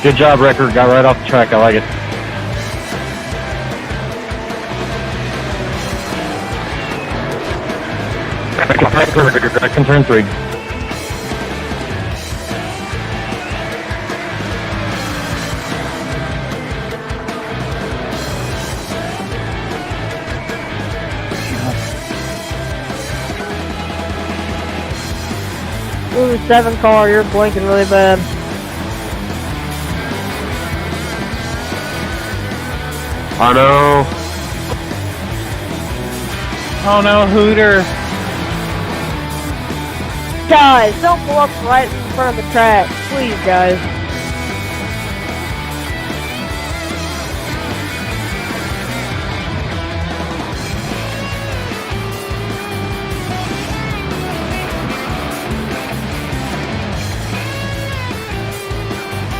Good job, Ricker. Got right off the track. I like it. Back in turn 3. Ooh, 7 car, you're blinking really bad. Oh no. Oh no, Hooter. Guys, don't pull up right in front of the track. Please, guys.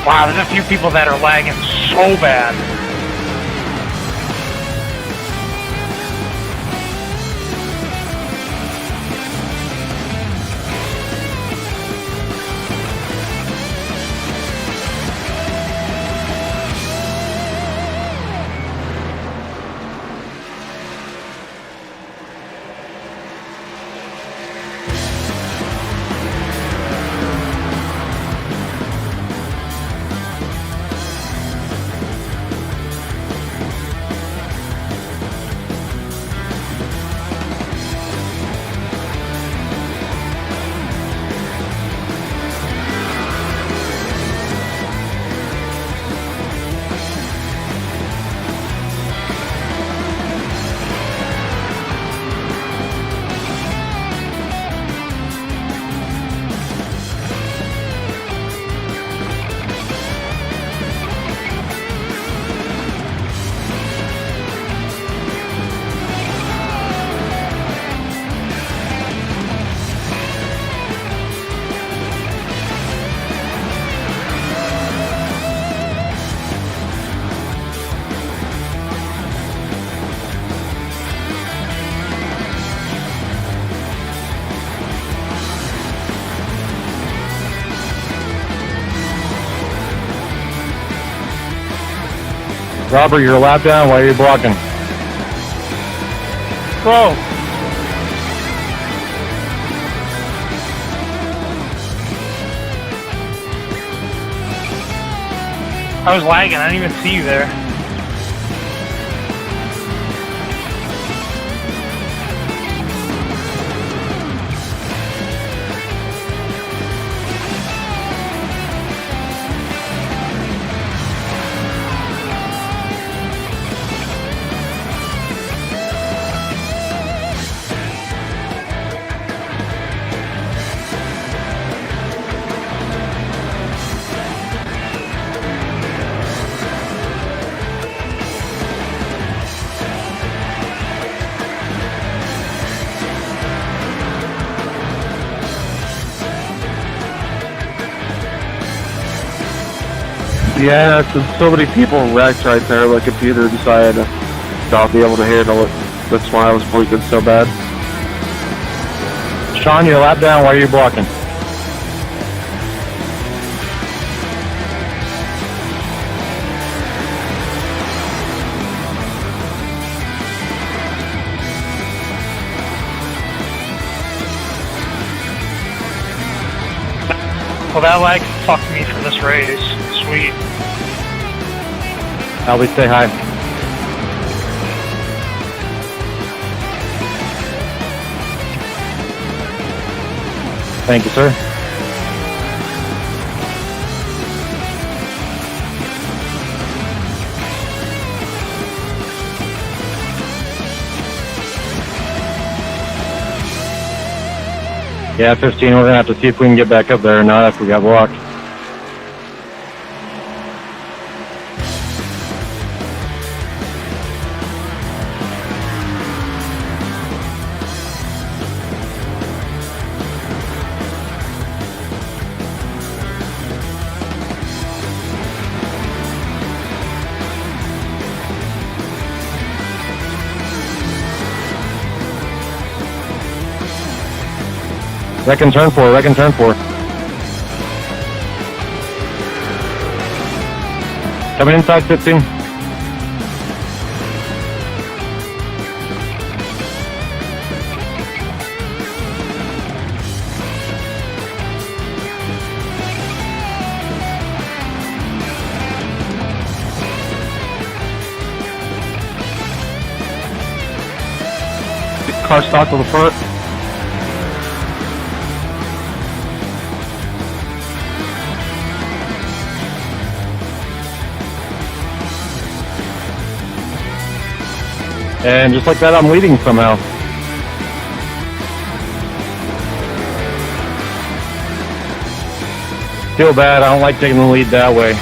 Wow, there's a few people that are lagging so bad. Robert, you're a lap down. Why are you blocking? Bro. I was lagging, I didn't even see you there. Yeah, since so many people wrecked right there, the computer decided to not be able to handle it. That's why I was blinking so bad. Sean, you're a lap down. Why are you blocking? Well, that lag fucked me for this race. Sweet. Albie, say hi. Thank you, sir. Yeah, 15, we're going to have to see if we can get back up there or not if we got blocked. Reckon turn 4, reckon turn 4. Coming inside 15. Car stopped to the front. And just like that, I'm leading somehow. Feel bad, I don't like taking the lead that way.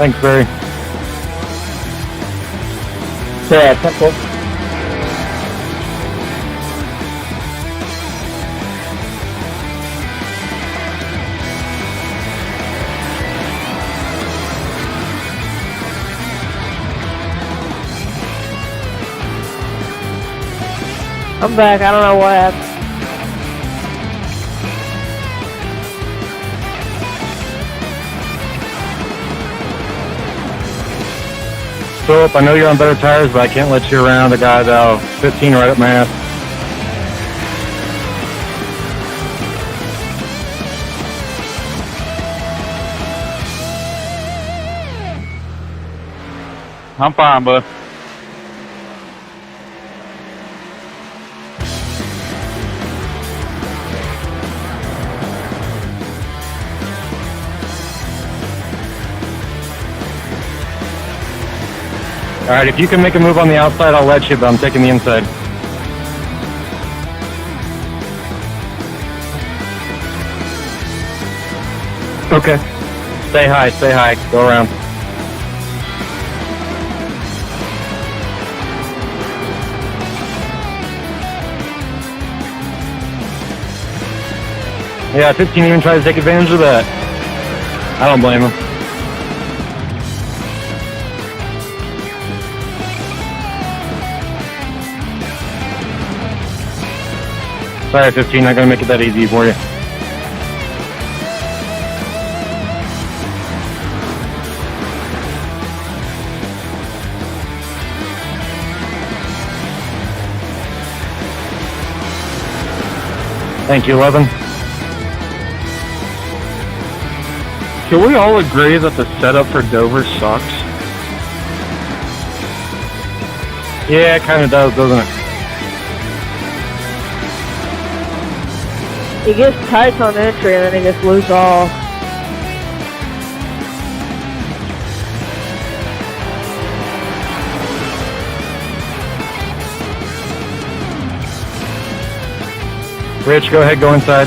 Thanks, Barry. Yeah, temple. I'm back. I don't know what happened. Philip, I know you're on better tires, but I can't let you around. I got 15 right at my ass. I'm fine, bud. Alright, if you can make a move on the outside, I'll let you, but I'm taking the inside. Okay. Stay high, go around. Yeah, 15 even tries to take advantage of that. I don't blame him. Sorry, 15, not gonna make it that easy for you. Thank you, 11. Can we all agree that the setup for Dover sucks? Yeah, it kind of does, doesn't it? It gets tight on entry and then it gets loose off. Rich, go ahead, go inside.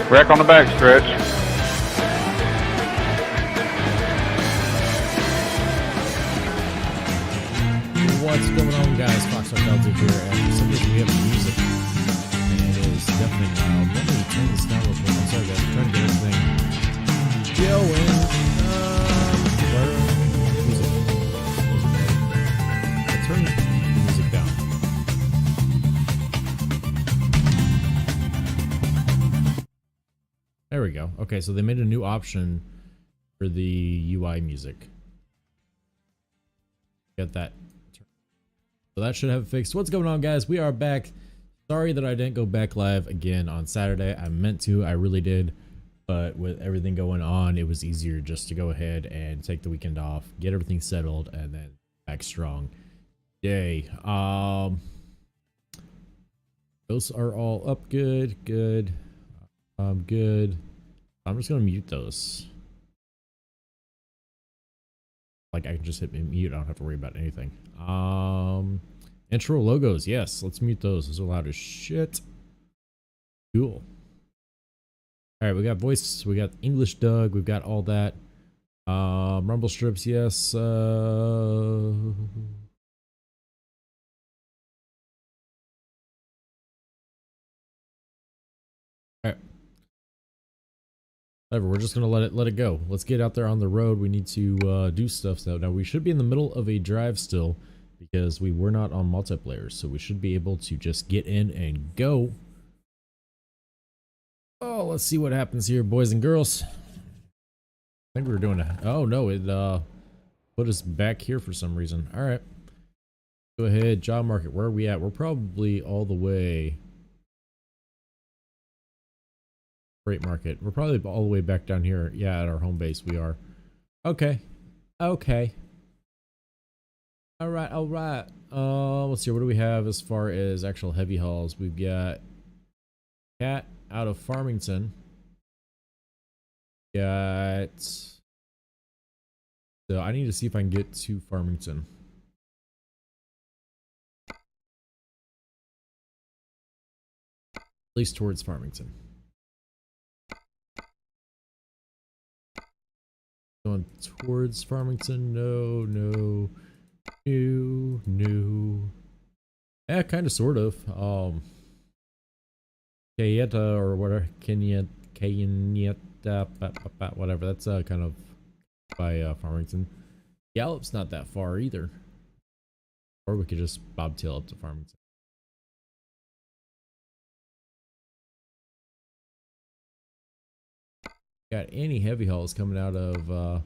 Wreck on the back stretch. What's going on, guys? Fox Arcade here, and for some reason we have music, and it is definitely loud. Let me turn this down real quick. I'm sorry, guys. I'm trying to get everything going. Where? Music. we go. Okay, so they made a new option for the UI music. Get that. So that should have it fixed. What's going on, guys? We are back. Sorry that I didn't go back live again on Saturday. I meant to. I really did. But with everything going on, it was easier just to go ahead and take the weekend off, get everything settled, and then back strong. Yay. Those are all up good. Good. Good. I'm just gonna mute those. Like, I can just hit mute. I don't have to worry about anything. Intro logos. Yes, let's mute those. Those are loud as shit. Cool. All right, we got voice. We got English Doug. We've got all that. Rumble strips. Yes. All right. Whatever, we're just gonna let it go. Let's get out there on the road. We need to do stuff. So now we should be in the middle of a drive still because we were not on multiplayer, so we should be able to just get in and go. Oh, let's see what happens here, boys and girls. I think we were doing a. Oh no, it put us back here for some reason. All right, go ahead. Job market. Where are we at? We're probably all the way. Freight market. We're probably all the way back down here. Yeah, at our home base we are. Okay. Okay. All right. All right. Let's see. What do we have as far as actual heavy hauls? We've got Cat out of Farmington. Got. So I need to see if I can get to Farmington. At least towards Farmington. Going towards Farmington. No. Yeah, kind of, sort of. Kayetta or whatever. Kayetta, whatever. That's kind of by Farmington. Gallup's not that far either. Or we could just bobtail up to Farmington. Got any heavy hauls coming out of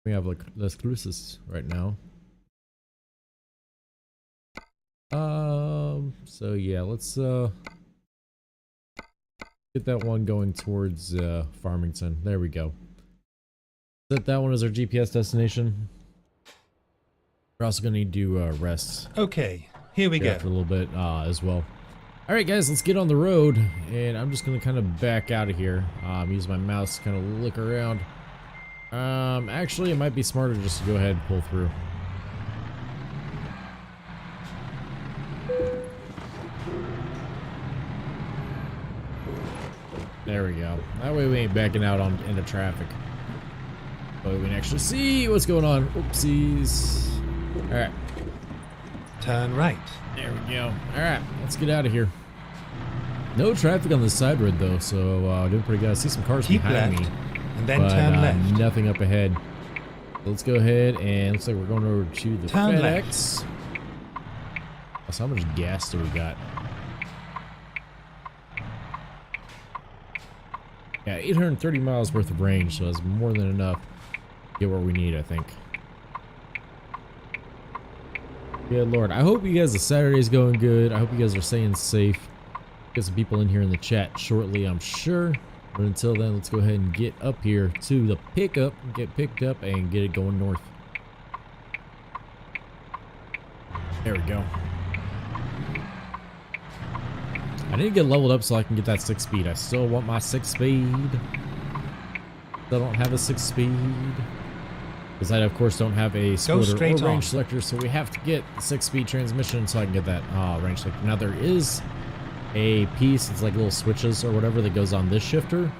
we have like Las Cruces right now. So yeah, let's get that one going towards Farmington. There we go. Set that one as our GPS destination. We're also gonna need to rest. Okay, here we go. For a little bit as well. All right, guys, let's get on the road, and I'm just gonna kind of back out of here. Use my mouse to kind of look around. Actually, it might be smarter just to go ahead and pull through. There we go. That way we ain't backing out into traffic. But we can actually see what's going on. Oopsies. All right. Turn right. There we go. All right, let's get out of here. No traffic on the side road though, so doing pretty good. I see some cars Keep behind left, me, and then but turn left. nothing up ahead. So let's go ahead and looks like we're going over to the Turn FedEx. So how much gas do we got? Yeah, 830 miles worth of range, so that's more than enough to get where we need, I think. Good Lord. I hope you guys, the Saturday's going good. I hope you guys are staying safe. Get some people in here in the chat shortly, I'm sure. But until then, let's go ahead and get up here to the pickup, get picked up, and get it going north. There we go. I need to get leveled up so I can get that 6 speed. I still want my 6 speed. Still don't have a 6 speed. Because I, of course, don't have a splitter or range selector, so we have to get the 6-speed transmission so I can get that range selector. Now, there is a piece, it's like little switches or whatever that goes on this shifter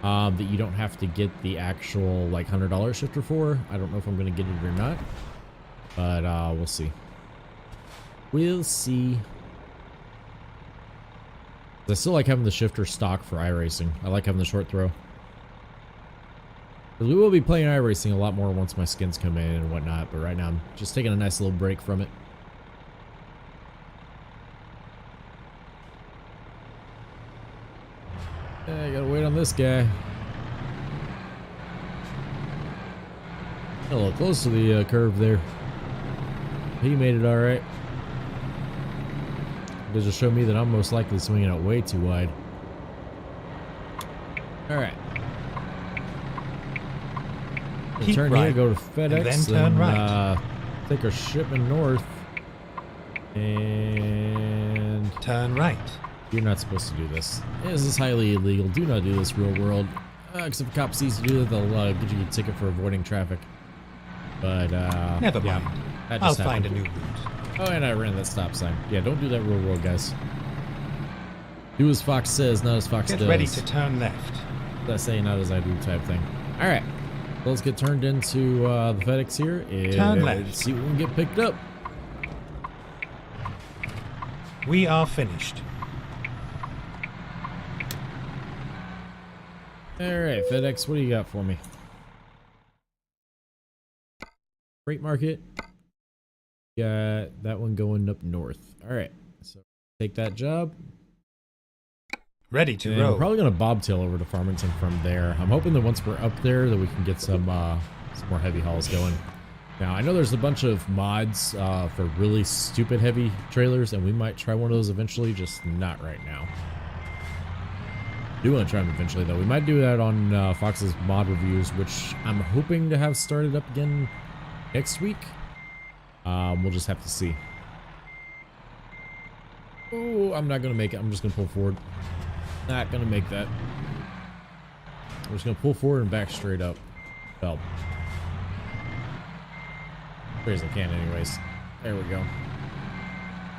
that you don't have to get the actual, like, $100 shifter for. I don't know if I'm going to get it or not, but we'll see. We'll see. I still like having the shifter stock for iRacing. I like having the short throw. We will be playing iRacing a lot more once my skins come in and whatnot, but right now I'm just taking a nice little break from it. I gotta wait on this guy. A little close to the curve there. He made it all right. Does just show me that I'm most likely swinging out way too wide. All right. Keep Turn right, here, go to FedEx, and then turn right. Take our shipment north, and Turn right. you're not supposed to do this. This is highly illegal. Do not do this, real world. Except if a cop sees you do that, they'll get you a ticket for avoiding traffic. But Never yeah, mind. that I'll just find happened. a new route. Oh, and I ran that stop sign. Yeah, don't do that, real world, guys. Do as Fox says, not as Fox Get does. ready to turn left. That's say not as I do type thing. All right, let's get turned into the FedEx here and Turn left. see what we can get picked up. We are finished. All right, FedEx, what do you got for me? Freight market. Got that one going up north. All right, so take that job. Ready to And roll. we're probably gonna bobtail over to Farmington from there. I'm hoping that once we're up there, that we can get some more heavy hauls going. Now I know there's a bunch of mods for really stupid heavy trailers, and we might try one of those eventually. Just not right now. Do want to try them eventually though. We might do that on Fox's mod reviews, which I'm hoping to have started up again next week. We'll just have to see. Oh, I'm not gonna make it. I'm just gonna pull forward. Not gonna make that. I'm just gonna pull forward and back straight up. Well, straight as I can anyways. There we go.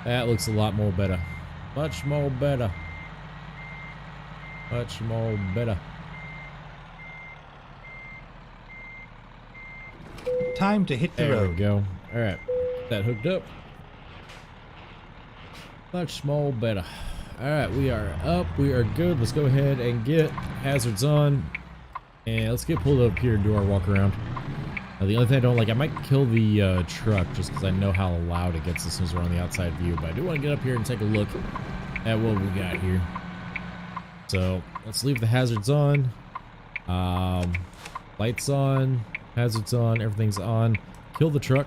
That looks a lot more better. Much more better. Much more better. Time to hit the There we road. go. Alright. Get that hooked up. Much more better. Alright, we are up. We are good. Let's go ahead and get hazards on. And let's get pulled up here and do our walk around. Now, the only thing I don't like, I might kill the truck just because I know how loud it gets as soon as we're on the outside view. But I do want to get up here and take a look at what we got here. So let's leave the hazards on. Lights on. Hazards on. Everything's on. Kill the truck.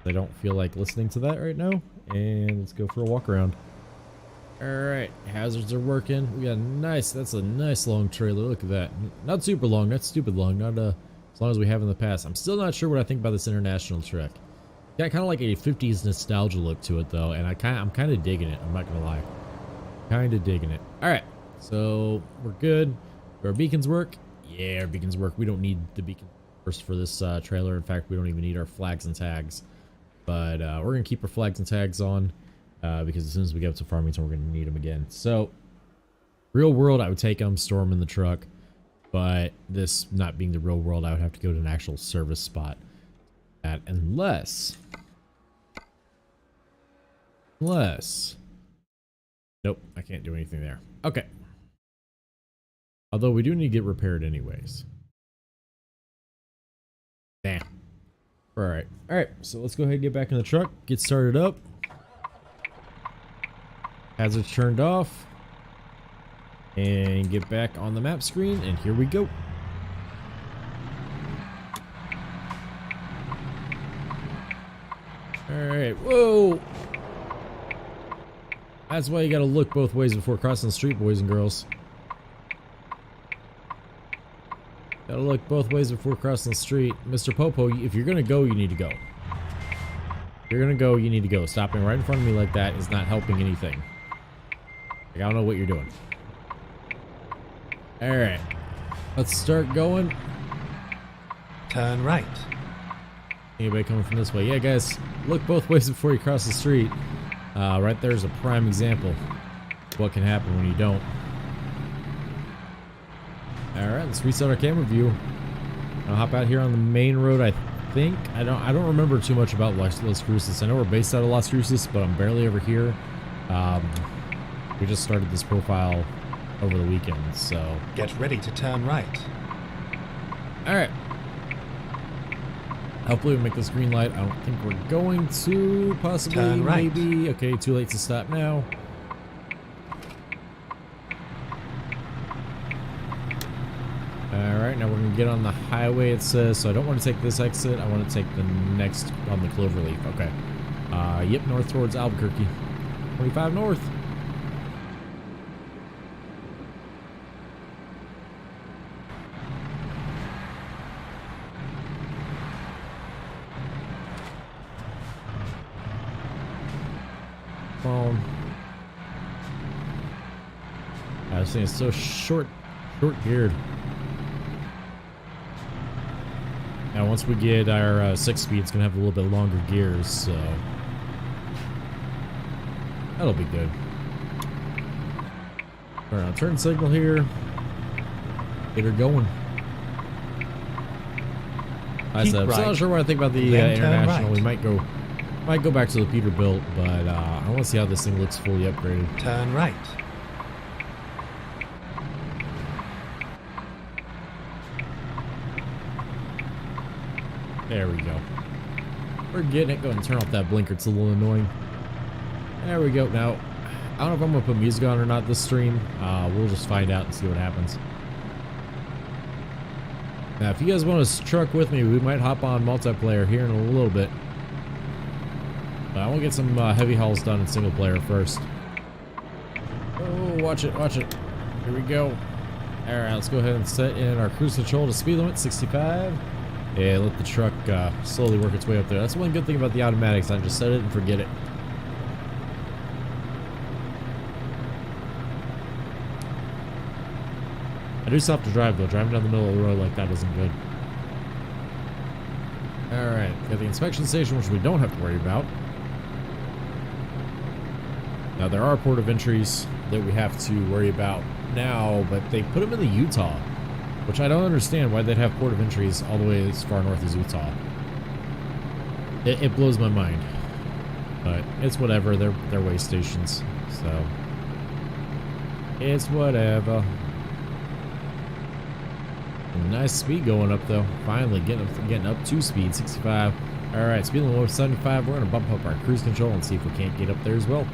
I don't feel like listening to that right now. And let's go for a walk around. Alright, hazards are working. We got a nice, that's a nice long trailer. Look at that. Not super long, not stupid long, not as long as we have in the past. I'm still not sure what I think about this international truck. Got kind of like a 50s nostalgia look to it though, and I'm kind of digging it. I'm not gonna lie, kind of digging it. Alright, so we're good. Do our beacons work? Yeah, our beacons work. We don't need the beacon first for this trailer. In fact, we don't even need our flags and tags. But we're gonna keep our flags and tags on because as soon as we get up to Farmington, we're gonna need them again. So, real world, I would take them, store them in the truck. But this not being the real world, I would have to go to an actual service spot. Unless, nope, I can't do anything there. Okay. Although we do need to get repaired anyways. Damn. Alright. Alright, so let's go ahead and get back in the truck, get started up. Hazards turned off. And get back on the map screen, and here we go. Alright, whoa! That's why you gotta look both ways before crossing the street, boys and girls. Gotta look both ways before crossing the street. Mr. Popo, if you're gonna go, you need to go. If you're gonna go, you need to go. Stopping right in front of me like that is not helping anything. Like, I don't know what you're doing. Alright. Let's start going. Turn right. Anybody coming from this way? Yeah, guys, look both ways before you cross the street. Right there's a prime example of what can happen when you don't. Alright, let's reset our camera view. I'll hop out here on the main road, I think. I don't remember too much about Las Cruces. I know we're based out of Las Cruces, but I'm barely over here. We just started this profile over the weekend, so... Get ready to turn right. Alright. Hopefully we make this green light. I don't think we're going to. Possibly, turn right. maybe. Okay, too late to stop now. Alright, now we're going to get on the highway, it says. So I don't want to take this exit. I want to take the next on the Cloverleaf. Okay. Yep, north towards Albuquerque. 25 north. Phone. This thing is so short-geared. Now, once we get our 6-speed, it's gonna have a little bit longer gears, so that'll be good. All right, turn signal here. Get her going. Keep I'm right, not sure what I think about the then turn international. right. We might go back to the Peterbilt, but I want to see how this thing looks fully upgraded. Turn right. There we go. We're getting it. Go ahead and turn off that blinker. It's a little annoying. There we go. Now, I don't know if I'm going to put music on or not this stream. We'll just find out and see what happens. Now, if you guys want to truck with me, we might hop on multiplayer here in a little bit. But I want to get some heavy hauls done in single player first. Oh, watch it, watch it. Here we go. Alright, let's go ahead and set in our cruise control to speed limit, 65. Yeah, let the truck slowly work its way up there. That's one good thing about the automatics. I just set it and forget it. I do still have to drive though. Driving down the middle of the road like that isn't good. Alright, got the inspection station, which we don't have to worry about. Now there are port of entries that we have to worry about now, but they put them in the Utah, which I don't understand why they'd have port of entries all the way as far north as Utah. It blows my mind, but it's whatever. They're way stations, so it's whatever. Nice speed going up though. Finally getting up to speed, 65. All right, speed limit 75. We're gonna bump up our cruise control and see if we can't get up there as well.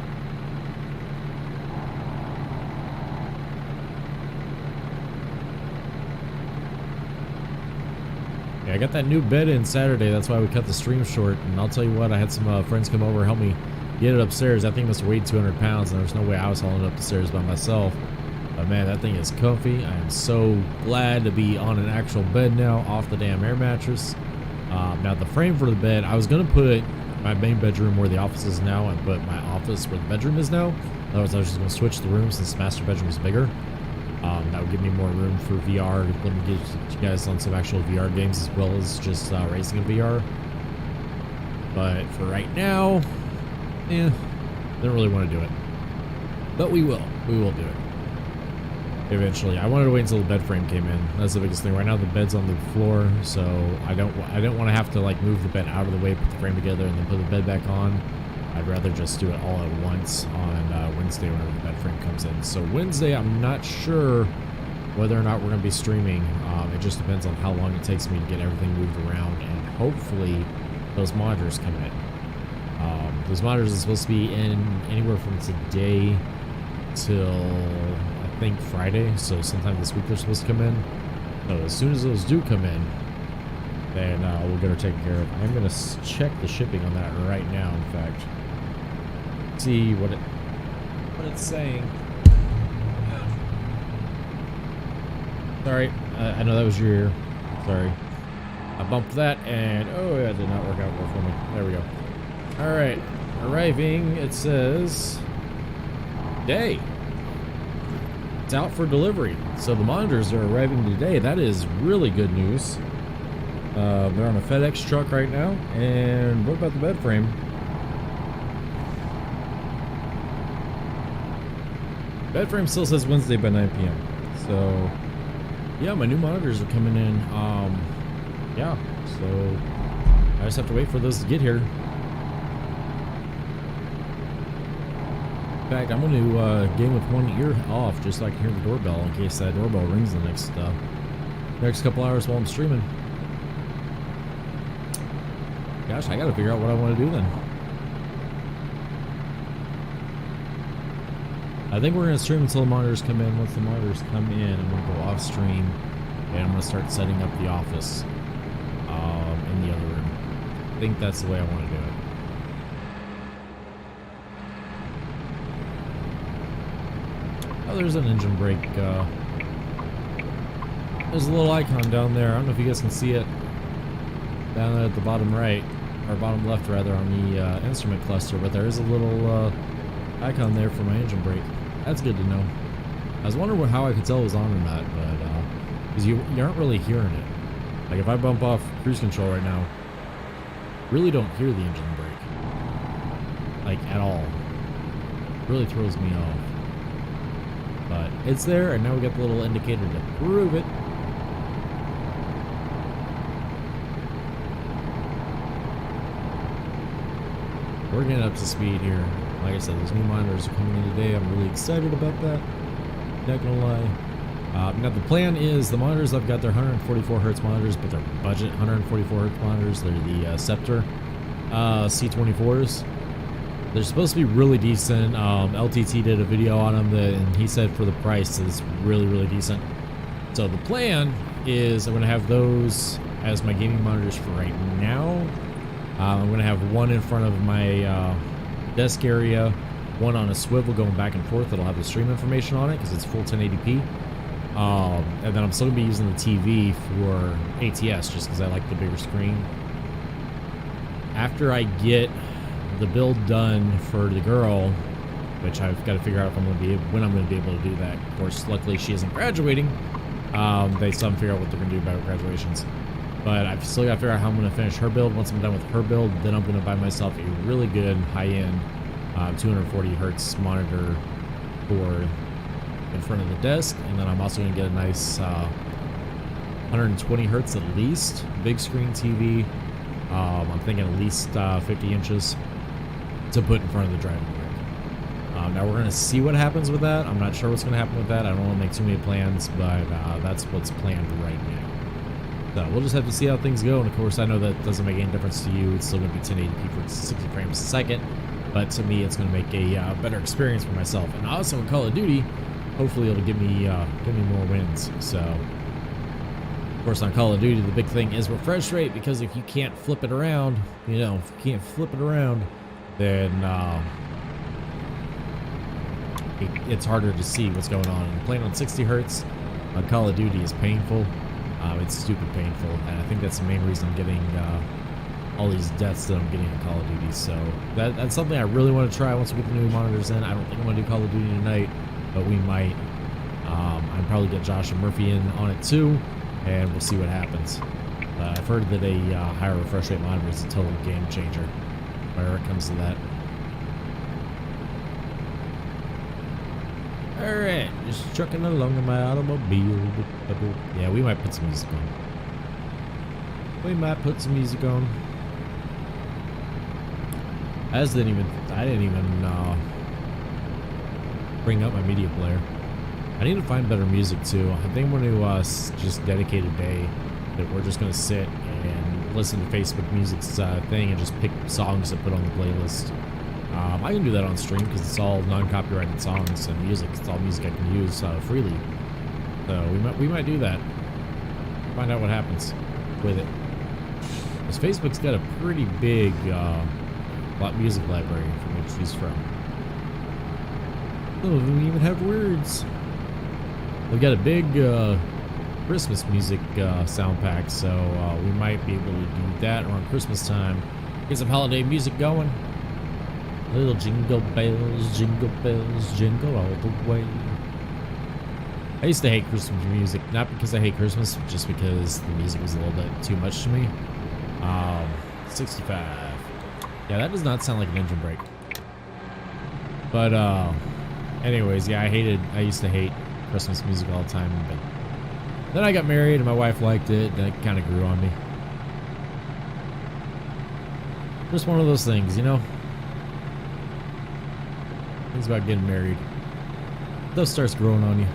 I got that new bed in Saturday. That's why we cut the stream short. And I'll tell you what, I had some friends come over and help me get it upstairs. That thing must have weighed 200 pounds, and there's no way I was hauling it up the stairs by myself. But man, that thing is comfy. I am so glad to be on an actual bed now, off the damn air mattress. Now the frame for the bed, I was gonna put my main bedroom where the office is now, and put my office where the bedroom is now. Otherwise, I was just gonna switch the rooms since the master bedroom is bigger. That would give me more room for VR. Let me get you guys on some actual VR games as well as just racing in VR. But for right now, don't really want to do it. But we will. We will do it. Eventually. I wanted to wait until the bed frame came in. That's the biggest thing. Right now the bed's on the floor, so I don't want to have to like move the bed out of the way, put the frame together, and then put the bed back on. I'd rather just do it all at once on Wednesday whenever the bed frame comes in. So Wednesday, I'm not sure whether or not we're going to be streaming. It just depends on how long it takes me to get everything moved around, and hopefully those monitors come in. Those monitors are supposed to be in anywhere from today till I think Friday, so sometime this week they're supposed to come in. So as soon as those do come in, then we'll get her taken care of. I'm going to check the shipping on that right now, in fact. See what it's saying. Sorry, I know that was your ear. Sorry. I bumped that and oh yeah, it did not work out well for me. There we go. Alright, arriving, it says day. It's out for delivery. So the monitors are arriving today. That is really good news. They're on a FedEx truck right now. And what about the bed frame? Bed frame still says Wednesday by 9 p.m. So yeah, my new monitors are coming in. Yeah, so I just have to wait for those to get here. In fact, I'm going to game with one ear off just so I can hear the doorbell in case that doorbell rings the next couple hours while I'm streaming. Gosh, I gotta figure out what I want to do then. I think we're gonna stream until the monitors come in. Once the monitors come in, I'm gonna go off stream and I'm gonna start setting up the office in the other room. I think that's the way I want to do it. Oh, there's an engine brake. There's a little icon down there. I don't know if you guys can see it down there at the bottom right, or bottom left rather, on the instrument cluster, but there is a little icon there for my engine brake. That's good to know. I was wondering how I could tell it was on or not, but because you aren't really hearing it. Like if I bump off cruise control right now, really don't hear the engine brake, like at all. Really throws me off. But it's there, and now we got the little indicator to prove it. We're getting up to speed here. Like I said, those new monitors are coming in today. I'm really excited about that. Not gonna lie. Now the plan is the monitors I've got, they're 144 hertz monitors, but they're budget 144 hertz monitors. They're the Scepter C24s. They're supposed to be really decent. LTT did a video on them, and he said for the price it's really, really decent. So the plan is I'm gonna have those as my gaming monitors for right now. I'm going to have one in front of my desk area, one on a swivel going back and forth that'll have the stream information on it because it's full 1080p. And then I'm still going to be using the TV for ATS just because I like the bigger screen. After I get the build done for the girl, which I've got to figure out if I'm going to be when I'm going to be able to do that. Of course, luckily she isn't graduating. They still haven't figured out what they're going to do about graduations. But I've still got to figure out how I'm going to finish her build. Once I'm done with her build, then I'm going to buy myself a really good high-end 240 hertz monitor for in front of the desk. And then I'm also going to get a nice 120 hertz at least, big screen TV. I'm thinking at least 50 inches to put in front of the driving rig. Now we're going to see what happens with that. I'm not sure what's going to happen with that. I don't want to make too many plans, but that's what's planned right now. So we'll just have to see how things go, and of course I know that doesn't make any difference to you. It's still going to be 1080p for 60 frames a second, but to me it's going to make a better experience for myself. And also in Call of Duty, hopefully it'll give me more wins. So of course on Call of Duty the big thing is refresh rate, because if you can't flip it around, then it's harder to see what's going on. And playing on 60 hertz on Call of Duty is painful. It's stupid painful, and I think that's the main reason I'm getting all these deaths that I'm getting in Call of Duty. So that's something I really want to try once we get the new monitors in. I don't think I'm going to do Call of Duty tonight, but we might. I'd probably get Josh and Murphy in on it too, and we'll see what happens. I've heard that a higher refresh rate monitor is a total game changer whenever it comes to that. Alright, just trucking along in my automobile. Yeah, we might put some music on. I didn't even bring up my media player. I need to find better music too. I think I'm going to just dedicate a day that we're just going to sit and listen to Facebook Music's thing and just pick songs to put on the playlist. I can do that on stream because it's all non-copyrighted songs and music. It's all music I can use freely. So we might do that. Find out what happens with it. Because Facebook's got a pretty big music library from which to choose from. Some of them even have words. We've got a big Christmas music sound pack, so we might be able to do that around Christmas time. Get some holiday music going. Little jingle bells, jingle all the way. I used to hate Christmas music, not because I hate Christmas, just because the music was a little bit too much to me. 65. Yeah, that does not sound like an engine brake. But anyways, yeah, I used to hate Christmas music all the time, but then I got married and my wife liked it, and it kind of grew on me. Just one of those things, you know? Things about getting married. Stuff starts growing on you.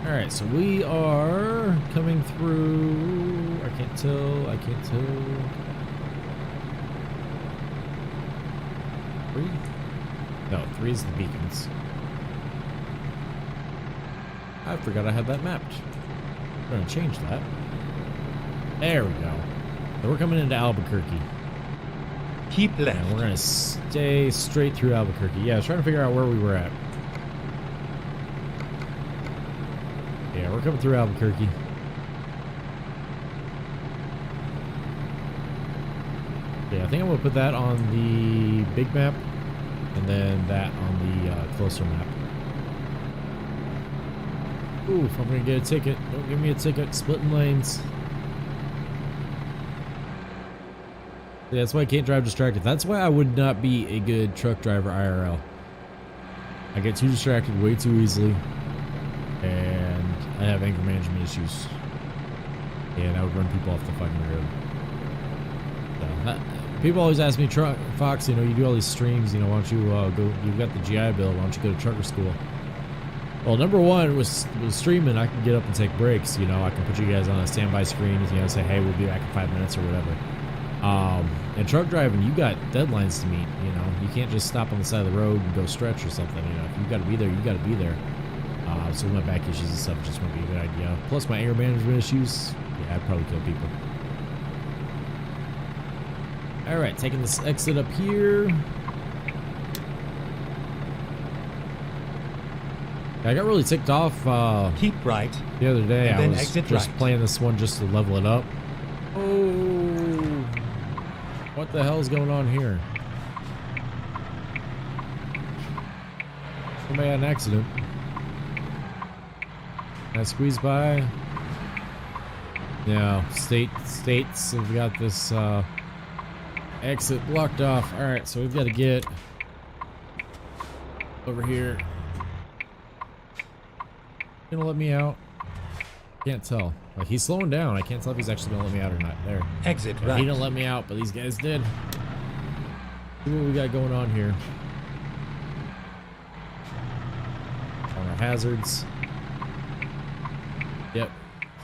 Alright, so we are coming through. I can't tell. 3? No, 3 is the beacons. I forgot I had that mapped. We're gonna change that. There we go. So we're coming into Albuquerque. Keep left. And we're gonna stay straight through Albuquerque. Yeah, I was trying to figure out where we were at. Yeah, we're coming through Albuquerque. Yeah, I think I'm gonna put that on the big map, and then that on the closer map. Oof, I'm gonna get a ticket. Don't give me a ticket. Splitting lanes. Yeah, that's why I can't drive distracted. That's why I would not be a good truck driver IRL. I get too distracted way too easily, and I have anger management issues. And I would run people off the fucking road. So, people always ask me, Fox, you know, you do all these streams, you know, why don't you go, you've got the GI Bill, why don't you go to trucker school? Well, number one was streaming, I can get up and take breaks, you know, I can put you guys on a standby screen, you know, say, hey, we'll be back in 5 minutes or whatever. And truck driving, you got deadlines to meet, you know, you can't just stop on the side of the road and go stretch or something, you know, if you gotta be there, you gotta be there. So my back issues and stuff just wouldn't be a good idea. Plus my anger management issues, yeah, I'd probably kill people. Alright, taking this exit up here. I got really ticked off Keep right. the other day. And I then was exit just right. playing this one just to level it up. Oh, what the hell is going on here? Somebody had an accident. I squeezed by. Yeah, states have got this exit blocked off. All right, so we've got to get over here. Gonna let me out? Can't tell. Like, he's slowing down. I can't tell if he's actually gonna let me out or not. There. Exit Yeah, right. he didn't let me out, but these guys did. See what we got going on here. On our hazards. Yep.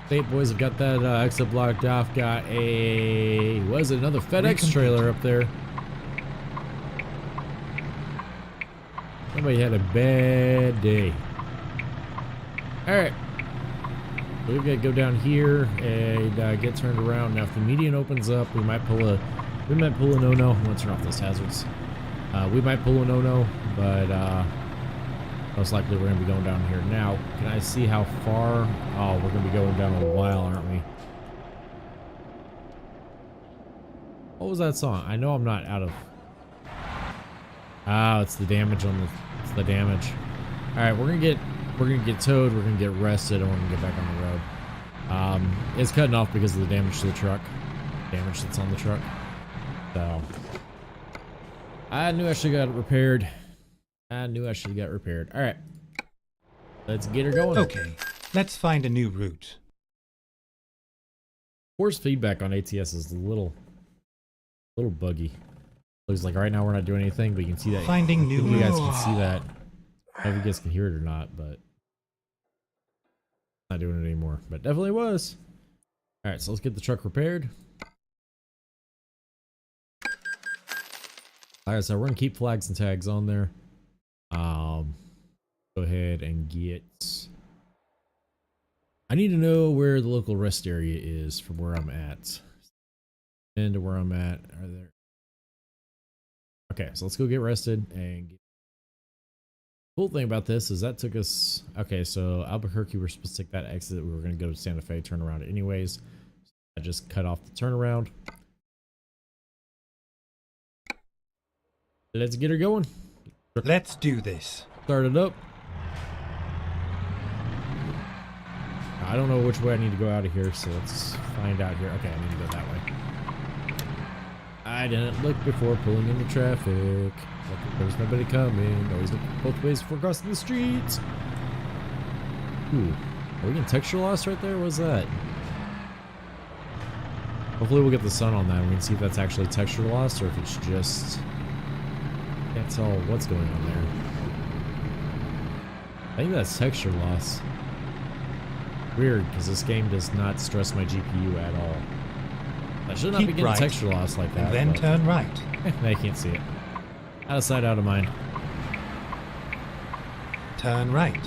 State boys have got that exit blocked off. Got a... what is it? Another FedEx trailer up there. Somebody had a bad day. Alright. We've got to go down here and get turned around. Now if the median opens up, we might pull a no-no. I'm gonna turn off those hazards. We might pull a no-no, but most likely we're gonna be going down here. Now, can I see how far? Oh, we're gonna be going down a while, aren't we? What was that song? I know I'm not out of... ah, it's the damage on the... it's the damage. Alright, we're gonna get towed, we're gonna get rested, and we're gonna get back on the road. It's cutting off because of the damage to the truck. Damage that's on the truck. So I knew I should have got it repaired. Alright. Let's get her going. Okay, let's find a new route. Force feedback on ATS is a little buggy. Looks like right now we're not doing anything, but you can see that. Finding new You guys routes. can see that. I don't know if you guys can hear it or not, but not doing it anymore. But definitely was. Alright, so let's get the truck repaired. Alright, so we're gonna keep flags and tags on there. Go ahead and get... I need to know where the local rest area is from where I'm at. And to where I'm at. Are there... okay, so let's go get rested and get... cool thing about this is that took us... okay, so Albuquerque, we're supposed to take that exit. We were going to go to Santa Fe, turn around anyways. I just cut off the turnaround. Let's get her going. Let's do this. Start it up. I don't know which way I need to go out of here, so let's find out here. Okay, I need to go that way. I didn't look before pulling into traffic. There's nobody coming. Always look both ways before crossing the streets. Ooh, are we getting texture loss right there? What's that? Hopefully we'll get the sun on that and we can see if that's actually texture loss or if it's just... can't tell what's going on there. I think that's texture loss. Weird, because this game does not stress my GPU at all. I should not be getting texture loss like that. And then turn right. I can't see it. Out of sight, out of mind. Turn right.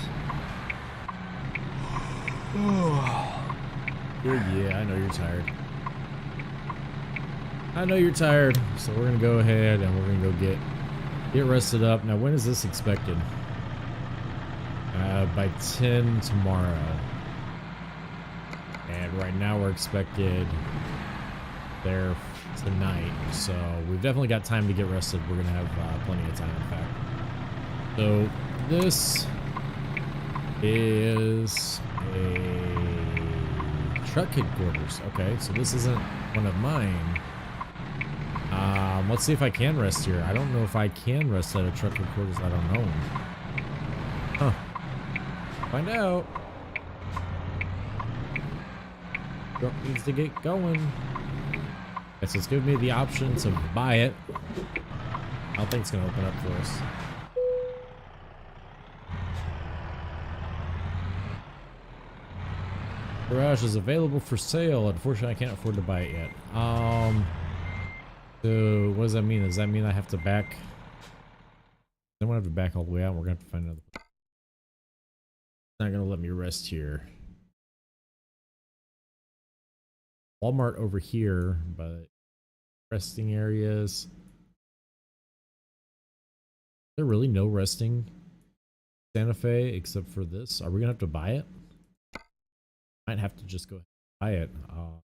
Yeah, I know you're tired. I know you're tired, so we're gonna go ahead and we're gonna go get rested up. Now, when is this expected? By 10 tomorrow. And right now we're expected there tonight, so we've definitely got time to get rested. We're gonna have plenty of time, in fact. So this is a truck headquarters. Okay, so this isn't one of mine. Let's see if I can rest here. I don't know if I can rest at a truck headquarters I don't own. Huh. Find out. Truck needs to get going. Guess it's giving me the option to buy it. I don't think it's gonna open up for us. Garage is available for sale. Unfortunately, I can't afford to buy it yet. So what does that mean? Does that mean I have to back? Then we'll have to back all the way out. We're gonna have to find another. It's not gonna let me rest here. Walmart over here, but resting areas. Is there really no resting Santa Fe except for this? Are we gonna have to buy it? Might have to just go ahead and buy it.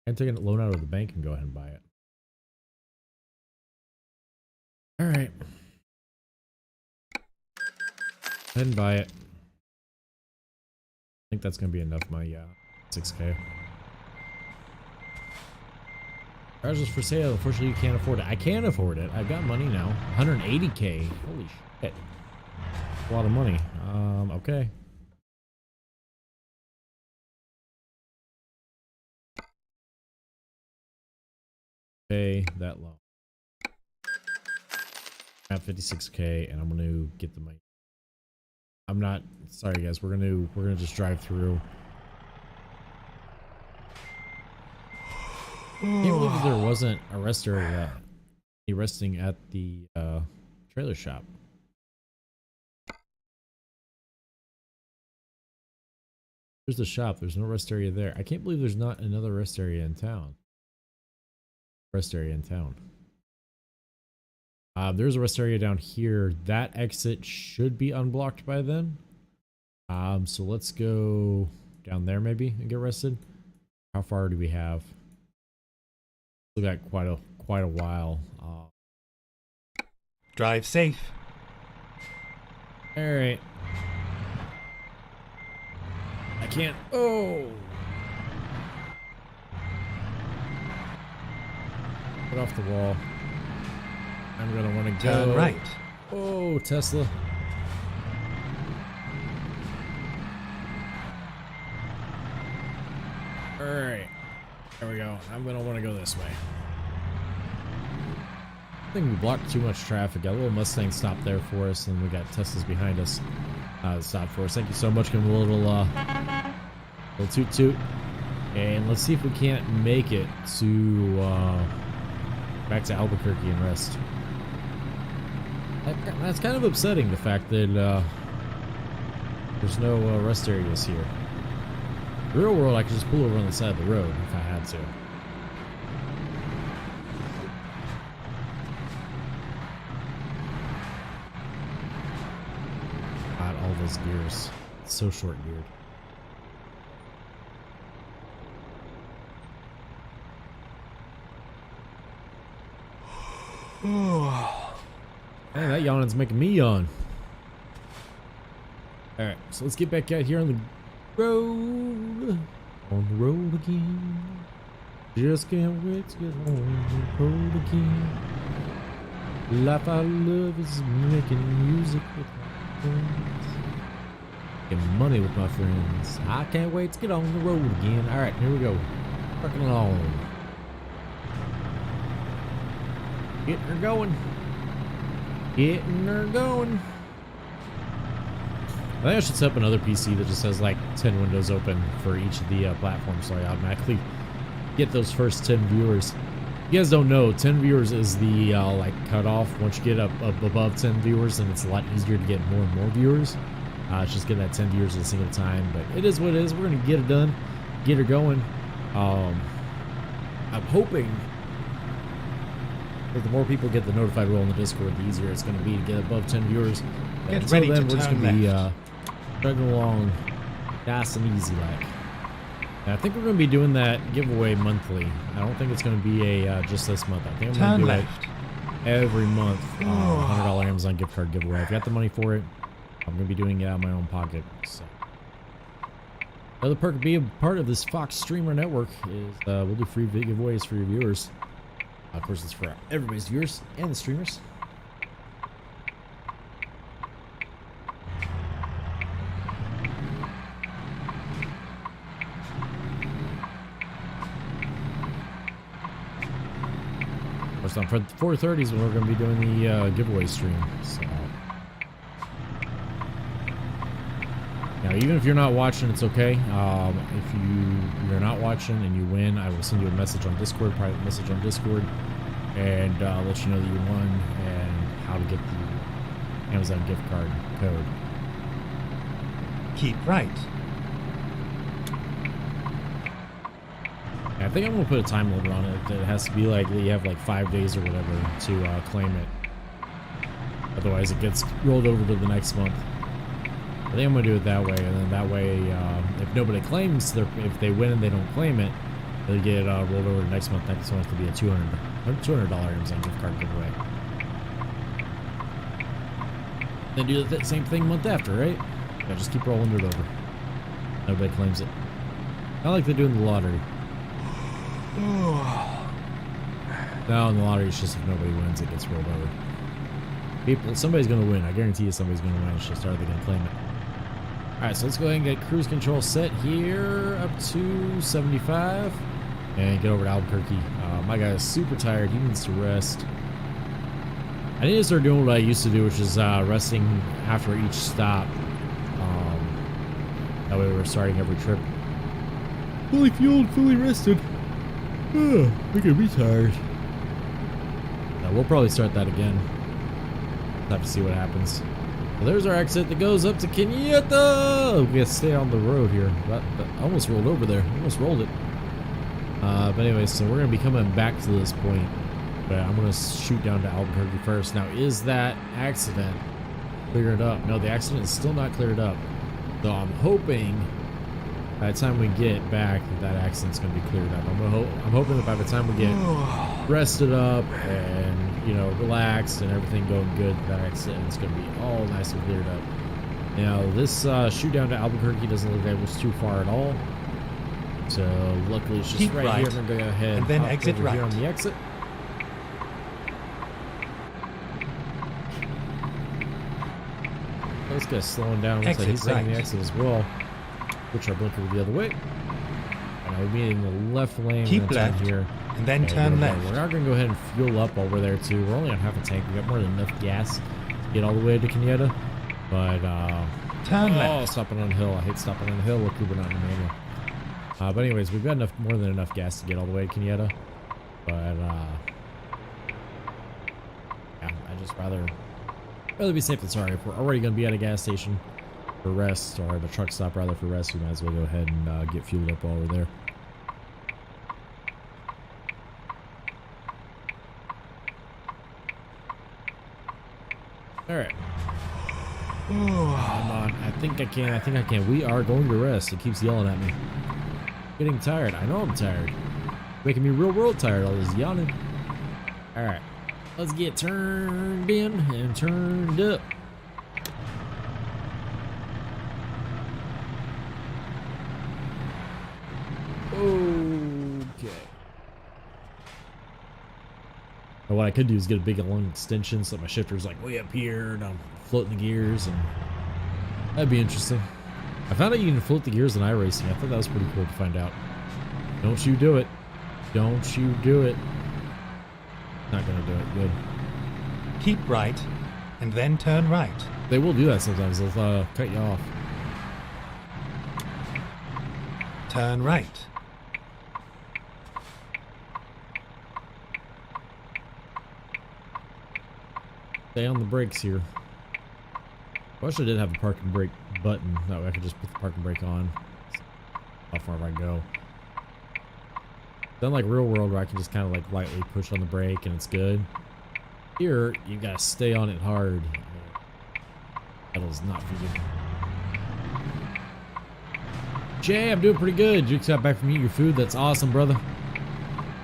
I'm taking a loan out of the bank and go ahead and buy it. All right. Go ahead and buy it. I think that's gonna be enough money. 6K. Ours is for sale. Unfortunately, you can't afford it. I can afford it. I've got money now. 180K. Holy shit. A lot of money. Okay. Pay that loan. I have 56K, and I'm gonna get the money. I'm not sorry, guys. We're gonna just drive through. Can't believe that there wasn't a rest area resting at the trailer shop. There's the shop. There's no rest area there. I can't believe there's not another rest area in town. There's a rest area down here. That exit should be unblocked by then. So let's go down there maybe and get rested. How far do we have? We got quite a while. Drive safe. All right. I can't. Oh. Get off the wall. I'm gonna want to go. Turn right. Oh, Tesla. All right. There we go. I'm gonna want to go this way. I think we blocked too much traffic. Got a little Mustang stopped there for us, and we got Teslas behind us. Stop for us. Thank you so much. Give them a little toot toot, and let's see if we can't make it to back to Albuquerque and rest. That's kind of upsetting, the fact that there's no rest areas here. In the real world, I could just pull over on the side of the road if I had to. God, all those gears. It's so short geared. Man, that yawning's making me yawn. Alright, so let's get back out here on the road. On the road again. Just can't wait to get on the road again. Life I love is making music with my friends. Getting money with my friends. I can't wait to get on the road again. Alright, here we go. Trucking along. Getting her going. Getting her going. I think I should set up another PC that just has like 10 windows open for each of the platforms, so I automatically get those first 10 viewers. If you guys don't know, 10 viewers is the like cutoff. Once you get up above 10 viewers, then it's a lot easier to get more and more viewers. It's just getting that 10 viewers at a single time, but it is what it is. We're gonna get it done, get her going. I'm hoping that the more people get the notified role in the Discord, the easier it's gonna be to get above 10 viewers. Get Until ready then, to we're just turn gonna be left. chugging along, nice and easy like. And I think we're gonna be doing that giveaway monthly. I don't think it's gonna be a just this month. I think I'm gonna Turn do left. it every month. $100 Amazon gift card giveaway. I've got the money for it. I'm gonna be doing it out of my own pocket. So another perk of being part of this Fox streamer network is we'll do free giveaways for your viewers. Of course, it's for everybody's viewers and the streamers. Of course, on 4:30 when we're going to be doing the giveaway stream. So now, even if you're not watching, it's okay. If you're not watching and you win, I will send you a message on Discord, private message on Discord, and let you know that you won and how to get the Amazon gift card code. Keep right. I think I'm gonna put a time limit on it. That it has to be like you have like 5 days or whatever to claim it. Otherwise, it gets rolled over to the next month. I think I'm gonna do it that way, and then that way, if nobody claims, if they win and they don't claim it, they'll get rolled over to next month. Next month will be a $200 Amazon gift card giveaway. Then do the same thing month after, right? Yeah, just keep rolling it over. Nobody claims it. I like they do in the lottery. No, in the lottery, it's just if nobody wins, it gets rolled over. Somebody's gonna win. I guarantee you somebody's gonna win. It's just are they gonna claim it? Alright, so let's go ahead and get cruise control set here up to 75 and get over to Albuquerque. My guy is super tired. He needs to rest. I need to start doing what I used to do, which is resting after each stop. That way we're starting every trip fully fueled, fully rested. We're gonna be tired. We'll probably start that again. Have to see what happens. Well, there's our exit that goes up to Kenyatta. We gotta stay on the road here. But almost rolled over there. Almost rolled it. But anyway, so we're gonna be coming back to this point. But I'm gonna shoot down to Albuquerque first. Now, is that accident cleared up? No, the accident is still not cleared up. So I'm hoping by the time we get back that accident's going to be cleared up. I'm hoping that by the time we get rested up and, you know, relaxed and everything going good, that accident's going to be all nice and cleared up. Now, this shoot down to Albuquerque doesn't look like it was too far at all. So, luckily it's just Keep right right, here. I'm going to go ahead and then hop exit over right. here on the exit. This guy's slowing down. Looks like he's taking the exit as well. Switch our blinker the other way. And I'll be meeting the left lane. Keep left, here. and then Okay, turn left. We're not going to go ahead and fuel up while we're there too. We're only on half a tank. We got more than enough gas to get all the way to Kenyatta. But Turn left. stopping on a hill. I hate stopping on a hill. Luckily we're not in a manual. But anyways, we've got more than enough gas to get all the way to Kenyatta. But yeah, I just rather be safe than sorry. If we're already going to be at a gas station for rest, or at a truck stop rather for rest, we might as well go ahead and get fueled up while we're there. All right. Come on. I think I can. We are going to rest. It keeps yelling at me. Getting tired. I know I'm tired. Making me real world tired. All this yawning. All right. Let's get turned in and turned up. Okay. Now what I could do is get a big long extension so that my shifter's like way up here and I'm floating the gears, and that'd be interesting. I found out you can float the gears in iRacing. I thought that was pretty cool to find out. Don't you do it. Don't you do it. Not gonna do it. Good. Keep right, and then turn right. They will do that sometimes. They'll cut you off. Turn right. Stay on the brakes here. I wish I did have a park and brake button. That way I could just put the park and brake on. How far I go. Then like real world where I can just kind of like lightly push on the brake and it's good. Here, you gotta stay on it hard. Pedal's not for you. Jay, I'm doing pretty good. You just got back from eating your food. That's awesome, brother.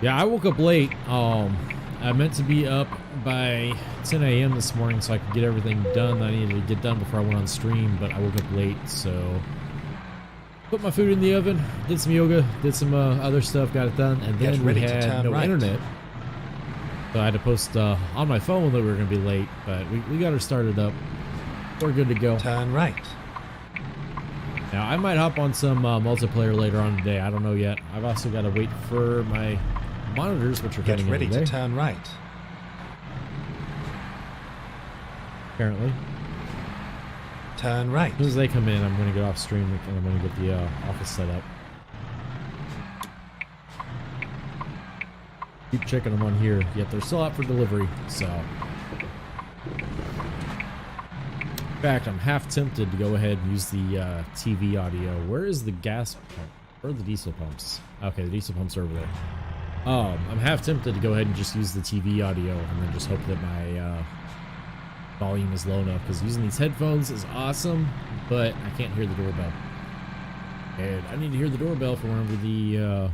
Yeah, I woke up late. I meant to be up by 10 a.m. this morning so I could get everything done that I needed to get done before I went on stream, but I woke up late, so put my food in the oven, did some yoga, did some other stuff, got it done, and then we had no internet. So I had to post on my phone that we were going to be late, but we got her started up. We're good to go. Turn right. Now, I might hop on some multiplayer later on today. I don't know yet. I've also got to wait for my monitors, which are Get coming ready in today, to turn right. apparently. Turn right. As soon as they come in, I'm going to get off stream and I'm going to get the office set up. Keep checking them on here. Yet they're still out for delivery, so. In fact, I'm half tempted to go ahead and use the TV audio. Where is the gas pump? Where are the diesel pumps? Okay, the diesel pumps are over there. I'm half tempted to go ahead and just use the TV audio and then just hope that my volume is low enough, because using these headphones is awesome, but I can't hear the doorbell. And I need to hear the doorbell for whenever the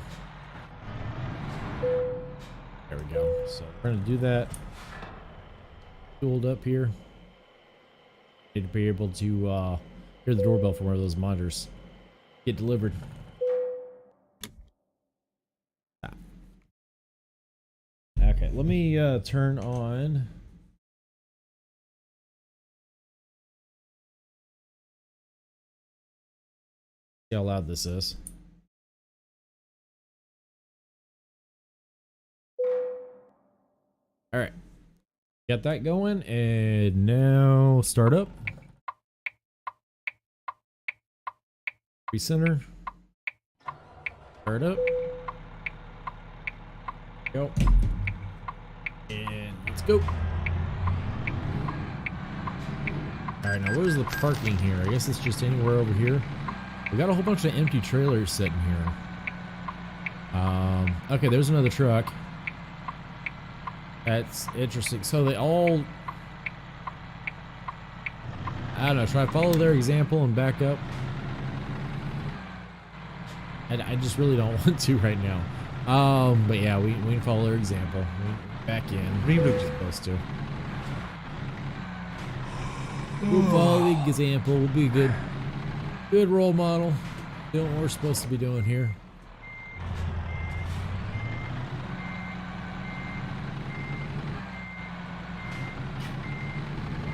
there we go. So we're gonna do that. Tooled up here. Need to be able to hear the doorbell from one of those monitors. Get delivered. Okay, let me turn on. See how loud this is. All right, got that going, and now start up. Recenter. Start up. Go. And let's go. All right, now where's the parking here? I guess it's just anywhere over here. We got a whole bunch of empty trailers sitting here. Okay, there's another truck. That's interesting. So they all, I don't know, should I follow their example and back up? I just really don't want to right now. But yeah, we can follow their example. We back in. Reroute. Supposed to. We'll follow the example. We'll be a good role model. Doing what we're supposed to be doing here.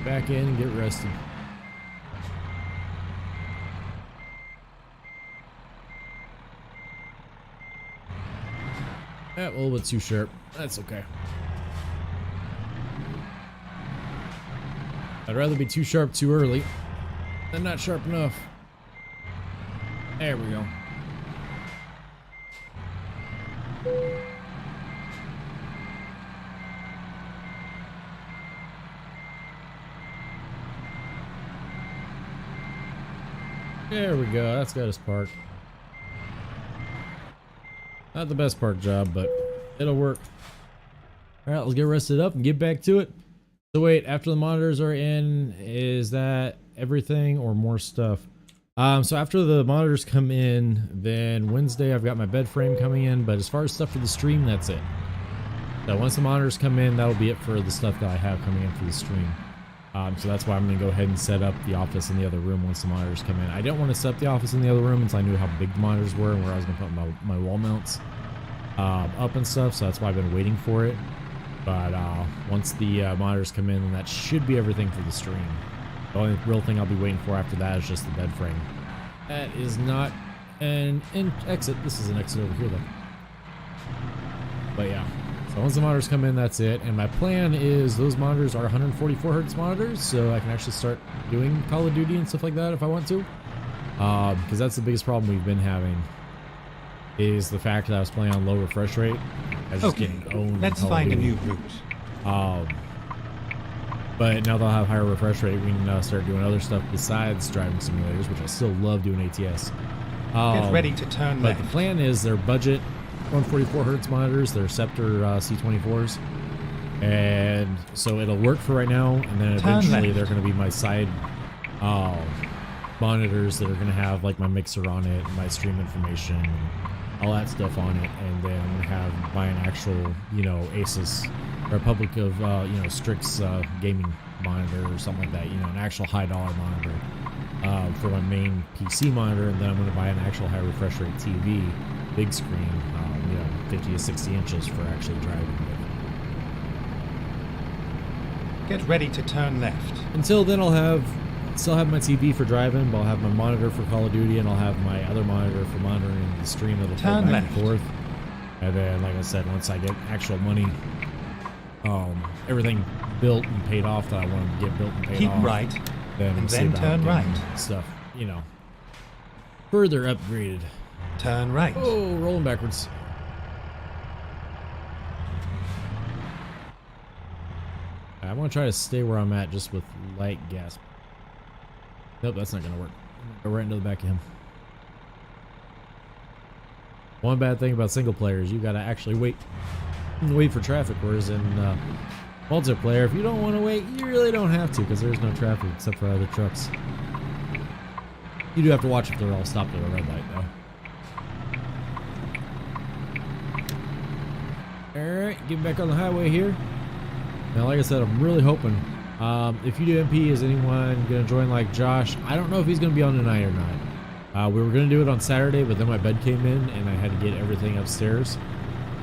Back in and get rested. A little bit too sharp. That's okay. I'd rather be too sharp too early than not sharp enough. There we go. There we go. That's got us parked. Not the best park job, but it'll work. All right, let's get rested up and get back to it. So wait, after the monitors are in, is that everything or more stuff? So after the monitors come in, then Wednesday I've got my bed frame coming in, but as far as stuff for the stream, that's it. So once the monitors come in, that'll be it for the stuff that I have coming in for the stream. So that's why I'm going to go ahead and set up the office in the other room once the monitors come in. I didn't want to set up the office in the other room until I knew how big the monitors were and where I was going to put my wall mounts up and stuff, so that's why I've been waiting for it. But once the monitors come in, then that should be everything for the stream. The only real thing I'll be waiting for after that is just the bed frame. That is not an exit. This is an exit over here, though. But yeah. So once the monitors come in, that's it. And my plan is those monitors are 144 hertz monitors, so I can actually start doing Call of Duty and stuff like that if I want to. Because that's the biggest problem we've been having, is the fact that I was playing on low refresh rate. I was just getting owned. Let's find a new route. But now they'll have higher refresh rate. We can start doing other stuff besides driving simulators, which I still love doing ATS. Get ready to turn But left. the plan is their budget 144 hertz monitors, their Scepter C24s, and so it'll work for right now. And then Turn eventually left. they're going to be my side monitors that are going to have like my mixer on it, my stream information, all that stuff on it, and then I'm going to have my actual, you know, Asus Republic of Strix gaming monitor or something like that. You know, an actual high dollar monitor. For my main PC monitor, and then I'm going to buy an actual high refresh rate TV, big screen, 50 to 60 inches for actually driving with. Get ready to turn left. Until then, I'll still have my TV for driving, but I'll have my monitor for Call of Duty, and I'll have my other monitor for monitoring the stream that'll go Turn back left. and forth. And then, like I said, once I get actual money, everything built and paid off that I want to get built and paid Keep off. right. Then And see then about turn getting right. Stuff, further upgraded. Turn right. Oh, rolling backwards. I want to try to stay where I'm at just with light gas. Nope, that's not going to work. I'm gonna go right into the back of him. One bad thing about single players, you got to actually wait for traffic, whereas in multiplayer, if you don't want to wait, you really don't have to, because there's no traffic except for other trucks. You do have to watch if they're all stopped at a red light, though. Alright, get back on the highway here. Now, like I said, I'm really hoping, if you do MP, is anyone going to join like Josh? I don't know if he's going to be on tonight or not. We were going to do it on Saturday, but then my bed came in and I had to get everything upstairs.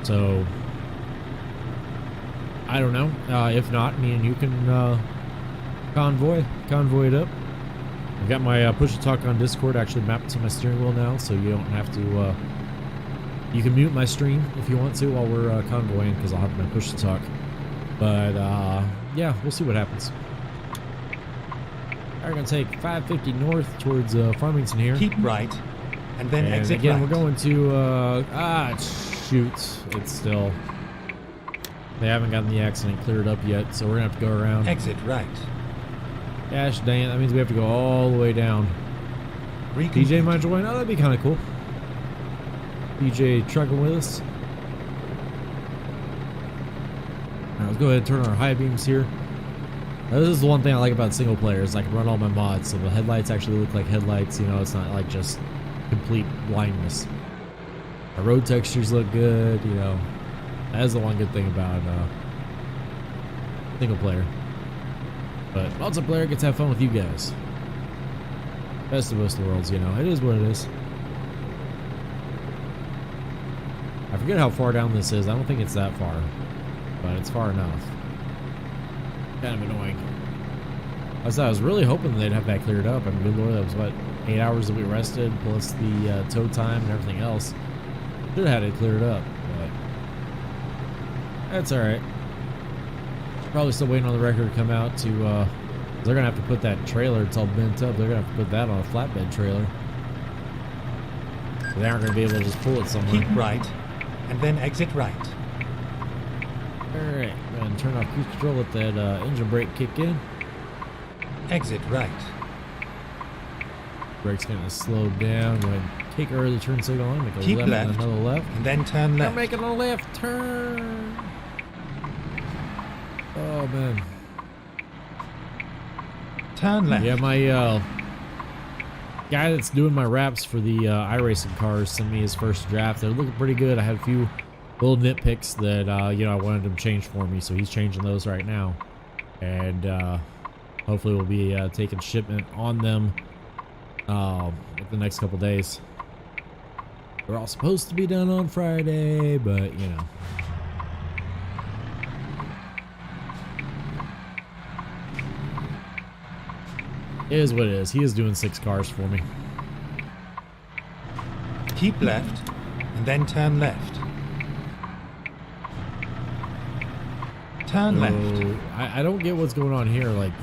So, I don't know. If not, me and you can convoy it up. I've got my push-to-talk on Discord actually mapped to my steering wheel now, so you don't have to... you can mute my stream if you want to while we're convoying, because I'll have my push-to-talk. But, yeah, we'll see what happens. We're going to take 550 north towards Farmington here. Keep right. And then And exit again, right. we're going to... shoot. It's still... They haven't gotten the accident cleared up yet, so we're going to have to go around. Exit right. Gosh dang it, that means we have to go all the way down. DJ might join. Oh, that'd be kind of cool. DJ trucking with us. Alright, let's go ahead and turn on our high beams here. Now, this is the one thing I like about single players. I can run all my mods, so the headlights actually look like headlights. You know, it's not like just complete blindness. Our road textures look good, you know. That is the one good thing about single player. But multiplayer gets to have fun with you guys. Best of both worlds, you know. It is what it is. I forget how far down this is. I don't think it's that far. But it's far enough. Kind of annoying. I was really hoping they'd have that cleared up. I mean, good lord, that was what, 8 hours that we rested, plus the tow time and everything else. Should have had it cleared up, but that's alright. Probably still waiting on the record to come out to, they're gonna have to put that trailer, it's all bent up, they're gonna have to put that on a flatbed trailer. They aren't gonna be able to just pull it somewhere. Keep right. And then exit right. Alright, go ahead and turn off cruise control, let that engine brake kick in. Exit right. Brake's gonna slow down, go ahead and take our early turn signal on, make a Keep left, left. and another left. And then turn I'm left. making a left turn! Oh man. Turn left. Yeah, my guy that's doing my wraps for the iRacing cars sent me his first draft. They're looking pretty good. I had a few little nitpicks that I wanted him changed for me, so he's changing those right now. And hopefully we'll be taking shipment on them the next couple days. They're all supposed to be done on Friday, but you know. It is what it is. He is doing 6 cars for me. Keep left. And then turn left. Turn So, left. I don't get what's going on here. Like,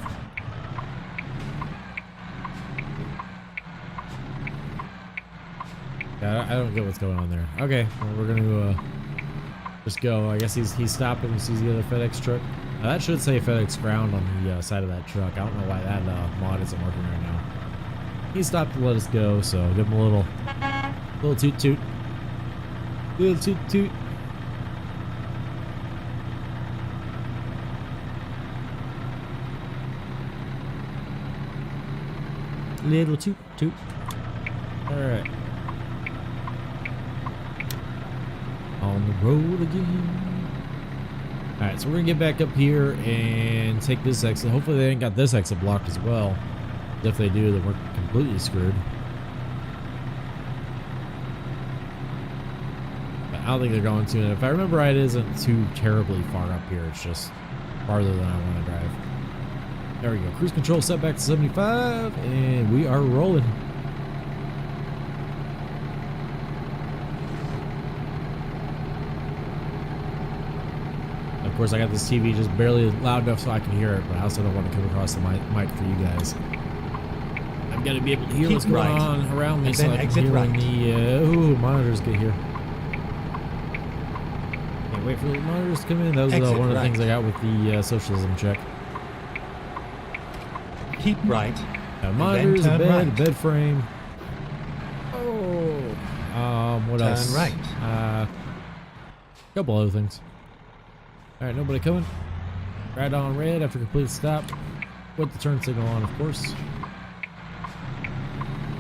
yeah, I don't get what's going on there. Okay, well, we're gonna just go. I guess he's stopping. He sees the other FedEx truck. That should say FedEx Ground on the side of that truck. I don't know why that mod isn't working right now. He stopped to let us go, so give him a little toot toot. Little toot toot. Little toot toot. Alright. On the road again. Alright, so we're gonna get back up here and take this exit. Hopefully they ain't got this exit blocked as well. If they do, then we're completely screwed. But I don't think they're going to. And if I remember right, it isn't too terribly far up here. It's just farther than I want to drive. There we go. Cruise control set back to 75, and we are rolling. Of course, I got this TV just barely loud enough so I can hear it, but I also don't want to come across the mic for you guys. I've got to be able to hear what's going on around me, so I can hear when the monitors get here. Can't wait for the monitors to come in. That was one of the things I got with the socialism check. Keep right. Monitors, a bed frame. Oh, what else? Turn right. A couple other things. All right, nobody coming. Right on red after complete stop. With the turn signal on, of course.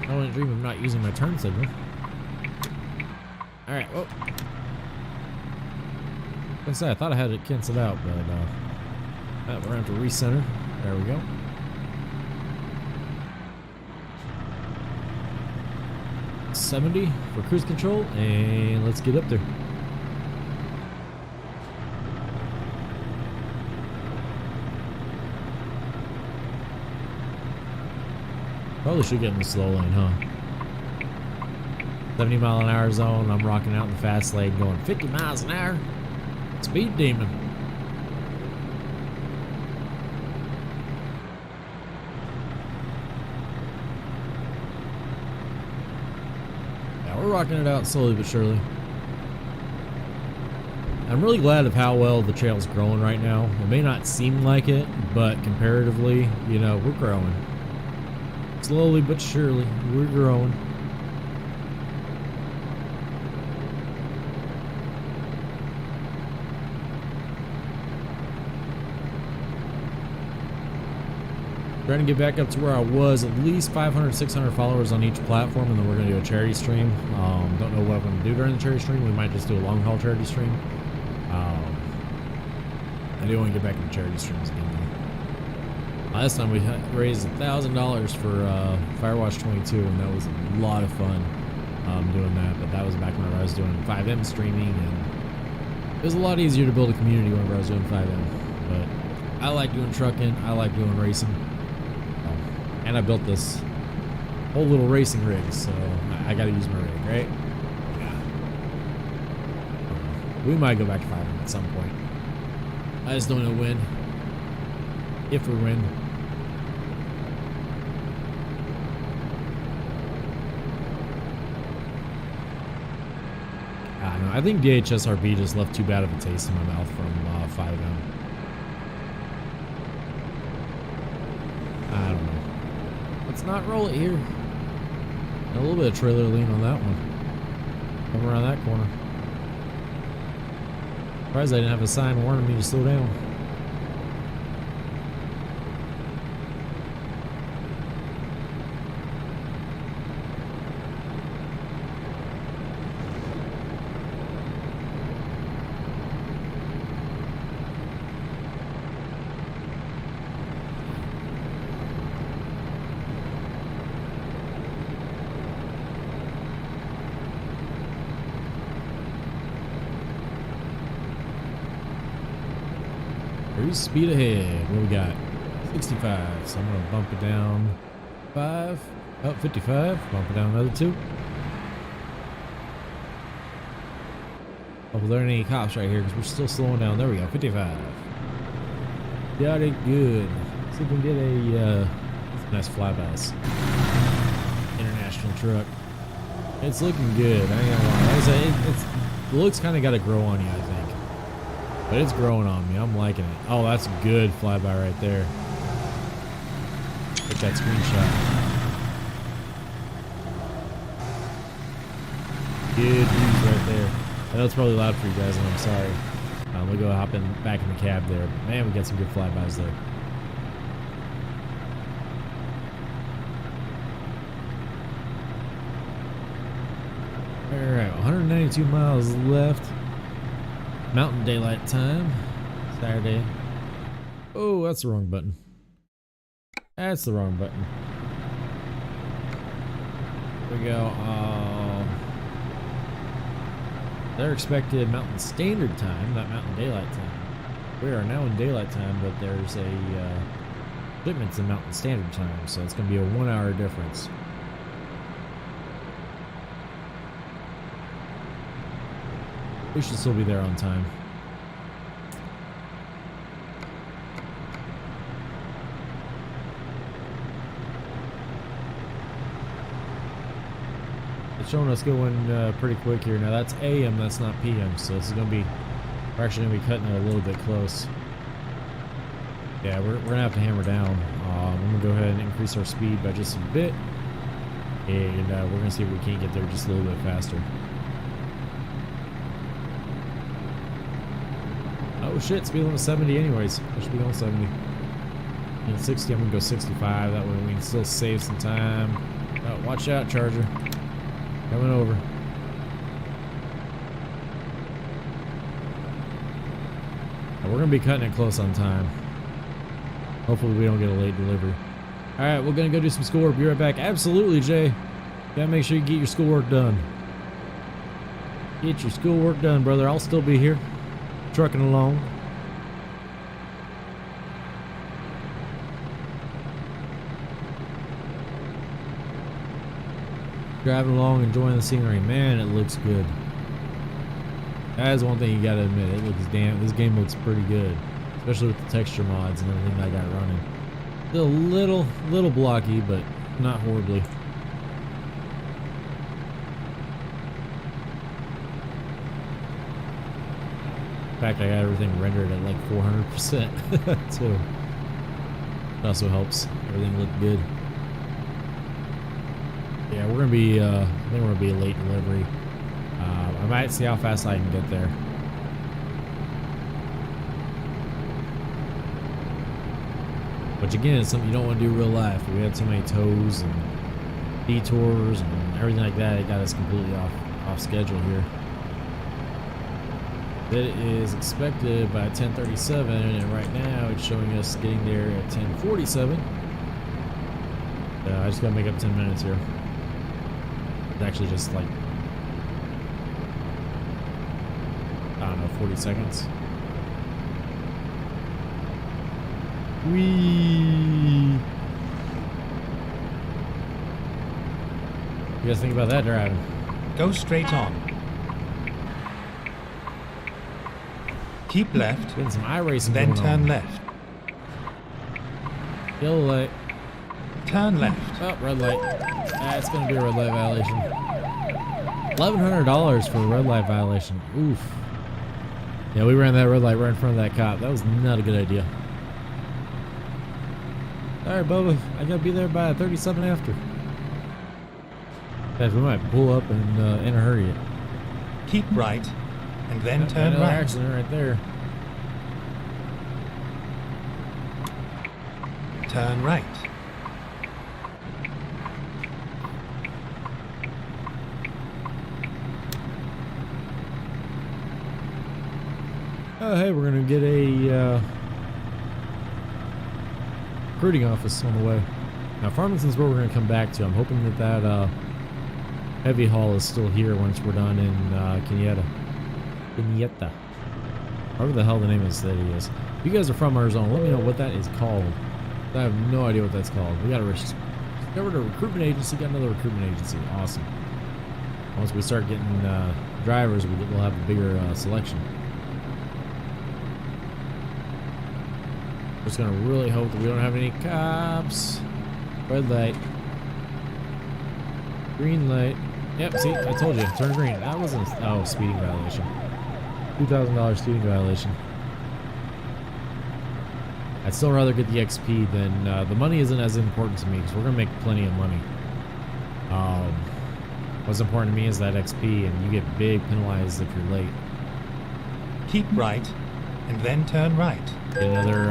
I wouldn't dream of not using my turn signal. All right, well. Like I said, I thought I had it canceled out, but we're gonna have to recenter. There we go. $70 for cruise control, and let's get up there. Probably should get in the slow lane, huh? 70-mile-an-hour zone. I'm rocking out in the fast lane, going 50 miles an hour. Speed demon. Yeah, we're rocking it out slowly but surely. I'm really glad of how well the trail's growing right now. It may not seem like it, but comparatively, you know, we're growing. Slowly but surely, we're growing. Trying to get back up to where I was, at least 500, 600 followers on each platform, and then we're going to do a charity stream. Don't know what I'm going to do during the charity stream. We might just do a long haul charity stream. I do want to get back into charity streams again, though. Last time we raised $1,000 for Firewatch 22, and that was a lot of fun doing that. But that was back whenever I was doing 5M streaming, and it was a lot easier to build a community whenever I was doing 5M. But I like doing trucking. I like doing racing. And I built this whole little racing rig, so I got to use my rig, right? Yeah. We might go back to 5M at some point. I just don't know when. If we win. I don't know. I think DHSRB just left too bad of a taste in my mouth from 5M. I don't know. Let's not roll it here. A little bit of trailer lean on that one. Come around that corner. Surprised I didn't have a sign warning me to slow down. Speed ahead. What we got? 65. So I'm gonna bump it down 5. Oh, 55. Bump it down another 2. Oh, there aren't any cops right here because we're still slowing down. There we go. 55. Got it good. See if we can get a nice flybys. International truck. It's looking good. I ain't gonna lie. Like I say, it looks kind of got to grow on you, I think. But it's growing on me. I'm liking it. Oh, that's a good flyby right there. Take that screenshot. Good views right there. I know it's probably loud for you guys, and I'm sorry. We'll go hop back in the cab there. But man, we got some good flybys there. Alright, 192 miles left. Mountain Daylight Time. Saturday. Oh, that's the wrong button. That's the wrong button. Here we go. They're expected Mountain Standard Time, not Mountain Daylight Time. We are now in Daylight Time, but there's a shipment's in Mountain Standard Time, so it's going to be a 1 hour difference. We should still be there on time. It's showing us going pretty quick here. Now that's AM, that's not PM, so this is going to be, we're actually going to be cutting it a little bit close. Yeah, we're going to have to hammer down. I'm going to go ahead and increase our speed by just a bit. And we're going to see if we can't get there just a little bit faster. Oh shit, speed limit 70 anyways. I should be going 70. And 60, I'm gonna go 65. That way we can still save some time. Oh, watch out, Charger. Coming over. Now, we're gonna be cutting it close on time. Hopefully we don't get a late delivery. Alright, we're gonna go do some schoolwork. Be right back. Absolutely, Jay. Gotta make sure you get your schoolwork done. Get your schoolwork done, brother. I'll still be here. Trucking along. Driving along, enjoying the scenery. Man, it looks good. That is one thing you gotta admit. It looks this game looks pretty good. Especially with the texture mods and everything I got running. Still a little blocky, but not horribly. In fact, I got everything rendered at like 400% too. It also helps everything look good. Yeah, we're gonna be. I think we're gonna be a late delivery. I might see how fast I can get there. Which again is something you don't want to do in real life. We had so many tows and detours and everything like that. It got us completely off schedule here. That is expected by 10:37, and right now it's showing us getting there at 10:47. I just gotta make up 10 minutes here. It's actually just like, I don't know, 40 seconds. Whee! You guys think about that driving? Go straight on. Keep left. Getting some iRacing then going turn on. left. Yellow light. Turn left. Oh, red light. It's gonna be a red light violation. $1,100 for a red light violation. Oof. Yeah, we ran that red light right in front of that cop. That was not a good idea. Alright, Bubba. I gotta be there by 37 after. Guys, we might pull up and in a hurry. Keep right, and then turn another right. accident right there. Turn right. Oh, hey, we're gonna get a recruiting office on the way. Now, Farmington's where we're gonna come back to. I'm hoping that heavy haul is still here once we're done in Kenyatta. Whatever the hell the name of the city is. If you guys are from Arizona, let me know what that is called. I have no idea what that's called. We got discovered a recruitment agency, got another recruitment agency. Awesome. Once we start getting drivers, we'll have a bigger selection. Just gonna really hope that we don't have any cops. Red light. Green light. Yep, see, I told you, turn green. That wasn't speeding violation. $2,000 speeding violation. I'd still rather get the XP than the money isn't as important to me because we're gonna make plenty of money. What's important to me is that XP, and you get big penalized if you're late. Keep right, and then turn right. Get another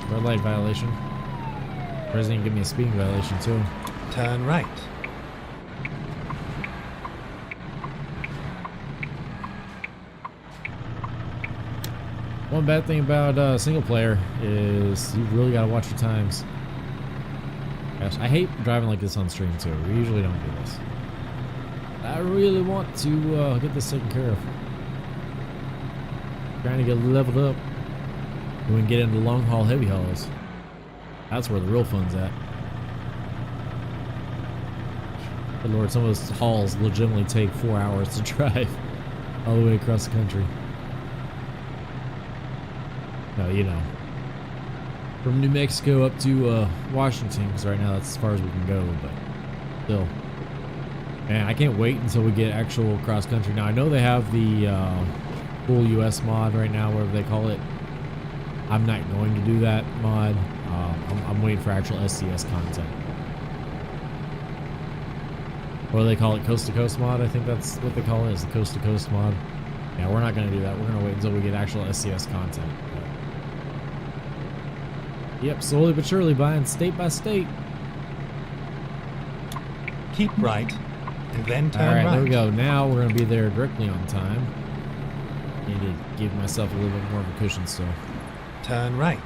red light violation. President give me a speeding violation too. Turn right. One bad thing about single player is you really gotta watch your times. Gosh, I hate driving like this on stream too. We usually don't do this. I really want to get this taken care of. Trying to get leveled up. We can get into long haul heavy hauls. That's where the real fun's at. Good Lord, some of those hauls legitimately take 4 hours to drive all the way across the country. No, you know, from New Mexico up to Washington, because right now that's as far as we can go, but still. Man, I can't wait until we get actual cross country. Now, I know they have the full US mod right now, whatever they call it. I'm not going to do that mod. I'm waiting for actual SCS content. What do they call it? Coast to coast mod? I think that's what they call it, is the coast to coast mod. Yeah, we're not going to do that. We're going to wait until we get actual SCS content. Yep, slowly but surely buying state by state. Keep right, and then turn right. right. There we go. Now we're going to be there directly on time. Need to give myself a little bit more of a cushion still. Turn right.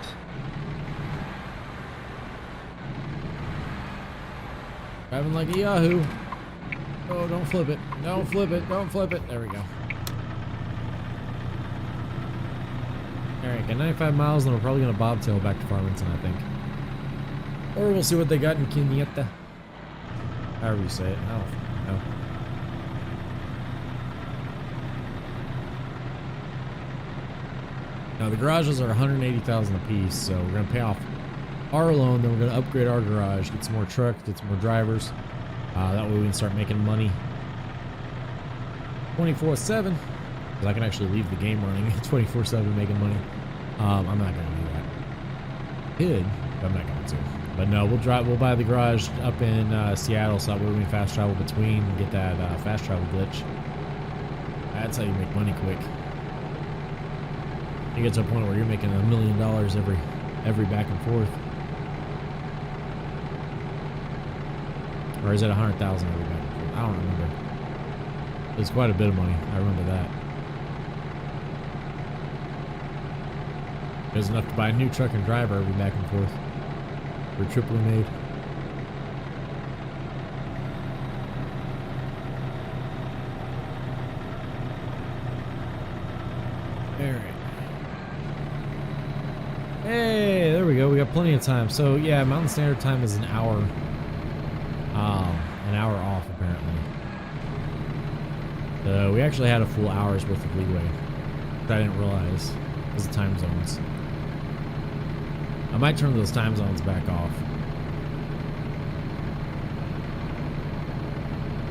Driving like a Yahoo. Oh, don't flip it. Don't flip it. Don't flip it. There we go. Alright, got 95 miles, and we're probably going to bobtail back to Farmington, I think. Or we'll see what they got in Quineta. However you say it. I don't know. Now, the garages are $180,000 a piece, so we're going to pay off our loan, then we're going to upgrade our garage, get some more trucks, get some more drivers. That way we can start making money 24/7. Because I can actually leave the game running 24/7 making money. I'm not going to do that. Could, but I'm not going to. But no, we'll buy the garage up in Seattle, so that way we can fast travel between and get that fast travel glitch. That's how you make money quick. You get to a point where you're making $1 million every back and forth. Or is it 100,000 every back and forth? I don't remember. It was quite a bit of money. I remember that. It was enough to buy a new truck and driver every back and forth. We're triply made. Alright. Hey, there we go. We got plenty of time. So yeah, Mountain Standard Time is an hour off apparently. So we actually had a full hour's worth of leeway, which I didn't realize because of time zones. I might turn those time zones back off.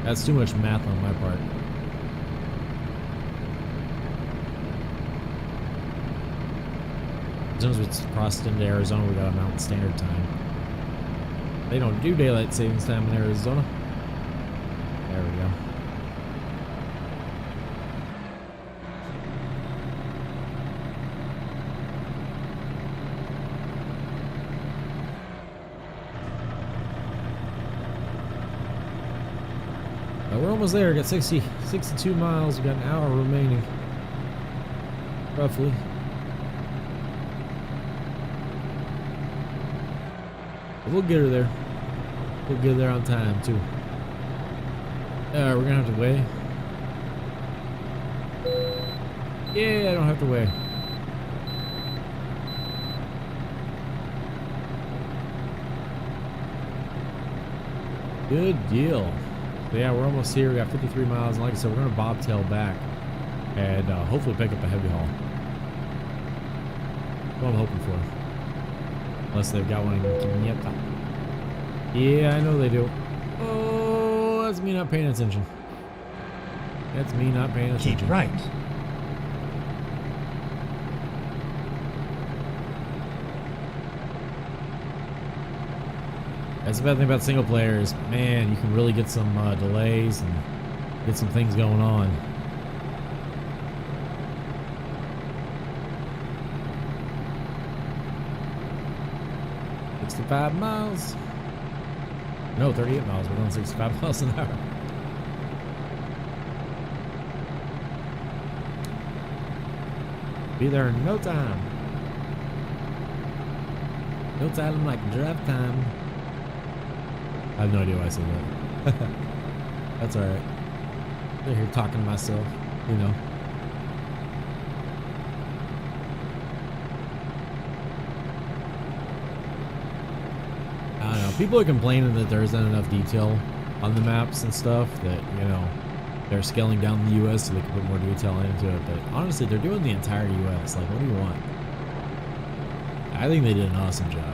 That's too much math on my part. As soon as we crossed into Arizona, we got a Mountain Standard Time. They don't do daylight savings time in Arizona. There we go. We're almost there. We got 62 miles. We got an hour remaining. Roughly. We'll get her there. We'll get there on time too. We're gonna have to weigh. Yeah, I don't have to weigh. Good deal. So yeah, we're almost here. We got 53 miles, and like I said, we're gonna bobtail back and hopefully pick up a heavy haul. That's what I'm hoping for. Unless they've got one in Quineta. Yeah, I know they do. Oh, that's me not paying attention. That's me not paying attention. Keep right. That's the bad thing about single player is, man, you can really get some delays and get some things going on. $65 miles. No, 38 miles. We're going 65 miles an hour. Be there in no time. No time like drive time. I have no idea why I said that. That's alright. They're here talking to myself, you know. I don't know. People are complaining that there isn't enough detail on the maps and stuff, that, you know, they're scaling down the US so they can put more detail into it. But honestly, they're doing the entire US. Like, what do you want? I think they did an awesome job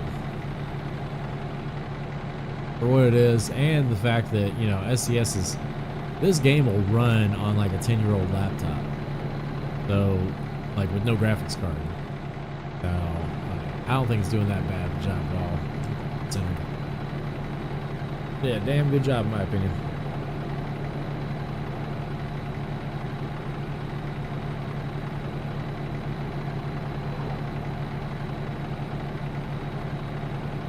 for what it is, and the fact that, you know, SCS is, this game will run on like a 10-year-old laptop, so like with no graphics card. So I don't think it's doing that bad of a job at all. Yeah, damn good job in my opinion.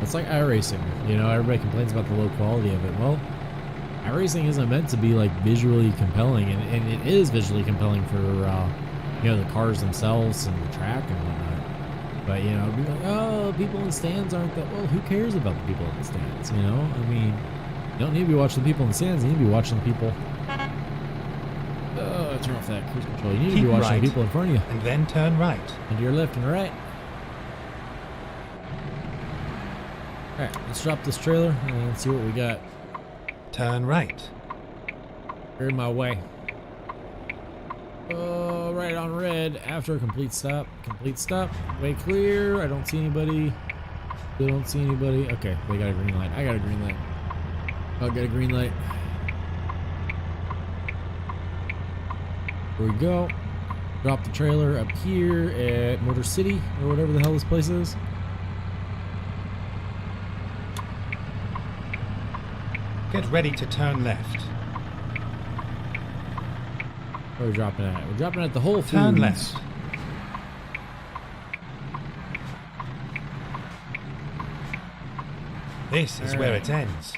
It's like iRacing, you know, everybody complains about the low quality of it. Well, iRacing isn't meant to be like visually compelling, and it is visually compelling for, you know, the cars themselves and the track and whatnot. But, you know, be like, oh, people in the stands aren't that, well, who cares about the people in the stands, you know? I mean, you don't need to be watching the people in the stands, you need to be watching the people. Oh, turn off that cruise control. You need to be watching the people in front of you. And then turn right. And to your left and right. Alright, let's drop this trailer and see what we got. Turn right. You're in my way. Oh, right on red after a complete stop. Complete stop. Way clear. I don't see anybody. They don't see anybody. Okay, they got a green light. I got a green light. I'll get a green light. Here we go. Drop the trailer up here at Motor City or whatever the hell this place is. Get ready to turn left. Where are we dropping at? We're dropping at the Whole Foods. Turn left. This is where it ends.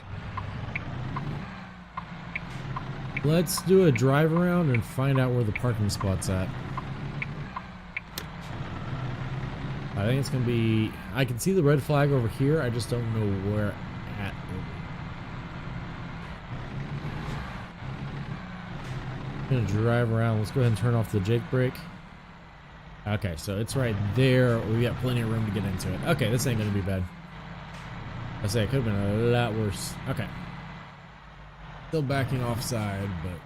Let's do a drive around and find out where the parking spot's at. I think it's gonna be, I can see the red flag over here, I just don't know where at. I'm gonna drive around. Let's go ahead and turn off the Jake brake. Okay, so it's right there. We got plenty of room to get into it. Okay, this ain't gonna be bad. I say it could have been a lot worse. Okay. Still backing offside, but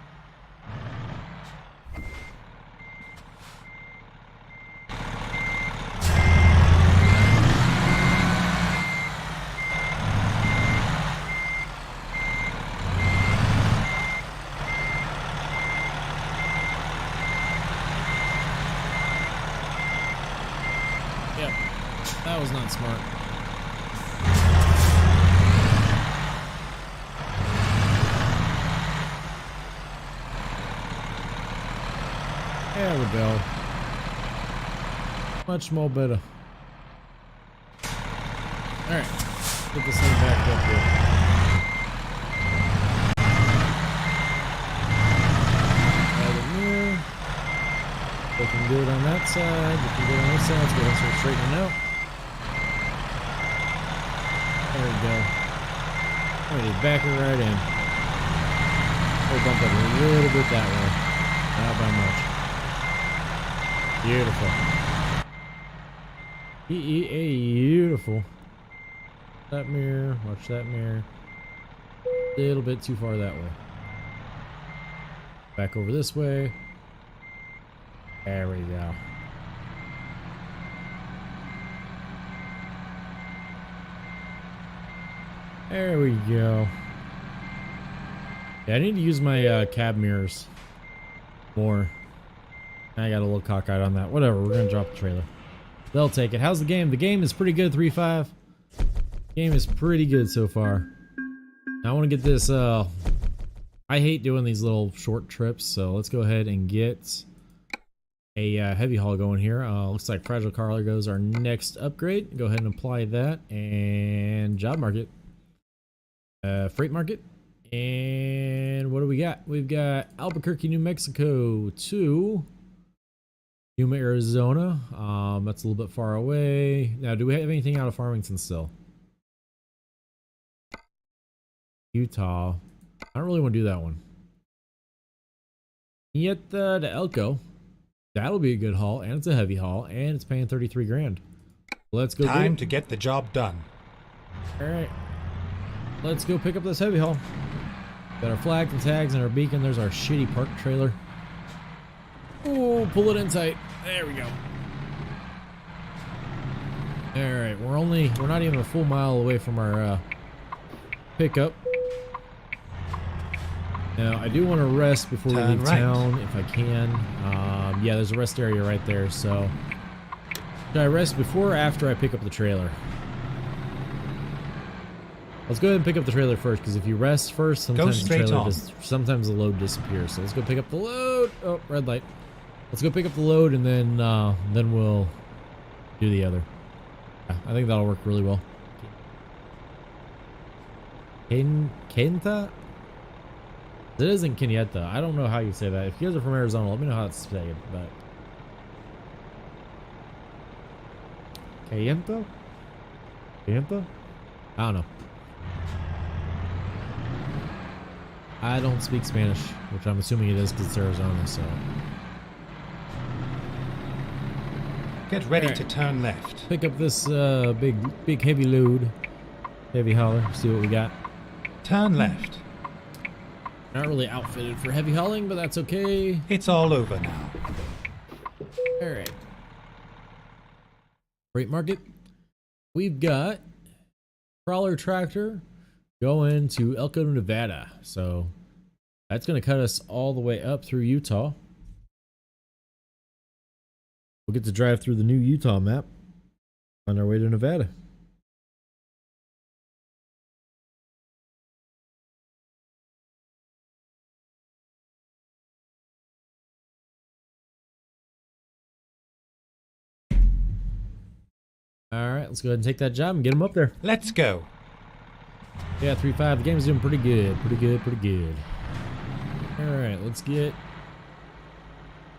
yep, that was not smart. There we go. Much more better. Alright, get this thing back up here. Add a mirror. Looking good on that side. Looking good on this side. Let's go ahead and start straightening out. There we go. Alright, back it right in. We'll bump it a little bit that way. Not by much. Beautiful. Beautiful. That mirror. Watch that mirror. A little bit too far that way. Back over this way. There we go. There we go. Yeah, I need to use my cab mirrors more. I got a little cockeyed on that. Whatever, we're gonna drop the trailer. They'll take it. How's the game? The game is pretty good, 3.5. Game is pretty good so far. Now I want to get this, I hate doing these little short trips, so let's go ahead and get a heavy haul going here. Looks like Fragile Cargo is our next upgrade. Go ahead and apply that. And job market. Freight market. And what do we got? We've got Albuquerque, New Mexico to Yuma, Arizona. That's a little bit far away. Now, do we have anything out of Farmington still? Utah. I don't really want to do that one. Yet to Elko. That'll be a good haul, and it's a heavy haul, and it's paying 33 grand. Let's go. Time to get the job done. All right. Let's go pick up this heavy haul. Got our flags and tags and our beacon. There's our shitty park trailer. Oh, pull it in tight. There we go. All right, we're not even a full mile away from our pickup. Now, I do want to rest before we leave town, if I can. Yeah, there's a rest area right there, so... Should I rest before or after I pick up the trailer? Let's go ahead and pick up the trailer first, because if you rest first, sometimes the load disappears. So let's go pick up the load. Oh, red light. Let's go pick up the load, and then we'll do the other. Yeah, I think that'll work really well. Kenta? It isn't Kenyatta. I don't know how you say that. If you guys are from Arizona, let me know how it's said. But Kenta? Kenta? I don't know. I don't speak Spanish, which I'm assuming it is because it's Arizona. So get ready to turn left. Pick up this big heavy load, heavy hauler. See what we got. Turn left. Not really outfitted for heavy hauling, but that's okay. It's all over now. Alright. Freight market. We've got crawler tractor going to Elko, Nevada. So that's going to cut us all the way up through Utah. We'll get to drive through the new Utah map on our way to Nevada. Alright, let's go ahead and take that job and get him up there. Let's go. Yeah, 3-5. The game's doing pretty good. Pretty good. Alright, let's get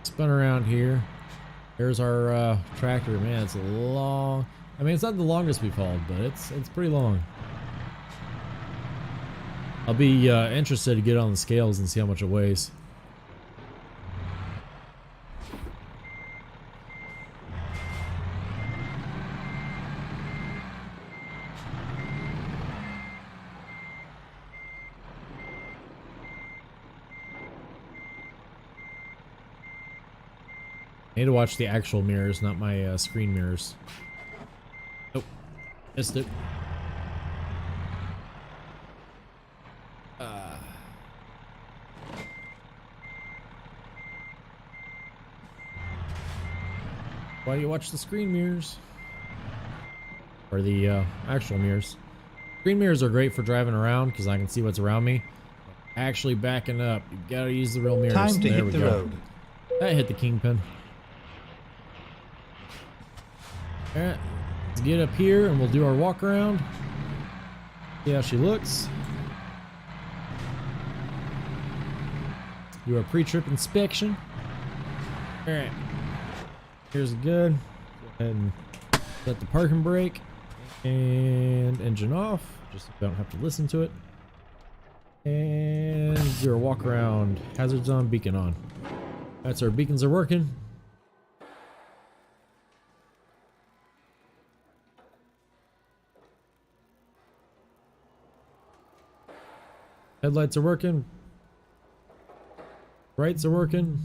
spun around here. There's our tractor. Man, it's a long... I mean, it's not the longest we've hauled, but it's pretty long. I'll be interested to get on the scales and see how much it weighs. I need to watch the actual mirrors, not my screen mirrors. Nope. Missed it. Why do you watch the screen mirrors? Or the actual mirrors. Screen mirrors are great for driving around because I can see what's around me. Actually backing up, you gotta use the real mirrors. Time to hit the road. That hit the kingpin. Alright, let's get up here and we'll do our walk around. See how she looks. Do our pre-trip inspection. Alright. Here's good. Go ahead and set the parking brake. And engine off. Just so you don't have to listen to it. And do our walk around. Hazards on, beacon on. That's our beacons are working. Headlights are working. Brights are working.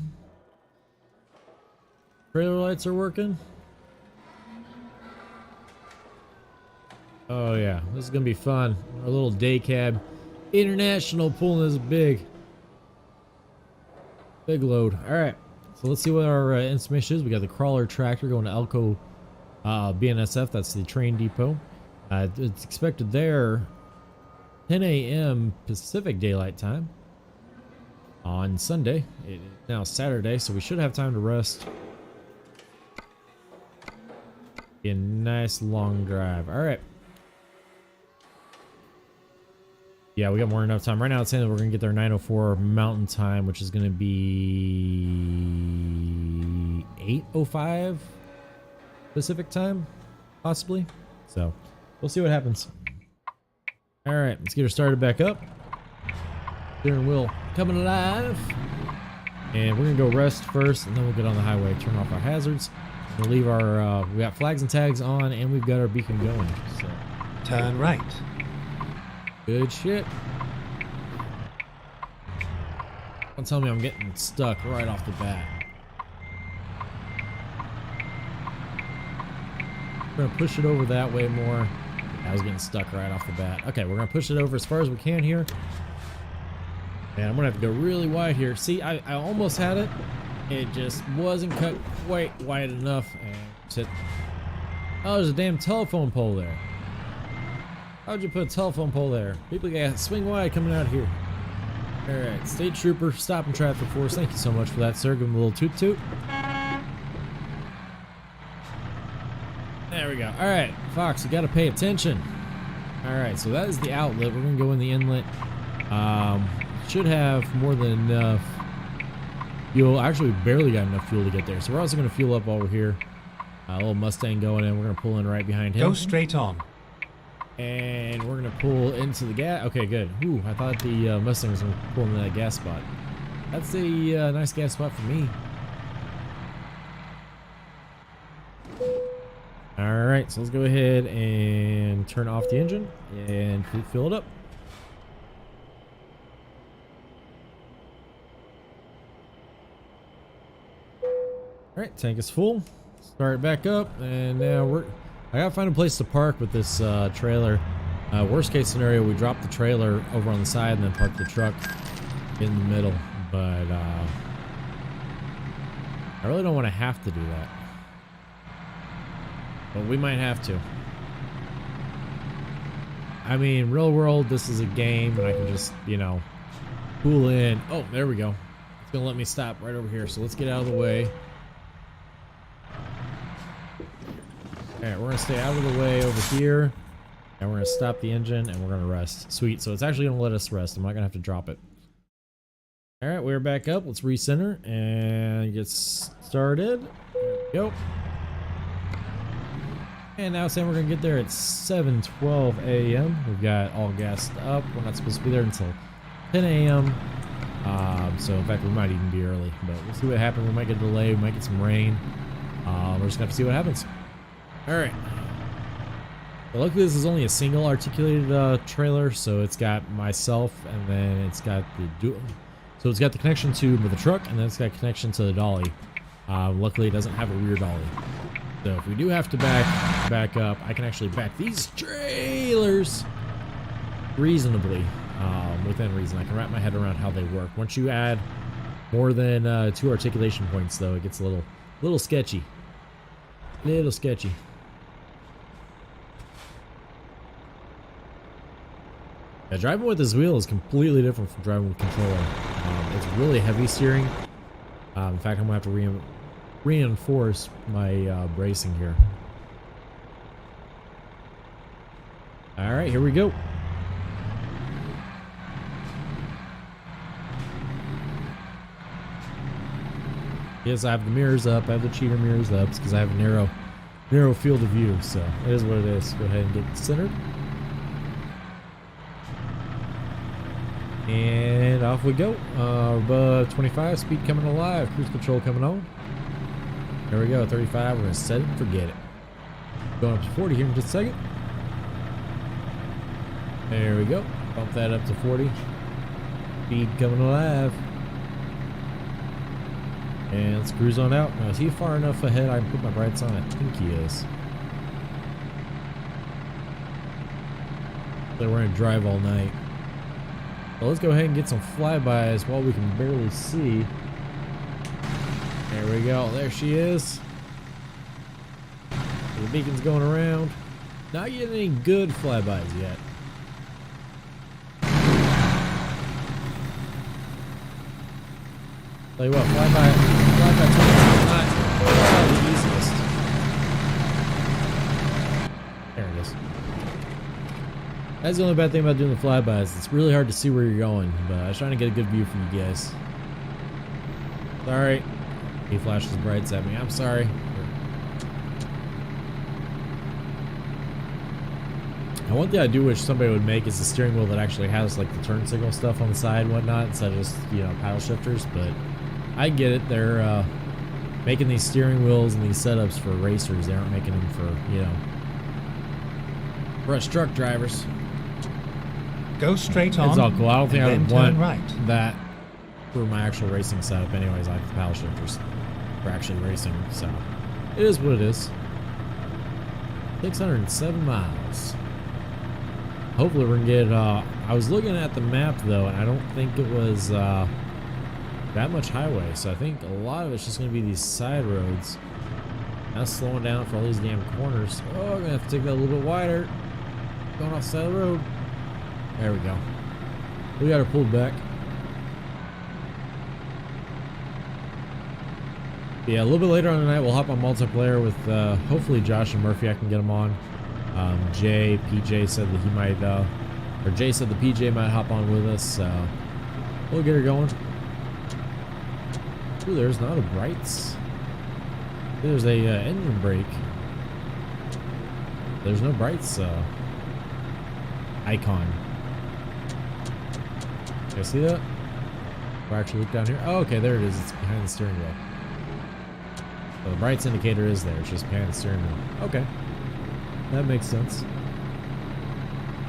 Trailer lights are working. Oh yeah, this is gonna be fun. Our little day cab. International pulling this big load. Alright, so let's see what our information is. We got the crawler tractor going to Elko BNSF. That's the train depot. It's expected there 10 a.m. Pacific Daylight Time on Sunday. It is now Saturday, so we should have time to rest. Be a nice long drive. All right. Yeah, we got more than enough time. Right now it's saying that we're going to get there 9:04 Mountain Time, which is going to be 8:05 Pacific Time, possibly. So, we'll see what happens. All right, let's get her started back up. Steering wheel coming alive. And we're going to go rest first, and then we'll get on the highway, turn off our hazards. We'll leave our, we got flags and tags on, and we've got our beacon going. So, Turn right. good shit. Don't tell me I'm getting stuck right off the bat. We're gonna push it over that way more. I was getting stuck right off the bat. Okay, we're gonna push it over as far as we can here. And I'm gonna have to go really wide here. See, I almost had it. It just wasn't cut quite wide enough. And sit. Oh, there's a damn telephone pole there. How'd you put a telephone pole there? People got swing wide coming out here. Alright, State Trooper, stopping traffic for us. Thank you so much for that, sir. Give him a little toot toot. There we go. Alright, Fox, you gotta pay attention. Alright, so that is the outlet. We're gonna go in the inlet. Should have more than enough fuel. Actually, we barely got enough fuel to get there. So we're also gonna fuel up while we're here. A little Mustang going in. We're gonna pull in right behind him. Go straight on. And we're gonna pull into the gas. Okay, good. Ooh, I thought the Mustang was gonna pull into that gas spot. That's a nice gas spot for me. All right, so let's go ahead and turn off the engine and fill it up. All right, tank is full. Start it back up, and now I gotta find a place to park with this trailer. Worst case scenario, we drop the trailer over on the side and then park the truck in the middle. But I really don't want to have to do that. But we might have to. I mean, real world, this is a game, and I can just, you know, pull in. Oh, there we go. It's gonna let me stop right over here. So let's get out of the way. Alright, we're gonna stay out of the way over here, and we're gonna stop the engine, and we're gonna rest. Sweet, so it's actually gonna let us rest. I'm not gonna have to drop it. Alright, we're back up. Let's recenter and get started. There we go. And now it's saying we're gonna get there at 7:12 a.m. We've got all gassed up. We're not supposed to be there until 10 a.m. So in fact, we might even be early, but we'll see what happens. We might get a delay, we might get some rain. We're just gonna have to see what happens. Alright. Well, luckily this is only a single articulated trailer, so it's got myself, and then it's got the dual. So it's got the connection to the truck, and then it's got connection to the dolly. Luckily it doesn't have a rear dolly. So if we do have to back up, I can actually back these trailers reasonably, within reason. I can wrap my head around how they work. Once you add more than 2 articulation points, though, it gets a little sketchy. Little sketchy. Yeah, driving with this wheel is completely different from driving with controller. It's really heavy steering. In fact, I'm gonna have to reinforce my bracing here. All right, here we go. Yes, I have the mirrors up. I have the cheater mirrors up because I have a narrow field of view. So it is what it is. Go ahead and get centered. And off we go. Above 25, speed coming alive. Cruise control coming on. There we go, 35. We're going to set it and forget it. Going up to 40 here in just a second. There we go. Bump that up to 40. Speed coming alive. And let's cruise on out. Now, is he far enough ahead I can put my brights on? I think he is. So we're going to drive all night. So let's go ahead and get some flybys while we can barely see. There we go. There she is. The beacon's going around. Not getting any good flybys yet. Tell you what, flyby 20 is not the easiest. There it is. That's the only bad thing about doing the flybys. It's really hard to see where you're going, but I was trying to get a good view for you guys. Sorry. He flashes brights at me. I'm sorry. Now, one thing I do wish somebody would make is a steering wheel that actually has like the turn signal stuff on the side and whatnot instead of just, you know, paddle shifters, but I get it. They're making these steering wheels and these setups for racers. They aren't making them for, you know, for us truck drivers. Go straight on. It's all cool. I don't think I would want right. that for my actual racing setup anyways. I like the paddle shifters for actually racing, so it is what it is. 607 miles. Hopefully we're gonna get, I was looking at the map though, and I don't think it was that much highway, so I think a lot of it's just gonna be these side roads. Now slowing down for all these damn corners. Oh, I'm gonna have to take that a little bit wider. Going off the side of the road. There we go. We got her pulled back. Yeah, a little bit later on tonight, we'll hop on multiplayer with hopefully Josh and Murphy. I can get them on. PJ said that he might, or Jay said the PJ might hop on with us. So we'll get her going. Ooh, there's not a brights. There's a engine brake. There's no brights icon. Can I see that? If I actually look down here. Oh, okay, there it is. It's behind the steering wheel. So the brights indicator is there. It's just behind the steering wheel. Okay. That makes sense.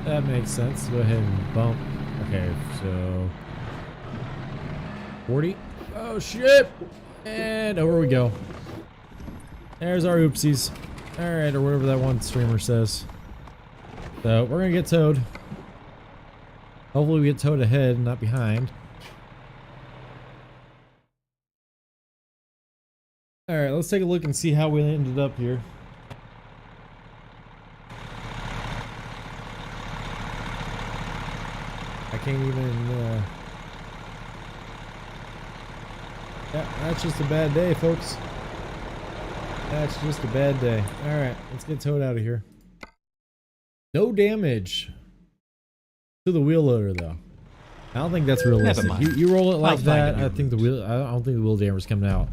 That makes sense. Go ahead and bump. Okay, so 40. Oh shit! And over we go. There's our oopsies. Alright, or whatever that one streamer says. So we're gonna get towed. Hopefully we get towed ahead and not behind. Alright, let's take a look and see how we ended up here. I can't even, yeah, that's just a bad day, folks. That's just a bad day. Alright, let's get towed out of here. No damage to the wheel loader, though. I don't think that's realistic. You roll it like that, I think the wheel, I don't think the wheel damage is coming out.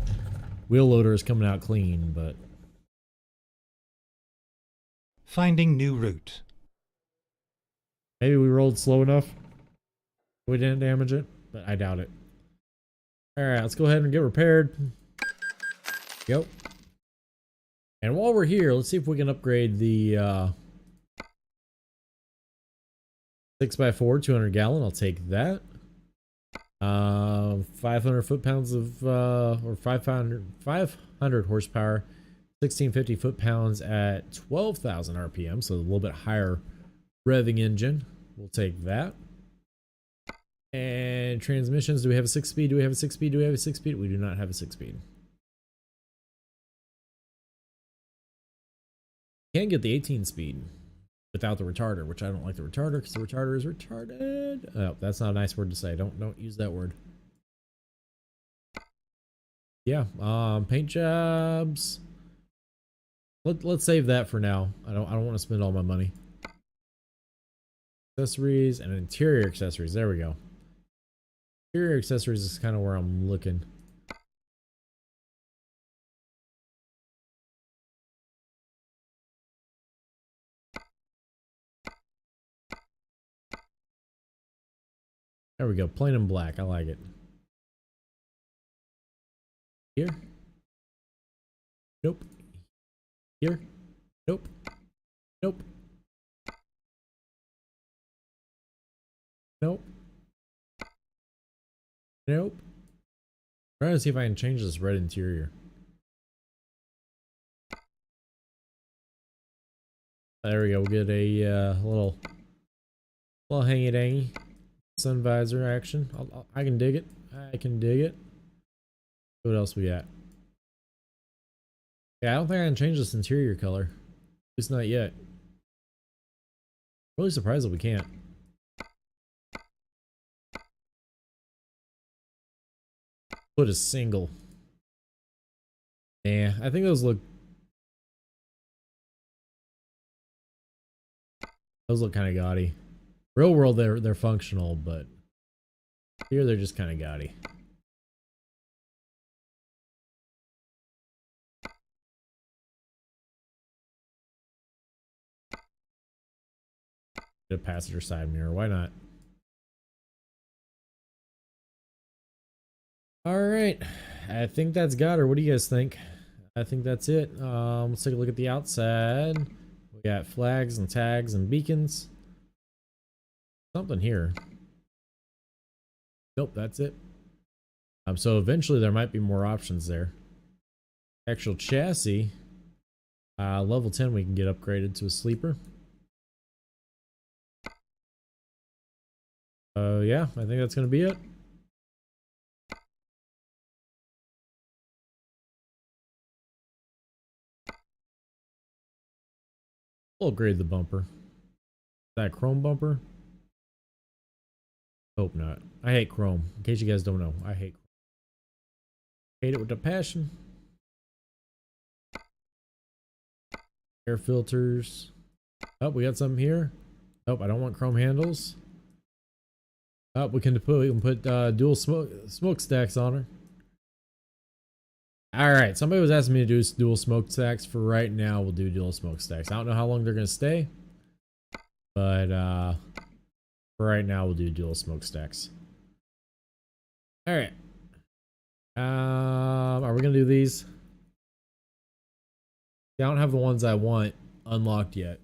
Wheel loader is coming out clean, but Finding new route. maybe we rolled slow enough. We didn't damage it, but I doubt it. Alright, let's go ahead and get repaired. Yep. And while we're here, let's see if we can upgrade the 6x4 200 gallon. I'll take that. 500 foot-pounds of or 500 horsepower, 1650 foot-pounds at 12,000 RPM, so a little bit higher revving engine. We'll take that. And transmissions, do we have a 6-speed? Do we have a 6-speed? Do we have a 6-speed? We do not have a 6-speed. Can't get the 18-speed without the retarder, which I don't like the retarder because the retarder is retarded. Oh, that's not a nice word to say. Don't use that word. Yeah, paint jobs. Let's save that for now. I don't want to spend all my money. Accessories and interior accessories. There we go. Interior accessories is kind of where I'm looking. There we go. Plain and black. I like it. Here. Nope. Here. Nope. Nope. Nope. Nope. I'm trying to see if I can change this red interior. There we go. We'll get a little hangy dangy sun visor action. I can dig it. I can dig it. What else we got? Yeah, I don't think I can change this interior color. At least not yet. Really surprised that we can't. Put a single. Yeah, I think those look kind of gaudy. Real world, they're functional, but here they're just kind of gaudy. Get a passenger side mirror, why not? All right, I think that's got her. What do you guys think? I think that's it. Let's take a look at the outside. We got flags and tags and beacons. Something here. Nope, that's it. So eventually there might be more options there. Actual chassis. Level 10 we can get upgraded to a sleeper. Yeah, I think that's gonna be it. We'll upgrade the bumper. Is that a chrome bumper? Hope not. I hate chrome. In case you guys don't know, I hate chrome. Hate it with a passion. Air filters. Oh, we got something here. Oh, I don't want chrome handles. Oh, we can put dual smokestacks on her. All right, somebody was asking me to do dual smokestacks. For right now, we'll do dual smokestacks. I don't know how long they're gonna stay, but for right now, we'll do dual smokestacks. All right. Are we gonna do these? I don't have the ones I want unlocked yet.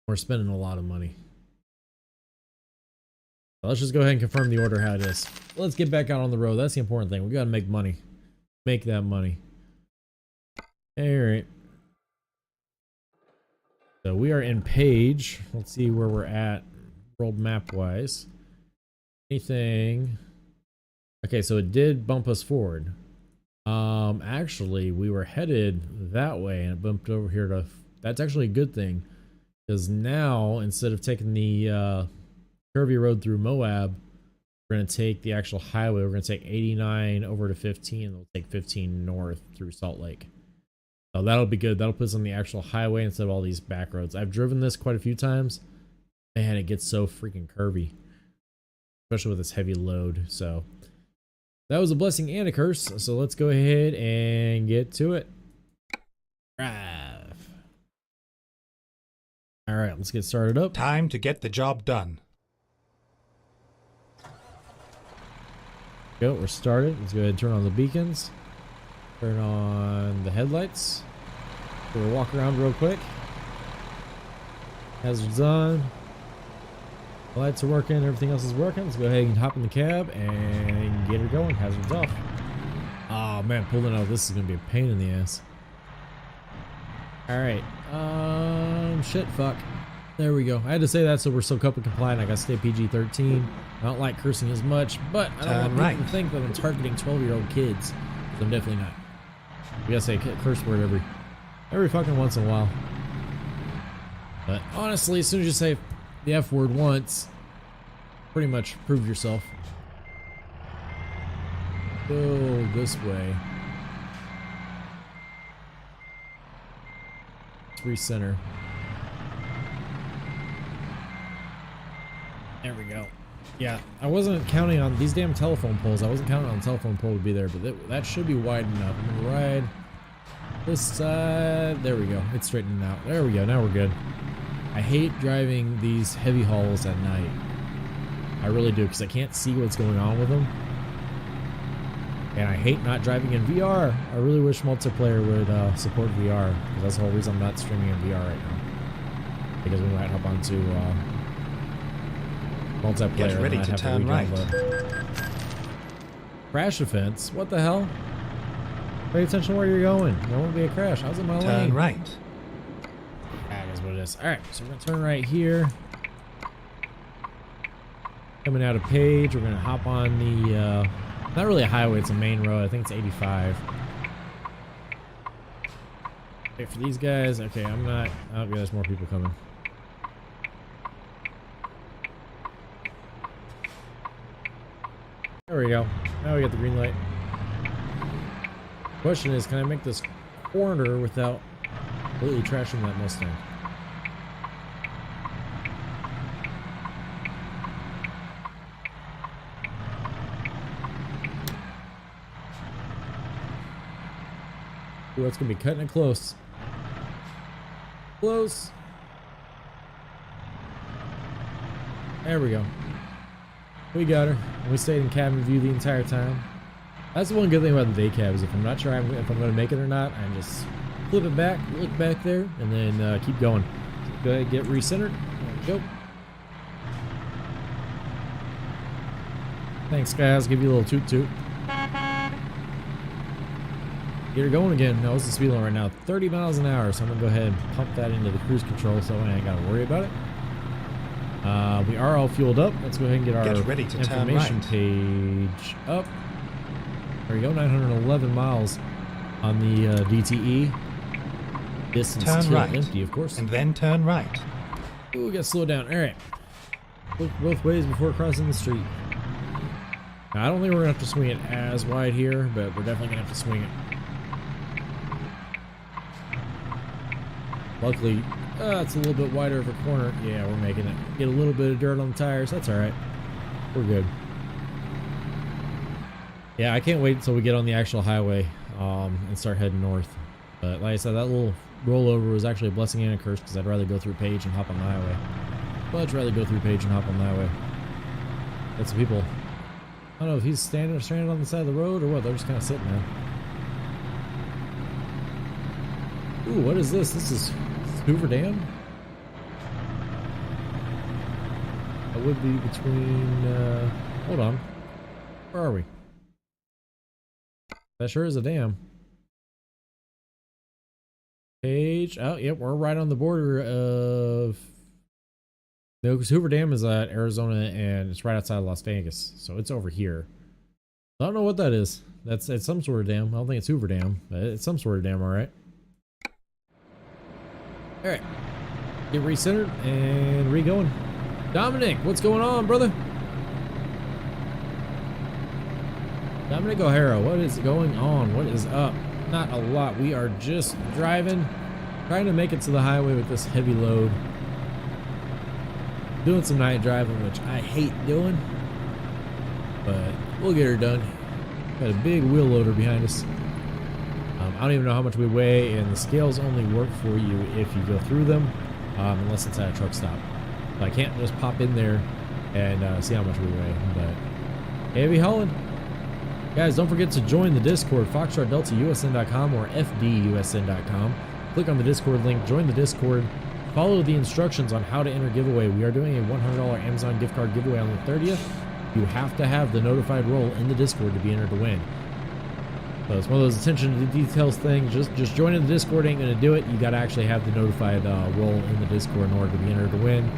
We're spending a lot of money. Let's just go ahead and confirm the order how it is. Let's get back out on the road. That's the important thing. We gotta make money. Make that money. Alright. So we are in Page. Let's see where we're at world map wise. Anything. Okay, so it did bump us forward. Actually we were headed that way and it bumped over here to, that's actually a good thing. Because now instead of taking the curvy road through Moab, we're going to take the actual highway. We're going to take 89 over to 15 and we'll take 15 north through Salt Lake. So that'll be good. That'll put us on the actual highway instead of all these back roads. I've driven this quite a few times. Man, it gets so freaking curvy, especially with this heavy load. So that was a blessing and a curse. So let's go ahead and get to it. Drive. All right, let's get started up. Time to get the job done. Go, we're started. Let's go ahead and turn on the beacons. Turn on the headlights. We'll walk around real quick. Hazards on. Lights are working, everything else is working. Let's go ahead and hop in the cab and get her going. Hazards off. Oh man, pulling out of this is gonna be a pain in the ass. Alright. Shit, fuck. There we go. I had to say that so we're still COPPA compliant. I gotta stay PG-13. I don't like cursing as much, but I don't want people to think that I'm targeting 12-year-old kids. I'm definitely not. We gotta say a curse word every fucking once in a while. But honestly, as soon as you say the F word once, pretty much prove yourself. Go this way. Let's recenter. There we go. Yeah, I wasn't counting on these damn telephone poles. I wasn't counting on the telephone pole to be there, but that should be wide enough. I'm gonna ride this side. There we go. It's straightening out. There we go. Now we're good. I hate driving these heavy hauls at night. I really do, because I can't see what's going on with them. And I hate not driving in VR. I really wish multiplayer would support VR, because that's the whole reason I'm not streaming in VR right now. Because we might hop onto multiplayer. Get ready to turn right. Crash offense? What the hell? Pay attention where you're going. There won't be a crash. I was in my lane. Turn right. That is what it is. Alright, so we're going to turn right here. Coming out of Page, we're going to hop on the, not really a highway, it's a main road. I think it's 85. Wait for these guys. Okay, I'm not. Oh, there's more people coming. There we go. Now we got the green light. Question is, can I make this corner without completely trashing that Mustang? Ooh, it's gonna be cutting it close. Close. There we go. We got her. We stayed in cabin view the entire time. That's the one good thing about the day cab is if I'm not sure if I'm going to make it or not, I just flip it back, look back there, and then keep going. Go ahead, get recentered. There we go. Thanks, guys. Give you a little toot toot. Get her going again. Now, what's the speed limit right now? 30 miles an hour. So I'm going to go ahead and pump that into the cruise control so I ain't got to worry about it. We are all fueled up. Let's go ahead and get our information page up. There we go, 911 miles on the DTE. Distance turn till right, empty, of course. and then turn right. Ooh, we got slowed down. All right. Look both ways before crossing the street. Now, I don't think we're going to have to swing it as wide here, but we're definitely going to have to swing it. Luckily, it's a little bit wider of a corner. Yeah, we're making it. Get a little bit of dirt on the tires. That's all right. We're good. Yeah, I can't wait until we get on the actual highway and start heading north. But like I said, that little rollover was actually a blessing and a curse because I'd rather go through Page and hop on the highway. Much rather go through Page and hop on the highway. Got some people. I don't know if he's standing or stranded on the side of the road or what. They're just kind of sitting there. Ooh, what is this? This is Hoover Dam? That would be between, hold on. Where are we? That sure is a dam. Page, oh, yep, we're right on the border of... No, because Hoover Dam is at Arizona and it's right outside of Las Vegas. So it's over here. I don't know what that is. It's some sort of dam. I don't think it's Hoover Dam, but it's some sort of dam, alright. Alright. Get recentered and re-going. Dominic, what's going on, brother? Dominic O'Hara, what is going on? What is up? Not a lot. We are just driving, trying to make it to the highway with this heavy load. Doing some night driving, which I hate doing, but we'll get her done. Got a big wheel loader behind us. I don't even know how much we weigh, and the scales only work for you if you go through them, unless it's at a truck stop. So I can't just pop in there and see how much we weigh, but heavy hauling. Guys, don't forget to join the Discord, foxtrotdeltausn.com or fdusn.com. Click on the Discord link, join the Discord, follow the instructions on how to enter giveaway. We are doing a $100 Amazon gift card giveaway on the 30th. You have to have the notified role in the Discord to be entered to win. So it's one of those attention to details things. Just joining the Discord ain't going to do it. You got to actually have the notified role in the Discord in order to be entered to win.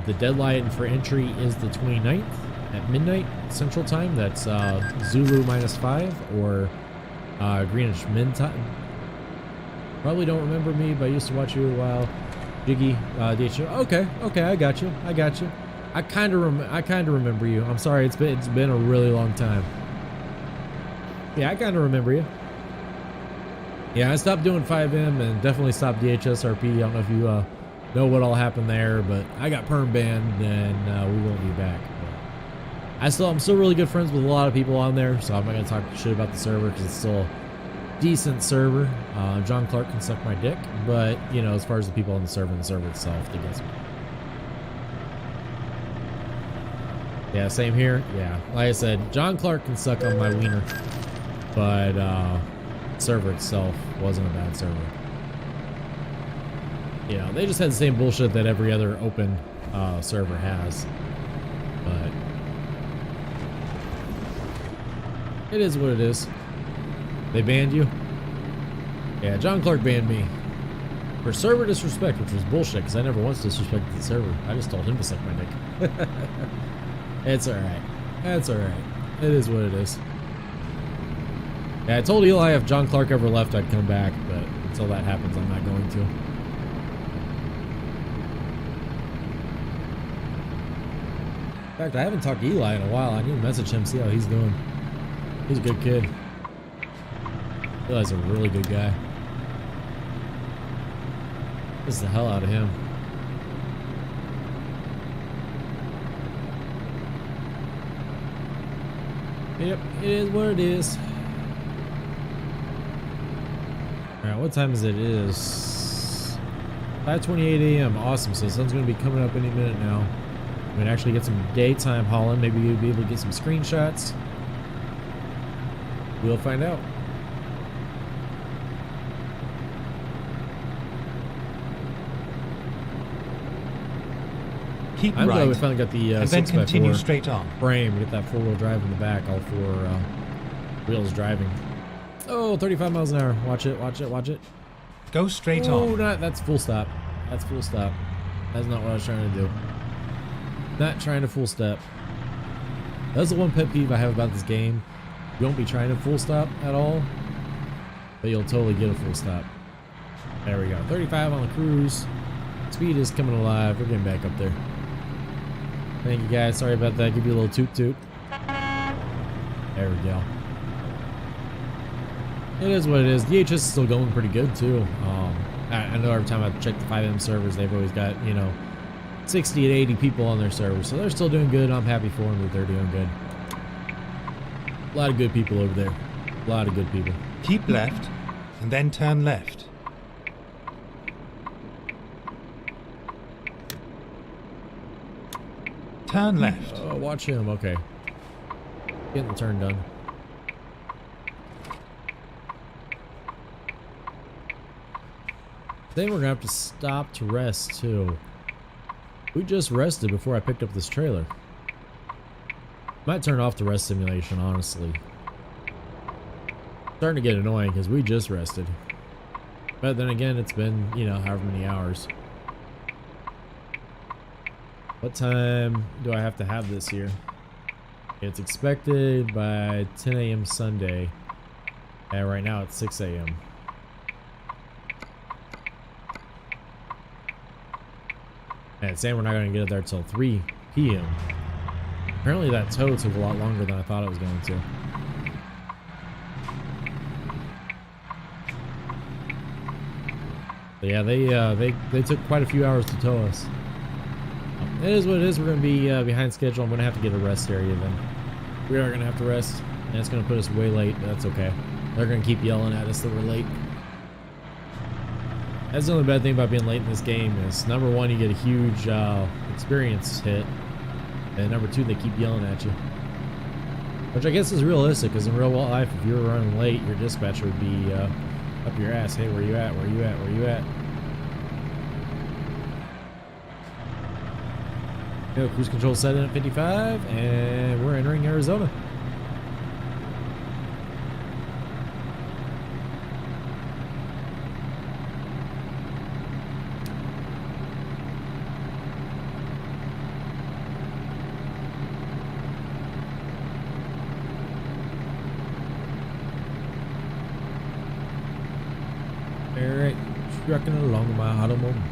The deadline for entry is the 29th at midnight Central Time. That's Zulu -5 or Greenwich Min Time. Probably don't remember me, but I used to watch you a while. Jiggy, DH. Okay, I got you. I kind of remember you. I'm sorry, it's been a really long time. Yeah, I kind of remember you. Yeah, I stopped doing 5M and definitely stopped DHSRP. I don't know if you know what all happened there, but I got perm banned and we won't be back. But I'm still really good friends with a lot of people on there, so I'm not gonna talk shit about the server because it's still a decent server. John Clark can suck my dick, but you know, as far as the people on the server itself, they get. Yeah, same here. Yeah, like I said, John Clark can suck on my wiener, but server itself wasn't a bad server. You know, they just had the same bullshit that every other open server has, but it is what it is. They banned you? Yeah, John Clark banned me for server disrespect, which was bullshit because I never once disrespected the server. I just told him to suck my dick. It's alright. That's alright. It is what it is. Yeah, I told Eli if John Clark ever left, I'd come back, but until that happens, I'm not going to. In fact, I haven't talked to Eli in a while. I need to message him, see how he's doing. He's a good kid. Eli's a really good guy. Miss the hell out of him. Yep, it is what it is. Alright, what time is it? It is 5:28 a.m. Awesome, so the sun's going to be coming up any minute now. I'm going to actually get some daytime hauling. Maybe you'll be able to get some screenshots. We'll find out. Keep I'm right. glad we finally got the and then 6x4 continue straight on. frame. Get that four-wheel drive in the back, all four wheels driving. Oh, 35 miles an hour. Watch it, watch it, watch it. Go straight Oh, on. that's full stop. That's full stop. That's not what I was trying to do. Not trying to full step. That's the one pet peeve I have about this game. You won't be trying to full stop at all, but you'll totally get a full stop. There we go. 35 on the cruise. Speed is coming alive. We're getting back up there. Thank you guys. Sorry about that. Give you a little toot toot. There we go. It is what it is. DHS is still going pretty good too. I know every time I check the 5M servers, they've always got, you know, 60 to 80 people on their servers. So they're still doing good. I'm happy for them that they're doing good. A lot of good people over there. A lot of good people. Keep left and then turn left. Turn left. Oh, watch him. Okay. Getting the turn done. Then we're gonna have to stop to rest too. We just rested before I picked up this trailer. Might turn off the rest simulation, honestly. Starting to get annoying because we just rested. But then again, it's been, you know, however many hours. What time do I have to have this here? It's expected by 10 a.m. Sunday. And right now it's 6 a.m. And it's saying we're not going to get it there till 3 p.m. Apparently that tow took a lot longer than I thought it was going to. But yeah, they took quite a few hours to tow us. It is what it is. We're going to be behind schedule. I'm going to have to get a rest area then. We are going to have to rest, and it's going to put us way late, but that's okay. They're going to keep yelling at us that we're late. That's the only bad thing about being late in this game is, number one, you get a huge experience hit, and number two, they keep yelling at you. Which I guess is realistic, because in real life, if you were running late, your dispatcher would be up your ass. Hey, where you at? Where you at? Where you at? Go, cruise control set in at 55, and we're entering Arizona. Alright, trucking along my automobile.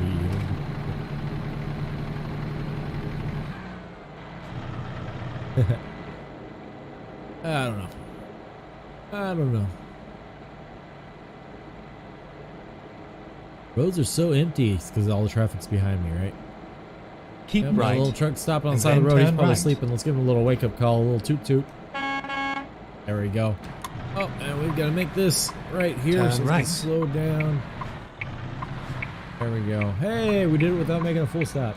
I don't know. I don't know. Roads are so empty because all the traffic's behind me, right? Keep Yep, my right. little truck stopping on the and side of the then road. He's turn probably right. sleeping. Let's give him a little wake-up call, a little toot-toot. There we go. Oh, and we've got to make this right here. Turn So let's right. slow down. There we go. Hey, we did it without making a full stop.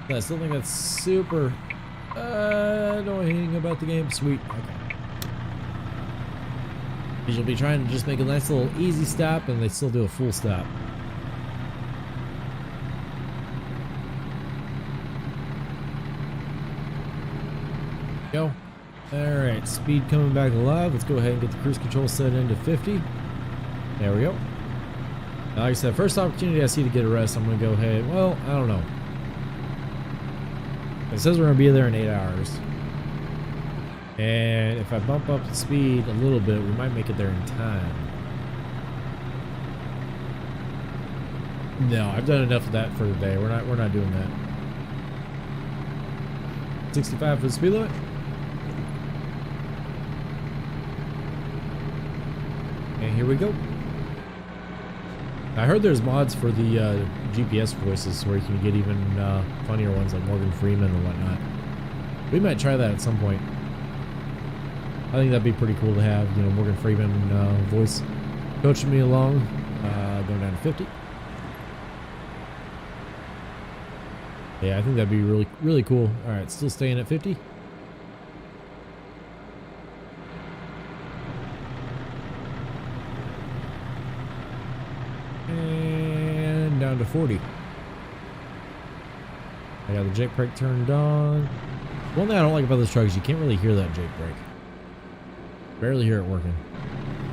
I still think that's super annoying about the game. Sweet. Okay. You'll be trying to just make a nice little easy stop, and they still do a full stop. Go. Alright, speed coming back alive. Let's go ahead and get the cruise control set into 50. There we go. Now, like I said, first opportunity I see to get a rest, I'm going to go ahead. Well, I don't know. It says we're going to be there in 8 hours. And if I bump up the speed a little bit, we might make it there in time. No, I've done enough of that for the day. We're not doing that. 65 for the speed limit. And here we go. I heard there's mods for the GPS voices where you can get even funnier ones like Morgan Freeman or whatnot. We might try that at some point. I think that'd be pretty cool to have, you know, Morgan Freeman voice coaching me along, going down to 50. Yeah, I think that'd be really, really cool. All right, still staying at 50. And down to 40. I got the jake brake turned on. One thing I don't like about this truck is you can't really hear that jake brake. Barely hear it working.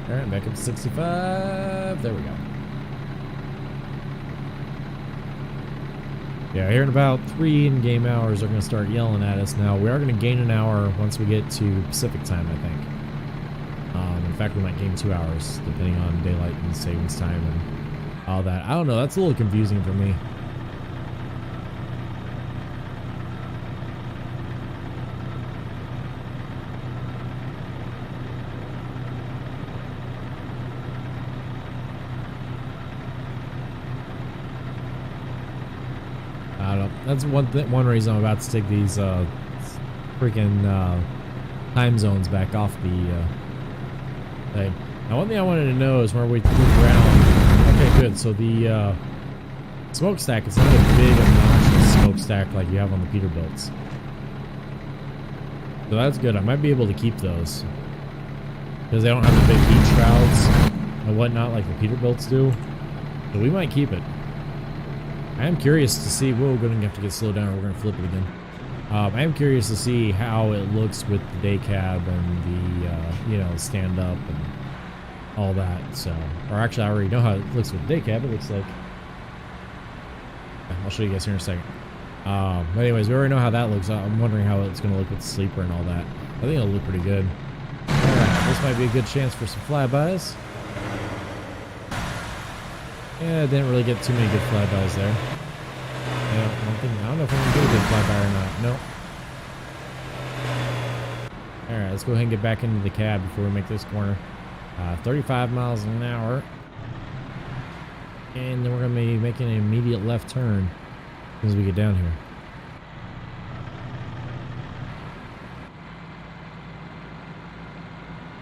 All right, back up to 65. There we go. Yeah, here in about 3 in-game hours, they're going to start yelling at us. Now, we are going to gain an hour once we get to Pacific time, I think. In fact, we might gain 2 hours, depending on daylight and savings time and all that. I don't know. That's a little confusing for me. I don't know. That's one reason I'm about to take these freaking time zones back off the thing. Now, one thing I wanted to know is where we move around. Okay, good. So the smokestack is not a big, obnoxious smokestack like you have on the Peterbilts. So that's good. I might be able to keep those because they don't have the big heat shrouds and whatnot like the Peterbilts do. So we might keep it. I am curious to see. Whoa, we're going to have to get slowed down or we're going to flip it again. I am curious to see how it looks with the day cab and the, you know, stand up and all that. So, or actually, I already know how it looks with the day cab. It looks like. I'll show you guys here in a second. But anyways, we already know how that looks. I'm wondering how it's going to look with the sleeper and all that. I think it'll look pretty good. All right, this might be a good chance for some flybys. Yeah, didn't really get too many good flybys there. Yeah, I don't know if I'm going to do a good flyby or not. Nope. Alright, let's go ahead and get back into the cab before we make this corner. 35 miles an hour. And then we're going to be making an immediate left turn as we get down here.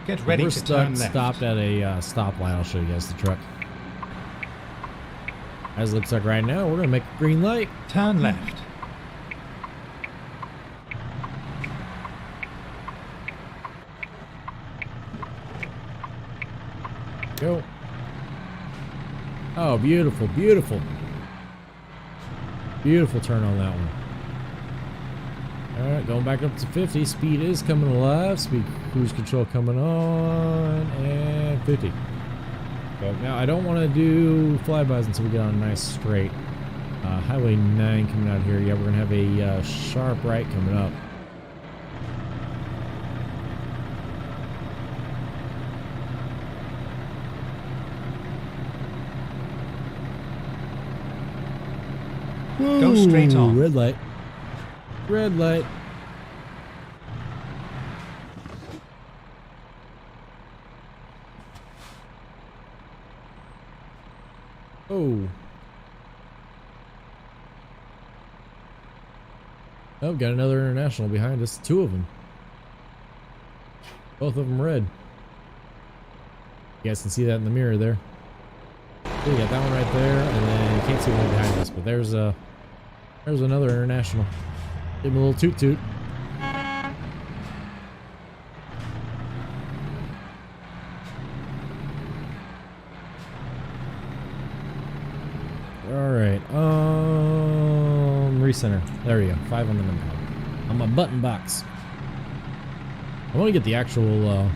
Get ready to turn left. Stopped at a stoplight. I'll show you guys the truck. As it looks like right now, we're going to make a green light. Turn left. Go. Oh, beautiful, beautiful. Beautiful turn on that one. All right, going back up to 50. Speed is coming alive. Speed cruise control coming on. And 50. So now I don't want to do flybys until we get on a nice straight. Highway 9 coming out here. Yeah, we're going to have a sharp right coming up. Go straight on. Red light. Red light. Oh. Oh, got another international behind us. 2 of them. Both of them red. You guys can see that in the mirror there. So we got that one right there, and then you can't see one behind us, but there's another international. Give him a little toot toot. Alright, recenter. There we go. 5 on the number. On my button box. I want to get the actual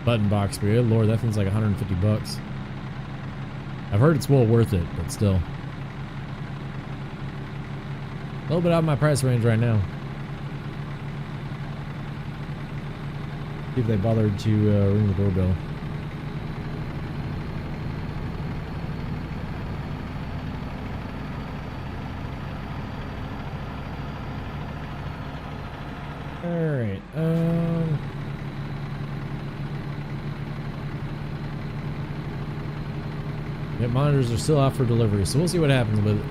button box, but good lord, that thing's like 150 bucks. I've heard it's well worth it, but still. A little bit out of my price range right now. See if they bothered to ring the doorbell. Alright, yeah, monitors are still out for delivery, so we'll see what happens with it.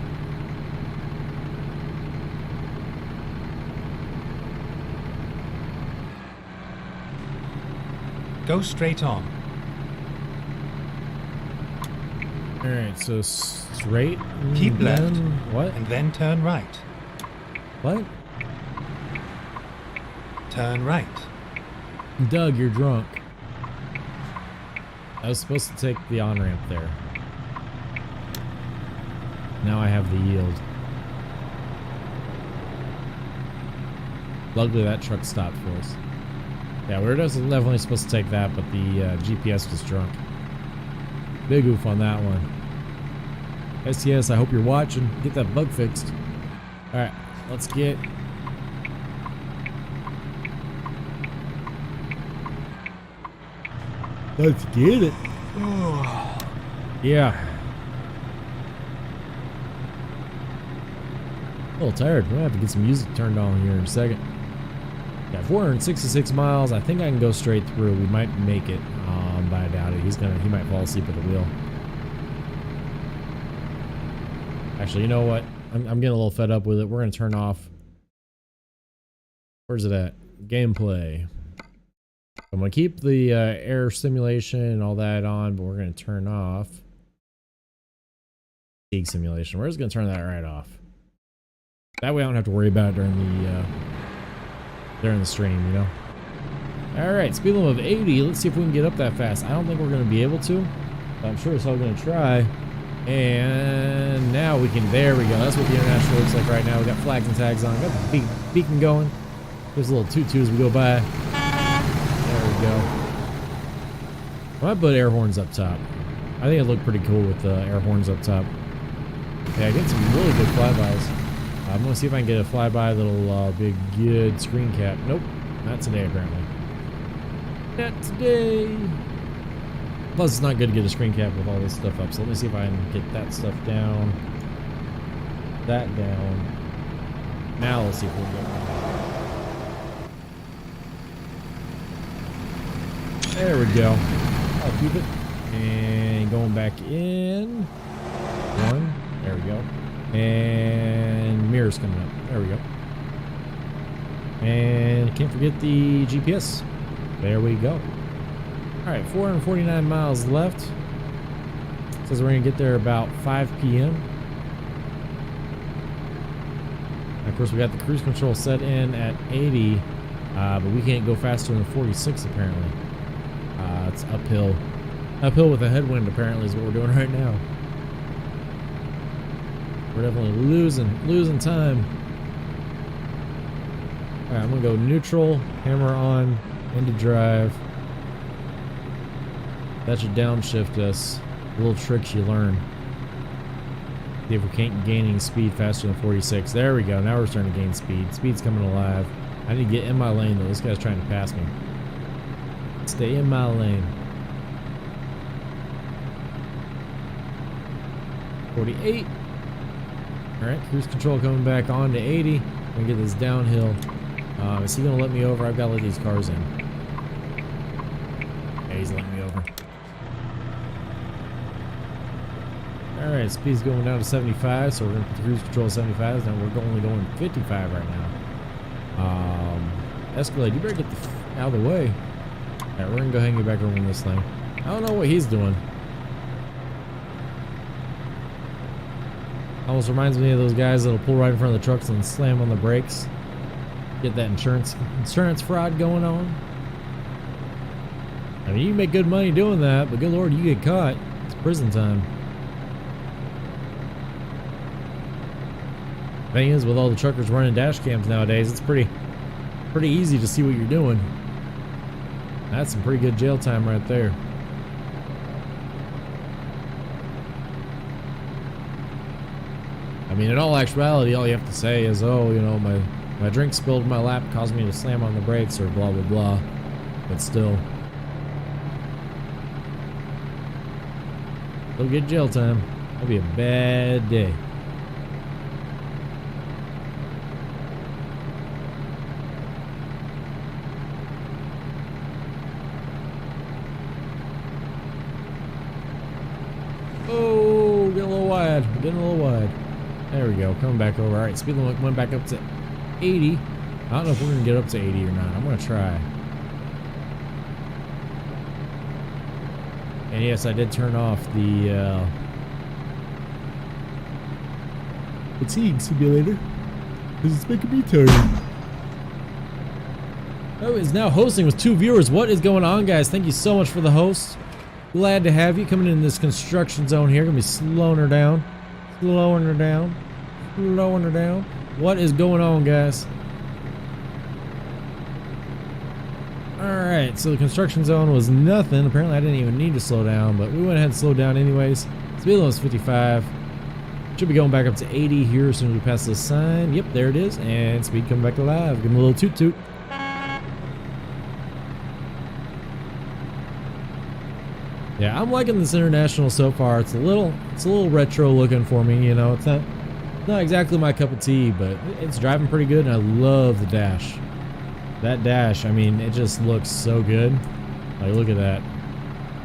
Go straight on. Alright, so straight. Keep left. What? And then turn right. What? Turn right. Doug, you're drunk. I was supposed to take the on-ramp there. Now I have the yield. Luckily that truck stopped for us. Yeah, we were definitely supposed to take that, but the GPS was drunk. Big oof on that one. STS, I hope you're watching. Get that bug fixed. Alright, let's get... Let's get it. Yeah. A little tired. We're gonna have to get some music turned on here in a second. Got 466 miles. I think I can go straight through. We might make it, but I doubt it. He might fall asleep at the wheel. Actually, you know what? I'm getting a little fed up with it. We're gonna turn off. Where's it at? Gameplay. I'm gonna keep the air simulation and all that on, but we're gonna turn off fatigue simulation. We're just gonna turn that right off. That way I don't have to worry about it during the stream, you know. All right, speed limit of 80. Let's see if we can get up that fast. I don't think we're gonna be able to, but I'm sure it's all gonna try. And now we can. There we go. That's what the international looks like right now. We got flags and tags on. Got the beacon going. There's a little toot as we go by. There we go. I might put air horns up top. I think it looked pretty cool with air horns up top. Yeah, I get some really good flybys. I'm gonna see if I can get a flyby that'll be a good screen cap. Nope, not today apparently. Not today. Plus, it's not good to get a screen cap with all this stuff up. So let me see if I can get that stuff down. That down. Now let's see if we'll get one. There we go. I'll keep it. And going back in. One. There we go. And mirrors coming up. There we go. And can't forget the GPS. There we go. Alright, 449 miles left. Says we're going to get there about 5 p.m. And of course, we got the cruise control set in at 80, but we can't go faster than 46 apparently. It's uphill. Uphill with a headwind apparently is what we're doing right now. We're definitely losing time. Alright, I'm going to go neutral, hammer on, into drive. That should downshift us. Little tricks you learn. See if we can't gain any speed faster than 46. There we go. Now we're starting to gain speed. Speed's coming alive. I need to get in my lane though. This guy's trying to pass me. Stay in my lane. 48. Alright, cruise control coming back on to 80. I'm gonna get this downhill. Is he gonna let me over? I've gotta let these cars in. Yeah, he's letting me over. Alright, speed's going down to 75, so we're going to put the cruise control at 75. Now we're only going 55 right now. Escalade, you better get the out of the way. Alright, we're going to go hang you back over in this thing. I don't know what he's doing. Almost reminds me of those guys that'll pull right in front of the trucks and slam on the brakes. Get that insurance fraud going on. I mean, you can make good money doing that, but good lord, you get caught. It's prison time. Thing is, with all the truckers running dash cams nowadays, it's pretty easy to see what you're doing. That's some pretty good jail time right there. I mean, in all actuality, all you have to say is, oh, you know, my drink spilled in my lap, caused me to slam on the brakes, or blah blah blah. But still, they'll get jail time. That'll be a bad day. getting a little wide. There we go, coming back over. All right, speed limit went back up to 80. I don't know if we're gonna get up to 80 or not. I'm gonna try. And yes, I did turn off the fatigue simulator because it's making me tired. Oh, is now hosting with 2 viewers. What is going on, guys? Thank you so much for the host. Glad to have you coming in this construction zone here. Gonna be slowing her down, slowing her down, slowing her down. What is going on, guys? Alright, so the construction zone was nothing. Apparently I didn't even need to slow down, but we went ahead and slowed down anyways. Speed limit was 55. Should be going back up to 80 here as soon as we pass this sign. Yep, there it is. And speed coming back alive. Give him a little toot toot. Yeah, I'm liking this International so far. It's a little retro looking for me, you know. It's not exactly my cup of tea, but it's driving pretty good, and I love the dash. That dash, I mean, it just looks so good. Like, look at that.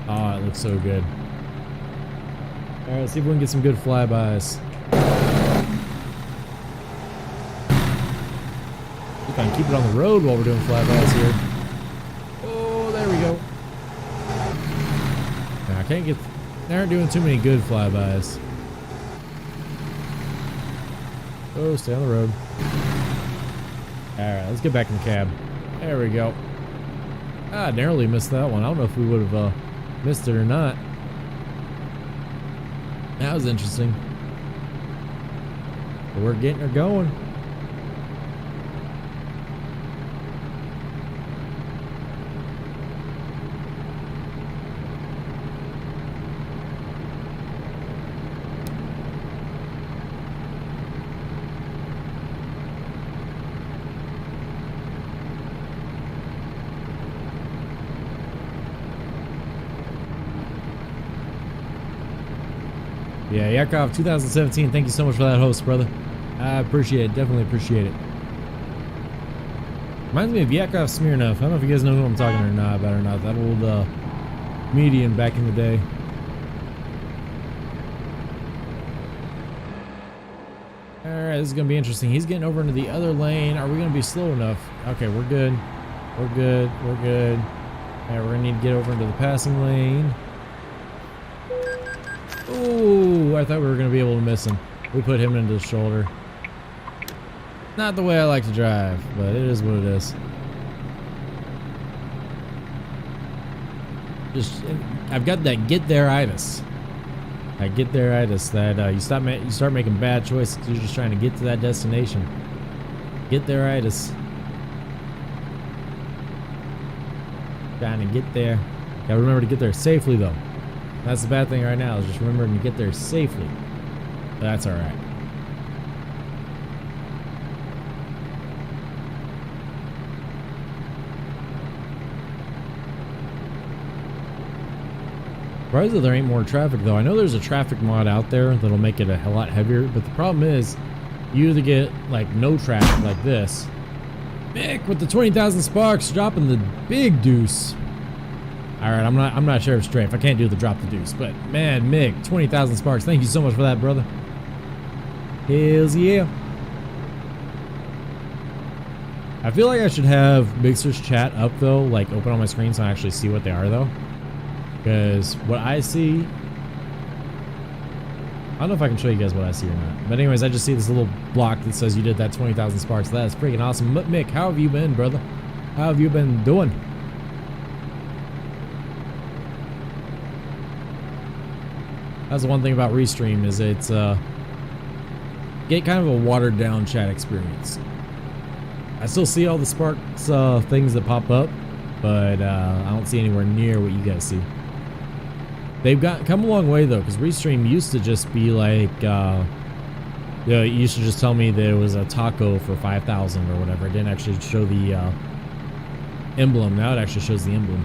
Oh, it looks so good. All right, let's see if we can get some good flybys. See if I can keep it on the road while we're doing flybys here. Oh, there we go. Now, I can't get... They aren't doing too many good flybys. Oh, stay on the road. Alright, let's get back in the cab. There we go. Ah, narrowly missed that one. I don't know if we would have missed it or not. That was interesting. But we're getting her going. Yeah, Yakov 2017, thank you so much for that host, brother. I appreciate it, definitely appreciate it. Reminds me of Yakov Smirnov. I don't know if you guys know who I'm talking about or not. That old comedian back in the day. Alright, this is going to be interesting. He's getting over into the other lane. Are we going to be slow enough? Okay, we're good. We're good. We're good. Alright, we're going to need to get over into the passing lane. Ooh, I thought we were going to be able to miss him. We put him into the shoulder. Not the way I like to drive, but it is what it is. I've got that get there-itis. That get there-itis that you start making bad choices. You're just trying to get to that destination. Get there-itis. Trying to get there. Gotta remember to get there safely, though. That's the bad thing right now, is just remembering to get there safely. But that's alright. Surprised that there ain't more traffic, though. I know there's a traffic mod out there that'll make it a lot heavier, but the problem is, you either get, like, no traffic like this. Mick with the 20,000 sparks dropping the big deuce. Alright, I'm not sure if strafe. I can't do the drop the deuce, but man, Mick, 20,000 sparks. Thank you so much for that, brother. Hells yeah. I feel like I should have Mixer's chat up though, like open on my screen so I actually see what they are though. Because what I see, I don't know if I can show you guys what I see or not. But anyways, I just see this little block that says you did that 20,000 sparks. That is freaking awesome. But Mick, how have you been, brother? How have you been doing? That's the one thing about Restream is it's get kind of a watered down chat experience. I still see all the sparks things that pop up, but I don't see anywhere near what you guys see. They've come a long way though, because Restream used to just be like, you know, it used to just tell me there was a taco for 5,000 or whatever. It didn't actually show the emblem. Now it actually shows the emblem.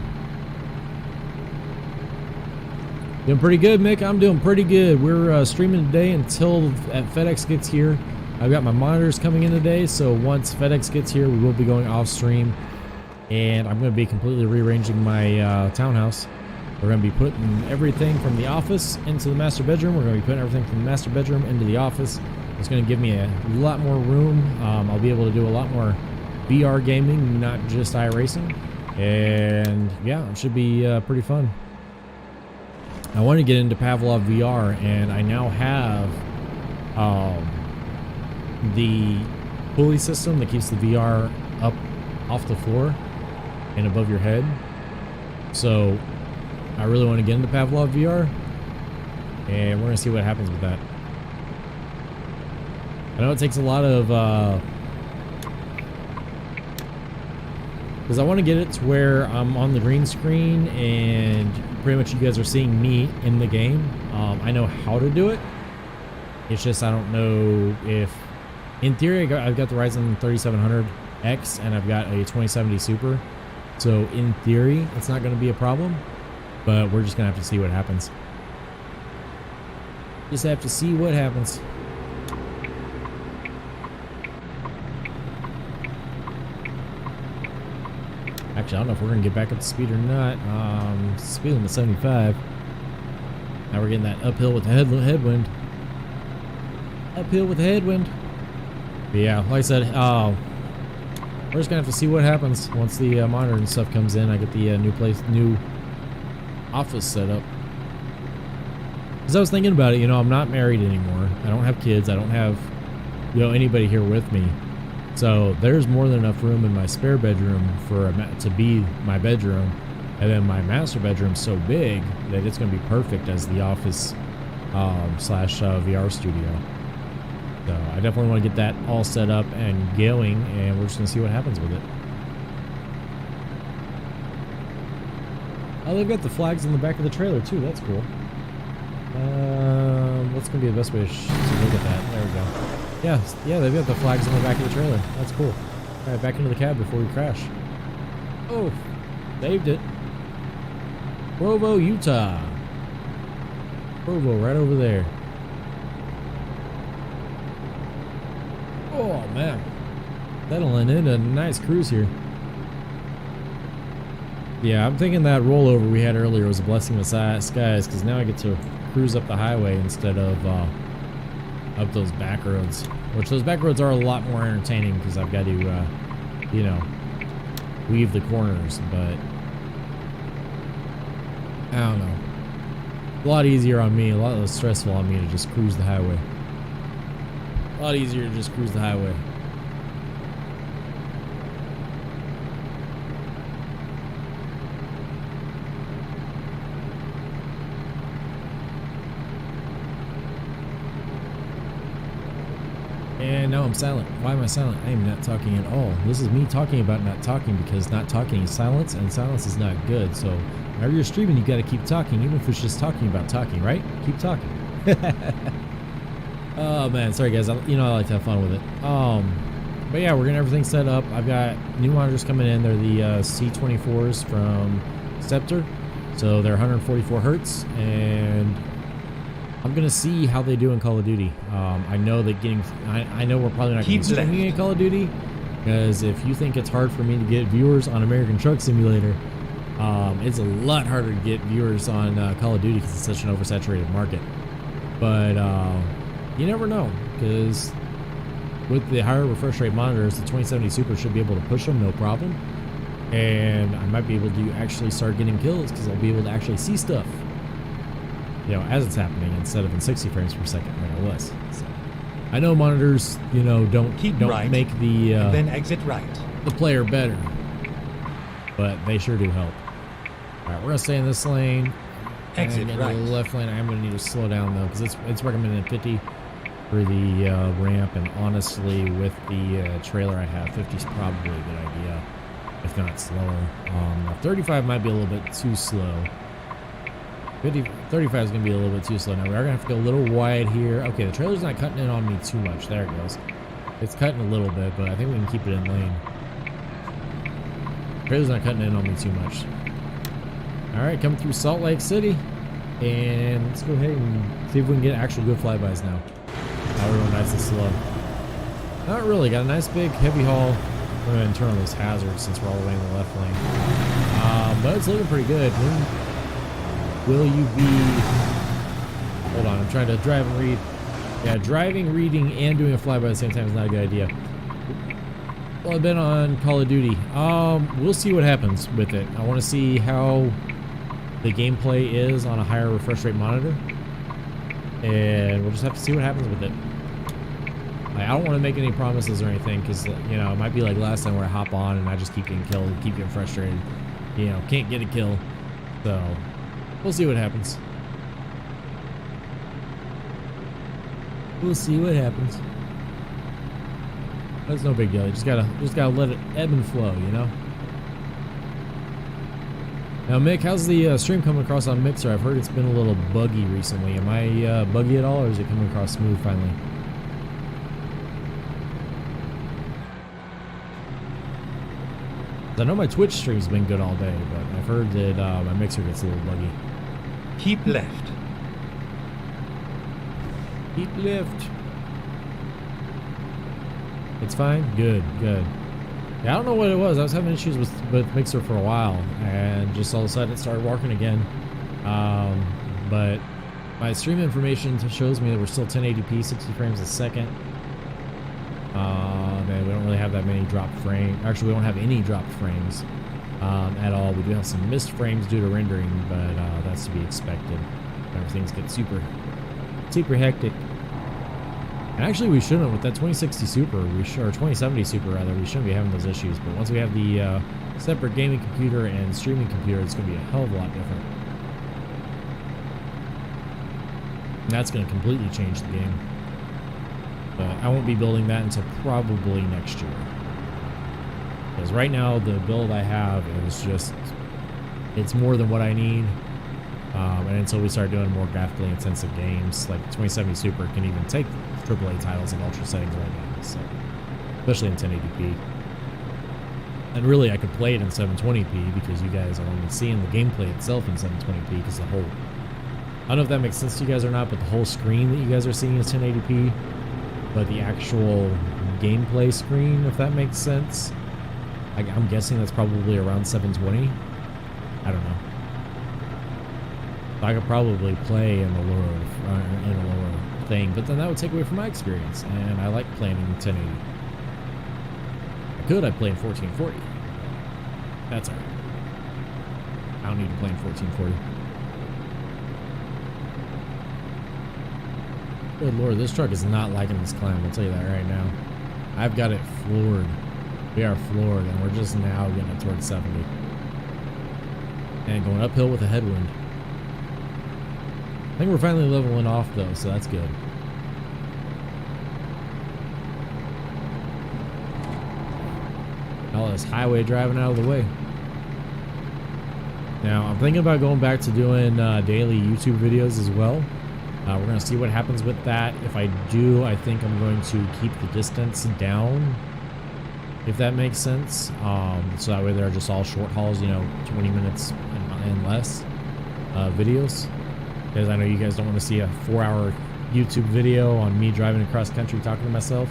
Doing pretty good, Mick. I'm doing pretty good. We're streaming today until FedEx gets here. I've got my monitors coming in today, so once FedEx gets here, we will be going off stream. And I'm going to be completely rearranging my townhouse. We're going to be putting everything from the office into the master bedroom. We're going to be putting everything from the master bedroom into the office. It's going to give me a lot more room. I'll be able to do a lot more VR gaming, not just iRacing. And yeah, it should be pretty fun. I want to get into Pavlov VR, and I now have the pulley system that keeps the VR up off the floor and above your head. So I really want to get into Pavlov VR, and we're going to see what happens with that. I know it takes a lot of because I want to get it to where I'm on the green screen and pretty much you guys are seeing me in the game. I know how to do it. It's just I don't know if, in theory, I've got the Ryzen 3700X and I've got a 2070 Super. So in theory, it's not going to be a problem, but we're just going to have to see what happens. Just have to see what happens. Actually, I don't know if we're going to get back up to speed or not. Speed limit 75. Now we're getting that uphill with the headwind. Uphill with the headwind. But yeah, like I said, we're just going to have to see what happens once the monitor and stuff comes in. I get the new office set up. Because I was thinking about it, you know, I'm not married anymore. I don't have kids. I don't have, you know, anybody here with me. So there's more than enough room in my spare bedroom for to be my bedroom, and then my master bedroom's so big that it's going to be perfect as the office slash VR studio. So I definitely want to get that all set up and going, and we're just going to see what happens with it. Oh, they've got the flags in the back of the trailer too. That's cool. What's going to be the best way to look at that? There we go. Yeah, they've got the flags on the back of the trailer. That's cool. All right, back into the cab before we crash. Oh, saved it. Provo, Utah. Provo, right over there. Oh, man. Settling in a nice cruise here. Yeah, I'm thinking that rollover we had earlier was a blessing in the skies, because now I get to cruise up the highway instead of up those back roads. Which those back roads are a lot more entertaining because I've got to, you know, weave the corners, but I don't know. A lot easier on me, a lot less stressful on me to just cruise the highway. A lot easier to just cruise the highway. And now I'm silent. Why am I silent? I am not talking at all. This is me talking about not talking, because not talking is silence, and silence is not good. So whenever you're streaming, you got to keep talking, even if it's just talking about talking, right? Keep talking. Oh man, sorry guys. I like to have fun with it. But yeah, we're getting everything set up. I've got new monitors coming in. They're the C24s from Scepter, so they're 144 hertz, and I'm gonna see how they do in Call of Duty. I know that I know we're probably not gonna be streaming in Call of Duty, because if you think it's hard for me to get viewers on American Truck Simulator, it's a lot harder to get viewers on Call of Duty because it's such an oversaturated market. But you never know, because with the higher refresh rate monitors, the 2070 Super should be able to push them no problem, and I might be able to actually start getting kills because I'll be able to actually see stuff, you know, as it's happening, instead of in 60 frames per second like I was. So, I know monitors, you know, don't right, make the and then exit right. the player better, but they sure do help. All right, we're gonna stay in this lane. Exit and right. the left lane, I am gonna need to slow down though, because it's recommended 50 for the ramp, and honestly, with the trailer I have, 50 is probably a good idea, if not slower. 35 might be a little bit too slow. 35 is going to be a little bit too slow. Now we are going to have to go a little wide here. Okay, the trailer's not cutting in on me too much. There it goes. It's cutting a little bit, but I think we can keep it in lane. Trailer's not cutting in on me too much. Alright, coming through Salt Lake City. And let's go ahead and see if we can get actual good flybys now. Now we're going nice and slow. Not really. Got a nice big heavy haul. We're going to turn on those hazards since we're all the way in the left lane. But it's looking pretty good. will you be... Hold on, I'm trying to drive and read. Yeah, driving, reading, and doing a flyby at the same time is not a good idea. Well, I've been on Call of Duty. We'll see what happens with it. I want to see how the gameplay is on a higher refresh rate monitor. And we'll just have to see what happens with it. Like, I don't want to make any promises or anything, because, you know, it might be like last time where I hop on and I just keep getting killed, keep getting frustrated. You know, can't get a kill. So, we'll see what happens. We'll see what happens. That's no big deal. You just gotta let it ebb and flow, you know? Now, Mick, how's the stream coming across on Mixer? I've heard it's been a little buggy recently. Am I buggy at all, or is it coming across smooth finally? I know my Twitch stream's been good all day, but I've heard that my Mixer gets a little buggy. Keep left. Keep left. It's fine? Good, good. Yeah, I don't know what it was. I was having issues with Mixer for a while, and just all of a sudden it started working again. But my stream information shows me that we're still 1080p, 60 frames a second. And we don't really have that many dropped frames. Actually, we don't have any dropped frames at all. We do have some missed frames due to rendering, but that's to be expected. Everything's get super hectic. And actually, we shouldn't, with that 2060 Super, or 2070 Super rather, we shouldn't be having those issues. But once we have the separate gaming computer and streaming computer, it's going to be a hell of a lot different. And that's going to completely change the game. But I won't be building that until probably next year. Because right now, the build I have is just, it's more than what I need. And until we start doing more graphically intensive games, like 2070 Super can even take AAA titles in ultra settings right now, so, especially in 1080p. And really, I could play it in 720p because you guys are only seeing the gameplay itself in 720p because the whole, I don't know if that makes sense to you guys or not, but the whole screen that you guys are seeing is 1080p, but the actual gameplay screen, if that makes sense, I'm guessing that's probably around 720. I don't know. I could probably play in a lower thing, but then that would take away from my experience, and I like playing in 1080. I'd play in 1440. That's alright. I don't need to play in 1440. Good lord, this truck is not liking this climb, I'll tell you that right now. I've got it floored. We are floored, and we're just now getting it towards 70. And going uphill with a headwind. I think we're finally leveling off though, so that's good. All this highway driving out of the way. Now, I'm thinking about going back to doing daily YouTube videos as well. We're going to see what happens with that. If I do, I think I'm going to keep the distance down, if that makes sense. So that way they're just all short hauls, you know, 20 minutes and less videos. Because I know you guys don't want to see a 4-hour YouTube video on me driving across country talking to myself.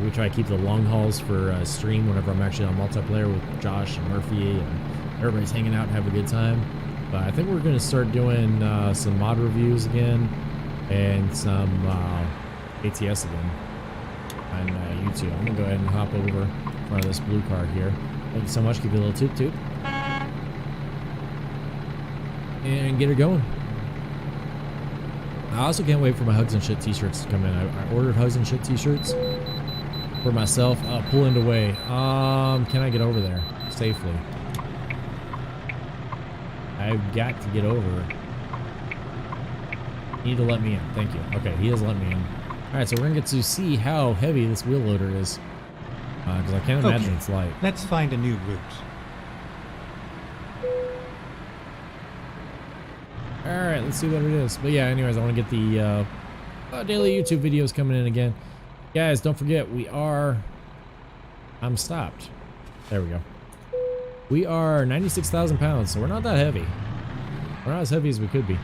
We try to keep the long hauls for stream whenever I'm actually on multiplayer with Josh and Murphy and everybody's hanging out and having a good time. But I think we're going to start doing some mod reviews again and some ATS again on YouTube. I'm going to go ahead and hop over in front of this blue car here. Thank you so much. Give you a little toot toot. And get her going. I also can't wait for my Hugs and Shit t-shirts to come in. I ordered Hugs and Shit t-shirts for myself. Pull into way. Can I get over there safely? I've got to get over. You need to let me in. Thank you. Okay, he has let me in. Alright, so we're going to get to see how heavy this wheel loader is. Because I can't imagine it's light. Let's find a new route. Alright, let's see what it is. But yeah, anyways, I want to get the daily YouTube videos coming in again. Guys, don't forget, I'm stopped. There we go. We are 96,000 pounds, so we're not that heavy. We're not as heavy as we could be.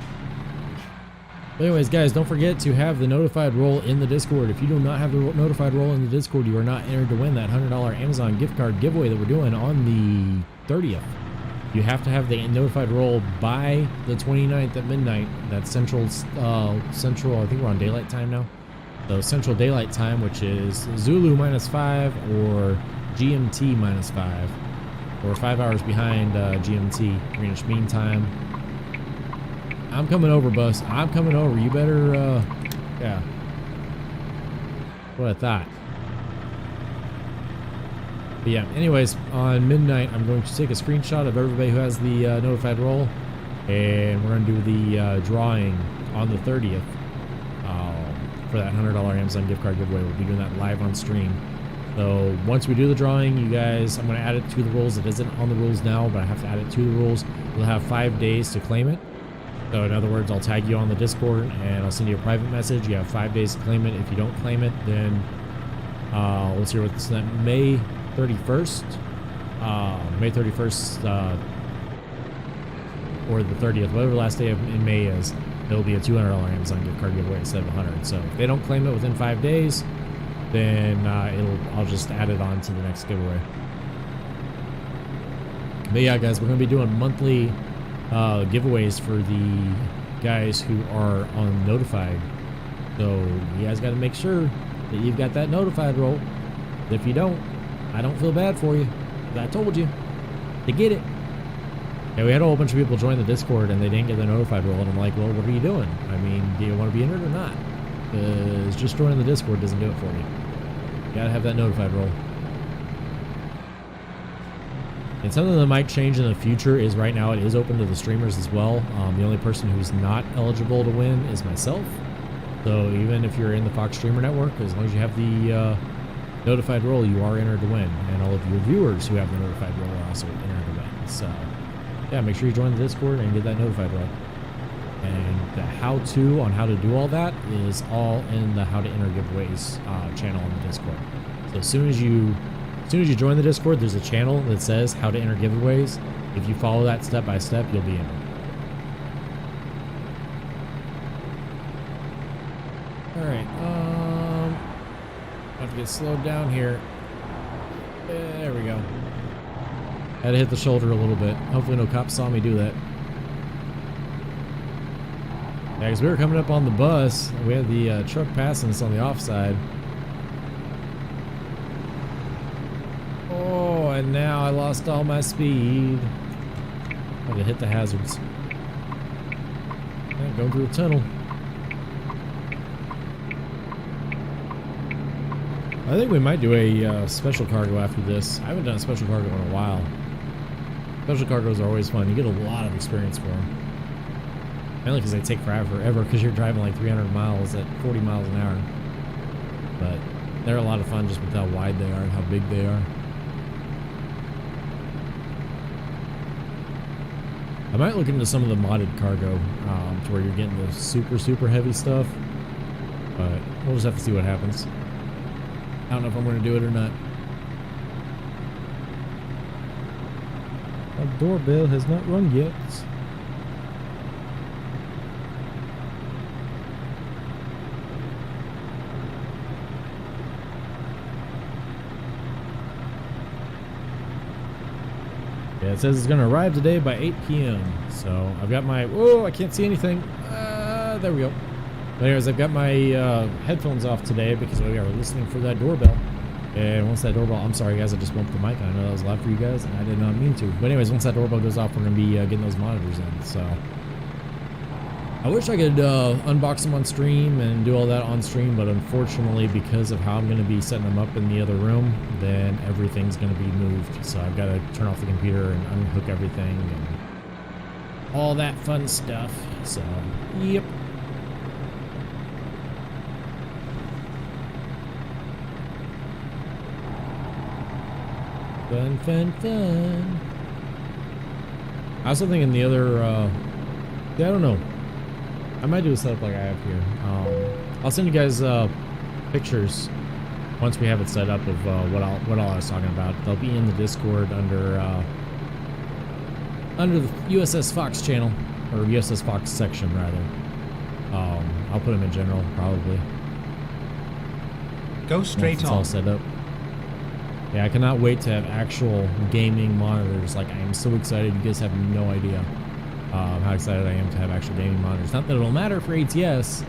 But anyways, guys, don't forget to have the notified role in the Discord. If you do not have the notified role in the Discord, you are not entered to win that $100 Amazon gift card giveaway that we're doing on the 30th. You have to have the notified role by the 29th at midnight. That's central, I think we're on daylight time now. So central daylight time, which is Zulu -5 or GMT -5. Or 5 hours behind GMT, Greenwich Mean Time. I'm coming over, Bus. I'm coming over. You better, yeah. What I thought. But yeah, anyways, on midnight, I'm going to take a screenshot of everybody who has the notified role, and we're going to do the drawing on the 30th for that $100 Amazon gift card giveaway. We'll be doing that live on stream. So once we do the drawing, you guys, I'm going to add it to the rules. It isn't on the rules now, but I have to add it to the rules. You'll have 5 days to claim it. So in other words, I'll tag you on the Discord and I'll send you a private message. You have 5 days to claim it. If you don't claim it, then let's see what's that, May 31st, May 31st, or the 30th, whatever the last day in May is, it'll be a $200 Amazon gift card giveaway instead of 100. So if they don't claim it within 5 days, then I'll just add it on to the next giveaway. But yeah, guys, we're gonna be doing monthly giveaways for the guys who are on notified. So you guys got to make sure that you've got that notified role. If you don't, I don't feel bad for you. I told you to get it. Yeah, we had a whole bunch of people join the Discord and they didn't get the notified role, and I'm like, well, what are you doing? I mean, do you want to be in it or not? Because just joining the Discord doesn't do it for you. You gotta have that notified role. And something that might change in the future is right now it is open to the streamers as well. The only person who's not eligible to win is myself. So even if you're in the Fox Streamer Network, as long as you have the notified role, you are entered to win. And all of your viewers who have the notified role are also entered to win. So yeah, make sure you join the Discord and get that notified role. And the how-to on how to do all that is all in the How to Enter Giveaways channel on the Discord. So as soon as you join the Discord, there's a channel that says How to Enter Giveaways. If you follow that step by step, you'll be entered. All right, I have to get slowed down here. There we go. Had to hit the shoulder a little bit. Hopefully no cops saw me do that. Yeah, because we were coming up on the bus. We had the truck passing us on the offside. Oh, and now I lost all my speed. I had to hit the hazards. Yeah, going through a tunnel. I think we might do a special cargo after this. I haven't done a special cargo in a while. Special cargoes are always fun. You get a lot of experience for them. Mainly because they take forever because you're driving like 300 miles at 40 miles an hour. But they're a lot of fun just with how wide they are and how big they are. I might look into some of the modded cargo to where you're getting the super heavy stuff. But we'll just have to see what happens. I don't know if I'm going to do it or not. Our doorbell has not rung yet. Yeah, it says it's going to arrive today by 8 p.m. So I've got my... Whoa, I can't see anything. There we go. But anyways, I've got my headphones off today because we are listening for that doorbell. And once that doorbell... I'm sorry, guys. I just bumped the mic. I know that was loud for you guys, and I did not mean to. But anyways, once that doorbell goes off, we're going to be getting those monitors in. So I wish I could unbox them on stream and do all that on stream, but unfortunately, because of how I'm going to be setting them up in the other room, then everything's going to be moved. So I've got to turn off the computer and unhook everything and all that fun stuff. So, yep. Fun. I was thinking the other, yeah, I don't know. I might do a setup like I have here. I'll send you guys pictures once we have it set up of what all I was talking about. They'll be in the Discord under the USS Fox channel, or USS Fox section rather. I'll put them in general probably. Go straight on. It's all set up. Yeah, I cannot wait to have actual gaming monitors. Like, I am so excited. You guys have no idea how excited I am to have actual gaming monitors. Not that it'll matter for ATS,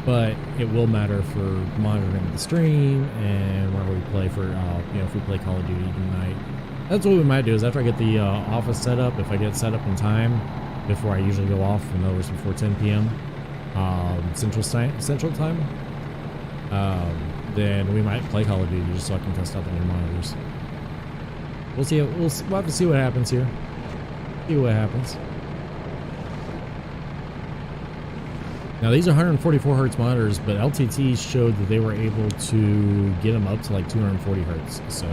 but it will matter for monitoring the stream and whenever we play for, you know, if we play Call of Duty tonight. That's what we might do is after I get the office set up, if I get set up in time before I usually go off, in other words, before 10 p.m. Central Time, then we might play Call of Duty just so I can test out the new monitors. We'll see. We'll have to see what happens here. See what happens. Now these are 144 hertz monitors, but LTT showed that they were able to get them up to like 240 hertz. So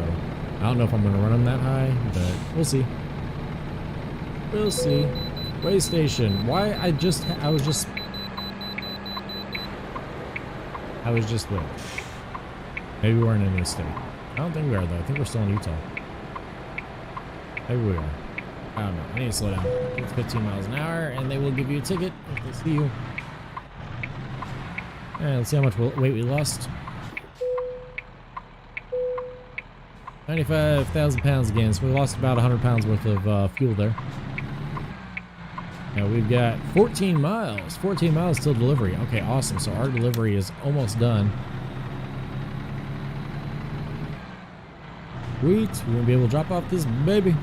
I don't know if I'm going to run them that high, but we'll see. We'll see. Way station. Why? I was just there. Maybe we're in a new state. I don't think we are though. I think we're still in Utah. Maybe we are. I don't know. I need to slow down. It's 15 miles an hour, and they will give you a ticket if they see you. Alright, let's see how much weight we lost. 95,000 pounds again, so we lost about 100 pounds worth of fuel there. Now we've got 14 miles. 14 miles till delivery. Okay, awesome. So our delivery is almost done. Sweet. We're gonna be able to drop off this baby.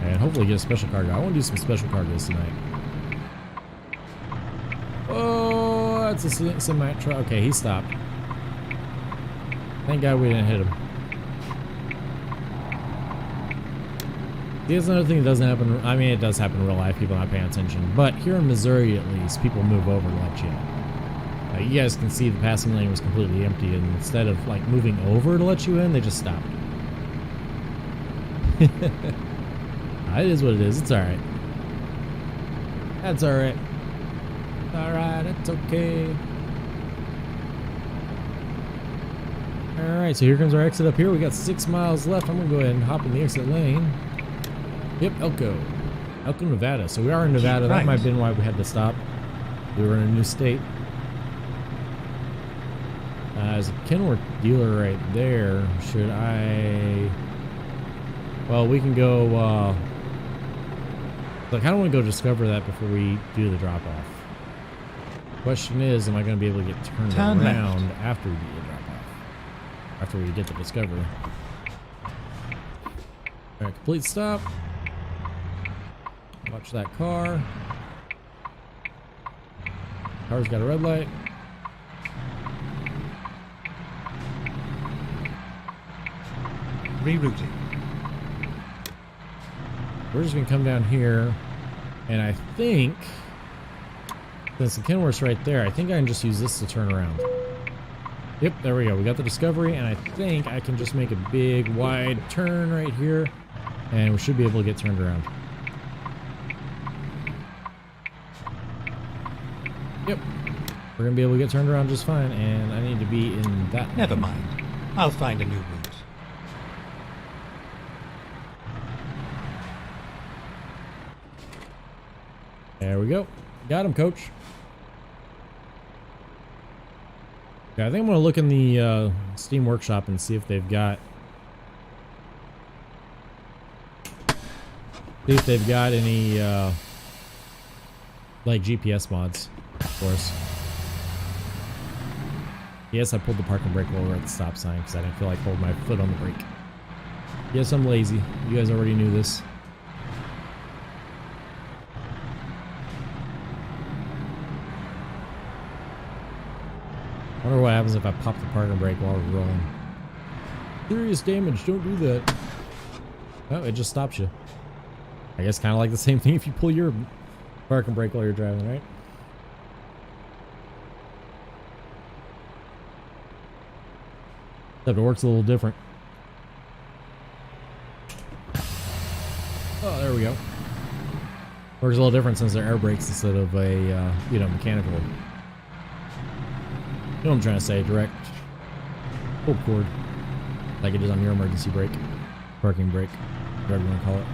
And hopefully get a special cargo. I want to do some special cargoes tonight. Oh, that's a semi truck. Okay, he stopped. Thank God we didn't hit him. Here's another thing that doesn't happen. I mean, it does happen in real life. People not paying attention. But here in Missouri, at least, people move over to let you in. You guys can see the passing lane was completely empty, and instead of like moving over to let you in, they just stopped. It is what it is. It's all right. That's all right. All right. It's okay. All right. So here comes our exit up here. We got 6 miles left. I'm gonna go ahead and hop in the exit lane. Yep, Elko, Nevada. So we are in Nevada. That might have been why we had to stop. We were in a new state. There's a Kenworth dealer right there. Should I? Well, we can go. Like, I don't want to go discover that before we do the drop off. Question is, am I going to be able to get turned around after we do the drop off? After we get the discovery. All right, complete stop. Watch that car. Car's got a red light. Rerouting. We're just gonna come down here, and I think since the Kenworth's right there, I think I can just use this to turn around. Yep, there we go. We got the discovery, and I think I can just make a big wide turn right here, and we should be able to get turned around. Yep, we're gonna be able to get turned around just fine, and I need to be in that. Never mind. I'll find a new route. There we go. Got him, coach. Okay, I think I'm going to look in the Steam Workshop and see if they've got... See if they've got any, like, GPS mods for us. Yes, I pulled the parking brake over at the stop sign because I didn't feel like holding my foot on the brake. Yes, I'm lazy. You guys already knew this. I wonder what happens if I pop the parking brake while we're rolling. Serious damage, don't do that. Oh, it just stops you. I guess kind of like the same thing if you pull your parking brake while you're driving, right? Except it works a little different. Oh, there we go. Works a little different since they're air brakes instead of a, you know, mechanical. You know what I'm trying to say, direct pull cord, like it is on your emergency brake, parking brake, whatever you want to call it.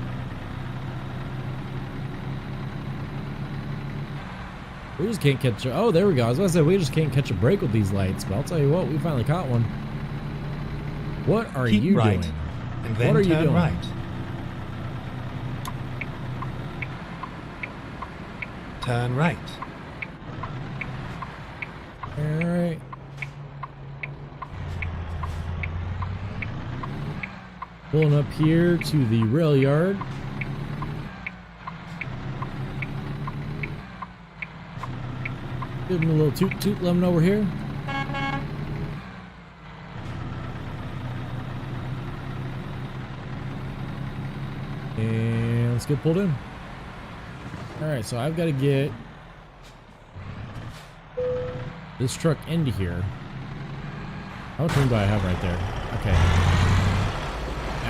We just can't catch, oh, there we go. I was about to say, we just can't catch a break with these lights, but I'll tell you what, we finally caught one. What are Keep you right, doing? and then What are you turn doing? right. Turn right. Alright. Pulling up here to the rail yard. Give him a little toot toot, let him know we're here. And let's get pulled in. Alright, so I've got to get this truck into here. How much room do I have right there? Okay.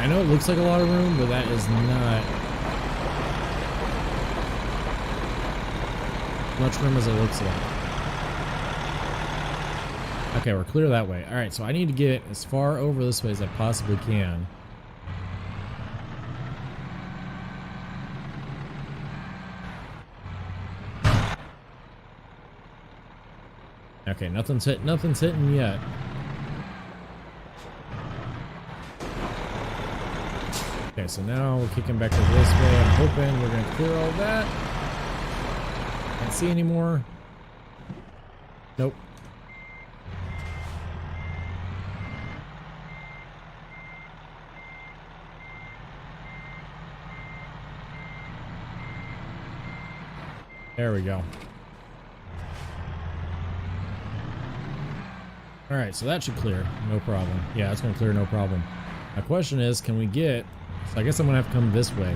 I know it looks like a lot of room, but that is not much room as it looks like. Okay, we're clear that way. Alright, so I need to get as far over this way as I possibly can. Okay, nothing's hitting yet. Okay, so now we're kicking back over this way. I'm hoping we're gonna clear all that. Can't see anymore. Nope. There we go. Alright, so that should clear. No problem. Yeah, it's going to clear no problem. My question is, can we get... So I guess I'm going to have to come this way.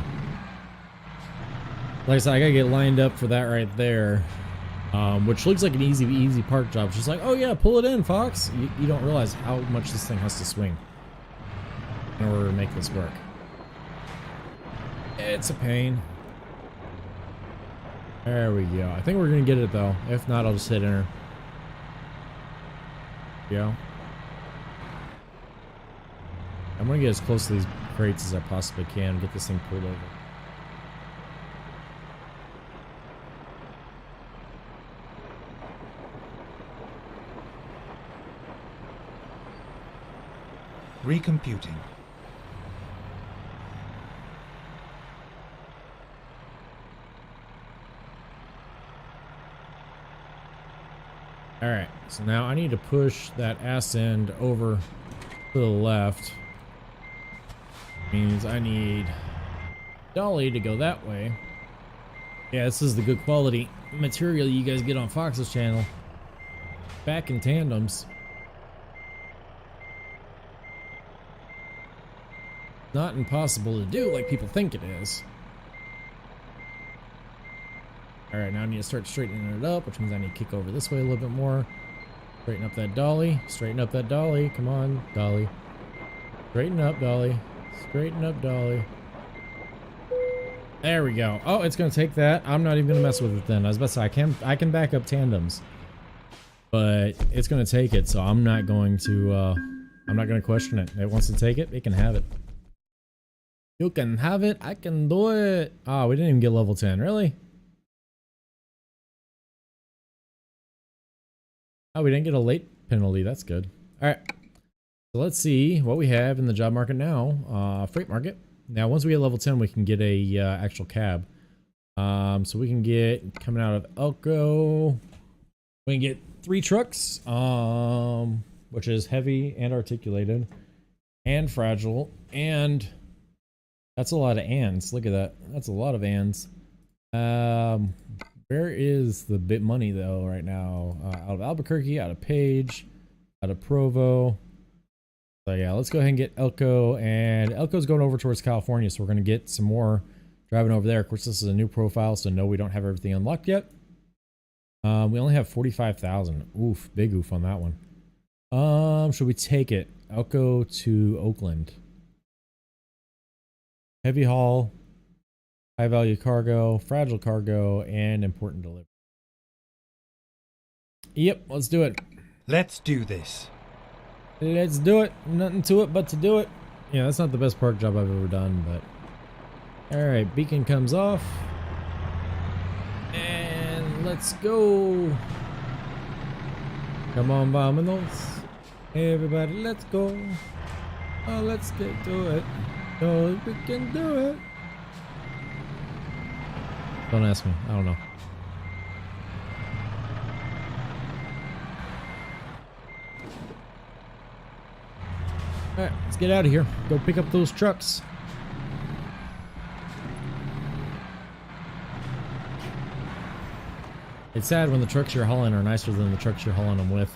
Like I said, I got to get lined up for that right there. Which looks like an easy park job. It's just like, oh yeah, pull it in, Fox. You don't realize how much this thing has to swing in order to make this work. It's a pain. There we go. I think we're going to get it though. If not, I'll just hit enter. Go. I'm gonna get as close to these crates as I possibly can, get this thing pulled over. Recomputing. Alright, so now I need to push that ass end over to the left. Means I need dolly to go that way. Yeah, this is the good quality material you guys get on Fox's channel. Back in tandems. Not impossible to do like people think it is. Alright, now I need to start straightening it up, which means I need to kick over this way a little bit more. Straighten up that dolly. Straighten up that dolly. Come on, dolly. Straighten up, dolly. Straighten up, dolly. There we go. Oh, it's going to take that. I'm not even going to mess with it then. I was about to say, I can back up tandems. But it's going to take it, so I'm not going to question it. It wants to take it, it can have it. You can have it, I can do it. Oh, we didn't even get level 10. Really? Oh, we didn't get a late penalty. That's good. All right. So let's see what we have in the job market now. Freight market. Now, once we get level 10, we can get a actual cab. So we can get, coming out of Elko, we can get 3 trucks, which is heavy and articulated and fragile. And that's a lot of ands. Look at that. That's a lot of ands. Where is the bit money though right now? Out of Albuquerque, out of Page, out of Provo. So yeah, let's go ahead and get Elko, and Elko's going over towards California, so we're going to get some more driving over there. Of course, this is a new profile, so no, we don't have everything unlocked yet. We only have 45,000. Oof, big oof on that one. Should we take it? Elko to Oakland. Heavy haul. High value cargo, fragile cargo, and important delivery. Yep, let's do it. Let's do this. Let's do it. Nothing to it but to do it. Yeah, that's not the best park job I've ever done, but... Alright, beacon comes off. And let's go. Come on, Vominos. Everybody, let's go. Oh, let's get to it. Oh, we can do it. Don't ask me. I don't know. Alright, let's get out of here. Go pick up those trucks. It's sad when the trucks you're hauling are nicer than the trucks you're hauling them with.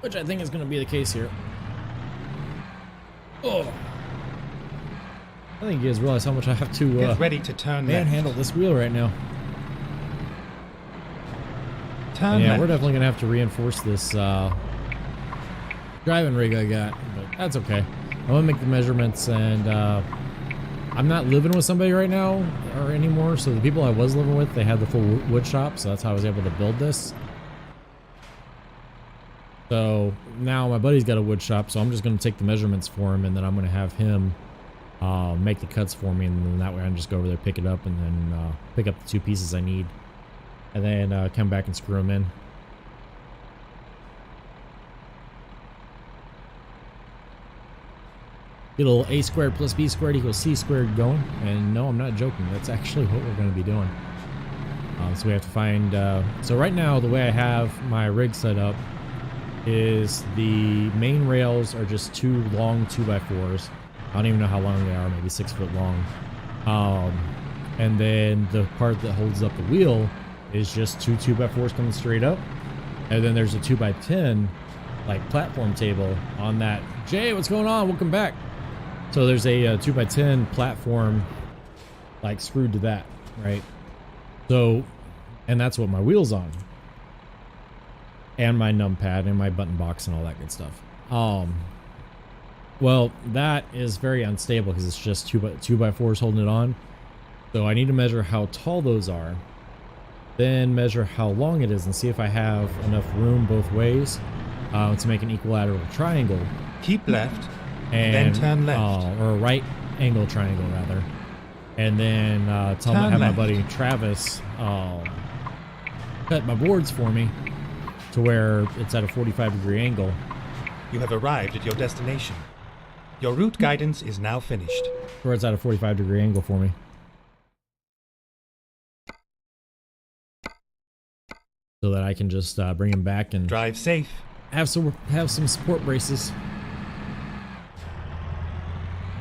Which I think is going to be the case here. Oh. I think you guys realize how much I have to Get ready to turn manhandle this wheel right now. Turn Yeah, left. we're definitely going to have to reinforce this driving rig I got, but that's okay. I'm going to make the measurements, and I'm not living with somebody right now or anymore, so the people I was living with, they had the full wood shop, so that's how I was able to build this. So now my buddy's got a wood shop, so I'm just going to take the measurements for him, and then I'm going to have him make the cuts for me, and then that way I can just go over there, pick it up, and then pick up the 2 pieces I need, and then come back and screw them in. Get a little a squared plus b squared equals c squared going, and no, I'm not joking. That's actually what we're going to be doing. So we have to find. So right now, the way I have my rig set up is the main rails are just 2 long 2x4s. I don't even know how long they are, maybe 6 foot long. And then the part that holds up the wheel is just 2 2x4s coming straight up, and then there's a 2x10 like platform table on that. Jay, what's going on? Welcome back. So there's a 2x10 platform like screwed to that, right? So, and that's what my wheel's on, and my numpad and my button box and all that good stuff. Well, that is very unstable because it's just 2x4s holding it on. So I need to measure how tall those are, then measure how long it is, and see if I have enough room both ways to make an equilateral triangle. Keep left, And then turn left. or a right angle triangle rather, and then tell Turn have left. my buddy Travis cut my boards for me to where it's at a 45-degree angle. You have arrived at your destination. Your route guidance is now finished. Where it's at a 45-degree angle for me, so that I can just bring him back and Drive safe. have some support braces.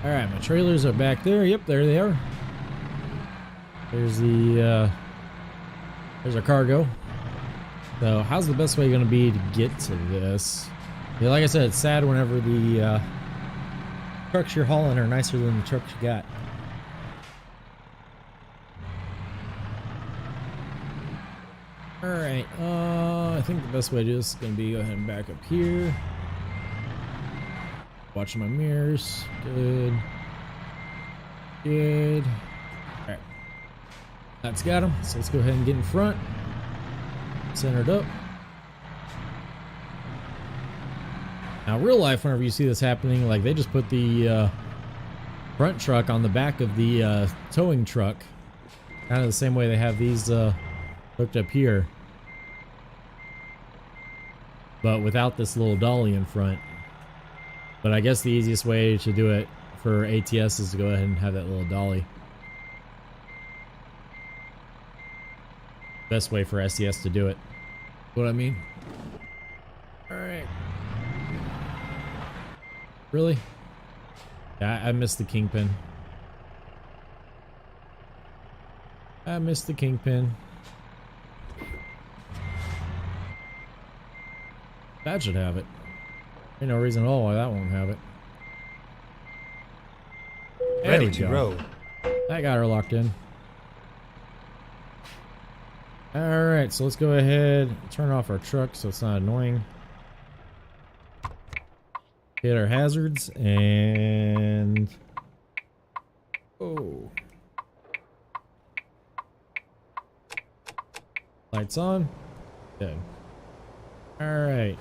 All right, my trailers are back there. Yep, there they are. There's the there's our cargo. So how's the best way going to be to get to this? Yeah, like I said, it's sad whenever the trucks you're hauling are nicer than the trucks you got. All right, I think the best way to do this is going to be go ahead and back up here. Watching my mirrors. Good. Good. All right. That's got him. So let's go ahead and get in front. Centered up. Now, real life, whenever you see this happening, like they just put the front truck on the back of the towing truck. Kind of the same way they have these hooked up here. But without this little dolly in front. But I guess the easiest way to do it for ATS is to go ahead and have that little dolly. Best way for SES to do it. What I mean? Alright. Really? Yeah, I missed the kingpin. I missed the kingpin. That should have it. Ain't no reason at all why that won't have it. There Ready we to go. roll. That got her locked in. Alright, so let's go ahead and turn off our truck so it's not annoying. Hit our hazards and... Oh. Lights on. Good. Alright.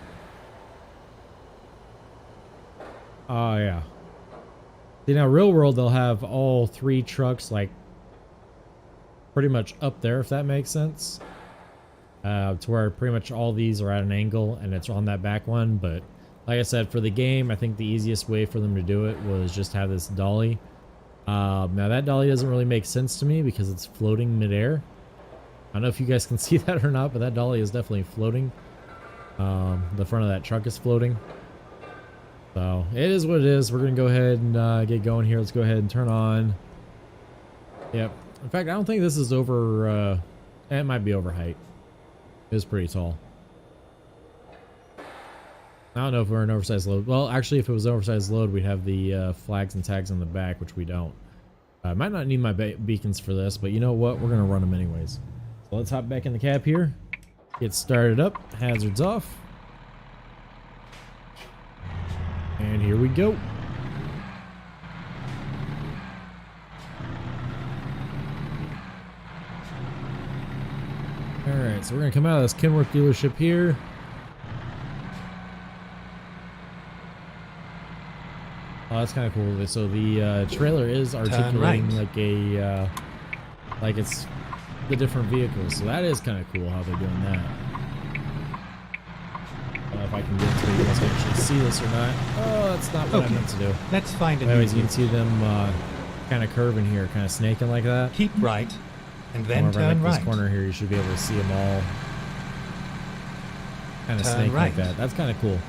Oh, yeah. See, now, real world, they'll have all 3 trucks, like, pretty much up there, if that makes sense. To where pretty much all these are at an angle, and it's on that back one, but Like I said, for the game, I think the easiest way for them to do it was just have this dolly. Now that dolly doesn't really make sense to me because it's floating midair. I don't know if you guys can see that or not, but that dolly is definitely floating. The front of that truck is floating. So it is what it is. We're going to go ahead and get going here. Let's go ahead and turn on. Yep. In fact, I don't think this is over, it might be over height. It's pretty tall. I don't know if we're an oversized load. Well, actually, if it was an oversized load, we'd have the flags and tags on the back, which we don't. I might not need my beacons for this, but you know what? We're going to run them anyways. So let's hop back in the cab here. Get started up. Hazards off. And here we go. Alright, so we're going to come out of this Kenworth dealership here. Oh, that's kind of cool. So the trailer is articulating like a, like it's the different vehicles. So that is kind of cool how they're doing that. If I can get to you guys can actually see this or not. Oh, that's not what I meant to do. Let's find a Anyways, new you can see them kind of curving here, kind of snaking like that. Keep right, and then turn this right. corner here, you should be able to see them all kind of snake right. like that. That's kind of cool.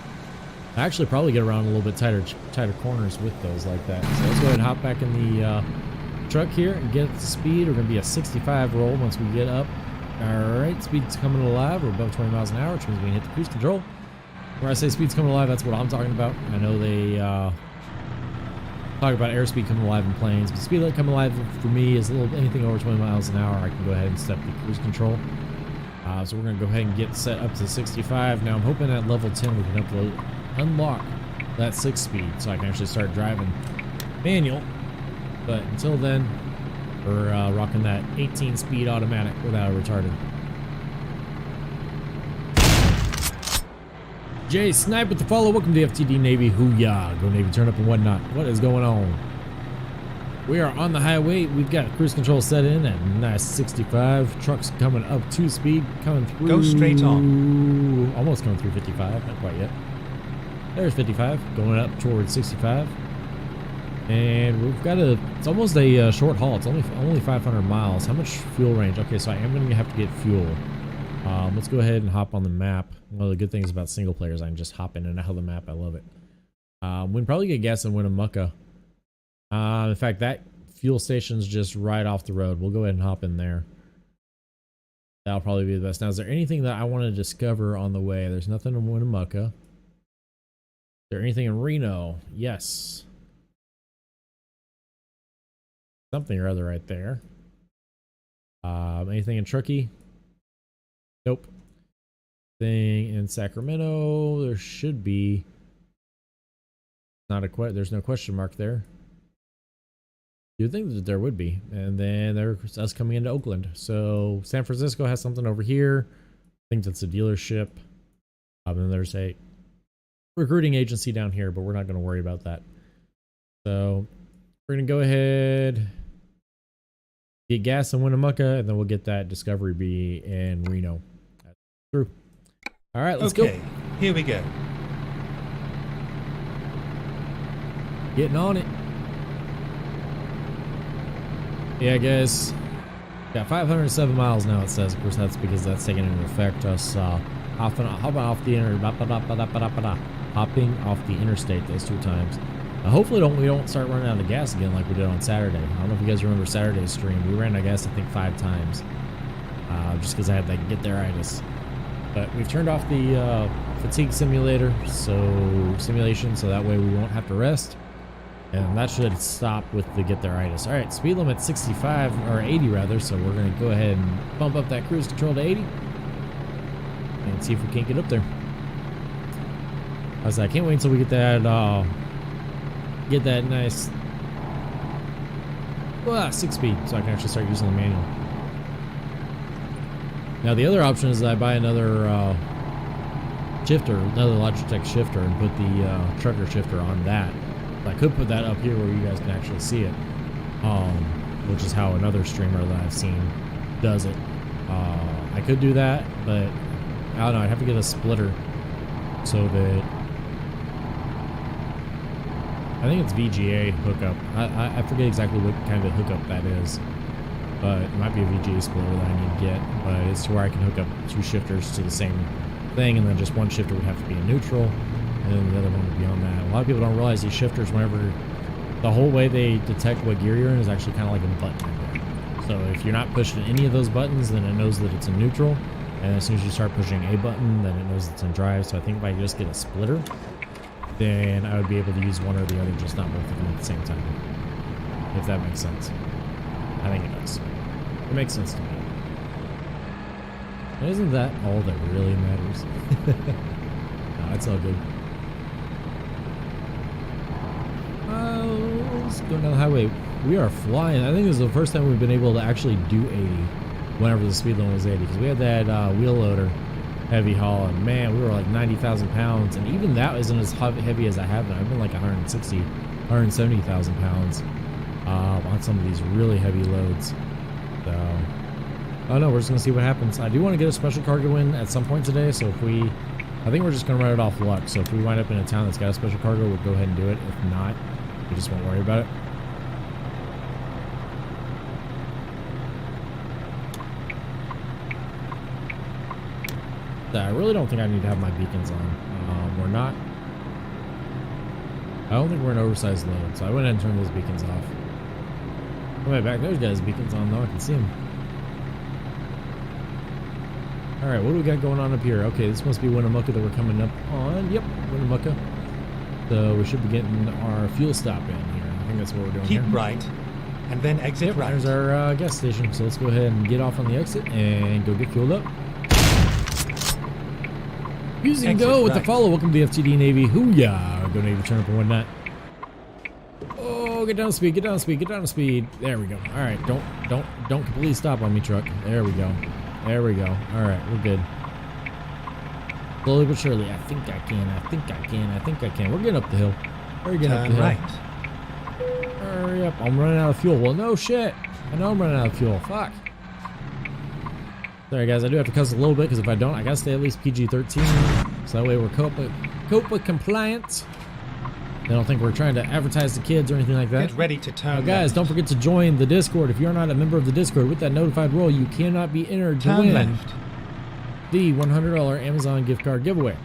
I actually probably get around a little bit tighter corners with those like that. So let's go ahead and hop back in the truck here and get up to speed. We're going to be a 65 roll once we get up. All right, speed's coming alive. We're above 20 miles an hour, which means we can hit the cruise control. When I say speed's coming alive, that's what I'm talking about. I know they talk about airspeed coming alive in planes, but speed limit coming alive for me is a little anything over 20 miles an hour. I can go ahead and step the cruise control. So we're going to go ahead and get set up to 65. Now I'm hoping at level 10 we can unlock that 6 speed so I can actually start driving manual. But until then, we're rocking that 18 speed automatic without a retarded. Jay, snipe with the follow. Welcome to FTD Navy. Hoo-yah. Go Navy, turn up and whatnot. What is going on? We are on the highway. We've got cruise control set in at nice 65. Trucks coming up 2 speed, coming through. Go straight on. Almost coming through 55. Not quite yet. There's 55. Going up towards 65. And we've got it's almost a short haul. It's only 500 miles. How much fuel range? Okay, so I am going to have to get fuel. Let's go ahead and hop on the map. One of the good things about single players, I can just hop in and out of the map. I love it. We can probably get gas in Winnemucca. In fact, that fuel station's just right off the road. We'll go ahead and hop in there. That'll probably be the best. Now, is there anything that I want to discover on the way? There's nothing in Winnemucca. Is there anything in Reno? Yes. Something or other right there. Anything in Truckee? Nope. Thing in Sacramento? There should be. There's no question mark there. You'd think that there would be. And then there's us coming into Oakland. So San Francisco has something over here. I think that's a dealership. And there's a recruiting agency down here, but we're not going to worry about that. So we're going to go ahead, get gas in Winnemucca, and then we'll get that Discovery B in Reno. That's through. All right, let's go. Here we go. Getting on it. Yeah, guys. Got 507 miles now, it says. Of course, that's because that's taking into effect us hopping off the interstate those 2 times. Hopefully we don't start running out of gas again like we did on Saturday. I don't know if you guys remember Saturday's stream. We ran out of gas, I think, 5 times. Just because I had that get there-itis. But we've turned off the fatigue simulator, simulation, so that way we won't have to rest. And that should stop with the get there-itis. All right, speed limit 65, or 80 rather, so we're going to go ahead and bump up that cruise control to 80. And see if we can't get up there. I can't wait until we get that nice 6 speed, so I can actually start using the manual. Now the other option is that I buy another shifter, another Logitech shifter, and put the trucker shifter on that. I could put that up here where you guys can actually see it, which is how another streamer that I've seen does it. I could do that, but I don't know. I'd have to get a splitter so that I think it's VGA hookup. I forget exactly what kind of hookup that is, but it might be a VGA splitter that I need to get. But it's to where I can hook up 2 shifters to the same thing, and then just one shifter would have to be in neutral, and then the other one would be on that. A lot of people don't realize these shifters, whenever the whole way they detect what gear you're in is actually kind of like a button. So if you're not pushing any of those buttons, then it knows that it's in neutral, and as soon as you start pushing a button, then it knows it's in drive. So I think if I just get a splitter, then I would be able to use one or the other, just not both of them at the same time. If that makes sense. I think it does. It makes sense to me. But isn't that all that really matters? No, it's all good. Let's go down the highway. We are flying. I think this is the first time we've been able to actually do 80 whenever the speed limit was 80, because we had that wheel loader heavy haul, and man, we were like 90,000 pounds, and even that isn't as heavy as I have been. I've been like 160, 170,000 pounds on some of these really heavy loads. So, oh no, we're just gonna see what happens. I do want to get a special cargo in at some point today, so if we, I think we're just gonna run it off luck. So if we wind up in a town that's got a special cargo, we'll go ahead and do it. If not, we just won't worry about it. I really don't think I need to have my beacons on. We're not. I don't think we're an oversized load, so I went ahead and turned those beacons off. Oh, wait, back those guys' beacons on though. I can see them. All right, what do we got going on up here? Okay, this must be Winnemucca that we're coming up on. Yep, Winnemucca. So we should be getting our fuel stop in here. I think that's what we're doing Keep here. right, and then exit right. There's our gas station. So let's go ahead and get off on the exit and go get fueled up. Using go with the follow. Welcome to the FTD Navy. Hoo-yah. Go Navy, turn up and whatnot. Oh, get down to speed, get down to speed, get down to speed. There we go. All right, don't completely stop on me, truck. There we go. There we go. All right, we're good. Slowly but surely. I think I can. I think I can. I think I can. We're getting up the hill. We're getting up the hill. Right. Hurry up. I'm running out of fuel. Well, no shit. I know I'm running out of fuel. Fuck. Sorry guys, I do have to cuss a little bit because if I don't, I gotta stay at least PG-13, so that way we're COPA compliant. They don't think we're trying to advertise to kids or anything like that. Get ready to turn. Now guys, don't forget to join the Discord. If you're not a member of the Discord with that notified role, you cannot be entered to win left. the $100 Amazon gift card giveaway.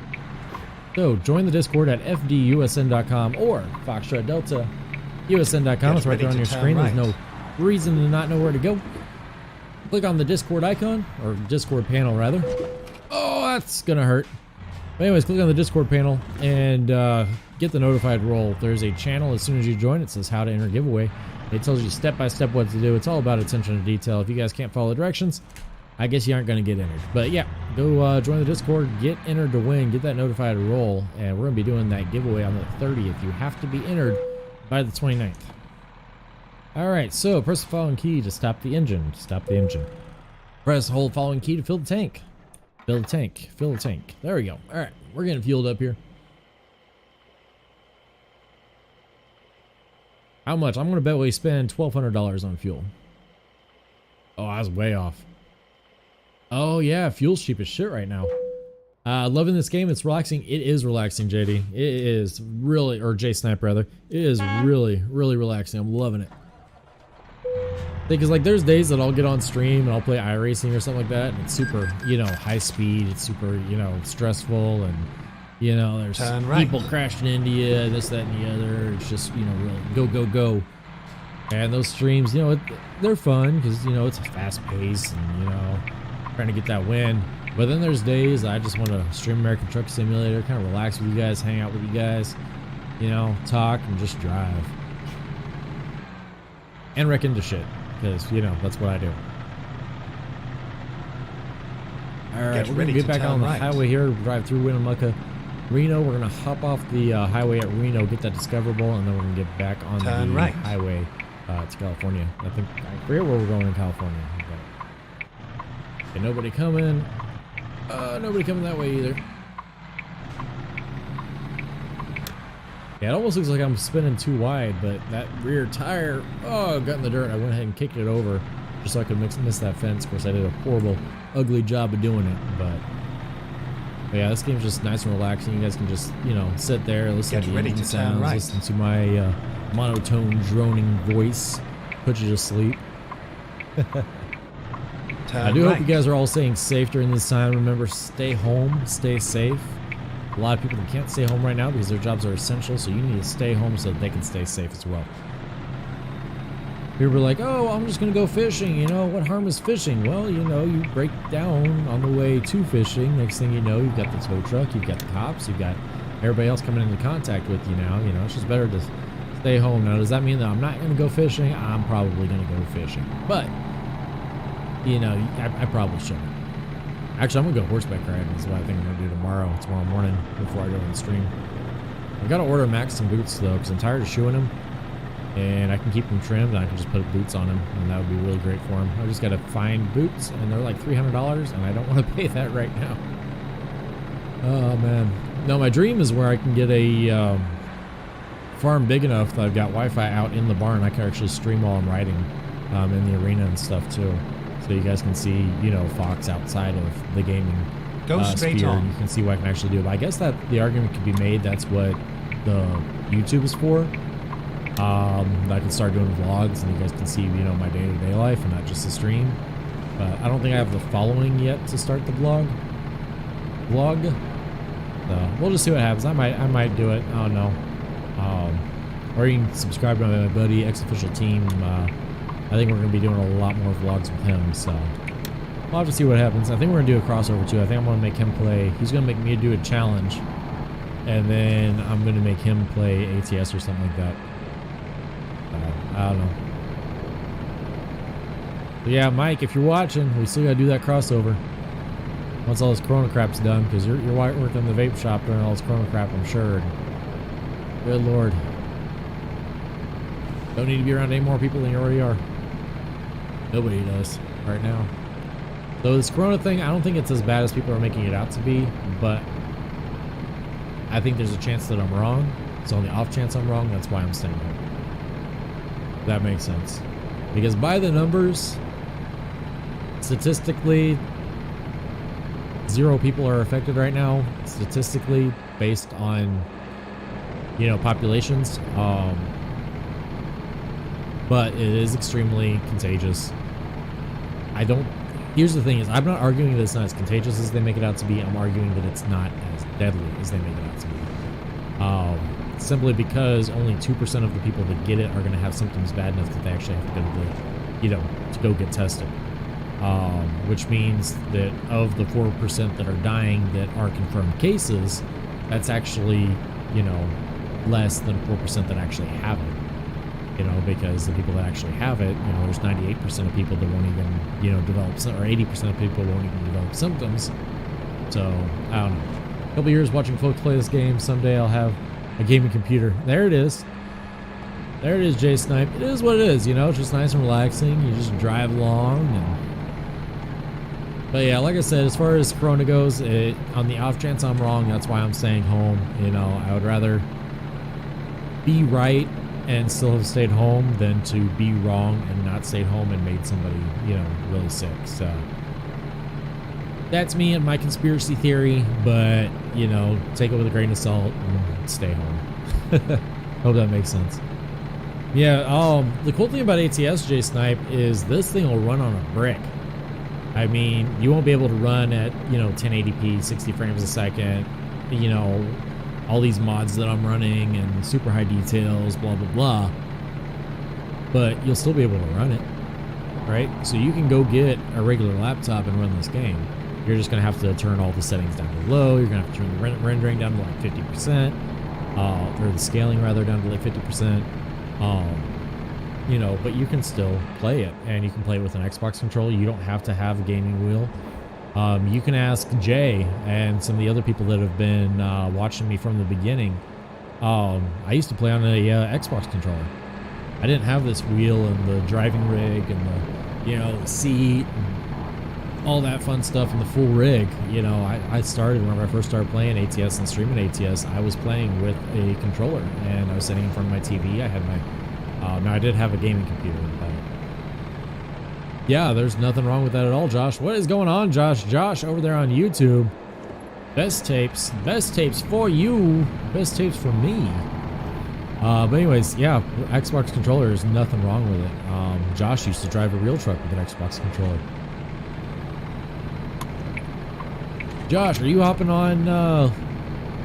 So join the Discord at fdusn.com or Foxtrot Delta USN.com. It's right there on your screen. Right. There's no reason to not know where to go. Click on the Discord icon, or Discord panel rather. Oh, that's gonna hurt. But anyways, click on the Discord panel and get the notified role. There's a channel as soon as you join. It says how to enter giveaway. It tells you step by step what to do. It's all about attention to detail. If you guys can't follow the directions, I guess you aren't gonna get entered. But yeah, go join the Discord, get entered to win, get that notified role, and we're gonna be doing that giveaway on the 30th. You have to be entered by the 29th. Alright, so press the following key to stop the engine. Stop the engine. Press the hold following key to fill the tank. Fill the tank. Fill the tank. There we go. Alright, we're getting fueled up here. How much? I'm going to bet we spend $1,200 on fuel. Oh, I was way off. Oh yeah, fuel's cheap as shit right now. Loving this game. It's relaxing. It is relaxing, JD. It is really, or J Snipe rather. It is really, really relaxing. I'm loving it. Because like there's days that I'll get on stream and I'll play iRacing or something like that, and it's super, you know, high speed. It's super, you know, stressful, and you know, there's people crashing into you, this, that, and the other. It's just, you know, really go, go, go. And those streams, you know, they're fun because, you know, it's fast paced and, you know, trying to get that win. But then there's days I just want to stream American Truck Simulator, kind of relax with you guys, hang out with you guys, you know, talk and just drive. And wreck into shit, because, you know, that's what I do. Alright, we're going to get back on the highway here, drive through Winnemucca, Reno. We're going to hop off the highway at Reno, get that discoverable, and then we're going to get back on the highway to California. I forget where we're going in California. But, okay, nobody coming. Nobody coming that way either. Yeah, it almost looks like I'm spinning too wide, but that rear tire, got in the dirt. I went ahead and kicked it over just so I could miss that fence. Of course, I did a horrible, ugly job of doing it, but But yeah, this game's just nice and relaxing. You guys can just, you know, sit there, listen Get to the ready engine to turn sounds, right. listen to my monotone droning voice, put you to sleep. Turn I do right. hope you guys are all staying safe during this time. Remember, stay home, stay safe. A lot of people that can't stay home right now because their jobs are essential, so you need to stay home so that they can stay safe as well. People are like, oh, I'm just going to go fishing. You know, what harm is fishing? Well, you know, you break down on the way to fishing. Next thing you know, you've got the tow truck, you've got the cops, you've got everybody else coming into contact with you now. You know, it's just better to stay home. Now, does that mean that I'm not going to go fishing? I'm probably going to go fishing. But, you know, I probably shouldn't. Actually, I'm going to go horseback riding. That's what I think I'm going to do tomorrow morning before I go on the stream. I've got to order Max some boots, though, because I'm tired of shoeing them. And I can keep them trimmed, and I can just put boots on them, and that would be really great for them. I just got to find boots, and they're like $300, and I don't want to pay that right now. Oh, man. No, my dream is where I can get a farm big enough that I've got Wi-Fi out in the barn. I can actually stream while I'm riding in the arena and stuff, too. So you guys can see, you know, Fox outside of the gaming Go straight sphere. on. You can see what I can actually do. But I guess that the argument could be made that's what the YouTube is for. I can start doing vlogs and you guys can see, you know, my day-to-day life and not just the stream. But I don't think I have the following yet to start the vlog. So we'll just see what happens. I might do it. I don't know. Or you can subscribe to my buddy X-Official Team. I think we're going to be doing a lot more vlogs with him, so we'll have to see what happens. I think we're going to do a crossover too. I think I'm going to make him play. He's going to make me do a challenge, and then I'm going to make him play ATS or something like that. I don't know. But yeah, Mike, if you're watching, we still got to do that crossover once all this Corona crap's done, because you're working in the vape shop during all this Corona crap, I'm sure. Good Lord. Don't need to be around any more people than you already are. Nobody does right now. So this Corona thing, I don't think it's as bad as people are making it out to be, but I think there's a chance that I'm wrong. So on the off chance I'm wrong, that's why I'm staying home. That makes sense. Because by the numbers, statistically, 0 people are affected right now. Statistically, based on, you know, populations. But it is extremely contagious. Here's the thing is, I'm not arguing that it's not as contagious as they make it out to be. I'm arguing that it's not as deadly as they make it out to be. Simply because only 2% of the people that get it are going to have symptoms bad enough that they actually have to go to go get tested. Which means that of the 4% that are dying that are confirmed cases, that's actually, you know, less than 4% that actually have it. You know, because the people that actually have it, you know, there's 98% of people that won't even, you know, develop, or 80% of people won't even develop symptoms. So, I don't know. A couple years watching folks play this game, someday I'll have a gaming computer. There it is. There it is, Jay Snipe. It is what it is, you know, it's just nice and relaxing. You just drive along. But yeah, like I said, as far as Corona goes, on the off chance I'm wrong, that's why I'm staying home. You know, I would rather be right and still have stayed home than to be wrong and not stayed home and made somebody, you know, really sick. So that's me and my conspiracy theory, but, you know, take it with a grain of salt and stay home. Hope that makes sense. Yeah, the cool thing about ATS, Jay Snipe, is this thing will run on a brick. I mean, you won't be able to run at, you know, 1080p, 60 frames a second, you know, all these mods that I'm running and super high details, blah, blah, blah. But you'll still be able to run it, right? So you can go get a regular laptop and run this game. You're just going to have to turn all the settings down to low. You're going to have to turn the rendering down to like 50%, or the scaling rather down to like 50%. You know, but you can still play it, and you can play it with an Xbox controller. You don't have to have a gaming wheel. You can ask Jay and some of the other people that have been watching me from the beginning. I used to play on a Xbox controller. I didn't have this wheel and the driving rig and the, you know, the seat and all that fun stuff and the full rig. You know, I started, whenever I first started playing ATS and streaming ATS, I was playing with a controller, and I was sitting in front of my TV. I had my, now I did have a gaming computer, but yeah, there's nothing wrong with that at all, Josh. What is going on, Josh? Josh over there on YouTube Best tapes for you. Best tapes for me. But anyways, yeah, Xbox controller, there's nothing wrong with it. Josh used to drive a real truck with an Xbox controller. Josh, are you hopping on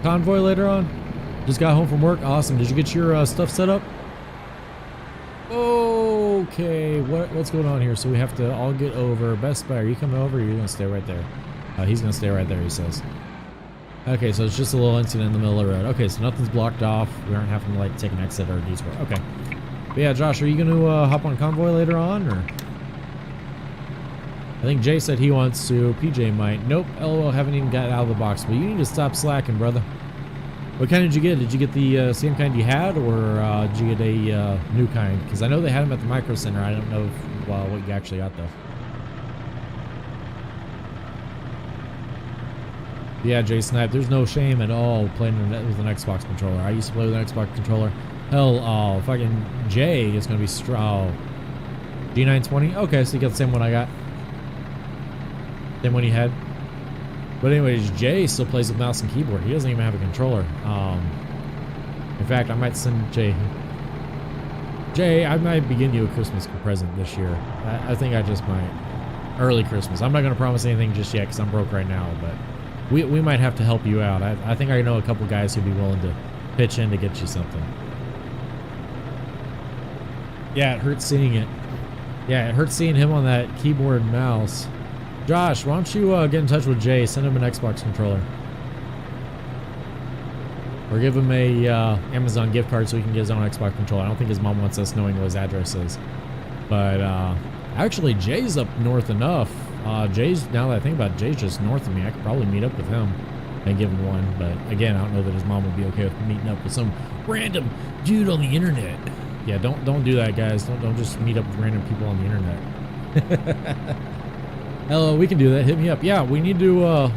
Convoy later on? Just got home from work. Awesome. Did you get your stuff set up? Okay, what's going on here? So we have to all get over. Best Buy, are you coming over or are you gonna stay right there? He's gonna stay right there, he says. Okay, so it's just a little incident in the middle of the road. Okay, so nothing's blocked off. We aren't having to like take an exit or a detour. Okay. But yeah, Josh, are you gonna hop on Convoy later on, or? I think Jay said he wants to. PJ might. Nope. LOL, haven't even got out of the box. But you need to stop slacking, brother. What kind did you get? Did you get the same kind you had, or did you get a new kind? Because I know they had them at the Micro Center. I don't know if, what you actually got, though. Yeah, Jay Snipe, there's no shame at all playing with an Xbox controller. I used to play with an Xbox controller. Hell, fucking Jay is going to be strong. G920? Okay, so you got the same one I got. Same one he had. But anyways, Jay still plays with mouse and keyboard. He doesn't even have a controller. In fact, I might send Jay, I might begin you a Christmas present this year. I think I just might. Early Christmas. I'm not going to promise anything just yet because I'm broke right now, but we might have to help you out. I think I know a couple guys who'd be willing to pitch in to get you something. Yeah, it hurts seeing it. Yeah, it hurts seeing him on that keyboard and mouse. Josh, why don't you get in touch with Jay, send him an Xbox controller. Or give him a Amazon gift card so he can get his own Xbox controller. I don't think his mom wants us knowing what his address is. But actually, Jay's up north enough. Jay's, now that I think about it, Jay's just north of me. I could probably meet up with him and give him one. But again, I don't know that his mom would be okay with meeting up with some random dude on the internet. Yeah, don't do that, guys. Don't just meet up with random people on the internet. Hello, we can do that. Hit me up. Yeah, we need to,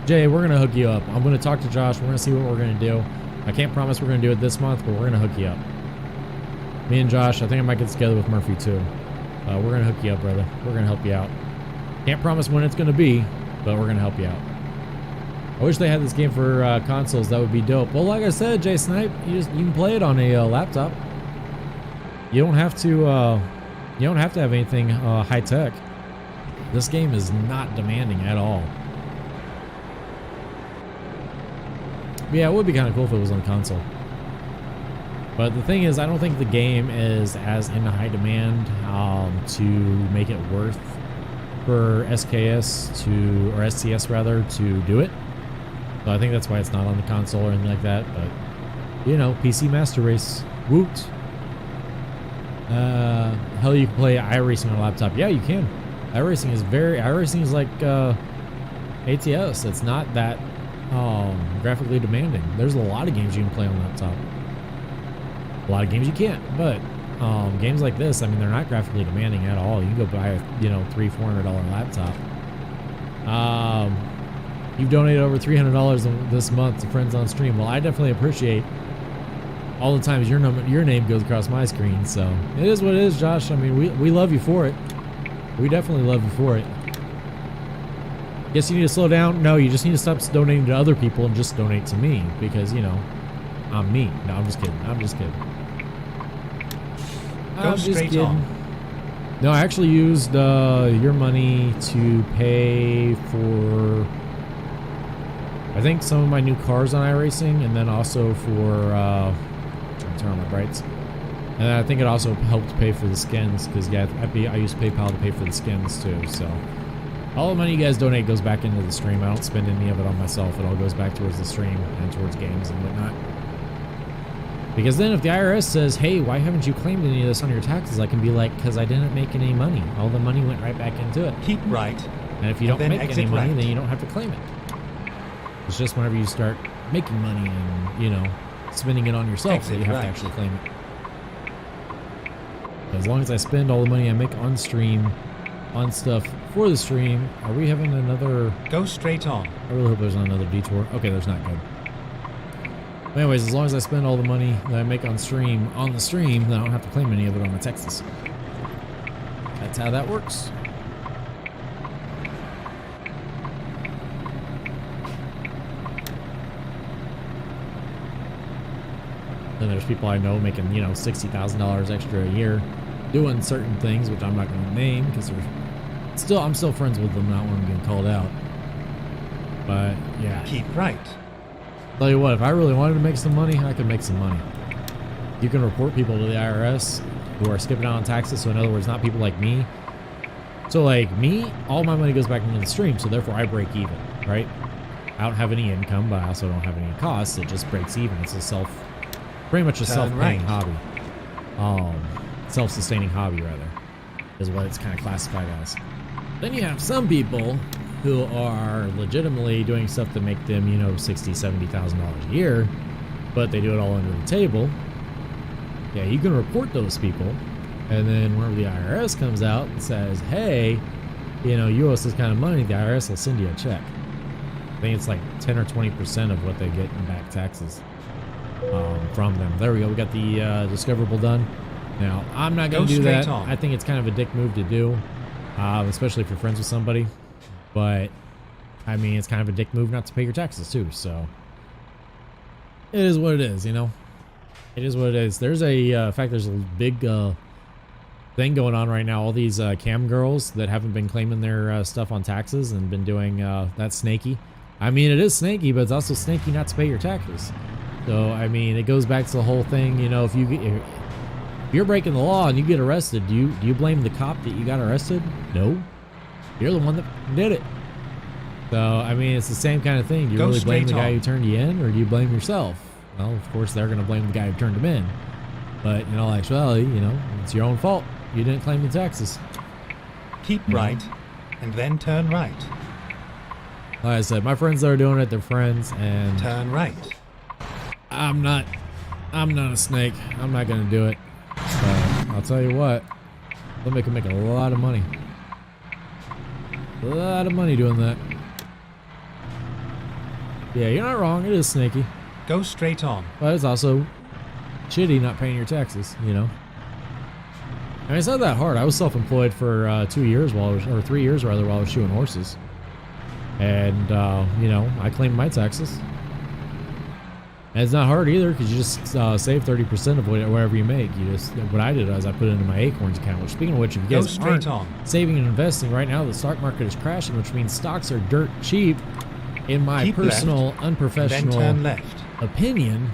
Jay, we're going to hook you up. I'm going to talk to Josh. We're going to see what we're going to do. I can't promise we're going to do it this month, but we're going to hook you up. Me and Josh, I think I might get together with Murphy too. We're going to hook you up, brother. We're going to help you out. Can't promise when it's going to be, but we're going to help you out. I wish they had this game for consoles. That would be dope. Well, like I said, Jay Snipe, you can play it on a laptop. You don't have to have anything high tech. This game is not demanding at all. But yeah, it would be kind of cool if it was on console. But the thing is, I don't think the game is as in high demand to make it worth for SKS or SCS rather to do it. So I think that's why it's not on the console or anything like that. But you know, PC Master Race, woot. Hell, you can play iRacing on a laptop. Yeah, you can. iRacing is like ATS. It's not that graphically demanding. There's a lot of games you can play on laptop. A lot of games you can't, but games like this, I mean, they're not graphically demanding at all. You can go buy a $300-400 laptop. You've donated over $300 this month to friends on stream. Well, I definitely appreciate all the times your name goes across my screen. So it is what it is, Josh. I mean, we love you for it. We definitely love you for it. Guess you need to slow down. No, you just need to stop donating to other people and just donate to me because, I'm me. No, I'm just kidding. I'm just kidding. Go straight on. No, I actually used your money to pay for, I think, some of my new cars on iRacing, and then also for, trying to turn on my brights. And I think it also helped pay for the skins, because yeah, I use PayPal to pay for the skins too. So all the money you guys donate goes back into the stream. I don't spend any of it on myself. It all goes back towards the stream and towards games and whatnot. Because then if the IRS says, hey, why haven't you claimed any of this on your taxes? I can be like, because I didn't make any money. All the money went right back into it. Keep right. And if you don't make any money, right, then you don't have to claim it. It's just whenever you start making money and, spending it on yourself that you have to actually claim it. As long as I spend all the money I make on stream, on stuff for the stream, are we having another... Go straight on. I really hope there's not another detour. Okay, there's not. Good. But anyways, as long as I spend all the money that I make on the stream, then I don't have to claim any of it on my taxes. That's how that works. Then there's people I know making, you know, $60,000 extra a year doing certain things, which I'm not going to name because I'm still friends with them, not when I'm getting called out. But yeah. Keep right. Tell you what, if I really wanted to make some money, I could make some money. You can report people to the IRS who are skipping out on taxes. So in other words, not people like me. So like me, all my money goes back into the stream. So therefore I break even, right? I don't have any income, but I also don't have any costs. It just breaks even. It's a pretty much a self-paying hobby. Self-sustaining hobby rather, is what it's kind of classified as. Then you have some people who are legitimately doing stuff to make them, you know, $60,000, $70,000 a year, but they do it all under the table. Yeah, you can report those people, and then whenever the IRS comes out and says, hey, you know, you owe us this kind of money, the IRS will send you a check. I think it's like 10 or 20% of what they get in back taxes from them. There we go. We got the discoverable done. Now, I'm not going to do that. I think it's kind of a dick move to do, especially if you're friends with somebody. But, I mean, it's kind of a dick move not to pay your taxes, too. So, it is what it is, you know? It is what it is. There's in fact, there's a big thing going on right now. All these cam girls that haven't been claiming their stuff on taxes and been doing that snaky. I mean, it is snaky, but it's also snaky not to pay your taxes. So, I mean, it goes back to the whole thing, you know, if you're breaking the law and you get arrested, do you blame the cop that you got arrested? No. You're the one that did it. So, I mean, it's the same kind of thing. Do you really blame the guy who turned you in, or do you blame yourself? Well, of course, they're going to blame the guy who turned them in. But in all actuality, you know, it's your own fault. You didn't claim the taxes. Keep right, and then turn right. Like I said, my friends that are doing it, they're friends, and turn right. I'm not a snake. I'm not going to do it. But I'll tell you what, somebody can make a lot of money. A lot of money doing that. Yeah, you're not wrong. It is snaky. Go straight on. But it's also shitty not paying your taxes, you know? I mean, it's not that hard. I was self-employed for 2 years or 3 years rather, while I was shoeing horses. And, you know, I claimed my taxes. And it's not hard either, because you just save 30% of whatever you make. What I did is I put it into my Acorns account, which, speaking of which, if you guys aren't saving and investing right now, the stock market is crashing, which means stocks are dirt cheap. In my personal, unprofessional opinion,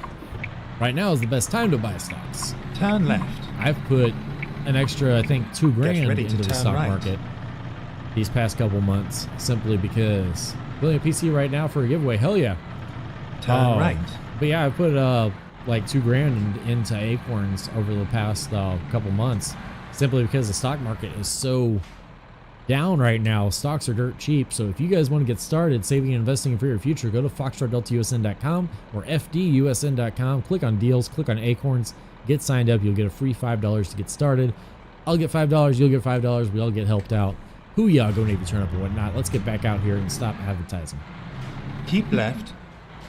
right now is the best time to buy stocks. Turn left. I've put an extra, I think, $2,000 into the stock market these past couple months, simply because building a PC right now for a giveaway. Hell yeah. Turn right. But yeah, I put like $2,000 into Acorns over the past couple months, simply because the stock market is so down right now. Stocks are dirt cheap. So if you guys want to get started saving and investing for your future, go to foxtrotdeltausn.com or fdusn.com. Click on deals, click on Acorns, get signed up. You'll get a free $5 to get started. I'll get $5, you'll get $5. We all get helped out. Hoo-yah, go Navy turn up and whatnot. Let's get back out here and stop advertising. Keep left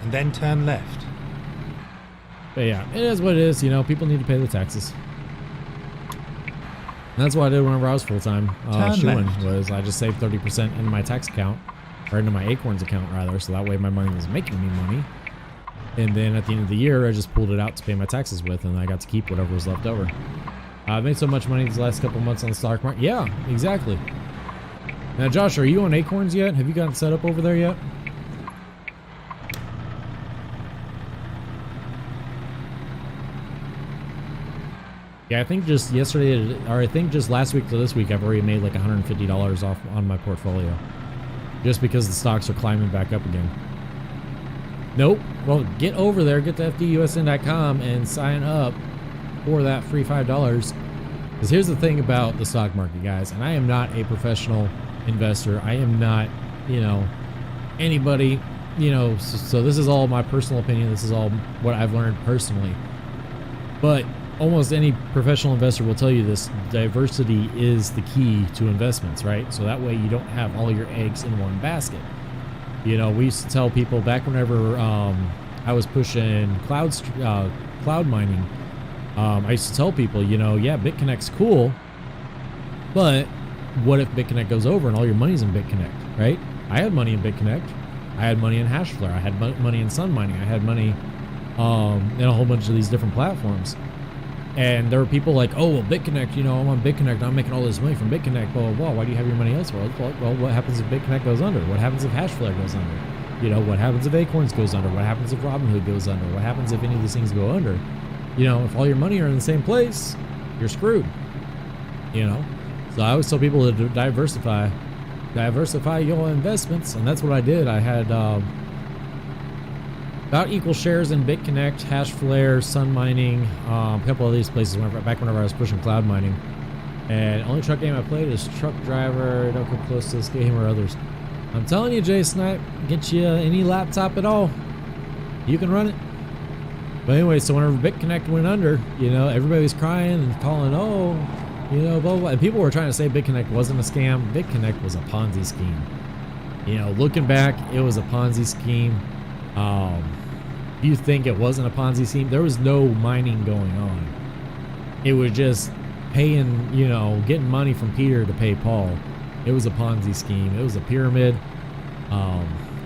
and then turn left. But yeah, it is what it is. You know, people need to pay the taxes. And that's what I did whenever I was full-time shoeing, was I just saved 30% into my tax account, or into my Acorns account rather, so that way my money was making me money. And then at the end of the year, I just pulled it out to pay my taxes with, and I got to keep whatever was left over. I've made so much money these last couple months on the stock market. Yeah, exactly. Now, Josh, are you on Acorns yet? Have you gotten set up over there yet? Yeah, I think just yesterday, or I think just last week to this week, I've already made like $150 off on my portfolio. Just because the stocks are climbing back up again. Nope. Well, get over there, get to fdusn.com and sign up for that free $5. Because here's the thing about the stock market, guys, and I am not a professional investor. I am not, you know, anybody, you know, so this is all my personal opinion. This is all what I've learned personally. But almost any professional investor will tell you this: diversity is the key to investments, right? So that way you don't have all your eggs in one basket. You know, we used to tell people back whenever I was pushing cloud mining, I used to tell people, you know, yeah, BitConnect's cool, but what if BitConnect goes over and all your money's in BitConnect, right? I had money in BitConnect. I had money in Hashflare. I had money in Sun Mining. I had money and a whole bunch of these different platforms. And there were people like, oh, well, BitConnect, you know, I'm on BitConnect, I'm making all this money from BitConnect, blah, blah, blah. Why do you have your money elsewhere? Well, what happens if BitConnect goes under? What happens if Hashflare goes under? You know, what happens if Acorns goes under? What happens if Robinhood goes under? What happens if any of these things go under? You know, if all your money are in the same place, you're screwed. You know? So I always tell people to diversify your investments, and that's what I did. I had about equal shares in BitConnect, Hashflare, Sun Mining, a couple of these places back whenever I was pushing cloud mining. And only truck game I played is Truck Driver. Don't come close to this game or others. I'm telling you, Jay Snipe, get you any laptop at all, you can run it. But anyway, so whenever BitConnect went under, you know, everybody was crying and calling, oh, you know, blah, blah. And people were trying to say BitConnect wasn't a scam. BitConnect was a Ponzi scheme. You know, looking back, it was a Ponzi scheme. You think it wasn't a Ponzi scheme? There was no mining going on. It was just paying, you know, getting money from Peter to pay Paul. It was a Ponzi scheme. It was a pyramid.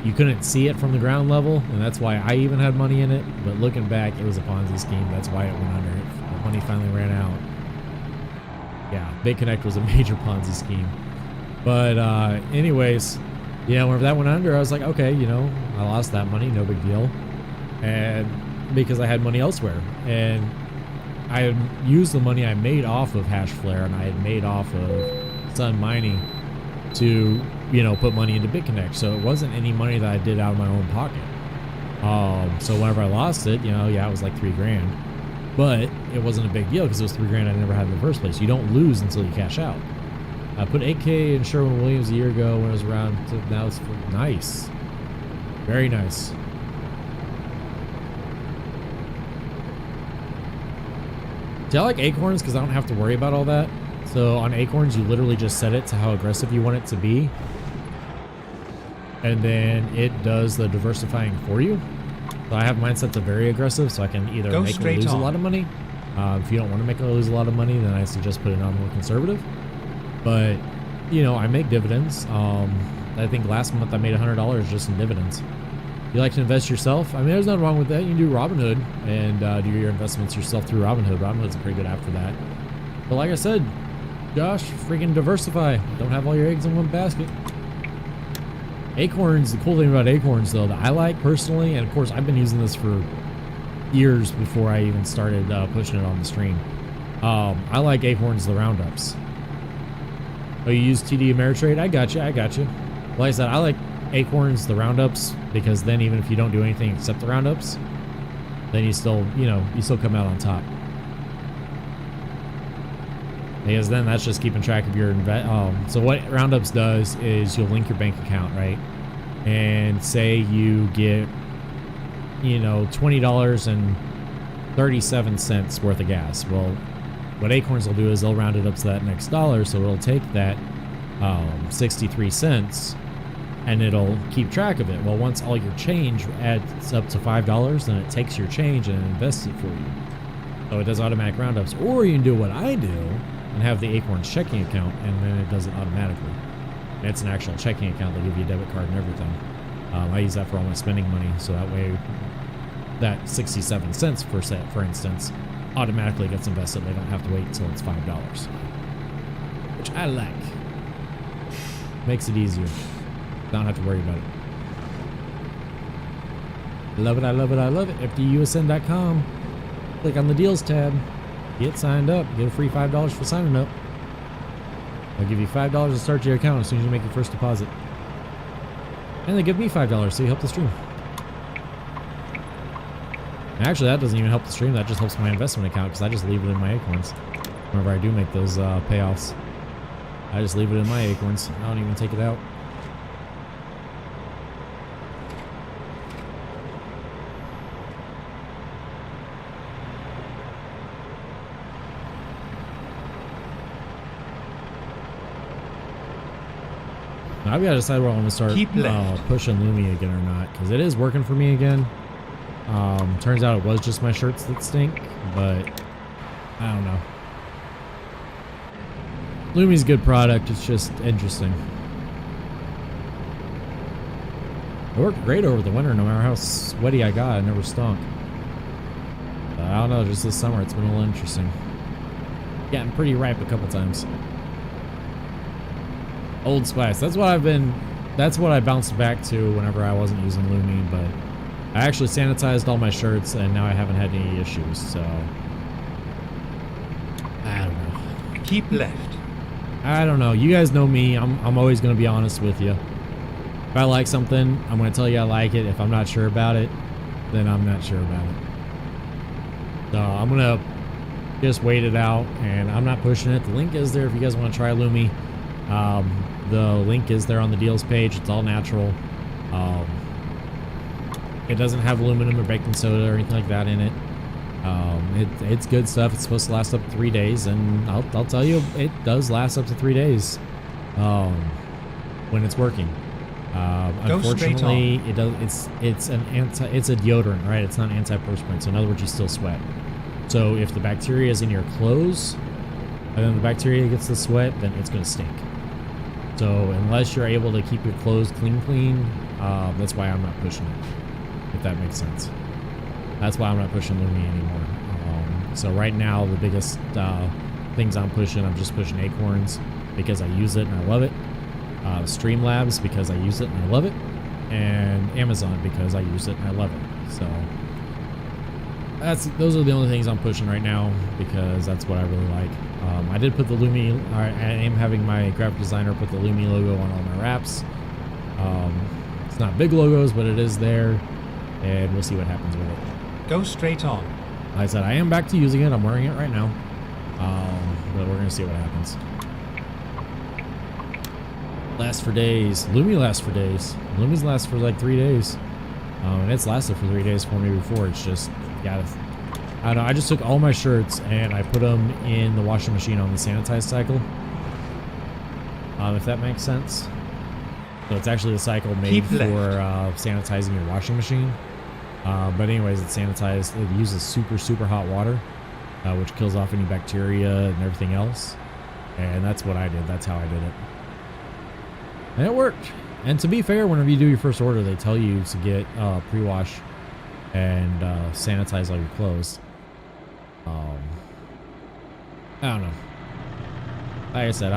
You couldn't see it from the ground level, and that's why I even had money in it. But looking back, it was a Ponzi scheme. That's why it went under. The money finally ran out. Yeah, BitConnect was a major Ponzi scheme. But anyways, yeah, whenever that went under, I was like, okay, you know, I lost that money, no big deal. And because I had money elsewhere, and I had used the money I made off of Hashflare and I had made off of Sun Mining to, you know, put money into BitConnect. So it wasn't any money that I did out of my own pocket. So whenever I lost it, you know, yeah, it was like $3,000, but it wasn't a big deal because it was $3,000 I never had in the first place. You don't lose until you cash out. I put 8K in Sherwin-Williams a year ago when it was around, now it's nice. Very nice. See, I like Acorns because I don't have to worry about all that. So on Acorns, you literally just set it to how aggressive you want it to be. And then it does the diversifying for you. So I have mine set to very aggressive, so I can either make or lose a lot of money. If you don't want to make or lose a lot of money, then I suggest putting it on more conservative. But, you know, I make dividends. I think last month I made $100 just in dividends. You like to invest yourself? I mean, there's nothing wrong with that. You can do Robinhood and do your investments yourself through Robinhood. Robinhood's a pretty good app for that. But like I said, Josh, freaking diversify. Don't have all your eggs in one basket. Acorns, the cool thing about Acorns, though, that I like personally, and of course I've been using this for years before I even started pushing it on the stream. I like Acorns, the roundups. Oh, you use TD Ameritrade? I got you. Like I said, I like Acorns, the roundups, because then even if you don't do anything except the roundups, then you still, you know, you still come out on top. Because then that's just keeping track of your so what roundups does is you'll link your bank account, right? And say you get, you know, $20.37 worth of gas. Well, what Acorns will do is they'll round it up to that next dollar, so it'll take that 63 cents and it'll keep track of it. Well, once all your change adds up to $5, then it takes your change and invests it for you. So it does automatic roundups. Or you can do what I do and have the Acorns checking account, and then it does it automatically. And it's an actual checking account. They give you a debit card and everything. I use that for all my spending money, so that way that 67 cents for instance automatically gets invested. They don't have to wait until it's $5, which I like. Makes it easier. Don't have to worry about it. Love it, I love it, I love it. FDUSN.com. Click on the deals tab. Get signed up. Get a free $5 for signing up. I'll give you $5 to start your account as soon as you make your first deposit. And they give me $5 so you help the stream. Actually, that doesn't even help the stream. That just helps my investment account because I just leave it in my Acorns. Whenever I do make those payoffs, I just leave it in my Acorns. I don't even take it out. Now I've got to decide where I want to start pushing Lumi again or not, because it is working for me again. Turns out it was just my shirts that stink, but I don't know. Lumi's a good product, it's just interesting. It worked great over the winter, no matter how sweaty I got, I never stunk. I don't know, just this summer it's been a little interesting. Getting pretty ripe a couple times. Old Spice. That's what I bounced back to whenever I wasn't using Lumi, but I actually sanitized all my shirts and now I haven't had any issues, so I don't know. Keep left. I don't know. You guys know me. I'm always going to be honest with you. If I like something, I'm going to tell you I like it. If I'm not sure about it, then I'm not sure about it. So I'm going to just wait it out, and I'm not pushing it. The link is there if you guys want to try Lumi. The link is there on the deals page. It's all natural. It doesn't have aluminum or baking soda or anything like that in it. It's good stuff. It's supposed to last up to 3 days, and I'll tell you, it does last up to 3 days when it's working. Unfortunately, it does. It's a deodorant, right? It's not antiperspirant. So in other words, you still sweat. So if the bacteria is in your clothes, and then the bacteria gets the sweat, then it's going to stink. So unless you're able to keep your clothes clean, that's why I'm not pushing it. If that makes sense. That's why I'm not pushing Lumi anymore. So right now, the biggest things I'm just pushing Acorns because I use it and I love it. StreamLabs because I use it and I love it. And Amazon because I use it and I love it. So those are the only things I'm pushing right now because that's what I really like. I did put the Lumi, I am having my graphic designer put the Lumi logo on all my wraps. It's not big logos, but it is there, and we'll see what happens with it. Go straight on. Like I said, I am back to using it. I'm wearing it right now, but we're going to see what happens. Lasts for days. Lumi lasts for days. Lumi's lasts for like 3 days. And it's lasted for 3 days for me before. It's just, I don't know. I just took all my shirts and I put them in the washing machine on the sanitize cycle. If that makes sense. So it's actually a cycle made for sanitizing your washing machine. But anyways, it's sanitized. It uses super hot water, which kills off any bacteria and everything else. And that's what I did. That's how I did it. And it worked. And to be fair, whenever you do your first order, they tell you to get pre-wash and sanitize all your clothes. I don't know. Like I said,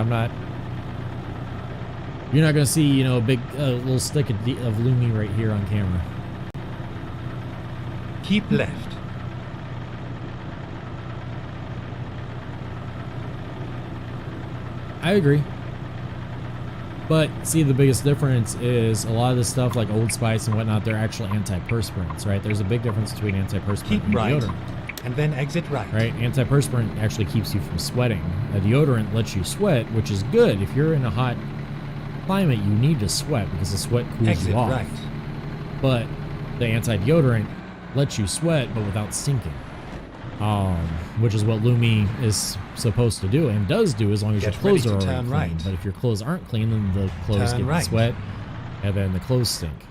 you're not going to see, a big little stick of Lumi right here on camera. Keep left. I agree. But see, the biggest difference is a lot of this stuff like Old Spice and whatnot, they're actually antiperspirants, right? There's a big difference between antiperspirant and deodorant. And then exit right. Right? Antiperspirant actually keeps you from sweating. A deodorant lets you sweat, which is good. If you're in a hot climate, you need to sweat because the sweat cools you off. Right. But the anti-deodorant lets you sweat, but without stinking. Which is what Lumi is supposed to do and does do as long as your clothes are already clean. Right. But if your clothes aren't clean, then the clothes get the sweat and then the clothes stink.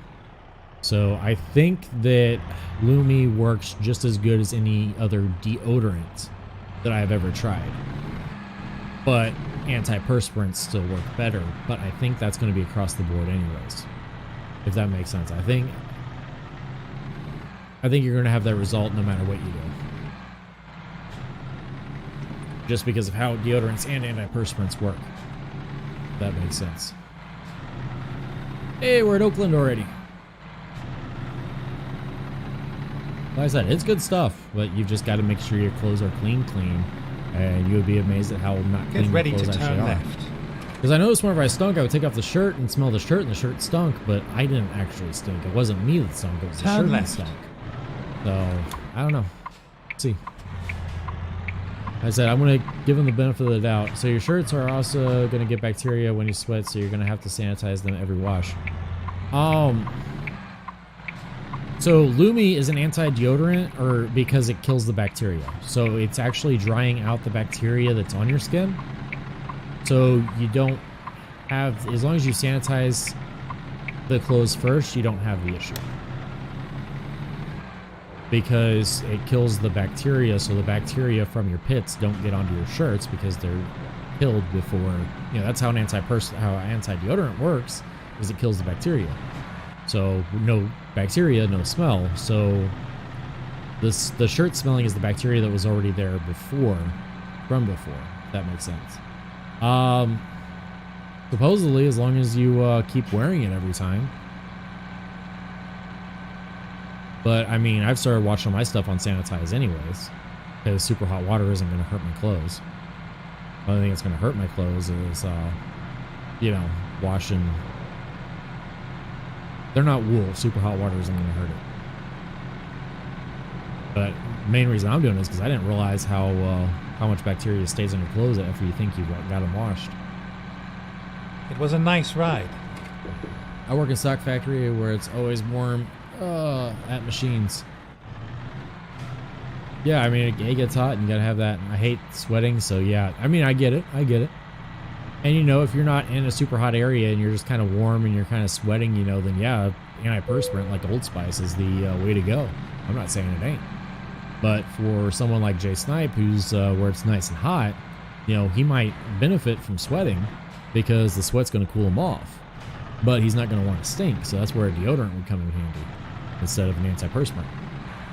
So I think that Lumi works just as good as any other deodorant that I've ever tried. But antiperspirants still work better. But I think that's going to be across the board anyways. If that makes sense. I think you're going to have that result no matter what you do. Just because of how deodorants and antiperspirants work. That makes sense. Hey, we're at Oakland already. Like I said, it's good stuff, but you've just got to make sure your clothes are clean, and you would be amazed at how not clean your clothes actually are. Because I noticed whenever I stunk, I would take off the shirt and smell the shirt, and the shirt stunk, but I didn't actually stink. It wasn't me that stunk, it was the shirt that stunk. So, I don't know. Let's see. I said, I'm going to give them the benefit of the doubt. So your shirts are also going to get bacteria when you sweat, so you're going to have to sanitize them every wash. So Lumi is an anti-deodorant or because it kills the bacteria. So it's actually drying out the bacteria that's on your skin. So you don't have, as long as you sanitize the clothes first, you don't have the issue. Because it kills the bacteria, so the bacteria from your pits don't get onto your shirts because they're killed before. That's how anti-deodorant works, is it kills the bacteria. So no bacteria, no smell. So The shirt smelling is the bacteria that was already there before, from before. If that makes sense. Supposedly, as long as you keep wearing it every time. But I mean, I've started washing my stuff on sanitize anyways, because super hot water isn't going to hurt my clothes. The only thing that's going to hurt my clothes is, you know, washing. They're not wool. Super hot water isn't going to hurt it. But main reason I'm doing this is because I didn't realize how much bacteria stays on your clothes after you think you've got them washed. It was a nice ride. I work in a sock factory where it's always warm at machines. Yeah, I mean, it gets hot and you gotta have that. I hate sweating, so yeah. I mean, I get it. And you know, if you're not in a super hot area and you're just kind of warm and you're kind of sweating, you know, then yeah, antiperspirant like Old Spice is the way to go. I'm not saying it ain't. But for someone like Jay Snipe, who's where it's nice and hot, you know, he might benefit from sweating because the sweat's going to cool him off. But he's not going to want to stink, so that's where a deodorant would come in handy instead of an antiperspirant.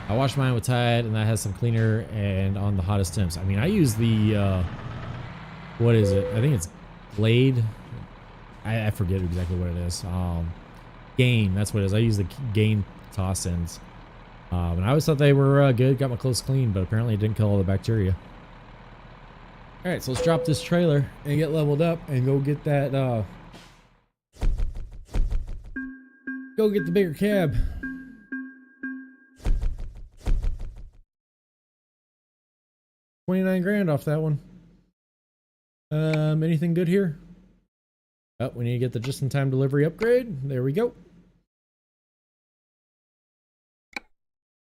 I wash mine with Tide, and that has some cleaner and on the hottest temps. I mean, I use the, what is it? I think it's Glade. I forget exactly what it is. Gain, that's what it is. I use the Gain toss-ins. And I always thought they were good, got my clothes clean, but apparently it didn't kill all the bacteria. Alright, so let's drop this trailer and get leveled up and go get that, go get the bigger cab. $29 grand off that one. Anything good here? Oh, we need to get the just-in-time delivery upgrade. There we go.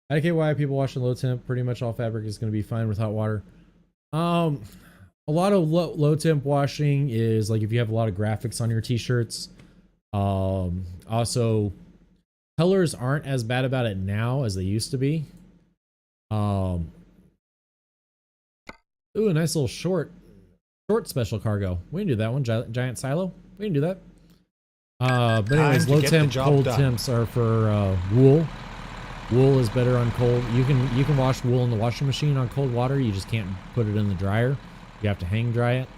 I don't get why people wash in low temp. Pretty much all fabric is going to be fine with hot water. A lot of low temp washing is like if you have a lot of graphics on your t-shirts. Also, colors aren't as bad about it now as they used to be. Ooh, a nice little short special cargo. We can do that one. Giant silo. We can do that. But anyways, low temp, cold temps are for wool. Wool is better on cold. You can wash wool in the washing machine on cold water. You just can't put it in the dryer. You have to hang dry it.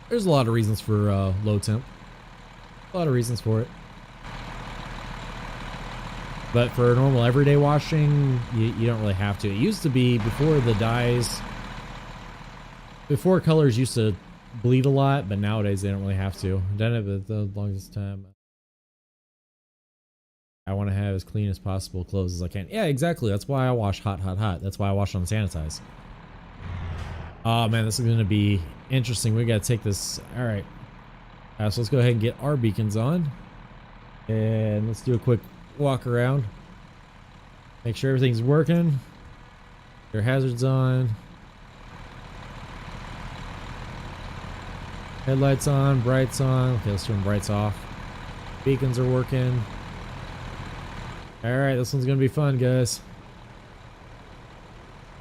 There's a lot of reasons for low temp. A lot of reasons for it. But for normal everyday washing, you don't really have to. It used to be before the dyes. Before colors used to bleed a lot, but nowadays they don't really have to. Done it for the longest time. I want to have as clean as possible clothes as I can. Yeah, exactly. That's why I wash hot. That's why I wash on sanitize. Oh man, this is going to be interesting. We got to take this. All right. So let's go ahead and get our beacons on. And let's do a quick walk around. Make sure everything's working. Your hazards on. Headlights on, brights on. Okay, let's turn brights off. Beacons are working. Alright, this one's gonna be fun, guys.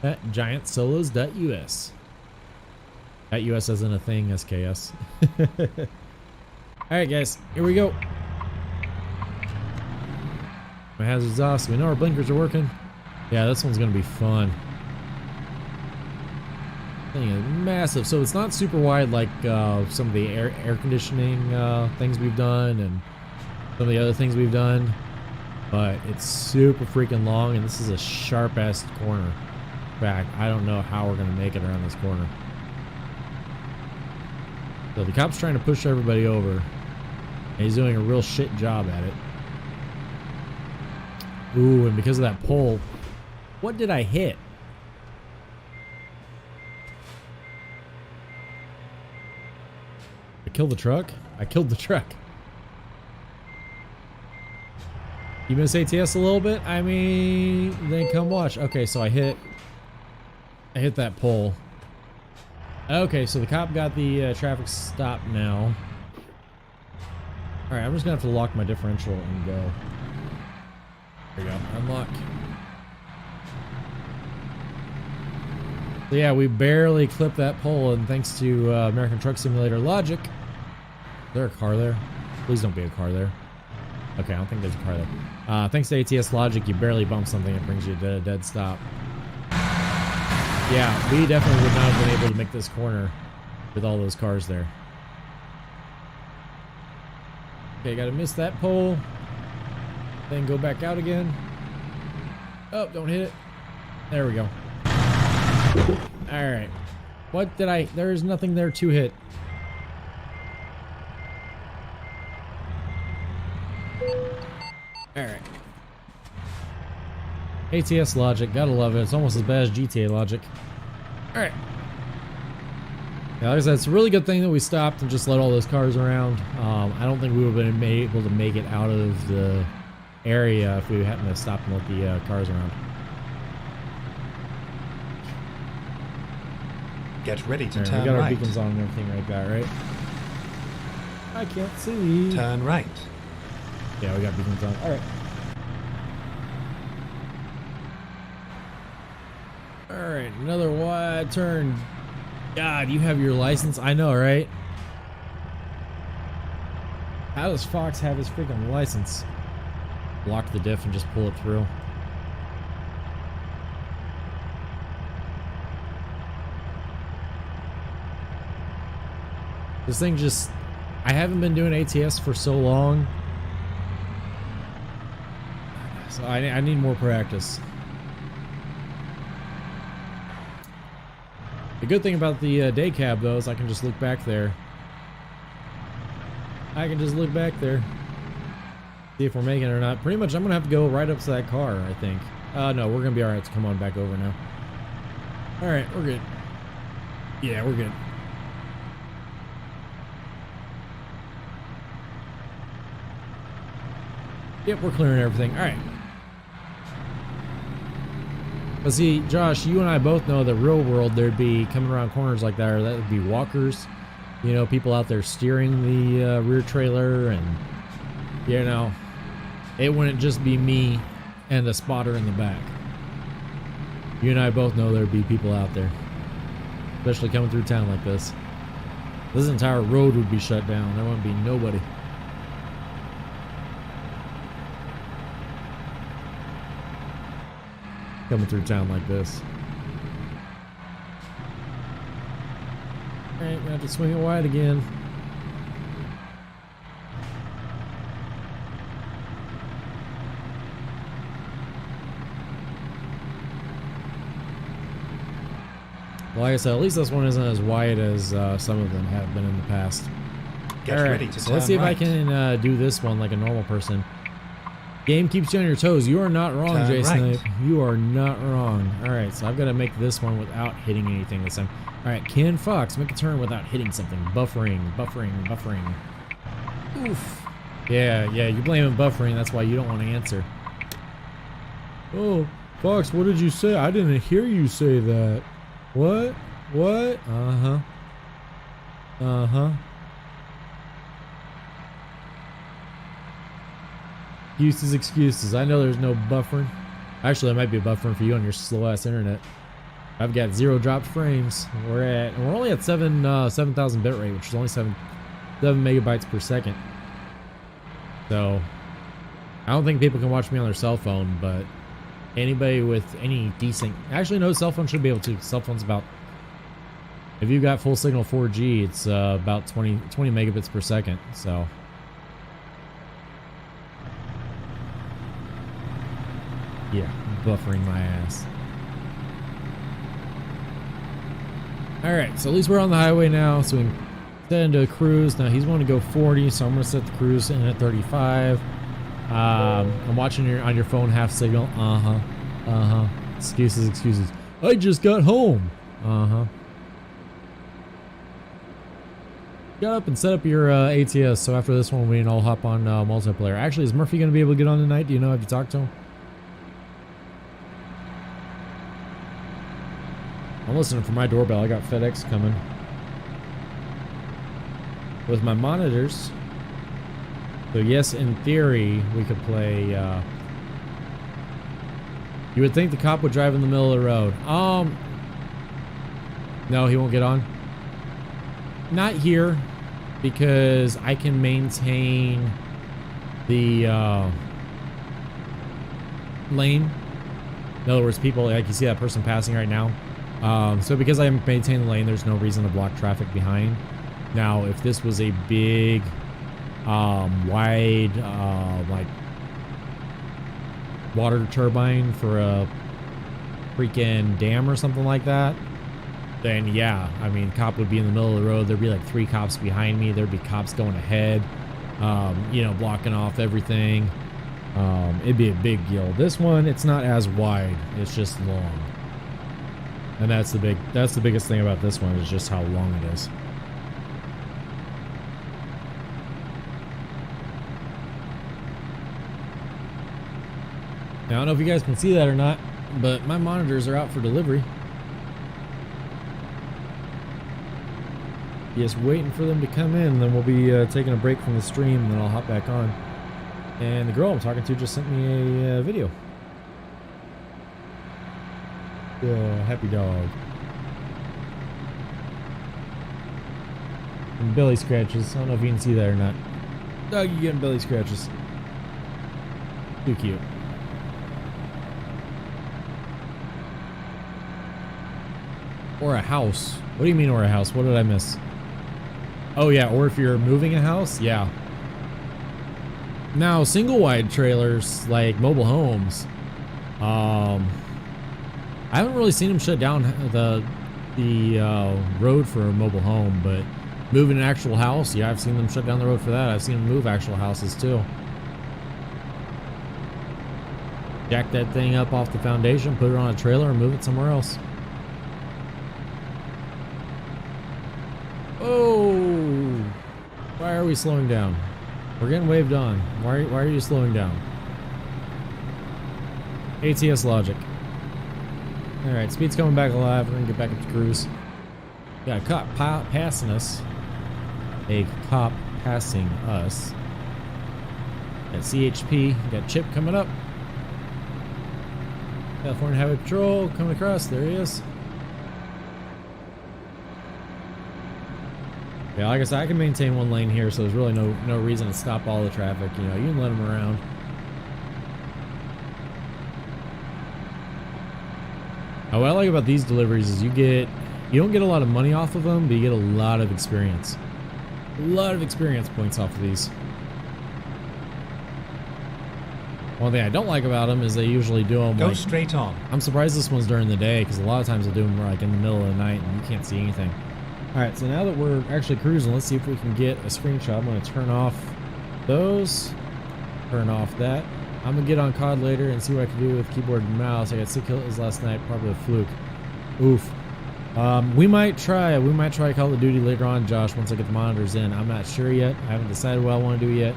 At giantsolos.us. .us isn't a thing, SKS. Alright, guys, here we go. My hazard's off, so we know our blinkers are working. Yeah, this one's gonna be fun. Thing is massive, so it's not super wide like some of the air conditioning things we've done and some of the other things we've done. But it's super freaking long, and this is a sharp-ass corner. In fact, I don't know how we're going to make it around this corner. So the cop's trying to push everybody over, and he's doing a real shit job at it. Ooh, and because of that pole, what did I hit? I killed the truck? I killed the truck. You miss ATS a little bit? I mean, then come watch. Okay, so I hit that pole. Okay, so the cop got the traffic stop now. Alright, I'm just gonna have to lock my differential and go. There we go, unlock. So yeah, we barely clipped that pole, and thanks to American Truck Simulator logic. Is there a car there? Please don't be a car there. Okay, I don't think there's a car there. Thanks to ATS logic, you barely bump something, it brings you to a dead stop. Yeah, we definitely would not have been able to make this corner with all those cars there. Okay, gotta miss that pole. Then go back out again. Oh, don't hit it. There we go. Alright. What did I... There's nothing there to hit. Alright. ATS logic, gotta love it. It's almost as bad as GTA logic. Alright. Yeah, like I said, it's a really good thing that we stopped and just let all those cars around. I don't think we would have been able to make it out of the area if we hadn't have stopped and let the cars around. Get ready to Right, turn we got our right. beacons on and everything like that, right? I can't see. Turn right. Yeah, we got beacons on. Alright. Alright, another wide turn. God, you have your license? I know, right? How does Fox have his freaking license? Block the diff and just pull it through. This thing just... I haven't been doing ATS for so long. So I need more practice. The good thing about the day cab, though, is I can just look back there. I can just look back there. See if we're making it or not. Pretty much, I'm going to have to go right up to that car, I think. No, we're going to be alright to come on back over now. Alright, we're good. Yeah, we're good. Yep, we're clearing everything. Alright. But see, Josh, you and I both know that real world, there'd be coming around corners like that, or that would be walkers. You know, people out there steering the rear trailer, and, you know, it wouldn't just be me and a spotter in the back. You and I both know there'd be people out there, especially coming through town like this. This entire road would be shut down. There wouldn't be nobody. Coming through town like this. Alright, gonna have to swing it wide again. Well, like I said, at least this one isn't as wide as some of them have been in the past. Get ready to so let's see if I can do this one like a normal person. Game keeps you on your toes. You are not wrong, Turn Jason. right. You are not wrong. Alright, so I've got to make this one without hitting anything this time. Alright, Ken Fox, make a turn without hitting something. Buffering, buffering, buffering. Oof. Yeah, you're blaming buffering. That's why you don't want to answer. Oh, Fox, what did you say? I didn't hear you say that. What? What? Uh-huh. Uh-huh. Excuses, excuses. I know there's no buffering. Actually, there might be a buffering for you on your slow-ass internet. I've got 0 dropped frames. We're only at 7,000 bit rate, which is only 7 megabytes per second. So, I don't think people can watch me on their cell phone, but anybody with any decent... Actually, no, cell phone should be able to. Cell phone's about... If you've got full signal 4G, it's about 20 megabits per second, so... Yeah, buffering my ass. Alright, so at least we're on the highway now, so we can set into a cruise. Now he's wanting to go 40, so I'm going to set the cruise in at 35. I'm watching on your phone half signal. Excuses, excuses. I just got home. Get up and set up your ATS, so after this one we can all hop on multiplayer. Actually, is Murphy going to be able to get on tonight? Do you know? Have you talked to him? I'm listening for my doorbell. I got FedEx coming. With my monitors. So yes, in theory, we could play... You would think the cop would drive in the middle of the road. No, he won't get on. Not here. Because I can maintain the... lane. In other words, people, like you see that person passing right now. So because I maintain the lane, there's no reason to block traffic behind. Now, if this was a big, wide, like water turbine for a freaking dam or something like that, then yeah, I mean, cop would be in the middle of the road. There'd be like 3 cops behind me. There'd be cops going ahead, you know, blocking off everything. It'd be a big deal. This one, it's not as wide. It's just long. And that's the biggest thing about this one is just how long it is. Now, I don't know if you guys can see that or not, but my monitors are out for delivery. Just waiting for them to come in, then we'll be taking a break from the stream, and then I'll hop back on. And the girl I'm talking to just sent me a video. Happy dog. And belly scratches. I don't know if you can see that or not. Dog, you getting belly scratches. Too cute. Or a house. What do you mean or a house? What did I miss? Oh yeah, or if you're moving a house, yeah. Now, single wide trailers like mobile homes, I haven't really seen them shut down the road for a mobile home, but moving an actual house, yeah, I've seen them shut down the road for that. I've seen them move actual houses too. Jack that thing up off the foundation, put it on a trailer, and move it somewhere else. Oh, why are we slowing down? We're getting waved on. Why are you slowing down? ATS logic. Alright, speed's coming back alive. We're gonna get back up to cruise. Got a cop passing us. A cop passing us. Got CHP. Got Chip coming up. California Highway Patrol coming across. There he is. Yeah, like I said, I can maintain one lane here, so there's really no reason to stop all the traffic. You know, you can let them around. Now, what I like about these deliveries is you don't get a lot of money off of them, but you get a lot of experience. A lot of experience points off of these. One thing I don't like about them is they usually do them Go straight on. I'm surprised this one's during the day, because a lot of times they'll do them like in the middle of the night and you can't see anything. Alright, so now that we're actually cruising, let's see if we can get a screenshot. I'm going to turn off those, turn off that. I'm going to get on COD later and see what I can do with keyboard and mouse. I got 6 kills last night, probably a fluke. Oof. We might try Call of Duty later on, Josh, once I get the monitors in. I'm not sure yet. I haven't decided what I want to do yet.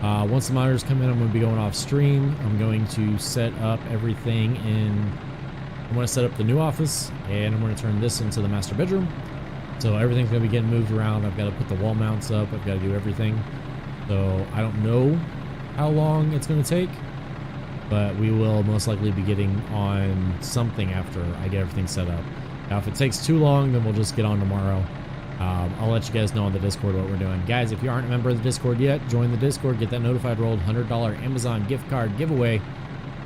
Once the monitors come in, I'm going to be going off stream. I'm going to set up everything I'm going to set up the new office, and I'm going to turn this into the master bedroom. So everything's going to be getting moved around. I've got to put the wall mounts up. I've got to do everything. So I don't know how long it's going to take, but we will most likely be getting on something after I get everything set up. Now, if it takes too long, then we'll just get on tomorrow. I'll let you guys know on the Discord what we're doing. Guys, if you aren't a member of the Discord yet, join the Discord. Get that notified rolled $100 Amazon gift card giveaway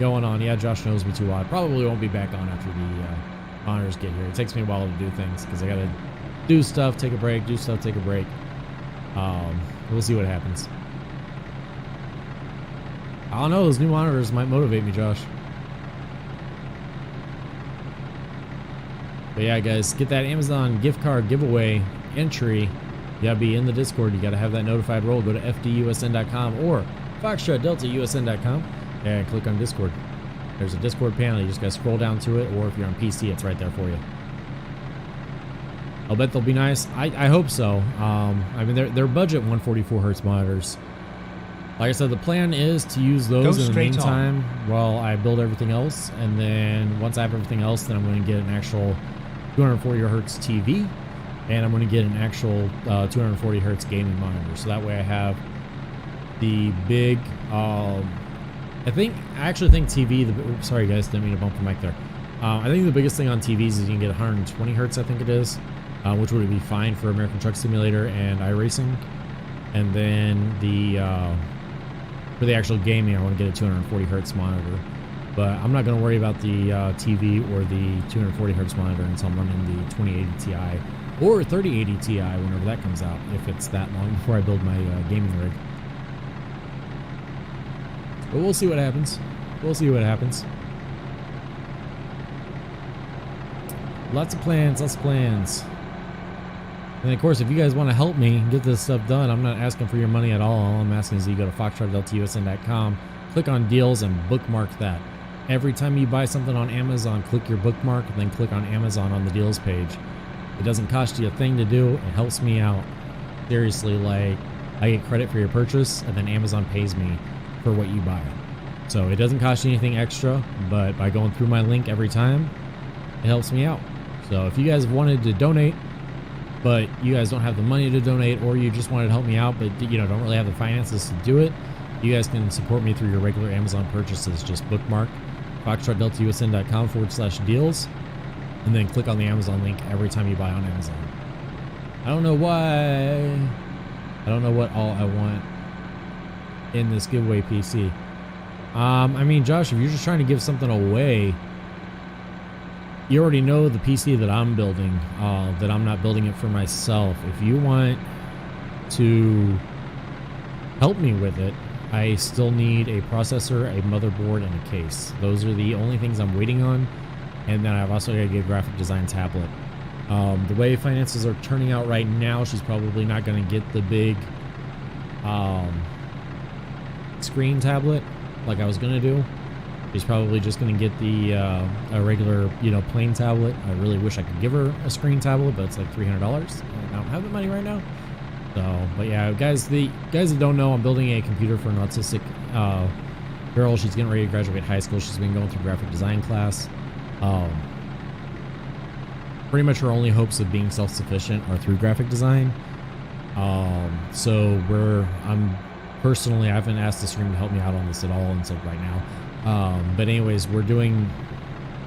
going on. Yeah, Josh knows me too well. I probably won't be back on after the honors get here. It takes me a while to do things because I got to do stuff, take a break, do stuff, take a break. We'll see what happens. I don't know, those new monitors might motivate me, Josh. But yeah, guys, get that Amazon gift card giveaway entry. You gotta be in the Discord. You gotta have that notified roll. Go to fdusn.com or foxtrotdeltausn.com and click on Discord. There's a Discord panel. You just gotta scroll down to it, or if you're on PC, it's right there for you. I'll bet they'll be nice. I hope so. I mean, they're budget 144 hertz monitors. Like I said, the plan is to use those in the meantime while I build everything else, and then once I have everything else, then I'm going to get an actual 240 hertz TV, and I'm going to get an actual 240 hertz gaming monitor. So that way I have the big. I actually think TV. Sorry guys, didn't mean to bump the mic there. I think the biggest thing on TVs is you can get 120 hertz. I think it is. Which would be fine for American Truck Simulator and iRacing. And then for the actual gaming, I want to get a 240 hertz monitor. But I'm not going to worry about the TV or the 240 hertz monitor until I'm running the 2080 Ti or 3080 Ti whenever that comes out, if it's that long before I build my gaming rig. But we'll see what happens. We'll see what happens. Lots of plans, lots of plans. And of course, if you guys want to help me get this stuff done, I'm not asking for your money at all. All I'm asking is you go to foxtrot.ltusn.com, click on deals, and bookmark that. Every time you buy something on Amazon, click your bookmark, and then click on Amazon on the deals page. It doesn't cost you a thing to do. It helps me out. Seriously, like, I get credit for your purchase, and then Amazon pays me for what you buy. So it doesn't cost you anything extra, but by going through my link every time, it helps me out. So if you guys wanted to donate, but you guys don't have the money to donate, or you just wanted to help me out, but you know, don't really have the finances to do it, you guys can support me through your regular Amazon purchases. Just bookmark foxtrotdeltausn.com/deals, and then click on the Amazon link every time you buy on Amazon. I don't know why. I don't know what all I want in this giveaway PC. I mean, Josh, if you're just trying to give something away, you already know the PC that I'm building, that I'm not building it for myself. If you want to help me with it, I still need a processor, a motherboard, and a case. Those are the only things I'm waiting on. And then I've also got to get a graphic design tablet. The way finances are turning out right now, she's probably not going to get the big screen tablet like I was going to do. She's probably just going to get the a regular, you know, plain tablet. I really wish I could give her a screen tablet, but it's like $300. I don't have the money right now. So, but yeah, guys, the guys that don't know, I'm building a computer for an autistic girl. She's getting ready to graduate high school. She's been going through graphic design class. Pretty much her only hopes of being self-sufficient are through graphic design. So I'm personally, I haven't asked the stream to help me out on this at all until right now. But anyways,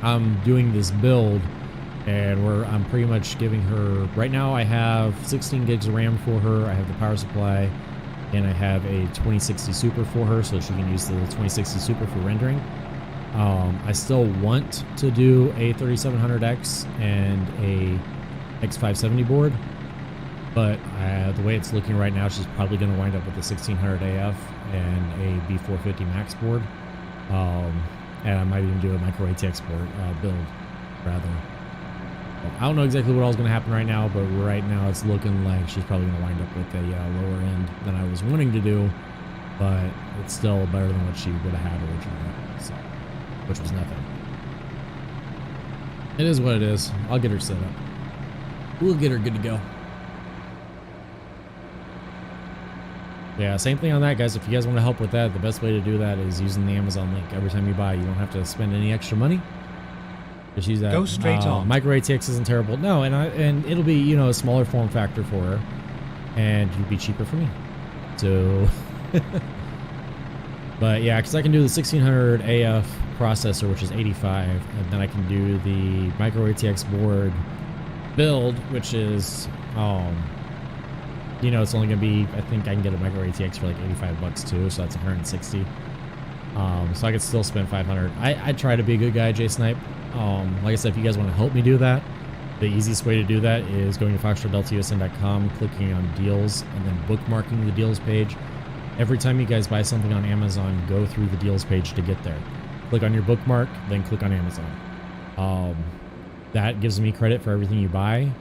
I'm doing this build, and I'm pretty much giving her, right now I have 16 gigs of RAM for her, I have the power supply, and I have a 2060 Super for her, so she can use the 2060 Super for rendering. I still want to do a 3700X and a X570 board, but the way it's looking right now, she's probably going to wind up with a 1600 AF and a B450 Max board. And I might even do a micro ATX board build, rather. I don't know exactly what all's going to happen right now, but right now it's looking like she's probably going to wind up with a lower end than I was wanting to do, but it's still better than what she would have had originally, so, which was nothing. It is what it is. I'll get her set up. We'll get her good to go. Yeah, same thing on that, guys. If you guys want to help with that, the best way to do that is using the Amazon link. Every time you buy, you don't have to spend any extra money. Just use that. Go straight on. Micro ATX isn't terrible. No, and it'll be, you know, a smaller form factor for her, and it'll be cheaper for me. So, but yeah, because I can do the 1600 AF processor, which is 85, and then I can do the micro ATX board build, which is you know, it's only gonna be, I think I can get a micro ATX for like $85 too, so that's 160. So I could still spend 500. I try to be a good guy, Jay Snipe. Like I said, if you guys want to help me do that, the easiest way to do that is going to foxtrotdeltausn.com, clicking on deals, and then bookmarking the deals page. Every time you guys buy something on Amazon, go through the deals page to get there. Click on your bookmark, then click on Amazon. That gives me credit for everything you buy.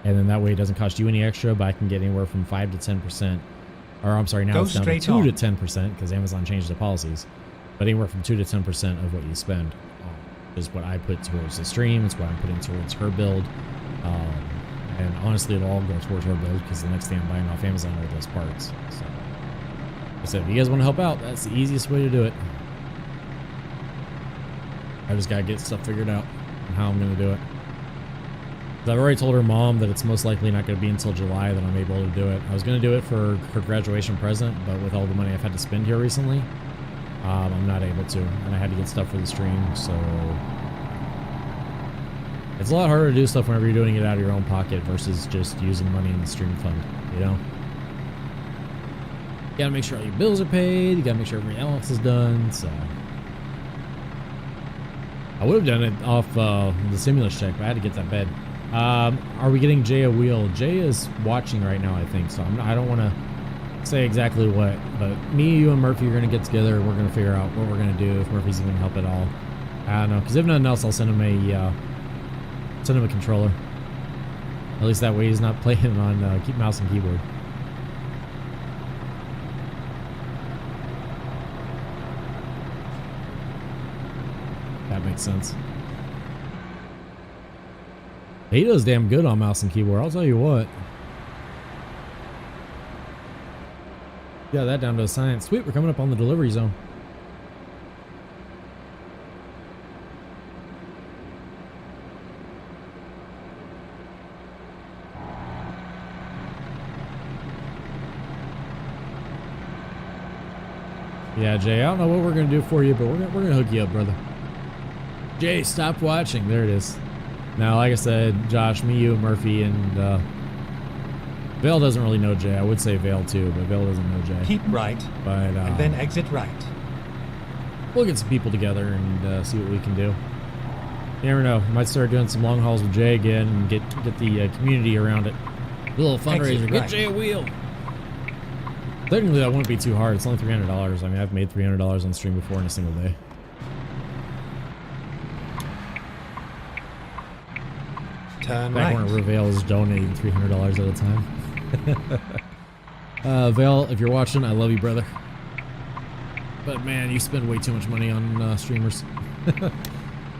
And then that way it doesn't cost you any extra, but I can get anywhere from 5 to 10%. Or I'm sorry, now it's down to 2 to 10% because Amazon changed the policies. But anywhere from 2 to 10% of what you spend is what I put towards the stream. It's what I'm putting towards her build. And honestly, it'll all go towards her build because the next thing I'm buying off Amazon are those parts. So, like I said, if you guys want to help out, that's the easiest way to do it. I just got to get stuff figured out on how I'm going to do it. I've already told her mom that it's most likely not going to be until July that I'm able to do it. I was going to do it for her graduation present, but with all the money I've had to spend here recently, I'm not able to, and I had to get stuff for the stream, so it's a lot harder to do stuff whenever you're doing it out of your own pocket versus just using money in the stream fund, you know? You gotta make sure all your bills are paid, you gotta make sure everything else is done, so I would have done it off the stimulus check, but I had to get that bed. Are we getting Jay a wheel? Jay is watching right now, I think, so I don't want to say exactly what, but me, you, and Murphy are going to get together and we're going to figure out what we're going to do, if Murphy's going to help at all. I don't know, because if nothing else, I'll send him a controller. At least that way he's not playing on keep mouse and keyboard. That makes sense. He does damn good on mouse and keyboard, I'll tell you what. Yeah, that down to a science. Sweet, we're coming up on the delivery zone. Yeah, Jay, I don't know what we're going to do for you, but we're gonna hook you up, brother. Jay, stop watching. There it is. Now, like I said, Josh, me, you, and Murphy, and Vale doesn't really know Jay. I would say Vale too, but Vale doesn't know Jay. Keep right, But and then exit right. we'll get some people together and see what we can do. You never know. Might start doing some long hauls with Jay again and get the community around it. A little fundraiser. Exit Get right. Jay a wheel. Technically, that wouldn't be too hard. It's only $300. I mean, I've made $300 on stream before in a single day. Turn Back right. when Reveal is donating $300 at a time. Vale, if you're watching, I love you, brother. But man, you spend way too much money on streamers.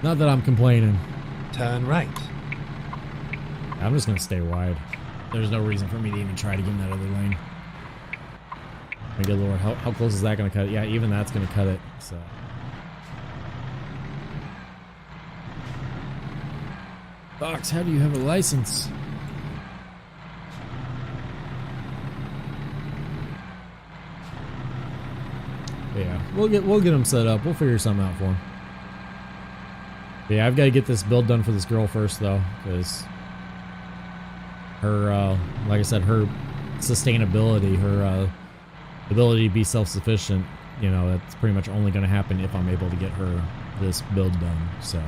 Not that I'm complaining. Turn right. I'm just gonna stay wide. There's no reason for me to even try to get in that other lane. My good lord, how close is that gonna cut it? Yeah, even that's gonna cut it, so. Fox, how do you have a license? Yeah, we'll get him set up. We'll figure something out for him. Yeah, I've got to get this build done for this girl first, though, because her, like I said, her sustainability, her ability to be self-sufficient, you know, that's pretty much only going to happen if I'm able to get her this build done. So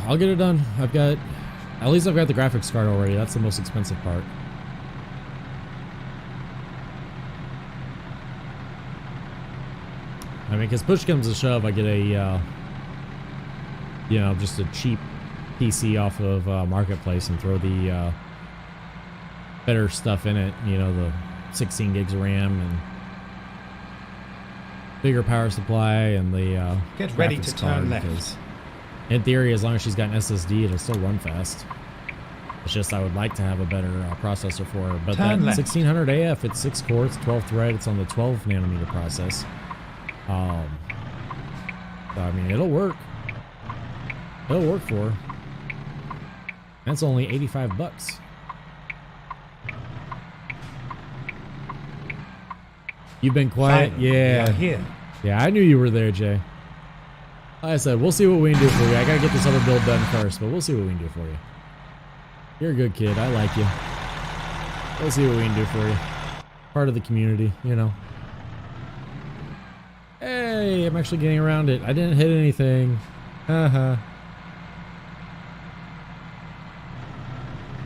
I'll get it done. At least I've got the graphics card already. That's the most expensive part. I mean, because push comes to shove, I get a, you know, just a cheap PC off of Marketplace and throw the better stuff in it. You know, the 16 gigs of RAM and bigger power supply and the Get ready to graphics turn card, left. because in theory, as long as she's got an SSD, it'll still run fast. It's just I would like to have a better processor for her. But Turn that left. 1600 AF, it's 6 cores, 12 thread, it's on the 12 nanometer process. So, I mean, it'll work. It'll work for her. That's only $85. You've been quiet? Finally, Yeah. we are here. Yeah, I knew you were there, Jay. Like I said, we'll see what we can do for you. I gotta get this other build done first, but we'll see what we can do for you. You're a good kid. I like you. We'll see what we can do for you. Part of the community, you know. Hey, I'm actually getting around it. I didn't hit anything. Haha.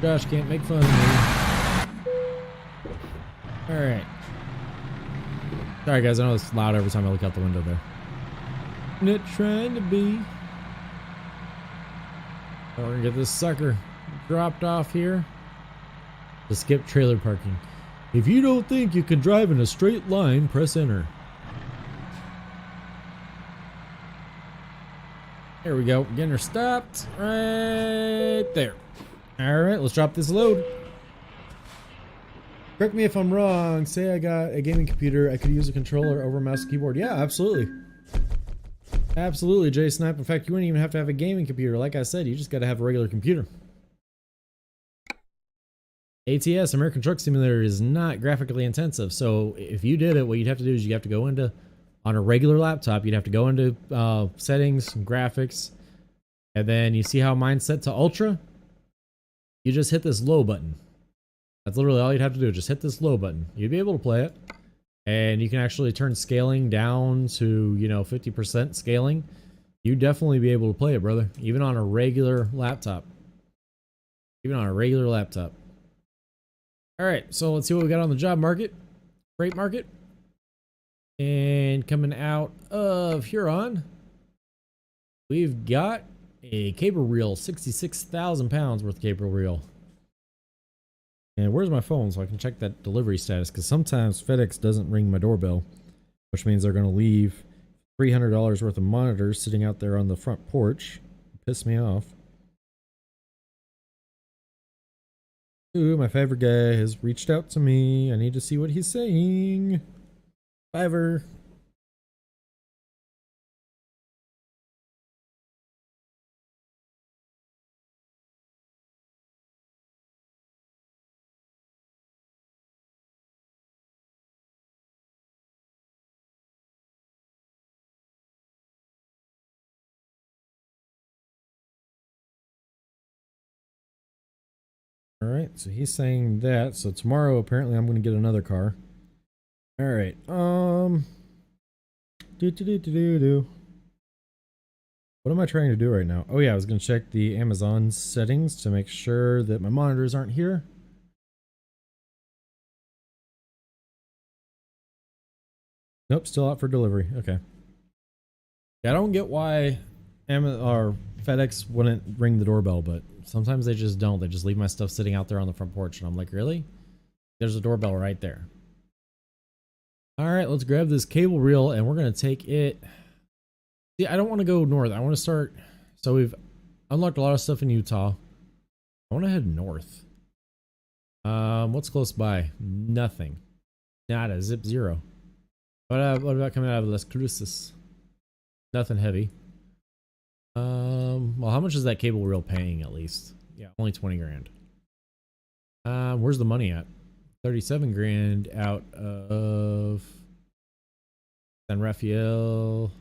Josh can't make fun of me. Alright. Sorry guys, I know it's loud every time I look out the window there. Not trying to be. Oh, we're gonna get this sucker dropped off here. To skip trailer parking. If you don't think you can drive in a straight line, press enter. There we go. Getting her stopped right there. Alright, let's drop this load. Correct me if I'm wrong. Say I got a gaming computer. I could use a controller over mouse and keyboard. Yeah, absolutely. Absolutely, Jay Snipe. In fact, you wouldn't even have to have a gaming computer. Like I said, you just got to have a regular computer. ATS, American Truck Simulator, is not graphically intensive. So if you did it, what you'd have to do is you have to go into, on a regular laptop, you'd have to go into settings, graphics, and then you see how mine's set to ultra? You just hit this low button. That's literally all you'd have to do, just hit this low button. You'd be able to play it. and you can actually turn scaling down to, you know, 50% scaling, you'd definitely be able to play it, brother. Even on a regular laptop. Even on a regular laptop. Alright, so let's see what we got on the job market. Freight market. And coming out of Huron, we've got a cable reel, 66,000 pounds worth of cable reel. And where's my phone so I can check that delivery status? Because sometimes FedEx doesn't ring my doorbell, which means they're going to leave $300 worth of monitors sitting out there on the front porch. Piss me off. Ooh, my favorite guy has reached out to me. I need to see what he's saying. Fiverr. All right, so he's saying that. So tomorrow, apparently, I'm going to get another car. All right. What am I trying to do right now? Oh yeah, I was going to check the Amazon settings to make sure that my monitors aren't here. Nope, still out for delivery. Okay. Yeah, I don't get why Amazon or FedEx wouldn't ring the doorbell, but sometimes they just don't. They just leave my stuff sitting out there on the front porch, and I'm like, really? There's a doorbell right there. All right, let's grab this cable reel, and we're going to take it. See, I don't want to go north. I want to start. So we've unlocked a lot of stuff in Utah. I want to head north. What's close by? Nothing. Nada. Zip zero. What about coming out of Las Cruces? Nothing heavy. Well, how much is that cable reel paying at least? Yeah, only 20 grand. Where's the money at? 37 grand out of San Rafael,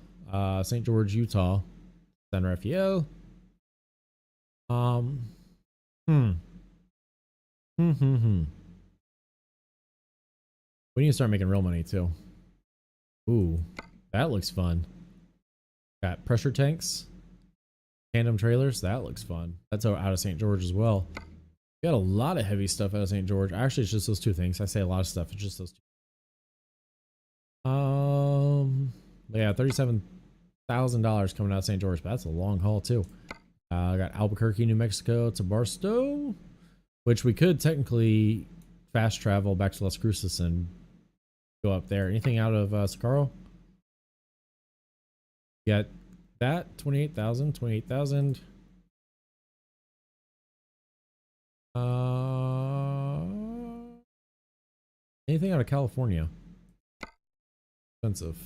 St. George, Utah. San Rafael. We need to start making real money too. Ooh, that looks fun. Got pressure tanks, tandem trailers. That looks fun. That's out of St. George as well. Got a lot of heavy stuff out of St. George. Actually, it's just those two things. I say a lot of stuff. It's just those two. Yeah, $37,000 coming out of St. George, but that's a long haul too. I got Albuquerque, New Mexico to Barstow, which we could technically fast travel back to Las Cruces and go up there. Anything out of Socorro? Got that 28,000, 28,000. Anything out of California? Expensive.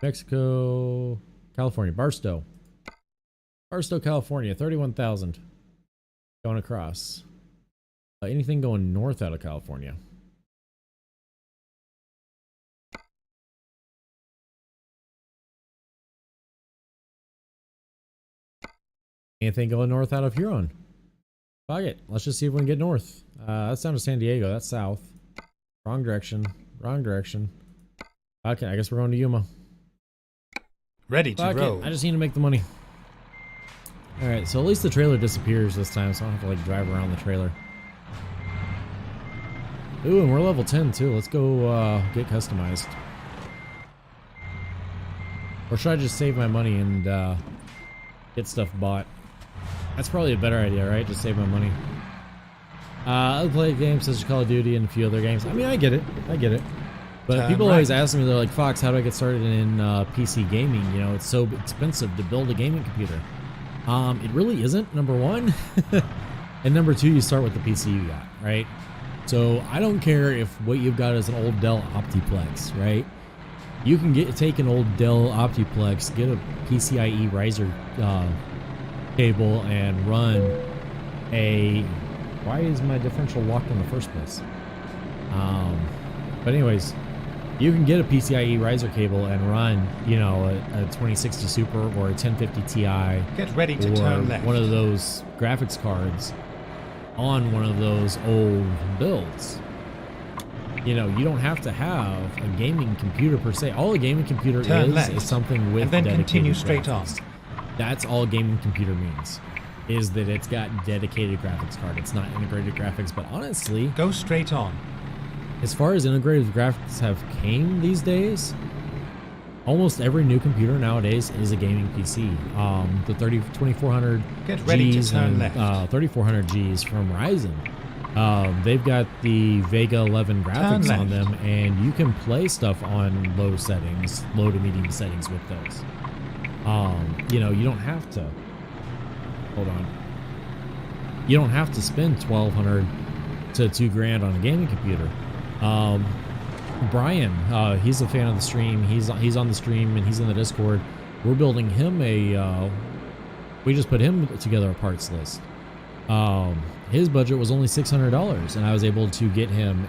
Mexico, California, Barstow, California, 31,000 going across. Anything going north out of California? Anything going north out of Huron? Fuck it. Let's just see if we can get north. That's down to San Diego. That's south. Wrong direction. Wrong direction. Okay, I guess we're going to Yuma. Ready to Fuck roll. it. I just need to make the money. Alright, so at least the trailer disappears this time, so I don't have to like drive around the trailer. Ooh, and we're level 10 too. Let's go get customized. Or should I just save my money and get stuff bought? That's probably a better idea, right? Just save my money. I play games such as Call of Duty and a few other games. I mean, I get it. I get it. But people always ask me, they're like, Fox, how do I get started in PC gaming? You know, it's so expensive to build a gaming computer. It really isn't, number one. And number two, you start with the PC you got, right? So I don't care if what you've got is an old Dell Optiplex, right? You can take an old Dell Optiplex, get a PCIe riser cable, and run a... Why is my differential locked in the first place? But anyways, you can get a PCIe riser cable and run, you know, a 2060 Super or a 1050 Ti. Get ready to or turn left. one of those graphics cards on one of those old builds. You know, you don't have to have a gaming computer per se. All a gaming computer is something with and then dedicated continue straight graphics. on. That's all a gaming computer means, is that it's got dedicated graphics card. It's not integrated graphics, but honestly, Go straight on. as far as integrated graphics have came these days, almost every new computer nowadays is a gaming PC. The 2400 Get ready to Gs turn and left. 3400 Gs from Ryzen. They've got the Vega 11 graphics on them, and you can play stuff on low settings, low to medium settings with those. You know, you don't have to. Hold on. You don't have to spend $1,200 to $2,000 on a gaming computer. Brian, he's a fan of the stream. He's on the stream and he's in the Discord. We're building him we just put him together a parts list. His budget was only $600, and I was able to get him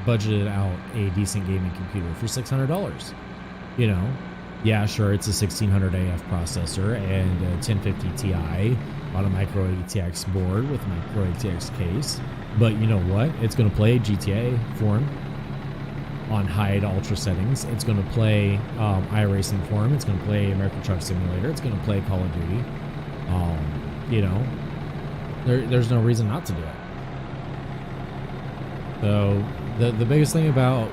budgeted out a decent gaming computer for $600. You know, yeah, sure, it's a 1600 AF processor and a 1050 Ti on a micro ATX board with a micro ATX case. But you know what? It's going to play GTA for him on high to ultra settings. It's going to play iRacing for him. It's going to play American Truck Simulator. It's going to play Call of Duty. You know, there's no reason not to do it. So the biggest thing about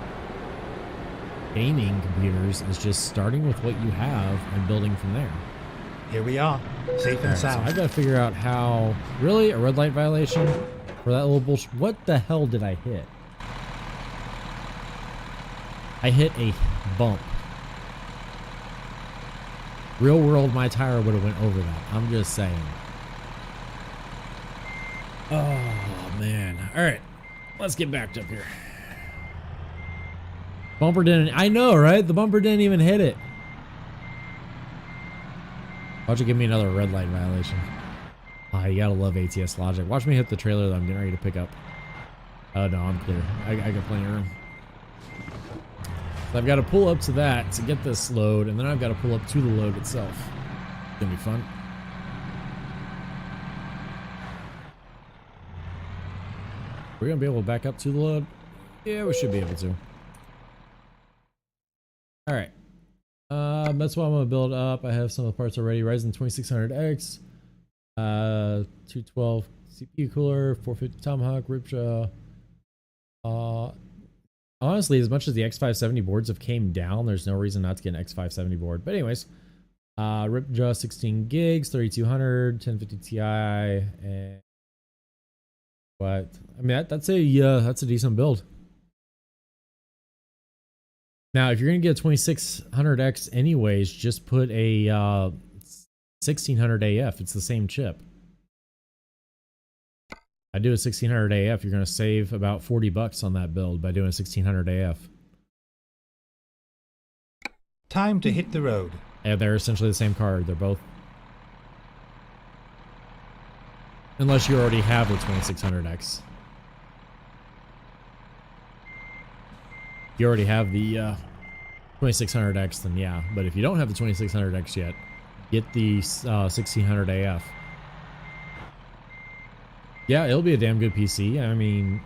gaming computers is just starting with what you have and building from there. Here we are, safe and So sound. I gotta figure out how. Really, a red light violation for that little bullshit? What the hell did I hit? I hit a bump. Real world, my tire would have went over that. I'm just saying. Oh man! All right, let's get backed up here. Bumper didn't. I know, right? The bumper didn't even hit it. Why don't you give me another red light violation? Ah, you gotta love ATS logic. Watch me hit the trailer that I'm getting ready to pick up. Oh no, I'm clear. I got plenty of room. So I've got to pull up to that to get this load, and then I've got to pull up to the load itself. It's gonna be fun. We're gonna be able to back up to the load? Yeah, we should be able to. Alright. That's what I'm gonna build up. I have some of the parts already. Ryzen 2600X, 212 CPU cooler, 450 Tomahawk, Ripjaw. Honestly, as much as the X570 boards have came down, there's no reason not to get an X570 board. But anyways, Ripjaw 16 gigs, 3200, 1050 Ti, and what? I mean, that's a decent build. Now, if you're gonna get a 2600X anyways, just put a 1600 AF. It's the same chip. I do a 1600 AF. You're gonna save about $40 on that build by doing a 1600 AF. Time to hit the road. And they're essentially the same card. They're both, unless you already have the 2600X. You already have the 2600X, then yeah. But if you don't have the 2600X yet, get the 1600 AF. Yeah, it'll be a damn good PC. I mean,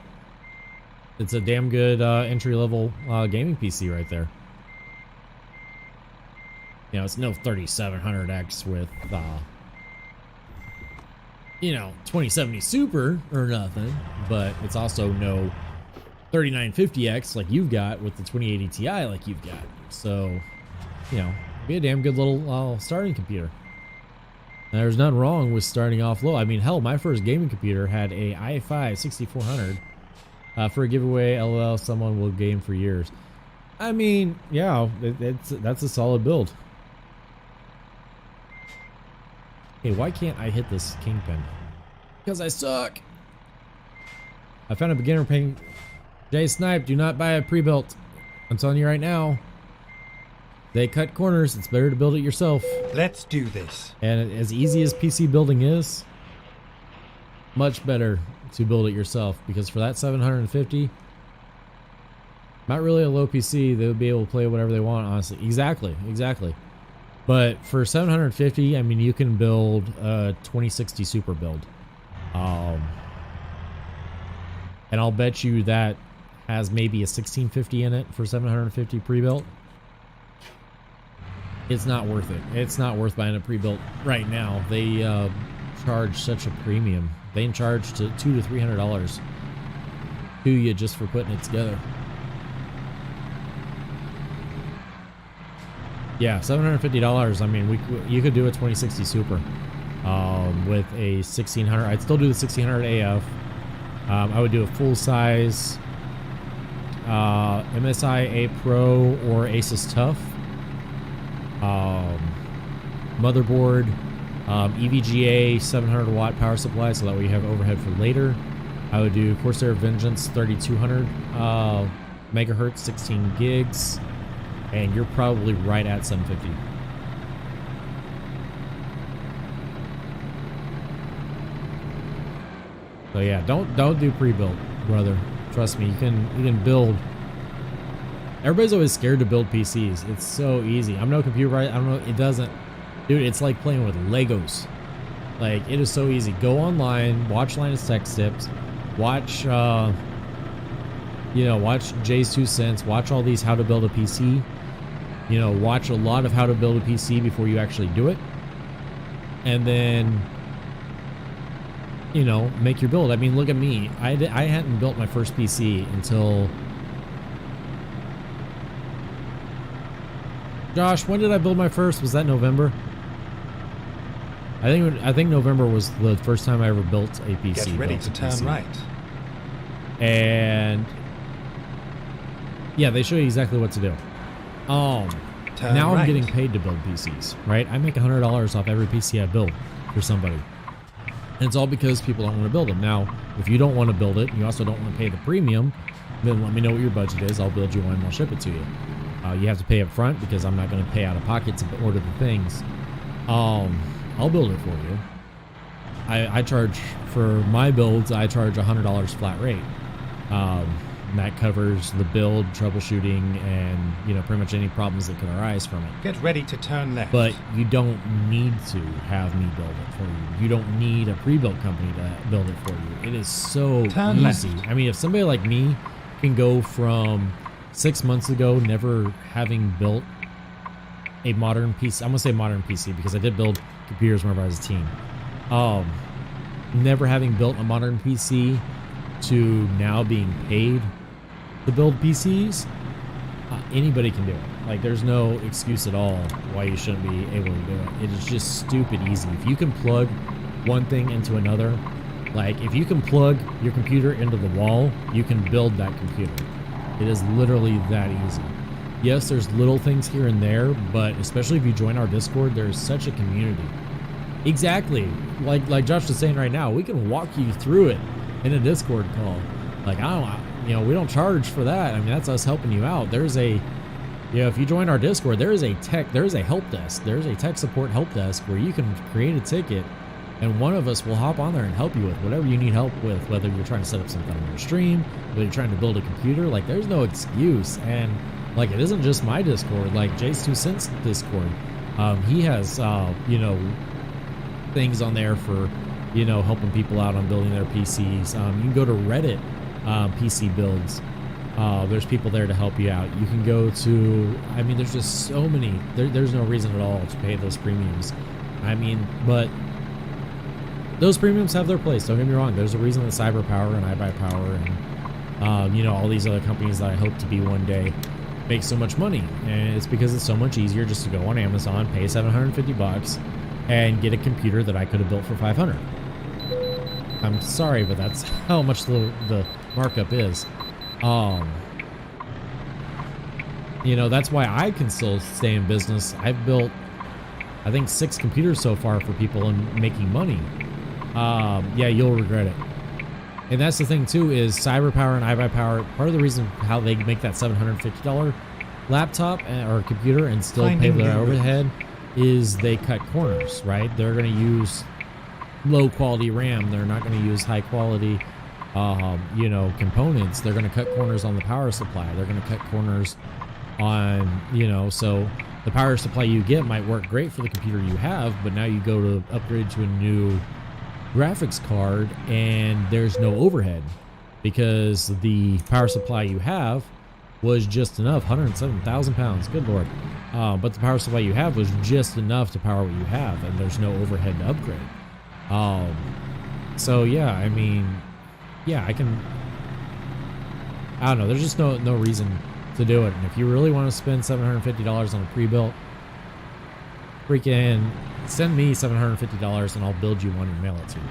it's a damn good entry-level gaming PC right there. You know, it's no 3700X with, you know, 2070 Super or nothing, but it's also no 3950X like you've got with the 2080 Ti like you've got. So, you know, be a damn good little starting computer. And there's nothing wrong with starting off low. I mean, hell, my first gaming computer had a i5 6400 for a giveaway. LOL, someone will game for years. I mean, yeah, that's a solid build. Hey, why can't I hit this kingpin? Because I suck. I found a beginner paint. Jay Snipe, do not buy a pre-built. I'm telling you right now. They cut corners. It's better to build it yourself. Let's do this. And as easy as PC building is, much better to build it yourself, because for that 750, not really a low PC. They would be able to play whatever they want, honestly. Exactly. But for 750, I mean, you can build a 2060 Super build. and I'll bet you that has maybe a 1650 in it for 750 pre-built. It's not worth it. It's not worth buying a pre-built right now. They charge such a premium. They charge to $200 to $300 to you just for putting it together. Yeah, $750. I mean, you could do a 2060 Super with a 1600. I'd still do the 1600 AF. I would do a full size MSI A Pro or Asus Tough motherboard, EVGA 700 watt power supply, so that way you have overhead for later. I would do Corsair Vengeance 3200 megahertz, 16 gigs, and you're probably right at 750. So yeah, don't do pre-built, brother. Trust me, you can build. Everybody's always scared to build PCs. It's so easy. I'm no computer, right? I don't know. It doesn't, dude. It's like playing with Legos. Like, it is so easy. Go online, watch Linus Tech Tips, watch watch Jay's 2 Cents, watch all these how to build a PC. You know, watch a lot of how to build a PC before you actually do it, and then, you know, make your build. I mean, look at me. I hadn't built my first PC until, Josh, when did I build my first? Was that November? I think November was the first time I ever built a PC. Get ready to turn right. And yeah, they show you exactly what to do. Turn now right. I'm getting paid to build PCs, right? I make $100 off every PC I build for somebody. And it's all because people don't want to build them. Now, if you don't want to build it, and you also don't want to pay the premium, then let me know what your budget is. I'll build you one and I'll ship it to you. You have to pay up front because I'm not going to pay out of pocket to order the things. I'll build it for you. I charge, for my builds, I charge $100 flat rate. And that covers the build, troubleshooting, and, you know, pretty much any problems that can arise from it. Get ready to turn left. But you don't need to have me build it for you. You don't need a pre-built company to build it for you. It is so Turn easy. left. I mean, if somebody like me can go from 6 months ago never having built a modern PC, I'm gonna say modern PC because I did build computers whenever I was a teen. Never having built a modern PC to now being paid to build PCs, anybody can do it. Like, there's no excuse at all why you shouldn't be able to do it. It is just stupid easy. If you can plug one thing into another, like if you can plug your computer into the wall, you can build that computer. It is literally that easy. Yes, there's little things here and there, but especially if you join our Discord, there's such a community. Exactly. Like Josh was saying right now, we can walk you through it in a Discord call. Like, we don't charge for that. I mean, that's us helping you out. There's a, if you join our Discord, there is a help desk. There's a tech support help desk where you can create a ticket and one of us will hop on there and help you with whatever you need help with, whether you're trying to set up something on your stream, whether you're trying to build a computer. Like, there's no excuse. And like, it isn't just my Discord, like Jay's 2 Cents Discord. He has, things on there for, helping people out on building their PCs. You can go to Reddit, PC builds. There's people there to help you out. You can go to, there's just so many, there's no reason at all to pay those premiums. But those premiums have their place. Don't get me wrong. There's a reason that CyberPower and iBuyPower and, all these other companies that I hope to be one day make so much money. And it's because it's so much easier just to go on Amazon, pay $750 and get a computer that I could have built for $500. I'm sorry, but that's how much the markup is. That's why I can still stay in business. I've built, I think, 6 computers so far for people and making money. Yeah, you'll regret it. And that's the thing too, is CyberPower and iBuyPower, part of the reason how they make that $750 laptop or computer and still pay their overhead is they cut corners, right? They're going to use low quality RAM. They're not going to use high quality, components. They're going to cut corners on the power supply. They're going to cut corners on, so the power supply you get might work great for the computer you have, but now you go to upgrade to a new graphics card and there's no overhead. because the power supply you have was just enough. 107,000 pounds, good lord. But the power supply you have was just enough to power what you have, and there's no overhead to upgrade. So yeah, I mean, yeah, I don't know, there's just no reason to do it. And if you really want to spend $750 on a pre-built, freaking send me $750 and I'll build you one and mail it to you.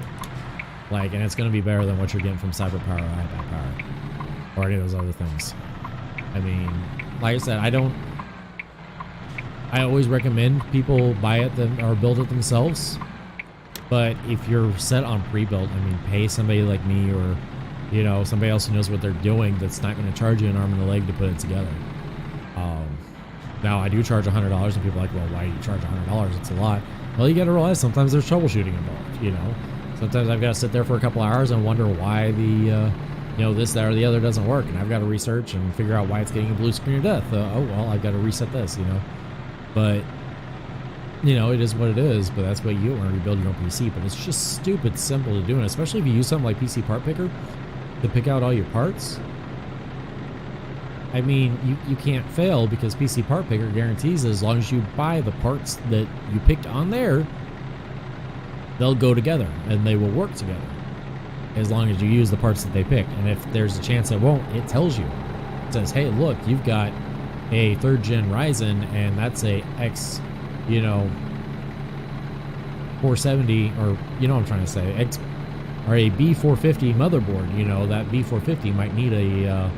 Like, and it's going to be better than what you're getting from CyberPower or iPower or any of those other things. I mean, like I said, I always recommend people buy it or build it themselves. But if you're set on pre-built, I mean, pay somebody like me or, you know, somebody else who knows what they're doing that's not going to charge you an arm and a leg to put it together. Now, I do charge $100, and people are like, well, why do you charge $100? It's a lot. Well, you got to realize sometimes there's troubleshooting involved, you know. Sometimes I've got to sit there for a couple hours and wonder why the, you know, this, that, or the other doesn't work. And I've got to research and figure out why it's getting a blue screen of death. Oh, well, I've got to reset this, you know. But, you know, it is what it is. But that's what you want to rebuild your own PC. But it's just stupid simple to do. And especially if you use something like PC Part Picker to pick out all your parts. I mean, you can't fail because PC Part Picker guarantees that as long as you buy the parts that you picked on there, they'll go together and they will work together as long as you use the parts that they pick. And if there's a chance it won't, it tells you. It says, hey, look, you've got a 3rd gen Ryzen and that's a X, you know, 470, or you know what I'm trying to say, X, or a B450 motherboard. You know, that B450 might need a,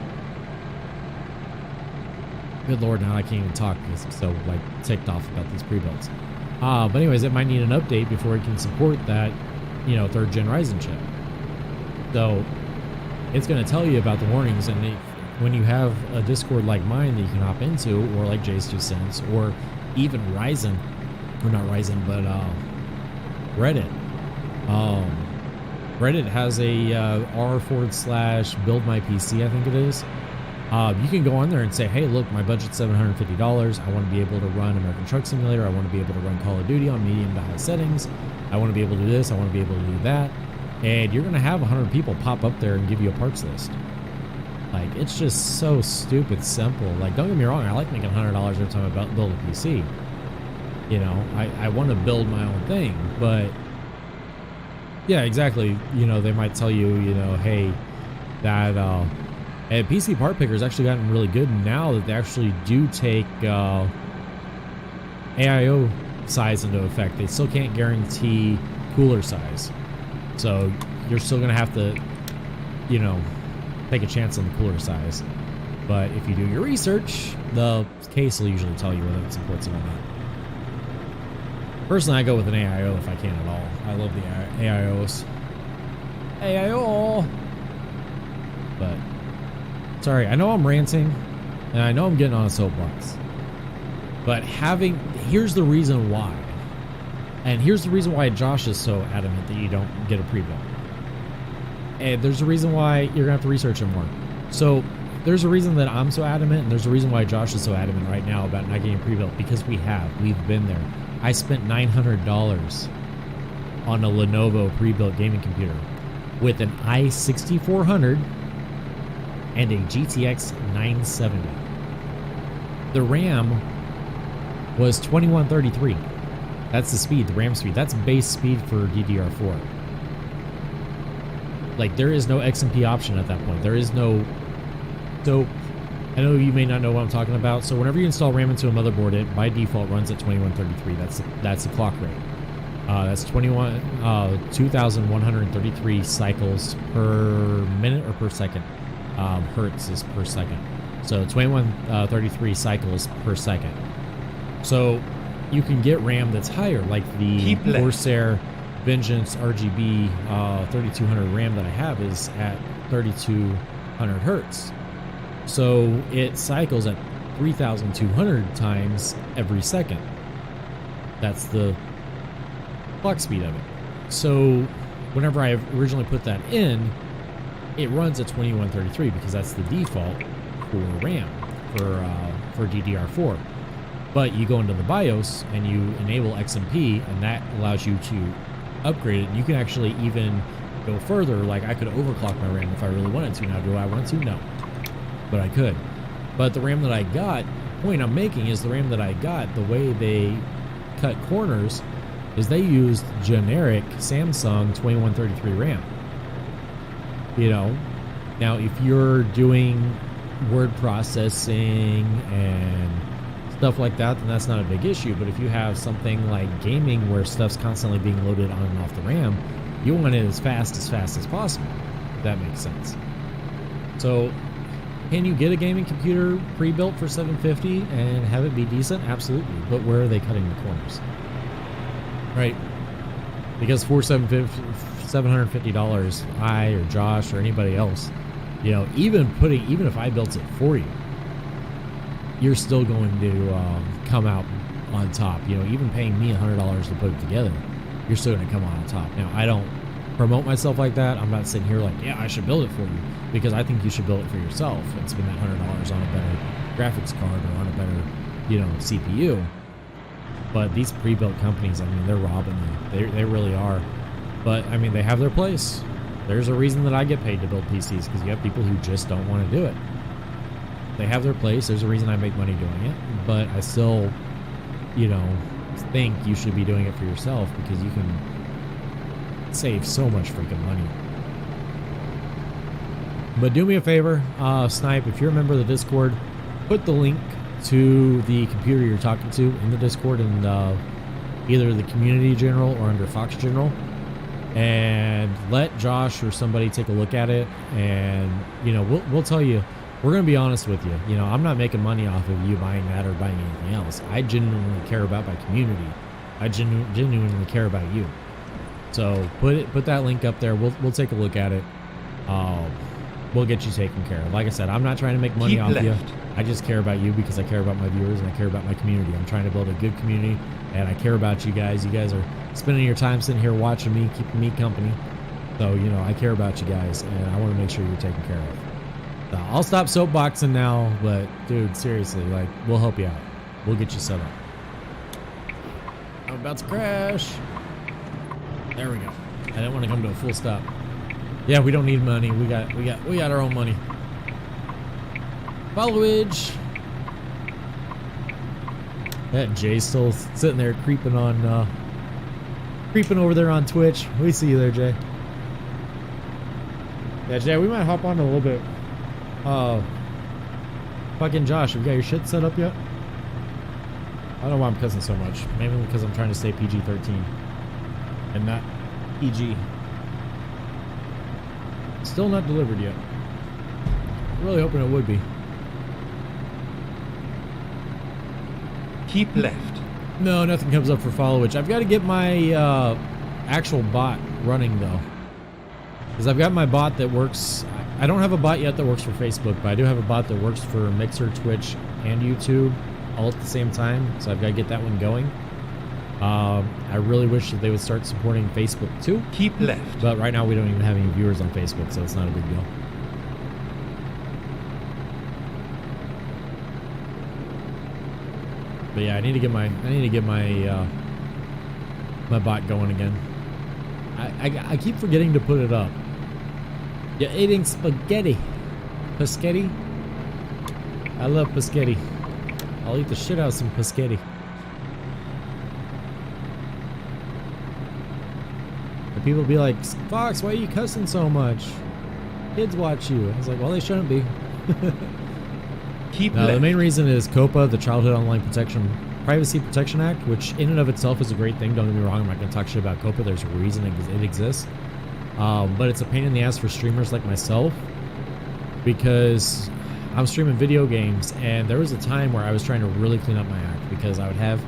good lord, now I can't even talk because I'm so like ticked off about these pre-builds. But anyways, it might need an update before it can support that, you know, 3rd gen Ryzen chip. So it's going to tell you about the warnings, and when you have a Discord like mine that you can hop into, or like Jay's 2 cents, or even Ryzen, or not Ryzen, but Reddit. Reddit has a r/build my PC, I think it is. You can go on there and say, hey, look, my budget's $750. I want to be able to run American Truck Simulator. I want to be able to run Call of Duty on medium to high settings. I want to be able to do this. I want to be able to do that. And you're going to have 100 people pop up there and give you a parts list. Like, it's just so stupid simple. Like, don't get me wrong, I like making $100 every time I build a PC. You know, I want to build my own thing, but yeah, exactly. You know, they might tell you, you know, hey, that, and PC Part Picker has actually gotten really good now that they actually do take AIO size into effect. They still can't guarantee cooler size. So you're still going to have to, you know, take a chance on the cooler size. But if you do your research, the case will usually tell you whether it supports it or not. Personally, I go with an AIO if I can at all. I love the AIOs. AIO! But sorry, I know I'm ranting, and I know I'm getting on a soapbox, but here's the reason why. And here's the reason why Josh is so adamant that you don't get a pre-built. And there's a reason why you're going to have to research it more. So there's a reason that I'm so adamant, and there's a reason why Josh is so adamant right now about not getting a pre-built, because we've been there. I spent $900 on a Lenovo pre-built gaming computer with an i6400 and a GTX 970. The RAM was 2133. That's the speed, the RAM speed. That's base speed for DDR4. Like, there is no XMP option at that point. There is no... So, I know you may not know what I'm talking about. So whenever you install RAM into a motherboard, it by default runs at 2133. That's the clock rate. That's 2,133 cycles per minute or per second. Hertz is per second. So 2133 cycles per second. So you can get RAM that's higher, like the Corsair Vengeance RGB 3200 RAM that I have is at 3200 hertz. So it cycles at 3,200 times every second. That's the clock speed of it. So whenever I originally put that in, it runs at 2133 because that's the default for RAM for DDR4. But you go into the BIOS and you enable XMP, and that allows you to upgrade it. You can actually even go further. Like, I could overclock my RAM if I really wanted to. Now, do I want to? No. But I could. But the RAM that I got, the point I'm making is the RAM that I got, the way they cut corners is they used generic Samsung 2133 RAM. You know, now if you're doing word processing and stuff like that, then that's not a big issue. But if you have something like gaming where stuff's constantly being loaded on and off the RAM, you want it as fast as possible, if that makes sense. So can you get a gaming computer pre-built for $750 and have it be decent? Absolutely. But where are they cutting the corners? Right? Because for $750, I or Josh or anybody else, you know, even if I built it for you, you're still going to come out on top. You know, even paying me $100 to put it together, you're still going to come out on top. Now, I don't promote myself like that. I'm not sitting here like, yeah, I should build it for you, because I think you should build it for yourself and spend that $100 on a better graphics card or on a better, you know, CPU. But these pre-built companies, I mean, they're robbing you. They really are. But I mean, they have their place. There's a reason that I get paid to build PCs, because you have people who just don't want to do it. They have their place. There's a reason I make money doing it. But I still, you know, think you should be doing it for yourself, because you can save so much freaking money. But do me a favor, Snipe, if you're a member of the Discord, put the link to the computer you're talking to in the Discord, and either the community general or under Fox General, and let Josh or somebody take a look at it. And you know, we'll tell you, we're gonna be honest with you. You know, I'm not making money off of you buying that or buying anything else. I genuinely care about my community. I genuinely care about you. So put that link up there. We'll take a look at it. We'll get you taken care of. Like I said, I'm not trying to make money off you. I just care about you because I care about my viewers and I care about my community. I'm trying to build a good community, and I care about you guys. You guys are spending your time sitting here watching me, keeping me company. So, you know, I care about you guys, and I want to make sure you're taken care of. So I'll stop soapboxing now, but dude, seriously, like, we'll help you out. We'll get you set up. I'm about to crash. There we go. I didn't want to come to a full stop. Yeah, we don't need money. We got our own money. Followage. That Jay's still sitting there creeping over there on Twitch. We see you there, Jay. Yeah, Jay, we might hop on a little bit. Fucking Josh, have you got your shit set up yet? I don't know why I'm cussing so much. Maybe because I'm trying to stay PG-13 and not PG. Still not delivered yet. Really hoping it would be. Keep left. No, nothing comes up for followage. I've got to get my actual bot running though, because I've got my bot that works. I don't have a bot yet that works for Facebook, but I do have a bot that works for Mixer, Twitch, and YouTube all at the same time. So I've got to get that one going. I really wish that they would start supporting Facebook too. Keep left. But right now we don't even have any viewers on Facebook, so it's not a big deal. But yeah, I need to get my my bot going again. I keep forgetting to put it up. You're eating spaghetti. Paschetti? I love paschetti. I'll eat the shit out of some paschetti. And people be like, Fox, why are you cussing so much? Kids watch you. I was like, well, they shouldn't be. Keep No, left. the main reason is COPA, the Childhood Online Privacy Protection Act, which in and of itself is a great thing. Don't get me wrong, I'm not going to talk shit about COPA. There's a reason it exists. But it's a pain in the ass for streamers like myself, because I'm streaming video games, and there was a time where I was trying to really clean up my act, because I would have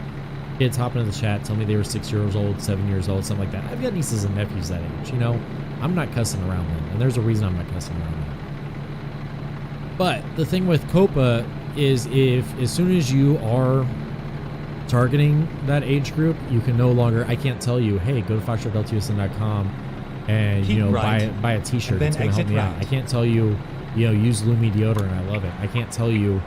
kids hop into the chat, tell me they were 6 years old, 7 years old, something like that. I've got nieces and nephews that age, you know? I'm not cussing around them, and there's a reason I'm not cussing around them. But the thing with COPA is, if as soon as you are targeting that age group, you can no longer, I can't tell you, hey, go to foxtrot.ltsn.com and Keep right, buy a t-shirt. and It's then going to help me exit out. right. I can't tell you, use Lumi deodorant, I love it. I can't tell you,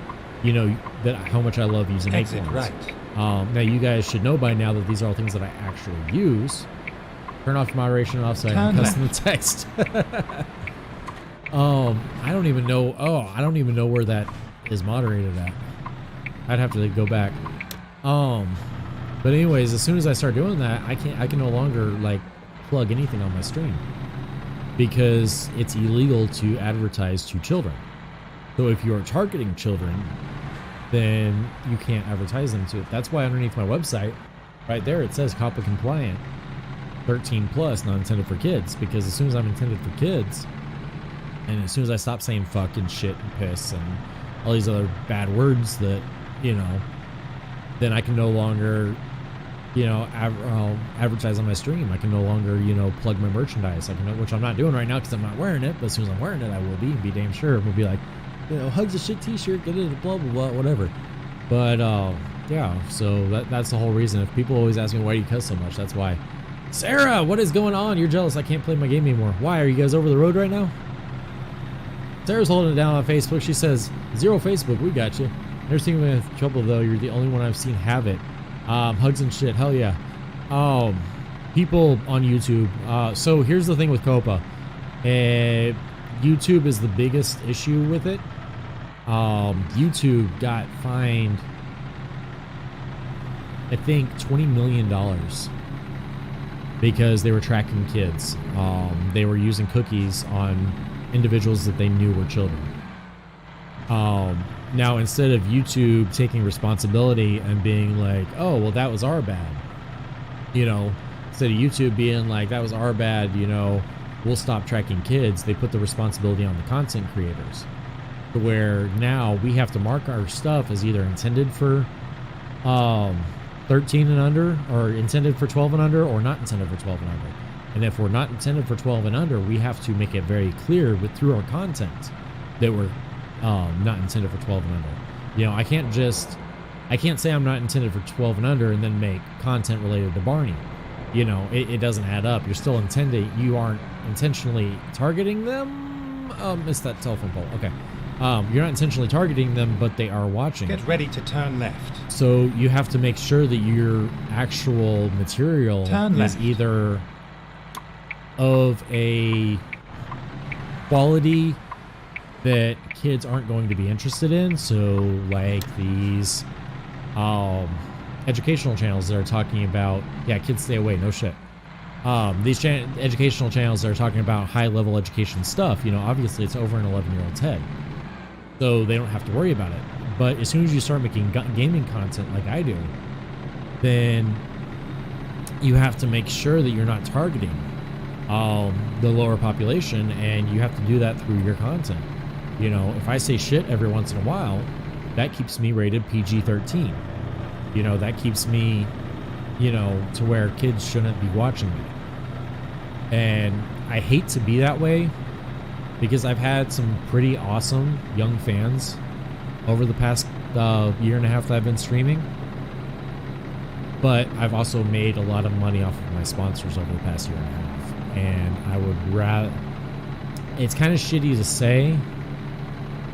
that how much I love using Exit Acorns. right. Now you guys should know by now that these are all things that I actually use. Turn off moderation off so I can Turn cuss in the text. I don't even know. Oh, I don't even know where that is moderated at. I'd have to go back. But anyways, as soon as I start doing that, I can no longer like plug anything on my stream because it's illegal to advertise to children. So if you are targeting children, then you can't advertise them to it. That's why underneath my website, right there, it says COPPA compliant, 13 plus, not intended for kids. Because as soon as I'm intended for kids, and as soon as I stop saying fuck and shit and piss and all these other bad words that, you know, then I can no longer, you know, advertise on my stream. I can no longer, you know, plug my merchandise. I can, which I'm not doing right now because I'm not wearing it. But as soon as I'm wearing it, I will be damn sure. We'll be like, you know, Hugs a shit t-shirt, get it, blah, blah, blah, whatever. But, yeah, so that's the whole reason. If people always ask me, why do you cuss so much? That's why. Sarah, what is going on? You're jealous I can't play my game anymore. Why? Are you guys over the road right now? Sarah's holding it down on Facebook. She says, zero Facebook, we got you. Never seen with trouble, though. You're the only one I've seen have it. Hugs and shit, hell yeah. People on YouTube. So here's the thing with COPPA. YouTube is the biggest issue with it. YouTube got fined, I think, $20 million because they were tracking kids. They were using cookies on individuals that they knew were children. Now, instead of YouTube taking responsibility and being like, oh, well, that was our bad, you know, instead of YouTube being like, that was our bad, you know, we'll stop tracking kids, they put the responsibility on the content creators, to where now we have to mark our stuff as either intended for 13 and under, or intended for 12 and under, or not intended for 12 and under. And if we're not intended for 12 and under, we have to make it very clear through our content that we're not intended for 12 and under. You know, I can't say I'm not intended for 12 and under and then make content related to Barney. You know, it doesn't add up. You're still intended. You aren't intentionally targeting them. It's that telephone pole. Okay. You're not intentionally targeting them, but they are watching. Get ready to turn left. So you have to make sure that your actual material is either of a quality that kids aren't going to be interested in. So like these educational channels that are talking about, yeah, kids stay away, no shit. These educational channels that are talking about high level education stuff, you know, obviously it's over an 11-year-old's head, so they don't have to worry about it. But as soon as you start making gaming content like I do, then you have to make sure that you're not targeting the lower population, and you have to do that through your content. You know, if I say shit every once in a while, that keeps me rated PG-13. You know, that keeps me, you know, to where kids shouldn't be watching me. And I hate to be that way because I've had some pretty awesome young fans over the past year and a half that I've been streaming. But I've also made a lot of money off of my sponsors over the past year and a half. And I would rather... It's kind of shitty to say,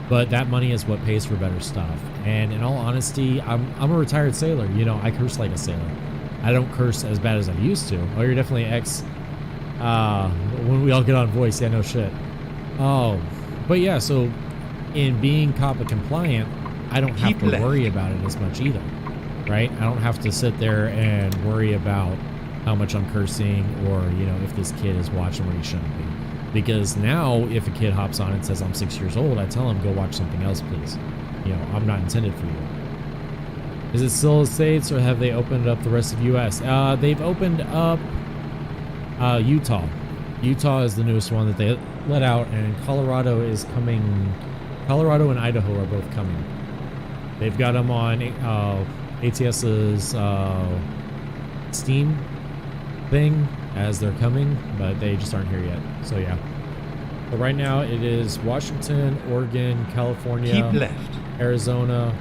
but that money is what pays for better stuff. And in all honesty, I'm a retired sailor. You know, I curse like a sailor. I don't curse as bad as I used to. Oh, you're definitely ex... when we all get on voice, yeah, no shit. Oh, but yeah, so in being COPPA compliant, I don't have to worry about it as much either, right? I don't have to sit there and worry about how much I'm cursing, or, you know, if this kid is watching where he shouldn't be. Because now, if a kid hops on and says I'm 6 years old, I tell him, go watch something else, please. You know, I'm not intended for you. Is it still the States, or have they opened up the rest of the U.S.? They've opened up Utah. Utah is the newest one that they let out, and Colorado is coming. Colorado and Idaho are both coming. They've got them on ATS's Steam thing as they're coming, but they just aren't here yet. So yeah. But right now it is Washington, Oregon, California, keep left, Arizona,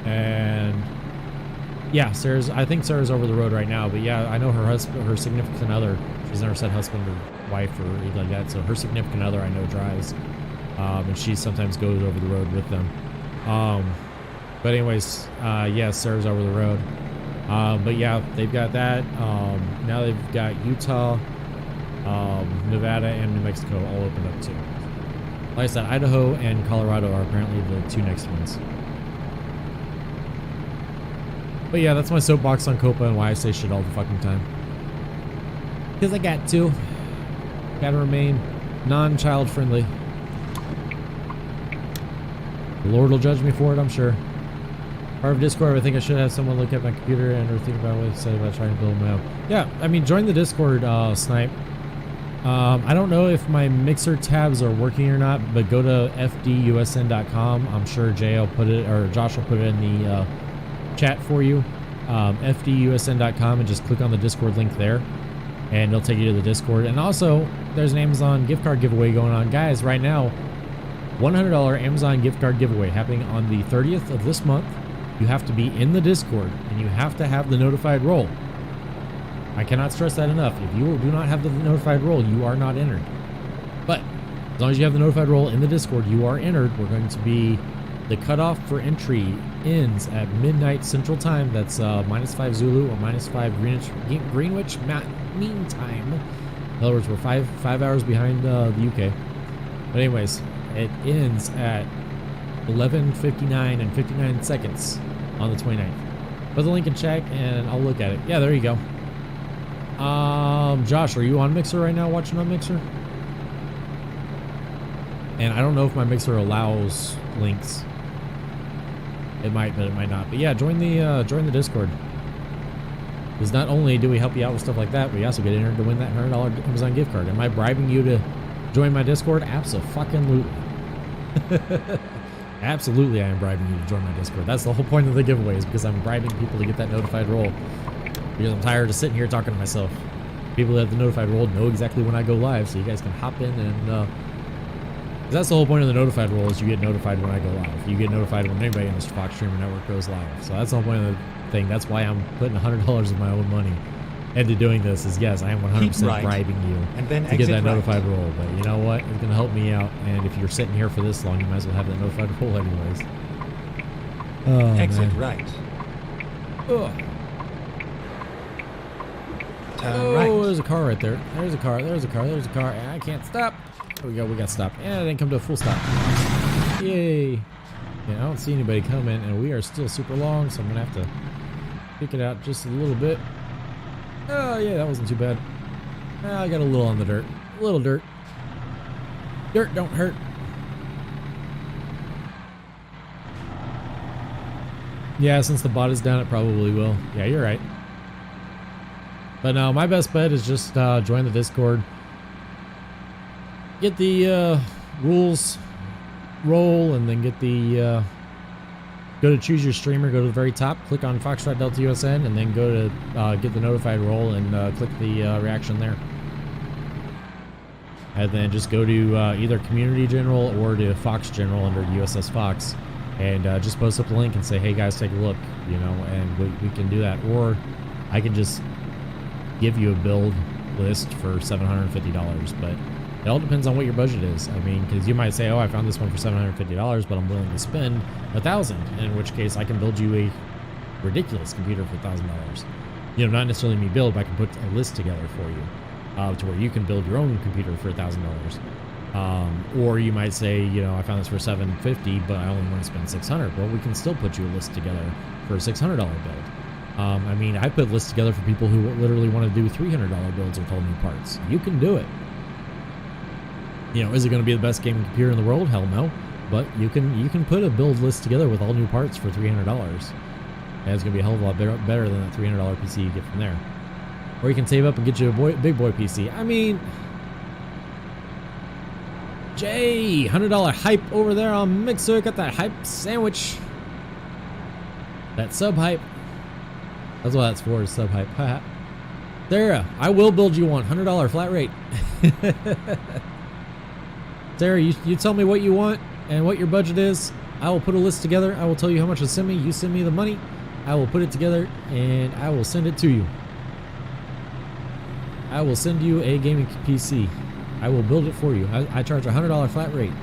and yeah, I think Sarah's over the road right now. But yeah, I know her significant other. She's never said husband or wife or anything like that. So her significant other, I know, drives, and she sometimes goes over the road with them. But anyways, yeah, Sarah's over the road. But yeah, they've got that. Now they've got Utah, Nevada, and New Mexico all opened up too. Like I said, Idaho and Colorado are apparently the 2 next ones. But yeah, that's my soapbox on Copa and why I say shit all the fucking time. Because I got to. Gotta remain non-child friendly. The Lord will judge me for it, I'm sure. Part of Discord, I think I should have someone look at my computer and or think about what to say about trying to build my own. Yeah, I mean, join the Discord, Snipe. I don't know if my Mixer tabs are working or not, but go to fdusn.com. I'm sure Jay will put it, or Josh will put it in the chat for you. fdusn.com, and just click on the Discord link there, and it'll take you to the Discord. And also, there's an Amazon gift card giveaway going on. Guys, right now, $100 Amazon gift card giveaway happening on the 30th of this month. You have to be in the Discord, and you have to have the notified role. I cannot stress that enough. If you do not have the notified role, you are not entered. But as long as you have the notified role in the Discord, you are entered. We're going to be, the cutoff for entry ends at midnight Central Time. That's -5 Zulu or -5 Greenwich Mean Time. In other words, we're five hours behind the UK. But anyways, it ends at 11:59 and 59 seconds on the 29th. Put the link in chat and I'll look at it. Yeah, there you go. Josh, are you on Mixer right now, watching on Mixer? And I don't know if my Mixer allows links. It might, but it might not. But yeah, join the Discord. Because not only do we help you out with stuff like that, we also get entered to win that $100 Amazon gift card. Am I bribing you to join my Discord? Absolutely. Absolutely, I am bribing you to join my Discord. That's the whole point of the giveaway, is because I'm bribing people to get that notified role. Because I'm tired of sitting here talking to myself. People that have the notified role know exactly when I go live, so you guys can hop in and that's the whole point of the notified role, is you get notified when I go live. You get notified when anybody in the Fox Streamer Network goes live. So that's the whole point of the thing. That's why I'm putting $100 of my own money into doing this. Is yes, I am 100% bribing you and then to get that notified role. But you know what? It's gonna help me out. And if you're sitting here for this long, you might as well have that notified role anyways. Oh, exit man. right. Ugh. Turn right. There's a car right there. There's a car. There's a car. There's a car. And I can't stop. There we go. We got stopped. And it didn't come to a full stop. Yay. Yeah, I don't see anybody coming, and we are still super long, so I'm gonna have to pick it out just a little bit. Oh yeah, that wasn't too bad. I got a little on the dirt. A little dirt. Dirt don't hurt. Yeah, since the bot is down, it probably will. Yeah, you're right. But no, my best bet is just join the Discord. Get the rules roll, and then get the go to choose your streamer, go to the very top, click on Foxtrot Delta USN, and then go to get the notified role and click the reaction there. And then just go to either Community General or to Fox General under USS Fox, and just post up the link and say, hey guys, take a look, you know, and we can do that. Or I can just give you a build list for $750, but it all depends on what your budget is. I mean, because you might say, oh, I found this one for $750, but I'm willing to spend $1,000, in which case I can build you a ridiculous computer for $1,000. You know, not necessarily me build, but I can put a list together for you to where you can build your own computer for $1,000. Or you might say, you know, I found this for $750, but I only want to spend $600. Well, we can still put you a list together for a $600 build. I mean, I put lists together for people who literally want to do $300 builds with all new parts. You can do it. You know, is it going to be the best gaming computer in the world? Hell no. But you can put a build list together with all new parts for $300. And it's going to be a hell of a lot better than that $300 PC you get from there. Or you can save up and get you a big boy PC. I mean, Jay, $100 hype over there on Mixer. Got that hype sandwich. That sub hype. That's what that's for, is sub hype. Haha. Sarah, I will build you one. $100 flat rate. Sarah, you tell me what you want and what your budget is. I will put a list together. I will tell you how much to send me. You send me the money. I will put it together and I will send it to you. I will send you a gaming PC. I will build it for you. I charge $100 flat rate.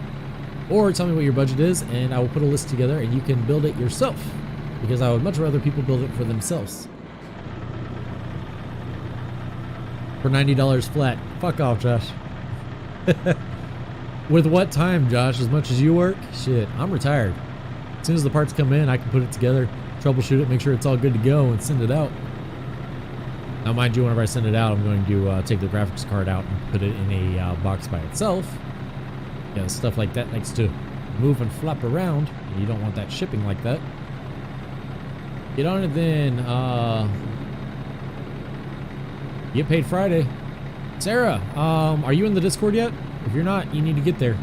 Or tell me what your budget is and I will put a list together and you can build it yourself. Because I would much rather people build it for themselves For $90 flat. Fuck off, Josh. With what time, Josh? As much as you work? Shit, I'm retired. As soon as the parts come in, I can put it together, troubleshoot it, make sure it's all good to go, and send it out. Now, mind you, whenever I send it out, I'm going to take the graphics card out and put it in a box by itself. Yeah, stuff like that likes to move and flap around. You don't want that shipping like that. Get on it then. Get paid Friday. Sarah, are you in the Discord yet? If you're not, you need to get there.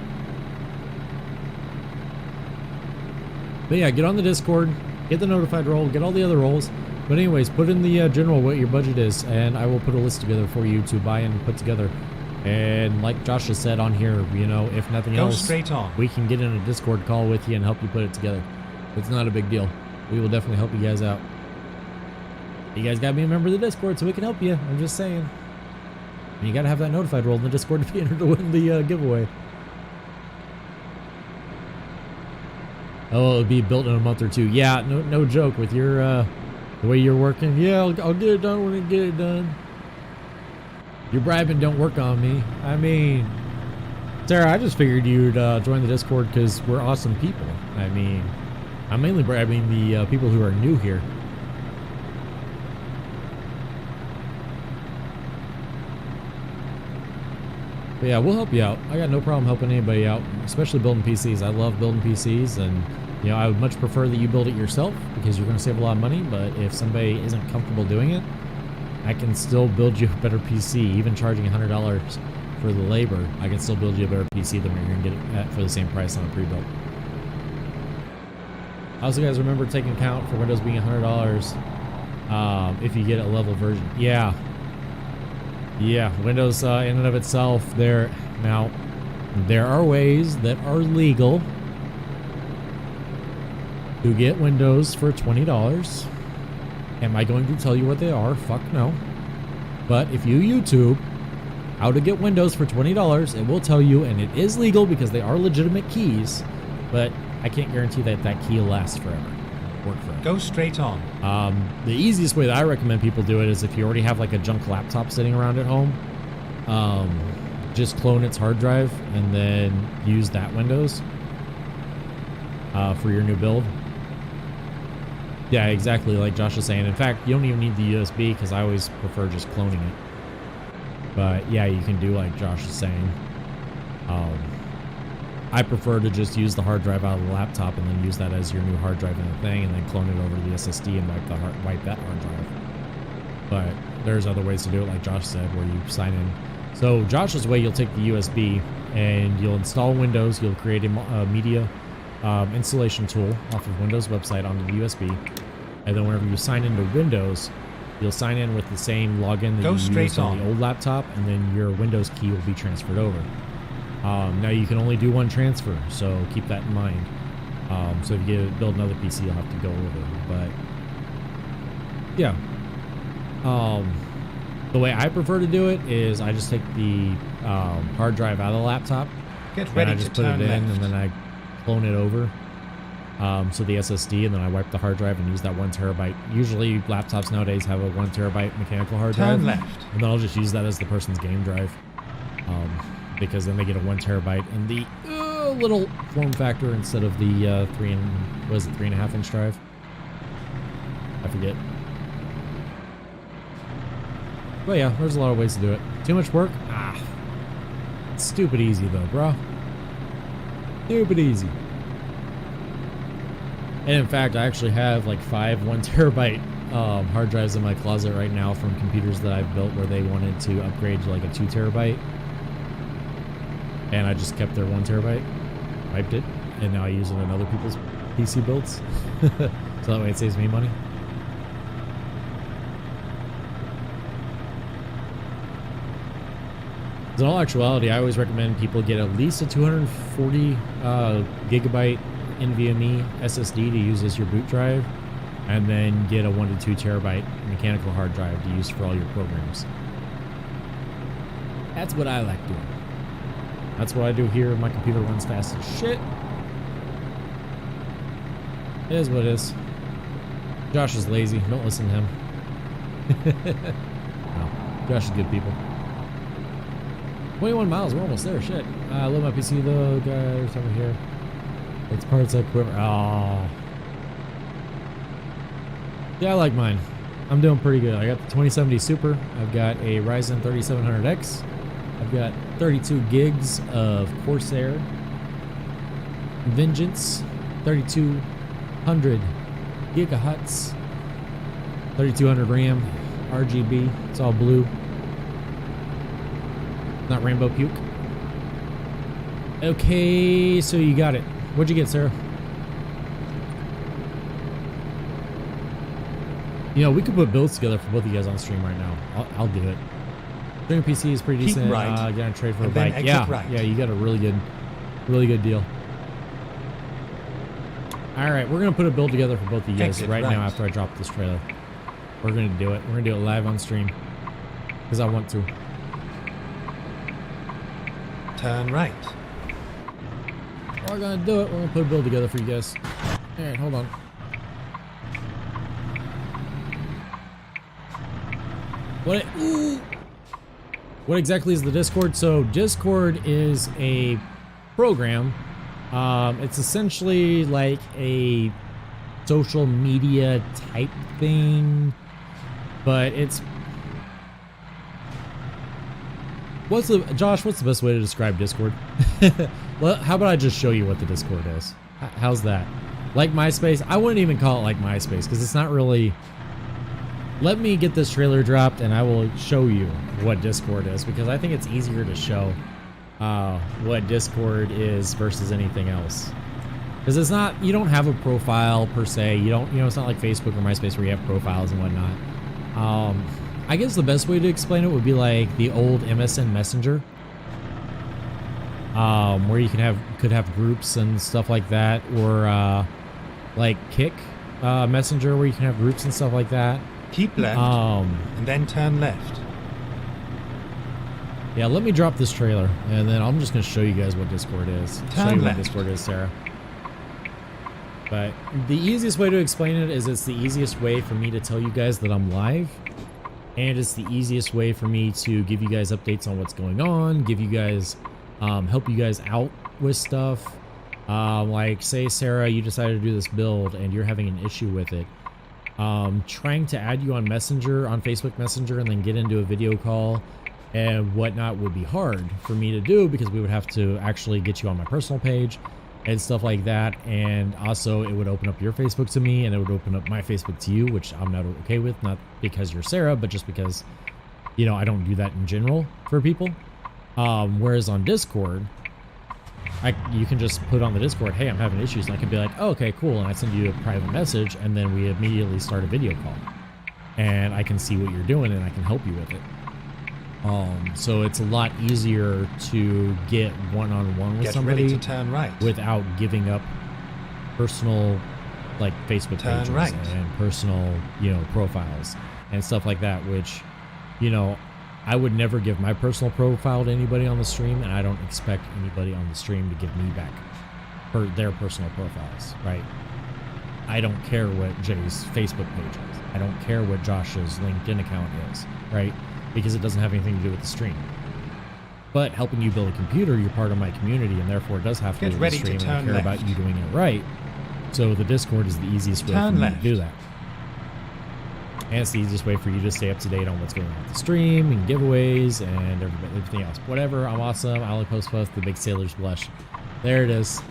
But yeah, get on the Discord, get the notified role, get all the other roles. But anyways, put in the general what your budget is, and I will put a list together for you to buy and put together. And like Josh has said on here, you know, if nothing else, straight on. we can get in a Discord call with you and help you put it together. It's not a big deal. We will definitely help you guys out. You guys gotta be a member of the Discord so we can help you. I'm just saying. And you gotta have that notified role in the Discord to be entered to win the giveaway. Oh, it'll be built in a month or two. Yeah, no joke with your the way you're working. Yeah, I'll get it done when I get it done. Your bribing don't work on me. I mean, Sarah, I just figured you'd join the Discord because we're awesome people. I mean, I'm mainly bribing the people who are new here. But yeah, we'll help you out. I got no problem helping anybody out, especially building PCs. I love building PCs, and you know, I would much prefer that you build it yourself because you're going to save a lot of money. But if somebody isn't comfortable doing it, I can still build you a better PC, even charging $100 for the labor. I can still build you a better PC than what you're going to get it at for the same price on a pre-built. Also, guys, remember taking account for Windows being $100 if you get a level version. Yeah, Windows in and of itself, there are ways that are legal to get Windows for $20. Am I going to tell you what they are? Fuck no. But if you YouTube how to get Windows for $20, it will tell you, and it is legal because they are legitimate keys, but I can't guarantee that that key will last forever. Work forever. Go straight on. The easiest way that I recommend people do it is if you already have like a junk laptop sitting around at home, just clone its hard drive and then use that Windows for your new build. Yeah, exactly like Josh is saying. In fact, you don't even need the USB because I always prefer just cloning it. But yeah, you can do like Josh is saying. I prefer to just use the hard drive out of the laptop and then use that as your new hard drive in the thing, and then clone it over to the SSD and wipe that hard drive. But there's other ways to do it, like Josh said, where you sign in. So Josh's way, you'll take the USB and you'll install Windows. You'll create a media installation tool off of Windows website onto the USB, and then whenever you sign into Windows, you'll sign in with the same login that you used on the old laptop, and then your Windows key will be transferred over. Now you can only do one transfer, so keep that in mind. So if you build another PC, you'll have to go over. But yeah, the way I prefer to do it is I just take the hard drive out of the laptop, Get ready and I just to put it turn in, left. and then I clone it over. So the SSD, and then I wipe the hard drive and use that 1 terabyte. Usually laptops nowadays have a 1 terabyte mechanical hard drive. Turn left. And then I'll just use that as the person's game drive. Because then they get a 1 terabyte in the little form factor instead of the 3.5 inch drive. I forget. But yeah, there's a lot of ways to do it. Too much work? It's stupid easy though, bro. Stupid easy. And in fact, I actually have like 5 1 terabyte hard drives in my closet right now from computers that I've built where they wanted to upgrade to like a 2 terabyte. And I just kept their 1 terabyte, wiped it, and now I use it on other people's PC builds. So that way it saves me money. So in all actuality, I always recommend people get at least a 240 gigabyte NVMe SSD to use as your boot drive, and then get a 1 to 2 terabyte mechanical hard drive to use for all your programs. That's what I like doing. That's what I do here. My computer runs fast as shit. It is what it is. Josh is lazy. Don't listen to him. No, Josh is good people. 21 miles, we're almost there, shit. Load my PC though, guys, over here. It's parts equipment. Oh. Yeah, I like mine. I'm doing pretty good. I got the 2070 Super. I've got a Ryzen 3700X. I've got 32 gigs of Corsair Vengeance, 3200 gigahertz, 3200 RAM, RGB. It's all blue. Not rainbow puke. Okay, so you got it. What'd you get, Sarah? You know, we could put builds together for both of you guys on stream right now. I'll do it. Stream PC is pretty decent. Right. Gonna trade for a And then bike. exit Yeah, right. yeah, you got a really good deal. All right, we're gonna put a build together for both of you guys Exit right right. now after I drop this trailer. We're gonna do it. We're gonna do it live on stream because I want to. Turn right. We're gonna do it. We're gonna put a build together for you guys. All right, hold on. What exactly is the Discord? So Discord is a program. It's essentially like a social media type thing, but it's Josh, what's the best way to describe Discord? Well, how about I just show you what the Discord is? How's that? Like MySpace? I wouldn't even call it like MySpace because it's not really. Let me get this trailer dropped and I will show you what Discord is because I think it's easier to show what Discord is versus anything else. Because it's not, you don't have a profile per se. You don't, it's not like Facebook or MySpace where you have profiles and whatnot. I guess the best way to explain it would be like the old MSN Messenger, where you could have groups and stuff like that, or like Kick Messenger, where you can have groups and stuff like that. Keep left, and then turn left. Yeah, let me drop this trailer, and then I'm just going to show you guys what Discord is. Turn show you left. what Discord is, Sarah. But the easiest way to explain it is it's the easiest way for me to tell you guys that I'm live, and it's the easiest way for me to give you guys updates on what's going on, give you guys, help you guys out with stuff. Like, say, Sarah, you decided to do this build, and you're having an issue with it. Trying to add you on Messenger, on Facebook Messenger, and then get into a video call and whatnot would be hard for me to do because we would have to actually get you on my personal page and stuff like that. And also it would open up your Facebook to me and it would open up my Facebook to you, which I'm not okay with, not because you're Sarah, but just because, I don't do that in general for people. Whereas on Discord, you can just put on the Discord, hey, I'm having issues, and I can be like, oh, okay, cool, and I send you a private message, and then we immediately start a video call, and I can see what you're doing, and I can help you with it. So it's a lot easier to get one-on-one with Get somebody ready to turn right. without giving up personal, like, Facebook Turn pages right. and personal, profiles and stuff like that, which, I would never give my personal profile to anybody on the stream, and I don't expect anybody on the stream to give me back their personal profiles, right? I don't care what Jay's Facebook page is. I don't care what Josh's LinkedIn account is, right? Because it doesn't have anything to do with the stream. But helping you build a computer, you're part of my community, and therefore it does have to Get do with ready the to stream, and I turn care left. about you doing it right. So the Discord is the easiest way Turn for me left. to do that. And it's the easiest way for you to stay up to date on what's going on with the stream and giveaways and everything else. Whatever, I'm awesome. I only post the big sailor's blush. There it is.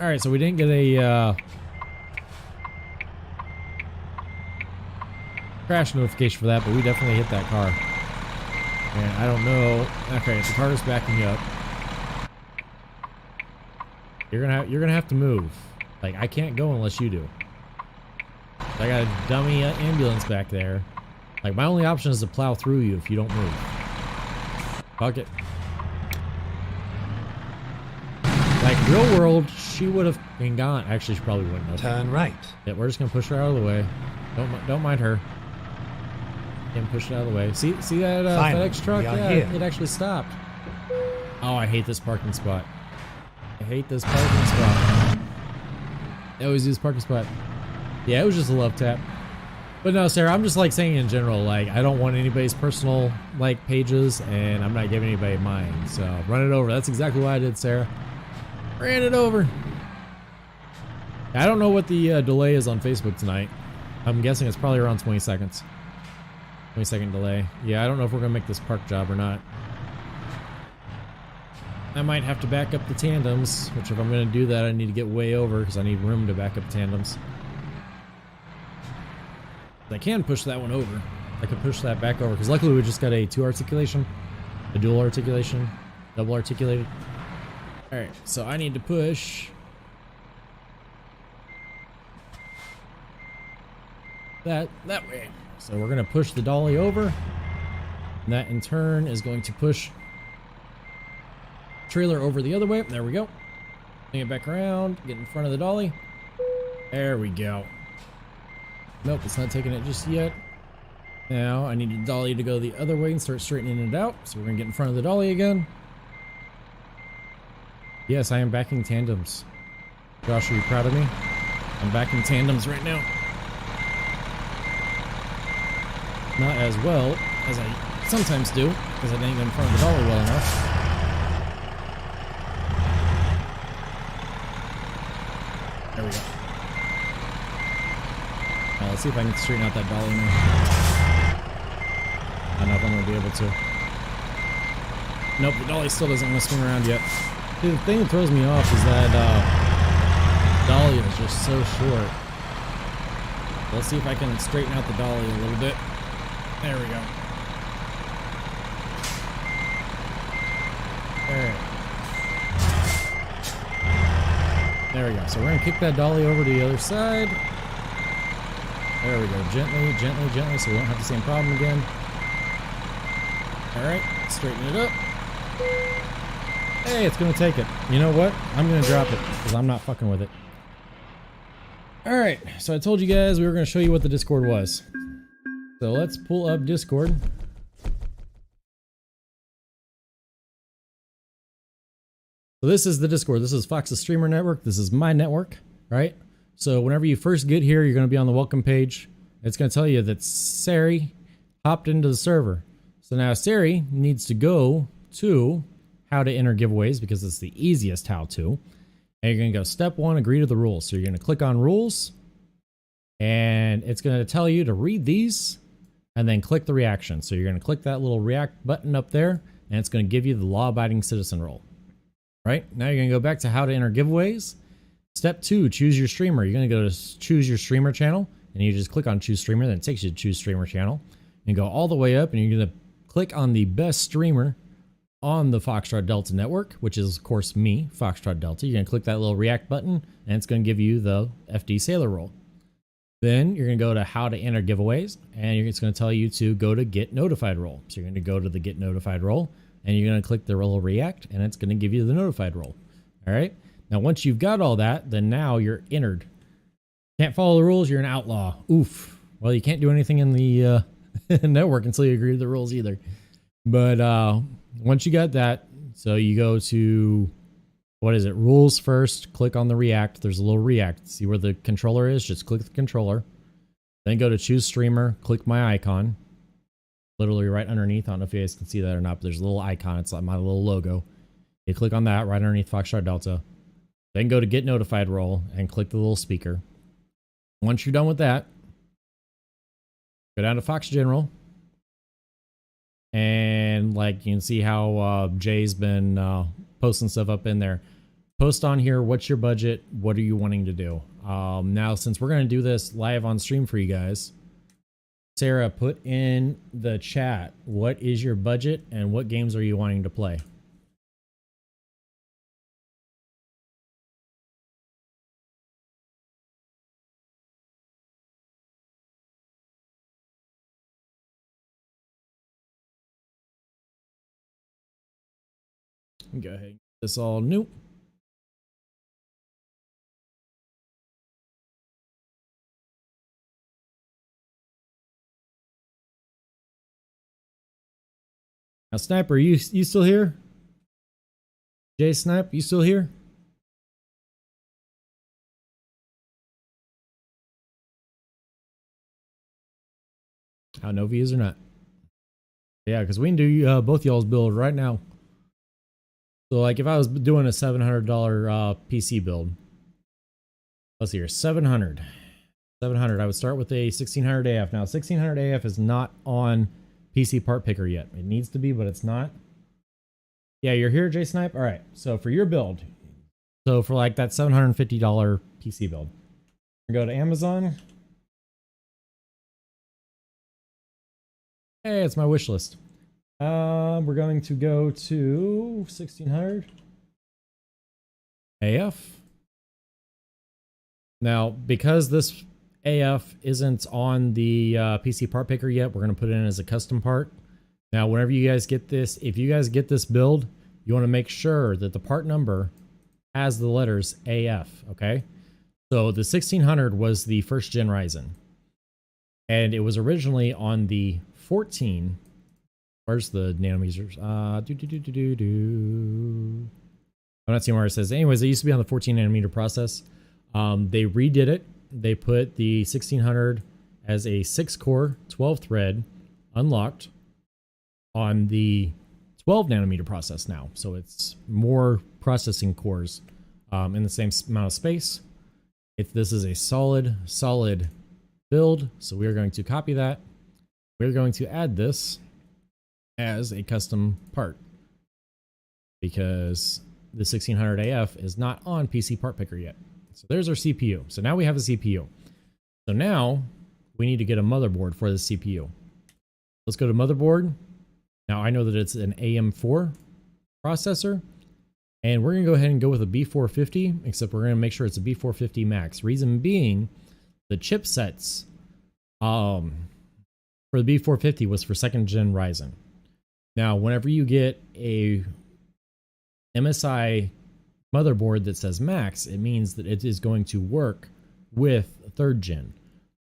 Alright, so we didn't get a crash notification for that, but we definitely hit that car. And I don't know. Okay, the car is backing up. You're gonna have to move. Like, I can't go unless you do. I got a dummy ambulance back there. Like, my only option is to plow through you if you don't move. Fuck it. Like, real world, she would have been gone. Actually, she probably wouldn't have. Turn right. Yeah, we're just gonna push her out of the way. Don't mind her. And push it out of the way. See that Finally, FedEx truck? we are Yeah, here. it actually stopped. Oh, I hate this parking spot. I hate this parking spot. I always use parking spot. Yeah, it was just a love tap. But no, Sarah, I'm just like saying in general, like I don't want anybody's personal like pages, and I'm not giving anybody mine. So run it over. That's exactly what I did, Sarah. Ran it over. I don't know what the delay is on Facebook tonight. I'm guessing it's probably around 20 seconds. 20-second delay. Yeah, I don't know if we're gonna make this park job or not. I might have to back up the tandems, which if I'm gonna do that, I need to get way over because I need room to back up tandems. I can push that one over. I could push that back over because luckily we just got a 2 articulation, a dual articulation, double articulated. All right, so I need to push that way. So we're gonna push the dolly over, and that in turn is going to push trailer over the other way. There we go. Bring it back around, get in front of the dolly. There we go. Nope, it's not taking it just yet. Now I need the dolly to go the other way and start straightening it out. So we're gonna get in front of the dolly again. Yes, I am backing tandems. Josh, are you proud of me? I'm backing tandems right now. Not as well as I sometimes do, because I didn't get in front of the dolly well enough. There we go. Let's see if I can straighten out that dolly now. I don't know if I'm going to be able to. Nope, the dolly still doesn't want to swing around yet. Dude, the thing that throws me off is that dolly is just so short. Let's see if I can straighten out the dolly a little bit. There we go. Alright. There we go. So we're going to kick that dolly over to the other side. There we go. Gently, gently, gently, so we won't have the same problem again. Alright, straighten it up. Hey, it's going to take it. You know what? I'm going to drop it, because I'm not fucking with it. Alright, so I told you guys we were going to show you what the Discord was. So let's pull up Discord. So this is the Discord. This is Fox's Streamer Network. This is my network, right? So whenever you first get here, you're going to be on the welcome page. It's going to tell you that Sari hopped into the server. So now Sari needs to go to how to enter giveaways because it's the easiest how to. And you're going to go step 1, agree to the rules. So you're going to click on rules and it's going to tell you to read these and then click the reaction. So you're going to click that little react button up there and it's going to give you the law-abiding citizen role. Right? Now you're going to go back to how to enter giveaways. Step 2, choose your streamer. You're going to go to choose your streamer channel and you just click on choose streamer, then it takes you to choose streamer channel. And go all the way up and you're going to click on the best streamer on the Foxtrot Delta network, which is of course me, Foxtrot Delta. You're going to click that little react button and it's going to give you the FD Sailor role. Then you're going to go to how to enter giveaways and it's going to tell you to go to get notified role. So you're going to go to the get notified role and you're going to click the little react and it's going to give you the notified role. All right. Now, once you've got all that, then now you're entered. Can't follow the rules. You're an outlaw. Oof. Well, you can't do anything in the network until you agree to the rules either. But once you got that, so you go to, what is it? Rules first. Click on the react. There's a little react. See where the controller is? Just click the controller. Then go to choose streamer. Click my icon. Literally right underneath. I don't know if you guys can see that or not, but there's a little icon. It's like my little logo. You click on that right underneath Foxtrot Delta. Then go to get notified role and click the little speaker. Once you're done with that, go down to Fox General. And like you can see how Jay's been posting stuff up in there. Post on here, what's your budget? What are you wanting to do? Now, since we're going to do this live on stream for you guys, Sarah, put in the chat, what is your budget and what games are you wanting to play? Go ahead and get this all new. Now, Sniper, you still here? Jay Snipe, you still here? How no views or not. Yeah, because we can do both y'all's build right now. So like if I was doing a $700 PC build, let's see here, 700, I would start with a 1600 AF. Now 1600 AF is not on PC part picker yet. It needs to be, but it's not. Yeah, you're here, J Snipe. All right. So for your build, so for like that $750 PC build, go to Amazon. Hey, it's my wish list. We're going to go to 1600 AF. Now, because this AF isn't on the PC part picker yet, we're going to put it in as a custom part. Now, whenever you guys get this, if you guys get this build, you want to make sure that the part number has the letters AF, okay? So the 1600 was the first gen Ryzen. And it was originally on the 14. Where's the nanometers? I'm not seeing where it says. Anyways, it used to be on the 14 nanometer process. They redid it. They put the 1600 as a 6-core, 12-thread, unlocked on the 12 nanometer process now. So it's more processing cores in the same amount of space. This is a solid build. So we are going to copy that. We're going to add this as a custom part because the 1600 AF is not on PC part picker yet. So there's our CPU. So now we have a CPU. So now we need to get a motherboard for the CPU. Let's go to motherboard. Now I know that it's an AM4 processor, and we're going to go ahead and go with a B450, except we're going to make sure it's a B450 Max. Reason being, the chipsets for the B450 was for 2nd gen Ryzen. Now, whenever you get a MSI motherboard that says Max, it means that it is going to work with 3rd gen.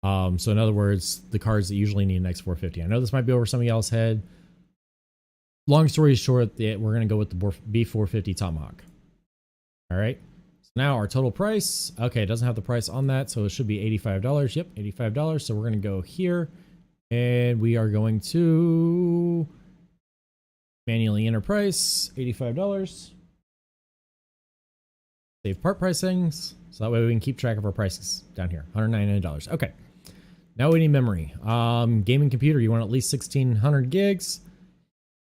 So in other words, the cards that usually need an X450. I know this might be over some of y'all's head. Long story short, we're going to go with the B450 Tomahawk. All right. So now our total price. Okay, it doesn't have the price on that, so it should be $85. Yep, $85. So we're going to go here, and we are going to manually enter price, $85. Save part pricings, so that way we can keep track of our prices down here. $199. Okay. Now we need memory. Gaming computer, you want at least 1600 gigs.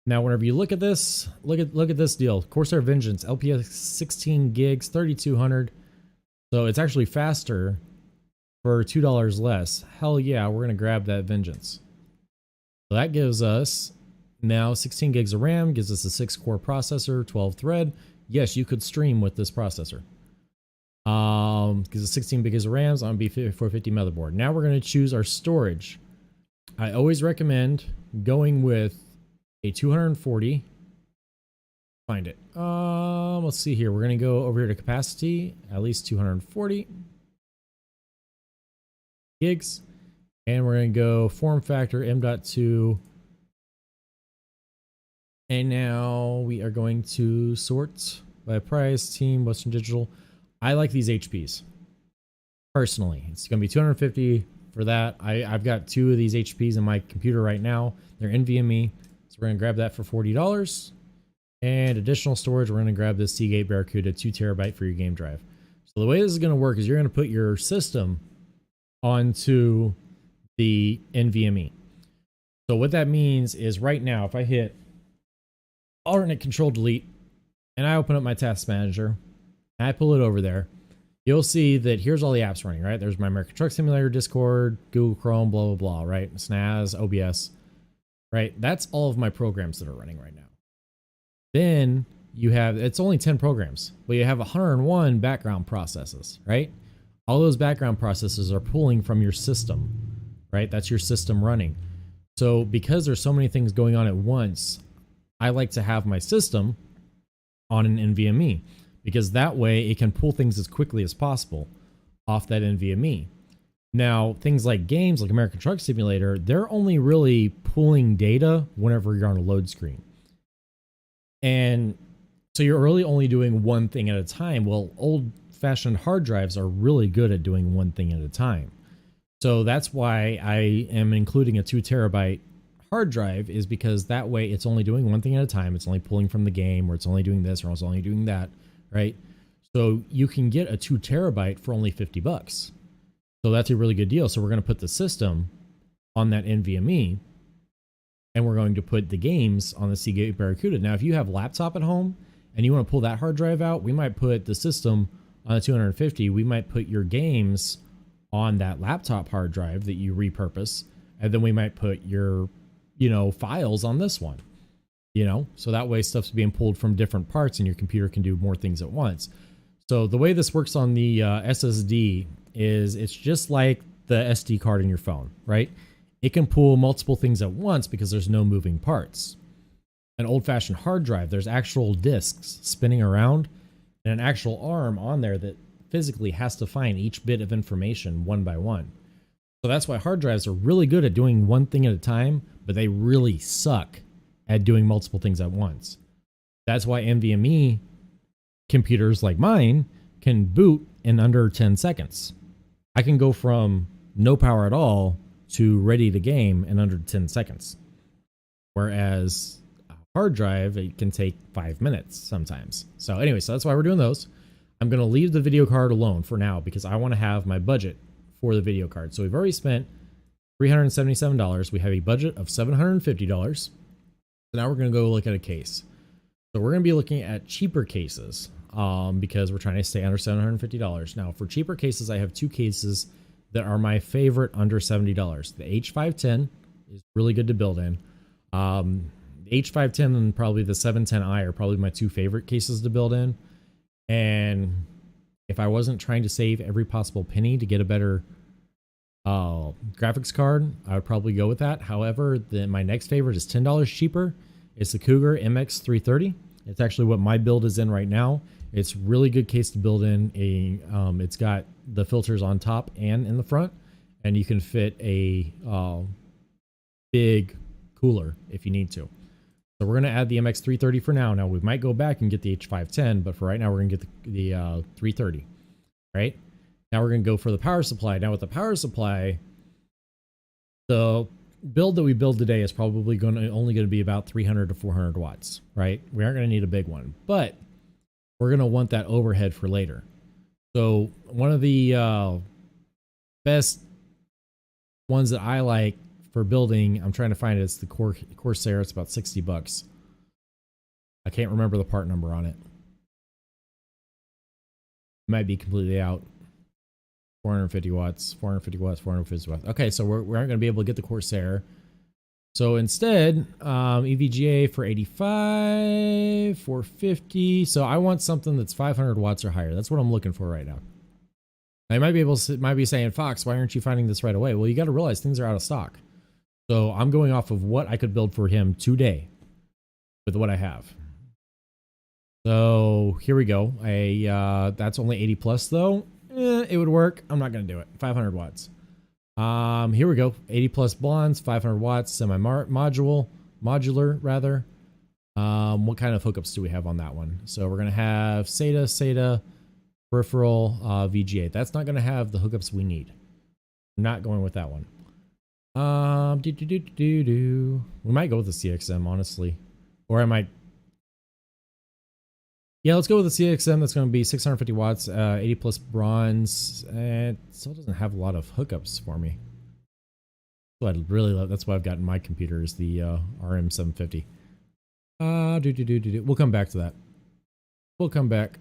Now, whenever you look at this, look at this deal. Corsair Vengeance, LPS 16 gigs, 3200. So it's actually faster for $2 less. Hell yeah, we're gonna grab that Vengeance. So that gives us now 16 gigs of RAM, gives us a 6-core processor, 12 thread. Yes, you could stream with this processor. Gives us 16 gigs of RAMs on B450 motherboard. Now we're gonna choose our storage. I always recommend going with a 240. Find it. Let's see here. We're going to go over here to capacity, at least 240 gigs. And we're going to go form factor M.2. And now we are going to sort by price, team, Western Digital. I like these HPs. Personally, it's going to be 250 for that. I've got 2 of these HPs in my computer right now. They're NVMe. So we're going to grab that for $40. And additional storage, we're going to grab this Seagate Barracuda 2 terabyte for your game drive. So the way this is going to work is you're going to put your system onto the NVMe. So what that means is right now, if I hit alternate control delete and I open up my task manager and I pull it over there, you'll see that here's all the apps running, right? There's my American Truck Simulator, Discord, Google Chrome, blah, blah, blah, right? SNAS, OBS. Right, that's all of my programs that are running right now. Then you have, it's only 10 programs, but you have 101 background processes, right? All those background processes are pulling from your system, right? That's your system running. So because there's so many things going on at once, I like to have my system on an NVMe because that way it can pull things as quickly as possible off that NVMe. Now, things like games like American Truck Simulator, they're only really pulling data whenever you're on a load screen. And so you're really only doing one thing at a time. Well, old-fashioned hard drives are really good at doing one thing at a time. So that's why I am including a 2 terabyte hard drive, is because that way it's only doing one thing at a time. It's only pulling from the game, or it's only doing this, or it's only doing that, right? So you can get a 2 terabyte for only $50. So that's a really good deal. So we're going to put the system on that NVMe, and we're going to put the games on the Seagate Barracuda. Now, if you have a laptop at home and you want to pull that hard drive out, we might put the system on the 250. We might put your games on that laptop hard drive that you repurpose, and then we might put your, files on this one, so that way stuff's being pulled from different parts and your computer can do more things at once. So the way this works on the SSD is it's just like the SD card in your phone, right? It can pull multiple things at once because there's no moving parts. An old-fashioned hard drive, there's actual disks spinning around and an actual arm on there that physically has to find each bit of information one by one. So that's why hard drives are really good at doing one thing at a time, but they really suck at doing multiple things at once. That's why NVMe computers like mine can boot in under 10 seconds. I can go from no power at all to ready to game in under 10 seconds. Whereas a hard drive, it can take 5 minutes sometimes. So anyway, so that's why we're doing those. I'm going to leave the video card alone for now because I want to have my budget for the video card. So we've already spent $377. We have a budget of $750. So now we're going to go look at a case. So we're going to be looking at cheaper cases because we're trying to stay under $750. Now for cheaper cases, I have 2 cases that are my favorite under $70. The H510 is really good to build in. The H510 and probably the 710i are probably my 2 favorite cases to build in. And if I wasn't trying to save every possible penny to get a better graphics card, I would probably go with that. However, my next favorite is $10 cheaper. It's the Cougar MX330. It's actually what my build is in right now. It's really good case to build in. It's got the filters on top and in the front, and you can fit a big cooler if you need to. So we're going to add the MX330 for now. Now we might go back and get the H510, but for right now we're going to get the 330. Right? Now we're going to go for the power supply. Now with the power supply, the build that we build today is probably only going to be about 300 to 400 watts. Right? We aren't going to need a big one, but we're going to want that overhead for later. So one of the best ones that I like for building, I'm trying to find it. It's the Corsair. It's about $60. I can't remember the part number on it. Might be completely out. 450 watts, 450 watts, 450 watts. Okay, so we aren't going to be able to get the Corsair. So instead, EVGA for 85, 450. So I want something that's 500 watts or higher. That's what I'm looking for right now. I might be saying, Fox, why aren't you finding this right away? Well, you got to realize things are out of stock. So I'm going off of what I could build for him today with what I have. So here we go. That's only 80 plus though. It would work. I'm not going to do it. 500 watts. Here we go. 80 plus blondes, 500 watts, modular rather. What kind of hookups do we have on that one? So we're going to have SATA, peripheral, VGA. That's not going to have the hookups we need. I'm not going with that one. We might go with the CXM, honestly. Or I might. Yeah, let's go with the CXM. That's going to be 650 watts, 80 plus bronze. And it still doesn't have a lot of hookups for me. So I'd really love. That's what I've got in my computer is the RM750. We'll come back to that. We'll come back.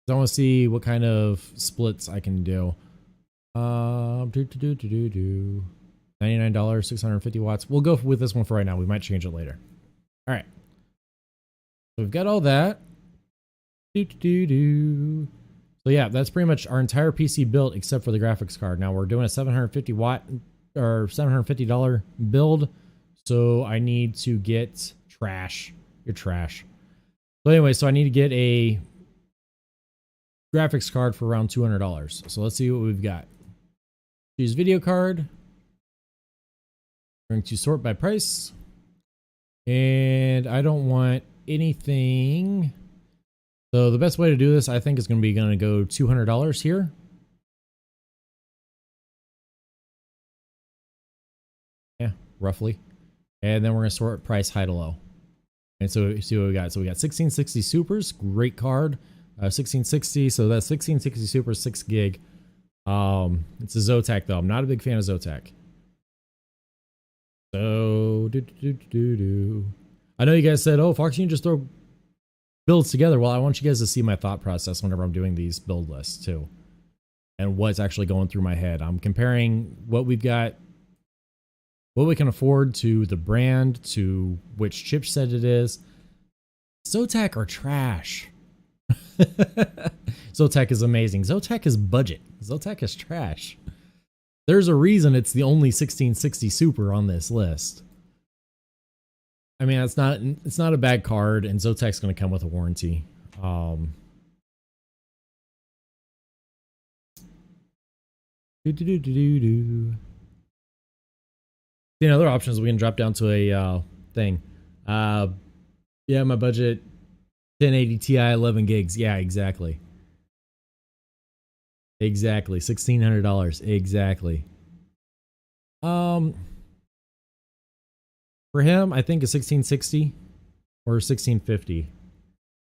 I want to see what kind of splits I can do. $99, 650 watts. We'll go with this one for right now. We might change it later. All right. So we've got all that. So yeah, that's pretty much our entire PC built except for the graphics card. Now we're doing a 750 watt or $750 build. So I need to get trash. You're trash. So anyway, so I need to get a graphics card for around $200. So let's see what we've got. Choose video card. I'm going to sort by price. And I don't want anything. So the best way to do this, I think, is going to go $200 here. roughly. And then we're going to sort price high to low. And so see what we got. So we got 1660 Supers, great card. 1660, so that's 1660 Super, 6 gig. It's a Zotac though. I'm not a big fan of Zotac. So, I know you guys said, oh, Fox, you can just throw builds together. Well, I want you guys to see my thought process whenever I'm doing these build lists too. And what's actually going through my head. I'm comparing what we've got, what we can afford to the brand, to which chipset it is. Zotac are trash. Zotac is amazing. Zotac is budget. Zotac is trash. There's a reason it's the only 1660 Super on this list. I mean, it's not a bad card, and Zotac's going to come with a warranty. See, other options we can drop down to a thing. Yeah, my budget 1080 Ti 11 gigs. Yeah, exactly. Exactly. $1,600. Exactly. For him, I think a 1660 or 1650.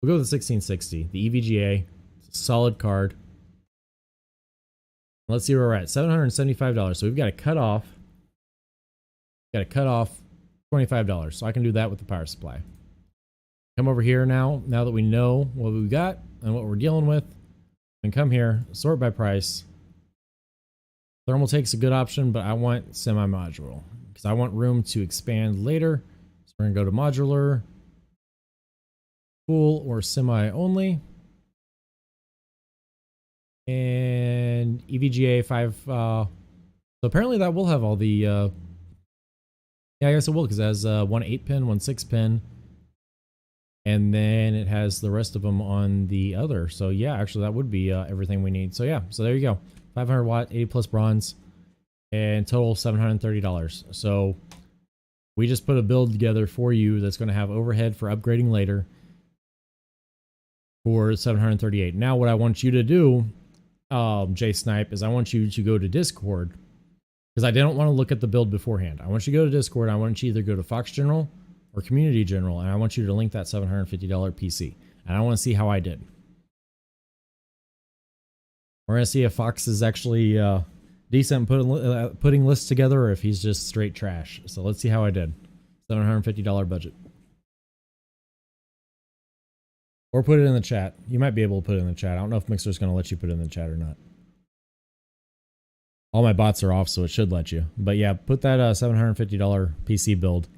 We'll go with the 1660. The EVGA. Solid card. Let's see where we're at. $775. So we've got to cut off. Got to cut off $25. So I can do that with the power supply. Come over here now that we know what we got and what we're dealing with. And come here, sort by price. Thermaltake's a good option, but I want semi-modular because I want room to expand later. So we're gonna go to modular, full or semi only. And EVGA 5, so apparently that will have all the, yeah, I guess it will because it has one 8-pin, one 6-pin. And then it has the rest of them on the other. So yeah, actually that would be everything we need. So yeah, so there you go. 500 watt, 80 plus bronze, and total $730. So we just put a build together for you that's going to have overhead for upgrading later for $738. Now what I want you to do, Jay Snipe, is I want you to go to Discord because I didn't want to look at the build beforehand. I want you to go to Discord. I want you to either go to Fox General or Community General, and I want you to link that $750 PC. And I want to see how I did. We're going to see if Fox is actually decent putting lists together or if he's just straight trash. So let's see how I did. $750 budget. Or put it in the chat. You might be able to put it in the chat. I don't know if Mixer's going to let you put it in the chat or not. All my bots are off, so it should let you. But yeah, put that $750 PC build.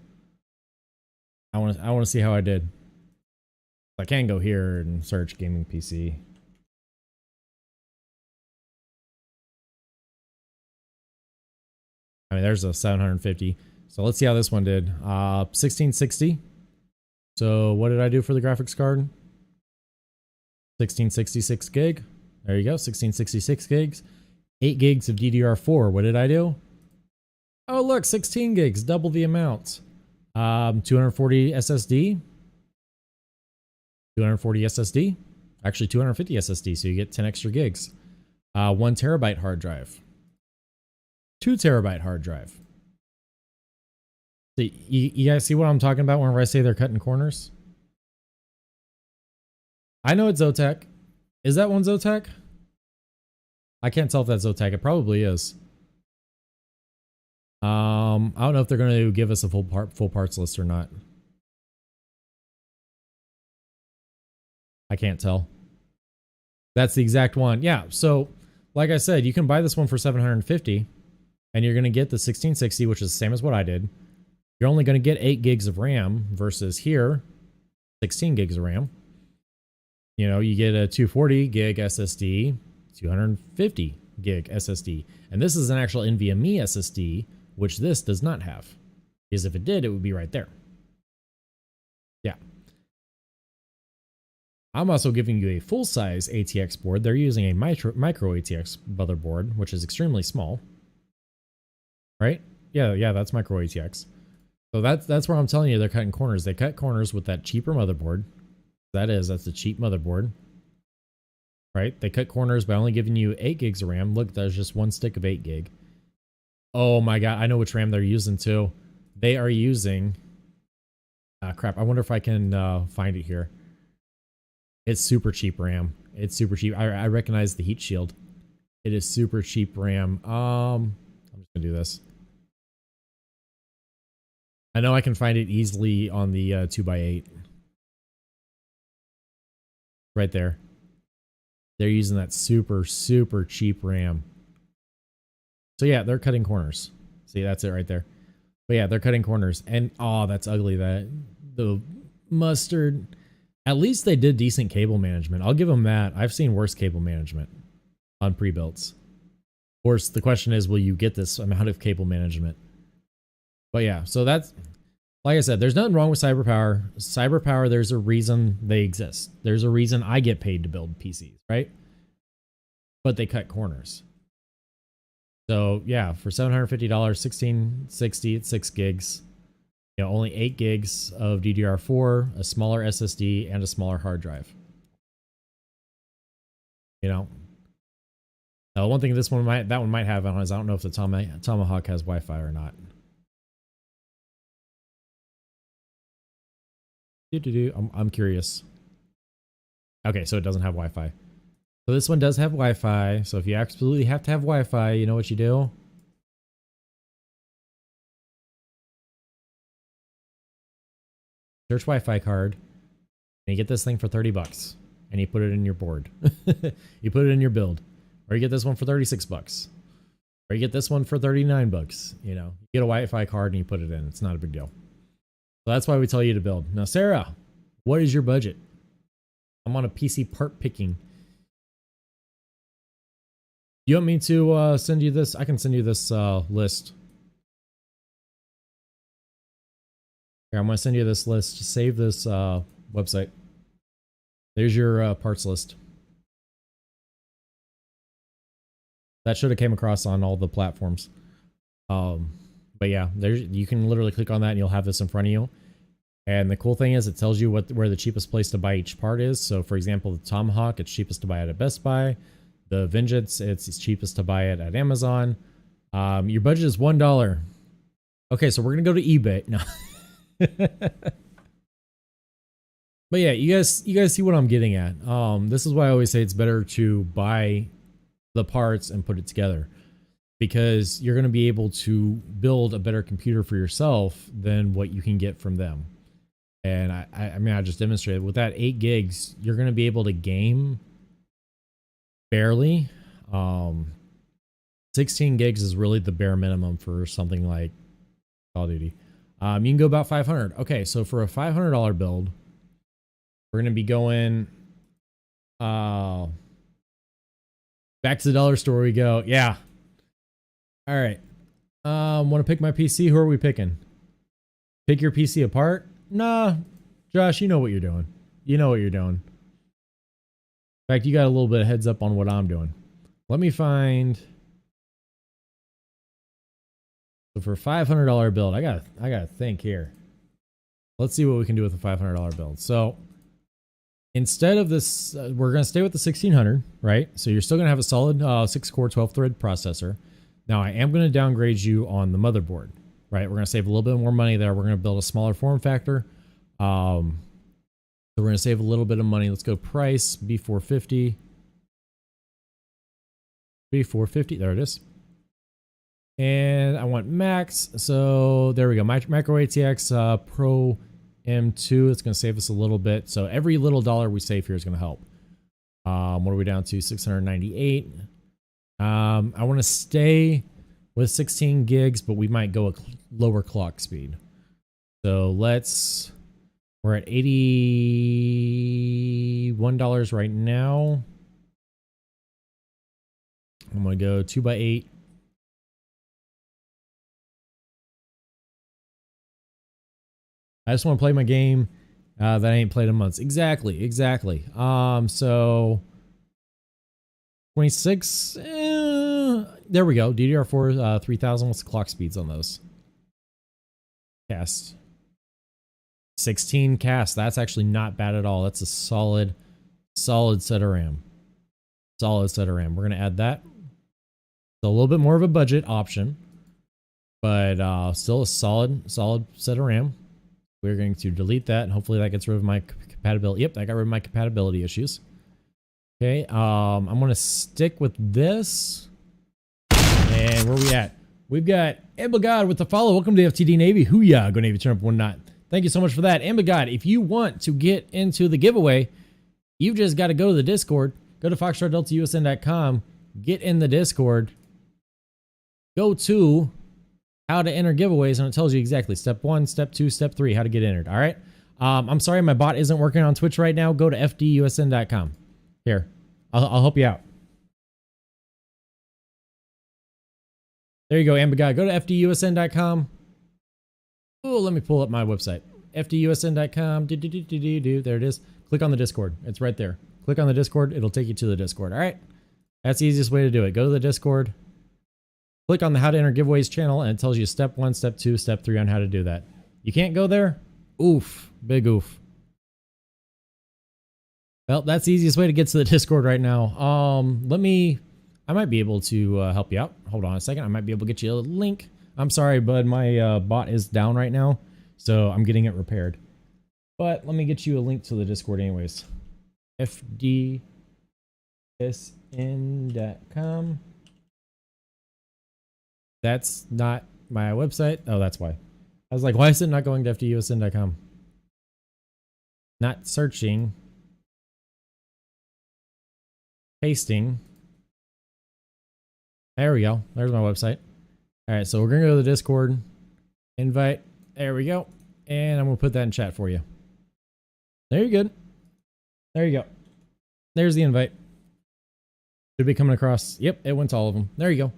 I want to see how I did. I can go here and search gaming PC. I mean, there's a 750. So let's see how this one did. 1660. So what did I do for the graphics card? 1666 gig. There you go. 1666 gigs. 8 gigs of DDR4. What did I do? Oh, look, 16 gigs, double the amount. 240 SSD. 240 SSD. Actually, 250 SSD, so you get 10 extra gigs. 1 terabyte hard drive. 2 terabyte hard drive. So you guys see what I'm talking about whenever I say they're cutting corners? I know it's Zotac. Is that one Zotac? I can't tell if that's Zotac. It probably is. I don't know if they're going to give us a full parts list or not. I can't tell. That's the exact one. Yeah. So, like I said, you can buy this one for $750, and you're going to get the 1660, which is the same as what I did. You're only going to get 8 gigs of RAM versus here, 16 gigs of RAM. You know, you get a 240 gig SSD, 250 gig SSD, and this is an actual NVMe SSD, which this does not have. Because if it did, it would be right there. Yeah. I'm also giving you a full-size ATX board. They're using a micro ATX motherboard, which is extremely small. Right? Yeah, that's micro ATX. So that's where I'm telling you they're cutting corners. They cut corners with that cheaper motherboard. That's the cheap motherboard. Right? They cut corners by only giving you 8 gigs of RAM. Look, there's just one stick of 8 gig. Oh my god, I know which RAM they're using too. they are using, crap, I wonder if I can find it here. It's super cheap RAM. It's super cheap. I recognize the heat shield. It is super cheap RAM. I'm just gonna do this. I know I can find it easily on the 2x8. Right there. They're using that super, super cheap RAM. So yeah, they're cutting corners. See, that's it right there. But yeah, they're cutting corners. And oh, that's ugly. That the mustard. At least they did decent cable management. I'll give them that. I've seen worse cable management on pre-builts. Of course, the question is, will you get this amount of cable management? But yeah, so that's, like I said, there's nothing wrong with CyberPower. CyberPower, there's a reason they exist. There's a reason I get paid to build PCs, right? But they cut corners. So yeah, for $750, 1660 at 6 gigs. You know, only 8 gigs of DDR4, a smaller SSD, and a smaller hard drive. You know, now one thing this one might, that one might have on is I don't know if the Tomahawk has Wi-Fi or not. I'm curious. Okay, so it doesn't have Wi-Fi. So this one does have Wi-Fi. So if you absolutely have to have Wi-Fi, you know what you do? Search Wi-Fi card, and you get this thing for 30 bucks, and you put it in your board. You put it in your build, or you get this one for 36 bucks, or you get this one for 39 bucks. You know, you get a Wi-Fi card and you put it in. It's not a big deal. So that's why we tell you to build. Now, Sarah, what is your budget? I'm on a PC part picking. You want me to send you this? I can send you this list. Here, I'm going to send you this list. Just save this website. There's your parts list. That should have came across on all the platforms. But yeah, there's, you can literally click on that and you'll have this in front of you. And the cool thing is it tells you where the cheapest place to buy each part is. So for example, the Tomahawk, it's cheapest to buy it at Best Buy. The Vengeance, it's cheapest to buy it at Amazon. Your budget is $1. Okay, so we're going to go to eBay. No. But yeah, you guys see what I'm getting at. This is why I always say it's better to buy the parts and put it together, because you're going to be able to build a better computer for yourself than what you can get from them. And I mean, I just demonstrated with that 8 gigs, you're going to be able to game barely. 16 gigs is really the bare minimum for something like Call of Duty. You can go about 500. Okay, so for a $500 build, we're going to be going back to the dollar store we go. Yeah. All right. Want to pick my PC? Who are we picking? Pick your PC apart? Nah, Josh, you know what you're doing. You know what you're doing. In fact, you got a little bit of heads up on what I'm doing. Let me find. So for a $500 build, I gotta think here. Let's see what we can do with a $500 build. So instead of this, we're gonna stay with the 1600, right? So you're still gonna have a solid 6-core 12-thread processor. Now I am gonna downgrade you on the motherboard, right? We're gonna save a little bit more money there. We're gonna build a smaller form factor. So we're gonna save a little bit of money. Let's go price B450. B450. There it is. And I want max. So there we go. Micro ATX Pro M2. It's going to save us a little bit. So every little dollar we save here is going to help. What are we down to? 698. I want to stay with 16 gigs, but we might go a lower clock speed. So we're at $81 right now. I'm going to go 2x8. I just want to play my game that I ain't played in months. Exactly. So 26. There we go. DDR4 3000. What's the clock speeds on those? Cast 16 cast. That's actually not bad at all. That's a solid set of RAM. Solid set of RAM. We're gonna add that. So a little bit more of a budget option. but still a solid set of RAM. We're going to delete that, and hopefully that gets rid of my compatibility. Yep, I got rid of my compatibility issues. Okay, I'm going to stick with this. And where we at? We've got Ambigod with the follow. Welcome to the FTD Navy. Hoo-yah, go Navy, turn up one knot. Thank you so much for that. Ambigod, if you want to get into the giveaway, you've just got to go to the Discord. Go to foxtrotdeltausn.com. Get in the Discord. Go to how to enter giveaways, and it tells you exactly step 1, step 2, step 3, how to get entered. All right. I'm sorry my bot isn't working on Twitch right now. Go to fdusn.com. Here, I'll help you out. There you go, Ambigod. Go to fdusn.com. Oh, let me pull up my website. fdusn.com. There it is. Click on the Discord. It's right there. Click on the Discord. It'll take you to the Discord. All right. That's the easiest way to do it. Go to the Discord. Click on the How to Enter Giveaways channel, and it tells you step 1, step 2, step 3 on how to do that. You can't go there? Oof. Big oof. Well, that's the easiest way to get to the Discord right now. I might be able to help you out. Hold on a second. I might be able to get you a link. I'm sorry, bud. My bot is down right now, so I'm getting it repaired. But let me get you a link to the Discord anyways. fdsn.com. That's not my website. Oh, that's why. I was like, why is it not going to fdusn.com? Not searching. Pasting. There we go. There's my website. All right, so we're going to go to the Discord. Invite. There we go. And I'm going to put that in chat for you. There you go. There you go. There's the invite. Should be coming across. Yep, it went to all of them. There you go.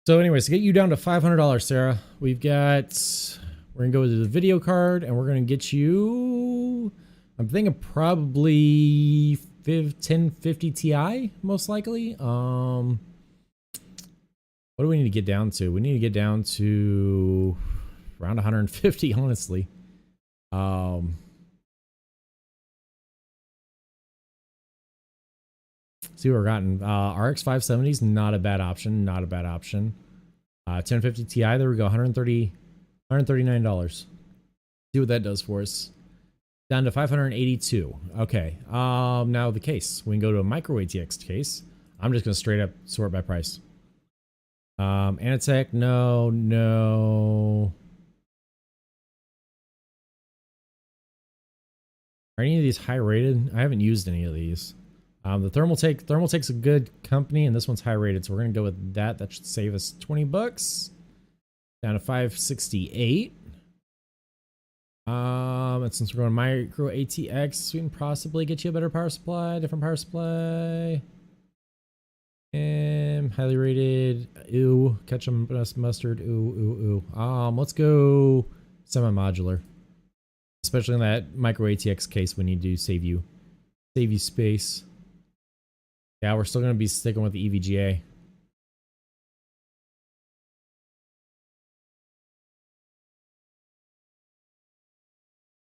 So anyways, to get you down to $500, Sarah, we're going to go to the video card, and we're going to get you, I'm thinking probably 1050 Ti, most likely. What do we need to get down to? We need to get down to around 150, honestly. See what we're gotten. RX 570 is not a bad option. Not a bad option. 1050 Ti, there we go. $139. See what that does for us. Down to 582. Okay. Now the case. We can go to a micro ATX case. I'm just going to straight up sort by price. Anatech, no. Are any of these high rated? I haven't used any of these. The Thermaltake's a good company, and this one's high rated, so we're gonna go with that. That should save us $20. Down to 568. And since we're going micro ATX, we can possibly get you a better power supply, different power supply. And highly rated. Ooh, ketchup, mustard. Ooh. Let's go semi-modular. Especially in that micro ATX case, we need to save you space. Yeah, we're still going to be sticking with the EVGA.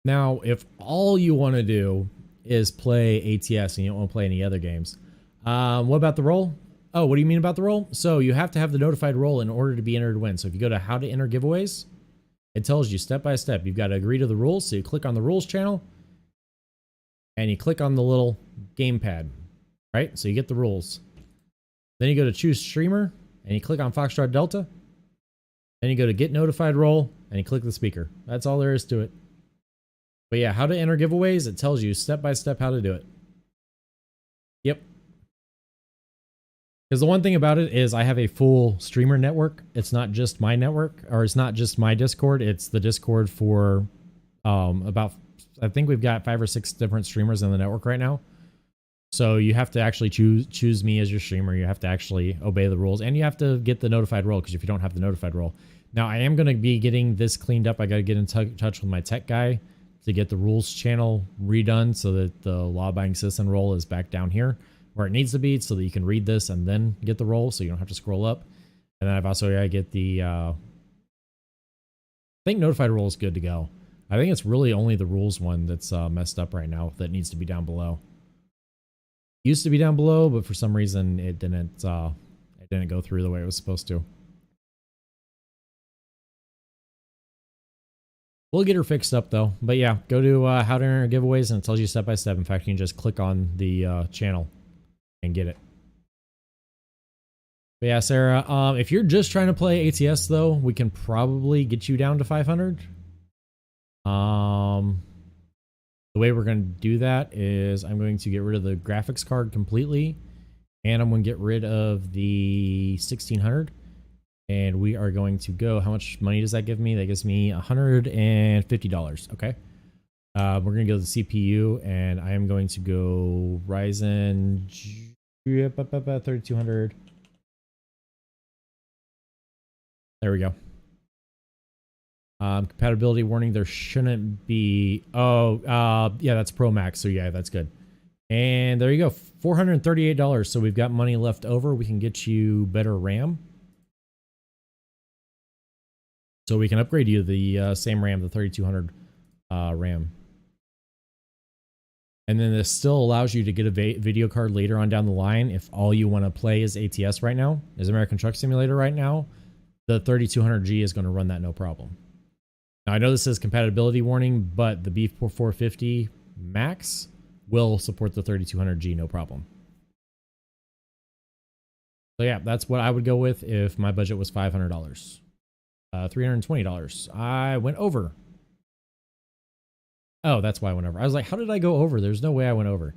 Now, if all you want to do is play ATS and you don't want to play any other games, what about the role? Oh, what do you mean about the role? So you have to have the notified role in order to be entered to win. So if you go to how to enter giveaways, it tells you step by step. You've got to agree to the rules. So you click on the rules channel and you click on the little gamepad, right? So you get the rules. Then you go to choose streamer and you click on Foxtrot Delta. Then you go to get notified role and you click the speaker. That's all there is to it. But yeah, how to enter giveaways, it tells you step by step how to do it. Yep. Because the one thing about it is I have a full streamer network. It's not just my network, or it's not just my Discord. It's the Discord for about, I think we've got 5 or 6 different streamers in the network right now. So you have to actually choose me as your streamer. You have to actually obey the rules, and you have to get the notified role, because if you don't have the notified role. Now I am going to be getting this cleaned up. I got to get in touch with my tech guy to get the rules channel redone so that the law-abiding citizen role is back down here where it needs to be, so that you can read this and then get the role, so you don't have to scroll up. And then I've also got to get the I think notified role is good to go. I think it's really only the rules one that's messed up right now that needs to be down below. Used to be down below, but for some reason it didn't go through the way it was supposed to. We'll get her fixed up though. But yeah, go to how to enter giveaways and it tells you step by step. In fact, you can just click on the channel and get it. But yeah, Sarah, if you're just trying to play ATS though, we can probably get you down to 500. The way we're going to do that is I'm going to get rid of the graphics card completely, and I'm going to get rid of the 1600. And we are going to go, how much money does that give me? That gives me $150. Okay. We're going to go to the CPU, and I am going to go Ryzen 3200. There we go. Compatibility warning, there shouldn't be. Yeah, that's Pro Max, so yeah, that's good. And there you go, $438. So we've got money left over. We can get you better RAM. So we can upgrade you the same RAM, the 3200 RAM. And then this still allows you to get a video card later on down the line if all you want to play is ATS right now, is American Truck Simulator right now. The 3200G is going to run that no problem. Now I know this says compatibility warning, but the B450 Max will support the 3200G no problem. So yeah, that's what I would go with if my budget was $500. $320. I went over. Oh, that's why I went over. I was like, how did I go over? There's no way I went over.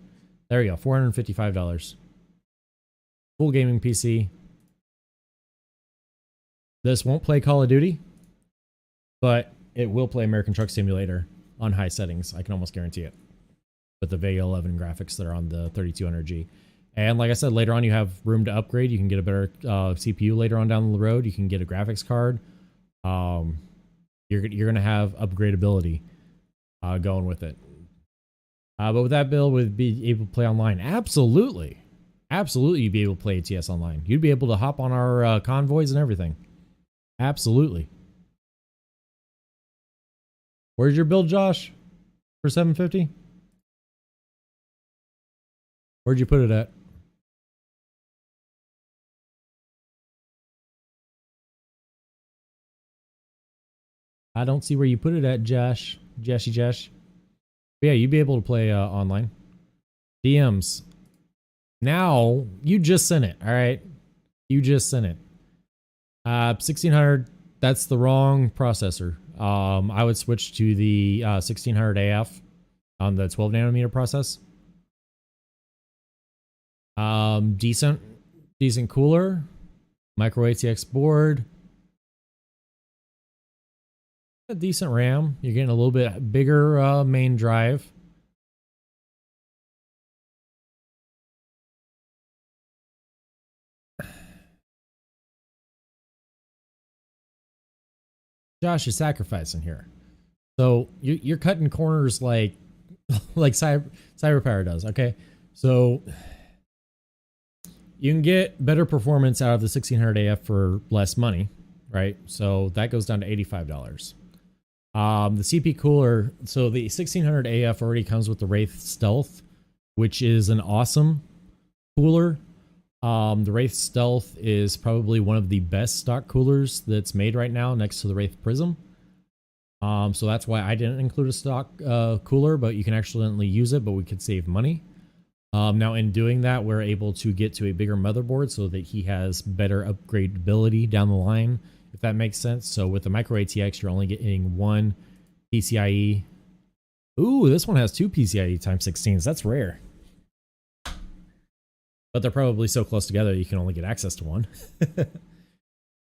There you go, $455. Full gaming PC. This won't play Call of Duty, but it will play American Truck Simulator on high settings. I can almost guarantee it. With the Vega 11 graphics that are on the 3200G. And like I said, later on you have room to upgrade. You can get a better CPU later on down the road. You can get a graphics card. You're going to have upgradability going with it. But with that build, would be able to play online? Absolutely. Absolutely, you'd be able to play ATS online. You'd be able to hop on our convoys and everything. Absolutely. Where's your build, Josh? For 750? Where'd you put it at? I don't see where you put it at, Josh. Josh. But yeah, you'd be able to play online. DMs. Now, you just sent it, all right? You just sent it. 1600, that's the wrong processor. I would switch to the 1600 AF on the 12 nanometer process. Decent cooler. Micro ATX board. A decent RAM. You're getting a little bit bigger main drive. Josh is sacrificing here. So you're cutting corners like Cyberpower does, okay? So you can get better performance out of the 1600 AF for less money, right? So that goes down to $85. The CP cooler, so the 1600 AF already comes with the Wraith Stealth, which is an awesome cooler. The Wraith Stealth is probably one of the best stock coolers that's made right now next to the Wraith Prism. So that's why I didn't include a stock cooler, but you can actually use it, but we could save money. Now in doing that, we're able to get to a bigger motherboard so that he has better upgradability down the line, if that makes sense. So with the micro ATX, you're only getting one PCIe. Ooh, this one has two PCIe x16s. That's rare. But they're probably so close together you can only get access to one.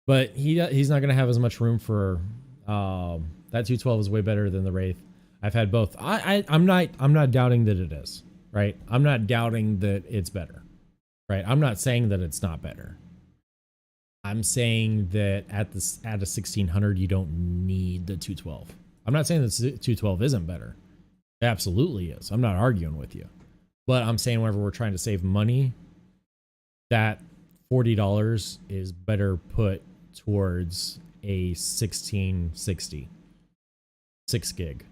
But he's not going to have as much room for that 212 is way better than the Wraith. I've had both. I'm not doubting that it is, right? I'm not doubting that it's better, right? I'm not saying that it's not better. I'm saying that at a 1600 you don't need the 212. I'm not saying that the 212 isn't better. It absolutely is. I'm not arguing with you. But I'm saying whenever we're trying to save money, that $40 is better put towards a 1660 6 gig.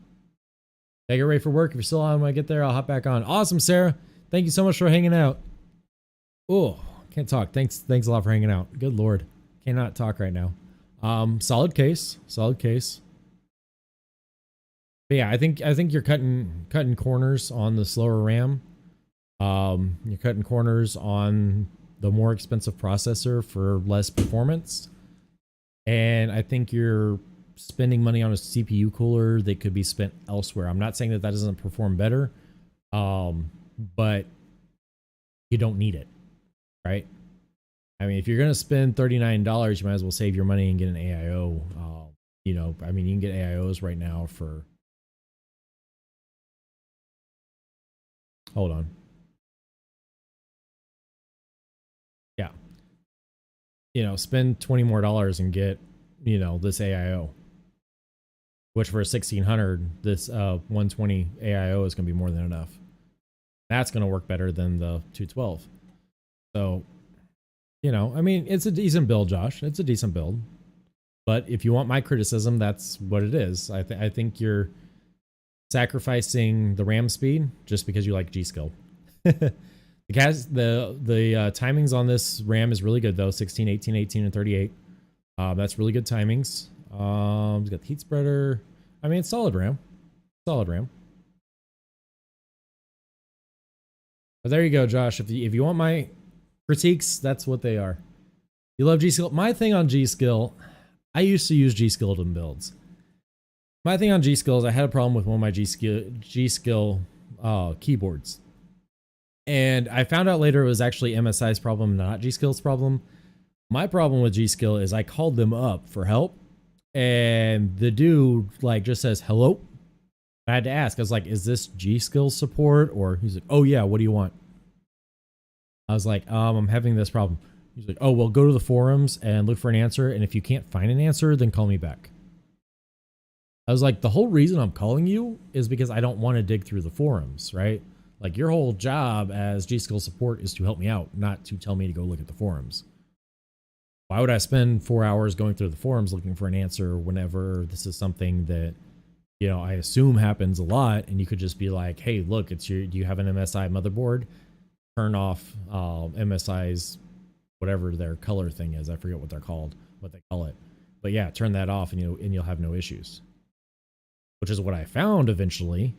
Get ready for work. If you're still on when I get there, I'll hop back on. Awesome, Sarah. Thank you so much for hanging out. Oh, can't talk. Thanks a lot for hanging out. Good Lord. Cannot talk right now. Solid case. But yeah, I think you're cutting corners on the slower RAM. You're cutting corners on the more expensive processor for less performance. And I think you're spending money on a CPU cooler that could be spent elsewhere. I'm not saying that doesn't perform better, but you don't need it, right? I mean, if you're going to spend $39, you might as well save your money and get an AIO. You know, I mean, you can get AIOs right now for... Hold on. Yeah. You know, spend $20 more and get, you know, this AIO. Which for 1600, this 120 AIO is going to be more than enough. That's going to work better than the 212. So, you know, I mean, it's a decent build, Josh. It's a decent build. But if you want my criticism, that's what it is. I think you're sacrificing the RAM speed just because you like G-Skill. The timings on this RAM is really good though. 16, 18, 18, and 38. That's really good timings. It's got the heat spreader. I mean, it's solid RAM. Solid RAM. But there you go, Josh. If you want my critiques, that's what they are. You love G-Skill. My thing on G-Skill, I used to use G-Skill in builds. My thing on G-Skill is I had a problem with one of my G-Skill keyboards. And I found out later it was actually MSI's problem, not G-Skill's problem. My problem with G-Skill is I called them up for help. And the dude like just says, hello. I had to ask. I was like, is this G-Skill support? Or he's like, oh yeah, what do you want? I was like, I'm having this problem. He's like, oh, well, go to the forums and look for an answer. And if you can't find an answer, then call me back. I was like, the whole reason I'm calling you is because I don't want to dig through the forums, right? Like your whole job as G-Skill support is to help me out, not to tell me to go look at the forums. Why would I spend 4 hours going through the forums looking for an answer whenever this is something that, you know, I assume happens a lot, and you could just be like, hey, look, do you have an MSI motherboard? Turn off MSI's whatever their color thing is. I forget what they're called, what they call it. But yeah, turn that off and you'll have no issues. Which is what I found eventually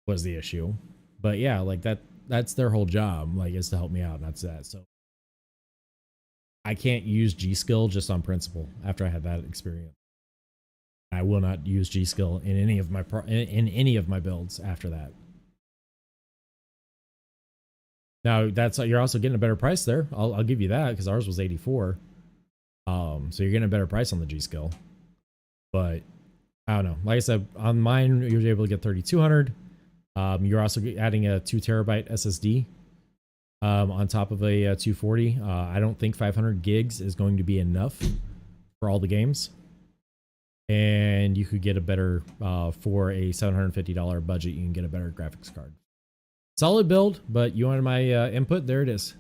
was the issue. But yeah, like that's their whole job, like, is to help me out, and that's that. So I can't use G-Skill just on principle after I had that experience. I will not use G-Skill in any of my builds after that. Now you're also getting a better price there. I'll give you that, because ours was 84. So you're getting a better price on the G-Skill. But I don't know. Like I said, on mine you're able to get 3200. You're also adding a 2 terabyte SSD on top of a 240. I don't think 500 gigs is going to be enough for all the games. And you could get a better, for a $750 budget, you can get a better graphics card. Solid build, but you wanted my input? There it is.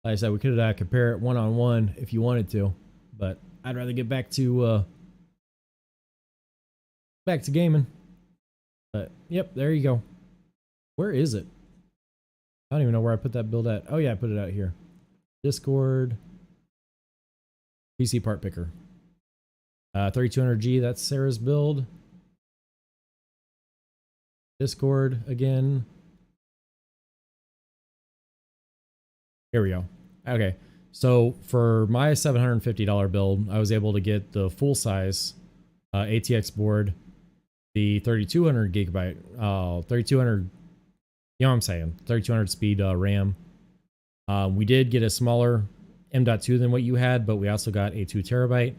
Like I said, we could compare it one-on-one if you wanted to, but I'd rather get back to gaming. But yep, there you go. Where is it? I don't even know where I put that build at. Oh yeah, I put it out here. Discord. PC part picker. 3200G, that's Sarah's build. Discord again. Here we go. Okay, so for my $750 build, I was able to get the full size ATX board, the 3200 gigabyte, 3200, you know what I'm saying, 3200 speed RAM. We did get a smaller M.2 than what you had, but we also got a 2 terabyte.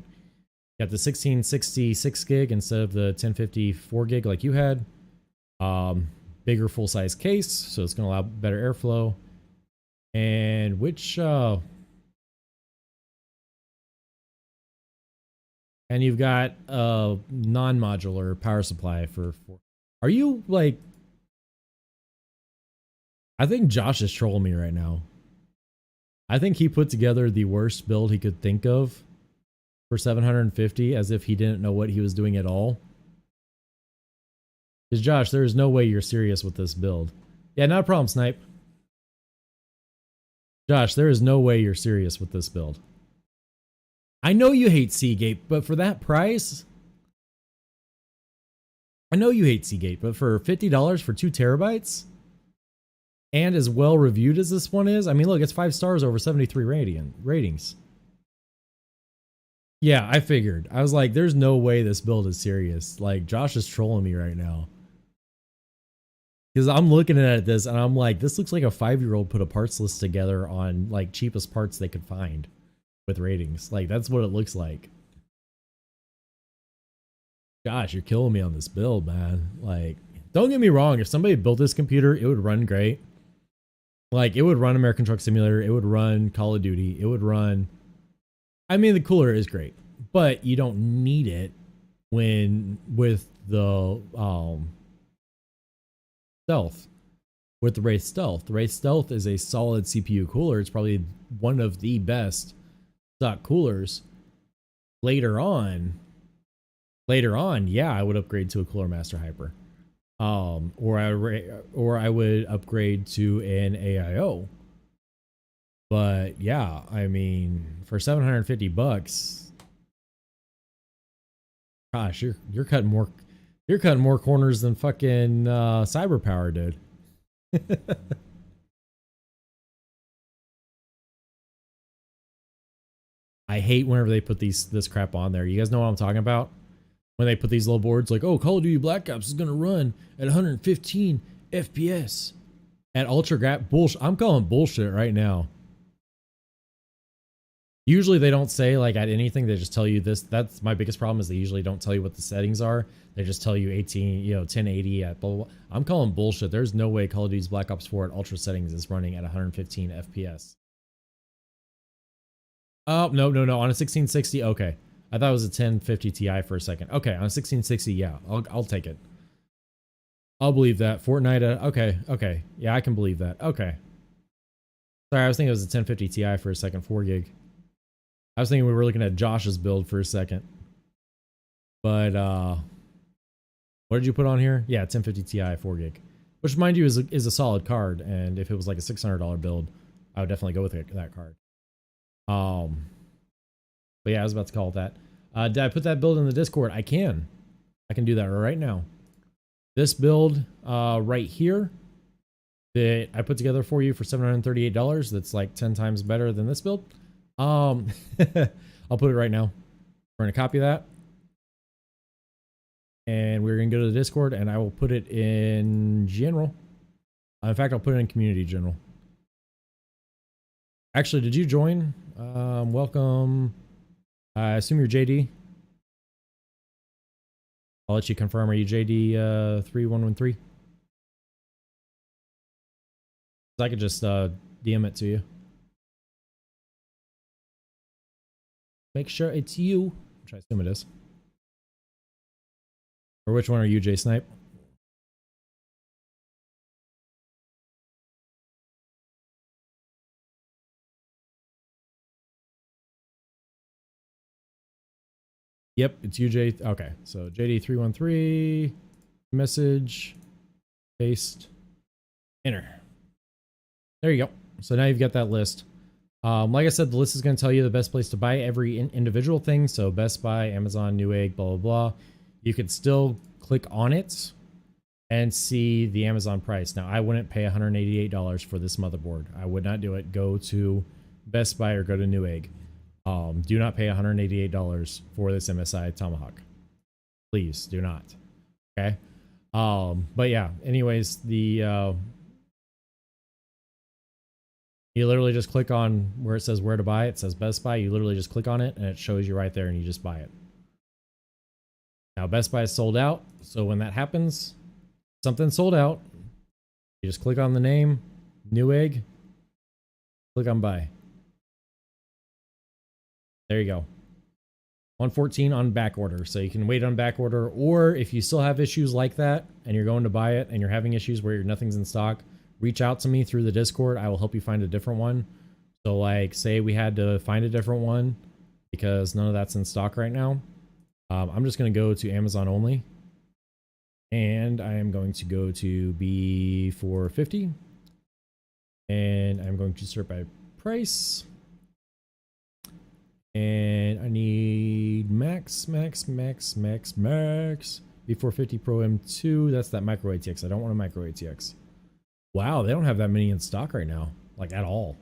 Got the 1666 gig instead of the 1054 gig like you had. Bigger full size case, so it's going to allow better airflow. And which and you've got a non-modular power supply for. Are you like? I think Josh is trolling me right now. I think he put together the worst build he could think of for 750, as if he didn't know what he was doing at all. Because Josh, there is no way you're serious with this build. Yeah, not a problem, Snipe. Josh, there is no way you're serious with this build. I know you hate Seagate, but for that price, I know you hate Seagate, but for $50 for 2 terabytes and as well reviewed as this one is, I mean, look, it's 5 stars over 73 ratings. Yeah, I figured. I was like, there's no way this build is serious. Like, Josh is trolling me right now. Because I'm looking at this and I'm like, this looks like a 5-year-old put a parts list together on like cheapest parts they could find with ratings. Like, that's what it looks like. Gosh, you're killing me on this build, man. Like, don't get me wrong. If somebody built this computer, it would run great. Like, it would run American Truck Simulator. It would run Call of Duty. It would run... I mean, the cooler is great, but you don't need it when with the Stealth. With the Wraith Stealth. The Wraith Stealth is a solid CPU cooler. It's probably one of the best stock coolers. Later on, yeah, I would upgrade to a Cooler Master Hyper. Or I would upgrade to an AIO. But yeah, I mean, for $750, gosh, you're cutting more corners than fucking Cyberpower did. I hate whenever they put this crap on there. You guys know what I'm talking about? When they put these little boards like, oh, Call of Duty Black Ops is gonna run at 115 FPS at ultra bullshit. I'm calling bullshit right now. Usually they don't say like at anything, they just tell you this. That's my biggest problem, is they usually don't tell you what the settings are. They just tell you 1080 at blah, blah, blah. I'm calling bullshit. There's no way Call of Duty's Black Ops 4 at ultra settings is running at 115 FPS. Oh, no. On a 1660, okay. I thought it was a 1050 Ti for a second. Okay, on a 1660, yeah, I'll take it. I'll believe that. Fortnite, okay. Yeah, I can believe that. Okay. Sorry, I was thinking it was a 1050 Ti for a second, 4 gig. I was thinking we were looking at Josh's build for a second. But, what did you put on here? Yeah, 1050 Ti, 4 gig. Which, mind you, is a solid card. And if it was like a $600 build, I would definitely go with that card. But yeah, I was about to call it that. Did I put that build in the Discord? I can do that right now. This build, right here, that I put together for you for $738. That's like 10 times better than this build. I'll put it right now. We're gonna copy that, and we're gonna go to the Discord, and I will put it in general. In fact, I'll put it in community general. Actually, did you join? Welcome. I assume you're JD. I'll let you confirm. Are you JD 3113? I could just DM it to you. Make sure it's you, which I assume it is. Or which one are you, J Snipe? Yep, it's you, J. Okay, so JD313, message, paste, enter. There you go. So now you've got that list. Like I said, the list is going to tell you the best place to buy every individual thing. So Best Buy, Amazon, Newegg, blah, blah, blah. You could still click on it and see the Amazon price. Now, I wouldn't pay $188 for this motherboard. I would not do it. Go to Best Buy or go to Newegg. Do not pay $188 for this MSI Tomahawk. Please do not. Okay. But yeah, anyways, you literally just click on where it says where to buy. It says Best Buy. You literally just click on it and it shows you right there and you just buy it. Now Best Buy is sold out. So when that happens, something sold out, you just click on the name, Newegg, click on buy. There you go. 114 on back order. So you can wait on back order, or if you still have issues like that and you're going to buy it and you're having issues where nothing's in stock, reach out to me through the Discord. I will help you find a different one. So like, say we had to find a different one because none of that's in stock right now. I'm just going to go to Amazon only, and I am going to go to B450, and I'm going to sort by price, and I need max B450 Pro M2. That's that micro ATX. I don't want a micro ATX. Wow, they don't have that many in stock right now. Like, at all.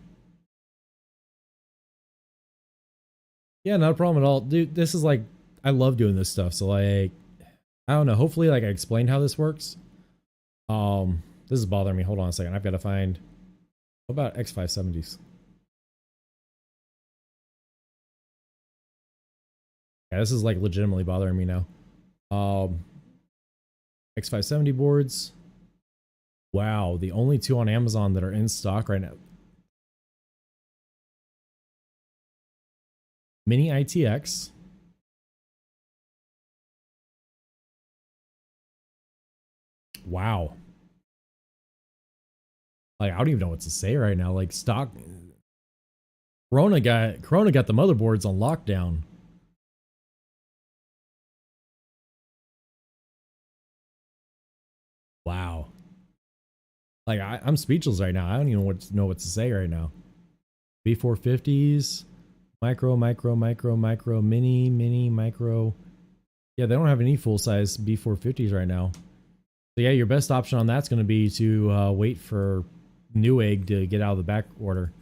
Yeah, not a problem at all. Dude, this is like, I love doing this stuff. So, like, I don't know. Hopefully, like, I explained how this works. This is bothering me. Hold on a second. I've got to find... What about X570s? Yeah, this is, like, legitimately bothering me now. X570 boards. Wow, the only two on Amazon that are in stock right now. Mini ITX. Wow. Like, I don't even know what to say right now. Like, stock. Corona got the motherboards on lockdown. Wow. Like, I'm speechless right now. I don't even know what to say right now. B450s, micro, mini, micro. Yeah, they don't have any full-size B450s right now. So yeah, your best option on that's going to be to wait for Newegg to get out of the back order.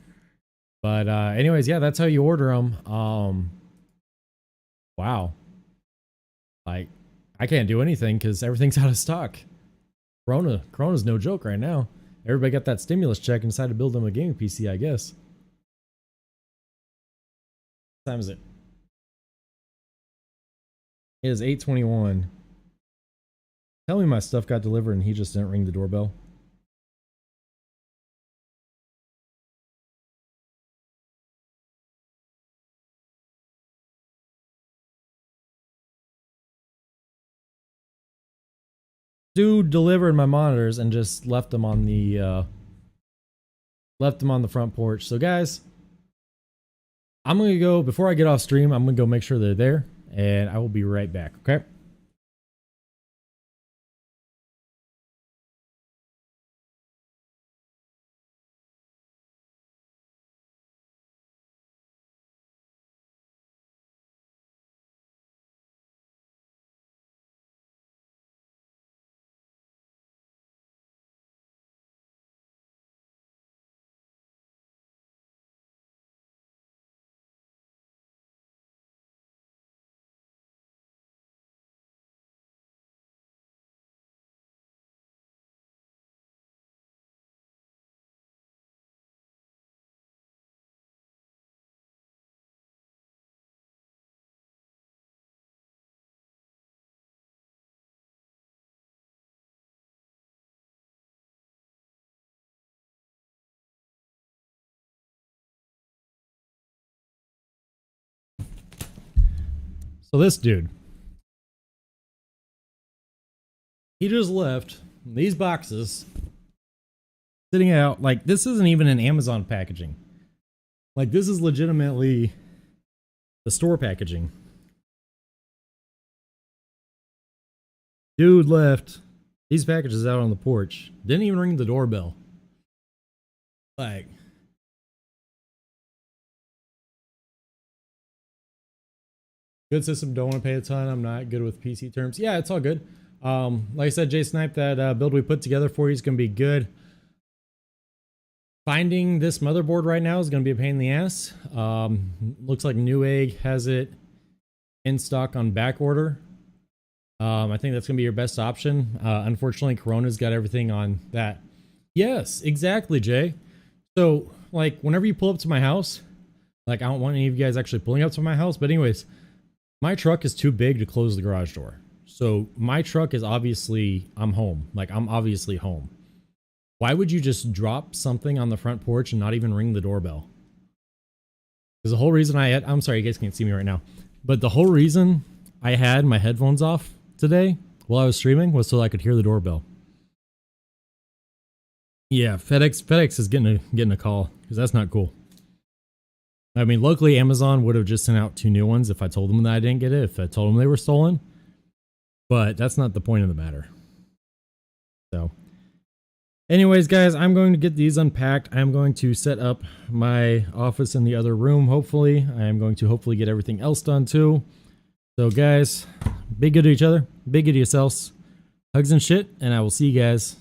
But anyways, yeah, that's how you order them. Wow. Like, I can't do anything because everything's out of stock. Corona's no joke right now. Everybody got that stimulus check and decided to build them a gaming PC, I guess. What time is it? It is 8:21. Tell me my stuff got delivered and he just didn't ring the doorbell. Dude delivered my monitors and just left them on the front porch. So guys, I'm gonna go, before I get off stream, I'm gonna go make sure they're there, and I will be right back. Okay. So this dude, he just left these boxes sitting out. Like, this isn't even an Amazon packaging. Like, this is legitimately the store packaging. Dude left these packages out on the porch. Didn't even ring the doorbell. Like, good system, don't want to pay a ton. I'm not good with PC terms. Yeah, it's all good. Like I said, Jay Snipe, that build we put together for you is going to be good. Finding this motherboard right now is going to be a pain in the ass. Looks like Newegg has it in stock on back order. I think that's going to be your best option. Unfortunately, Corona's got everything on that. Yes, exactly, Jay. So, like, whenever you pull up to my house, like, I don't want any of you guys actually pulling up to my house, but anyways, my truck is too big to close the garage door. So my truck is obviously, I'm home. Like, I'm obviously home. Why would you just drop something on the front porch and not even ring the doorbell? Because the whole reason I'm sorry, you guys can't see me right now, but the whole reason I had my headphones off today while I was streaming was so I could hear the doorbell. Yeah, FedEx is getting a call, because that's not cool. I mean, luckily Amazon would have just sent out 2 new ones if I told them that I didn't get it, if I told them they were stolen. But that's not the point of the matter. So, anyways, guys, I'm going to get these unpacked. I'm going to set up my office in the other room, hopefully. I am going to hopefully get everything else done too. So, guys, be good to each other. Be good to yourselves. Hugs and shit. And I will see you guys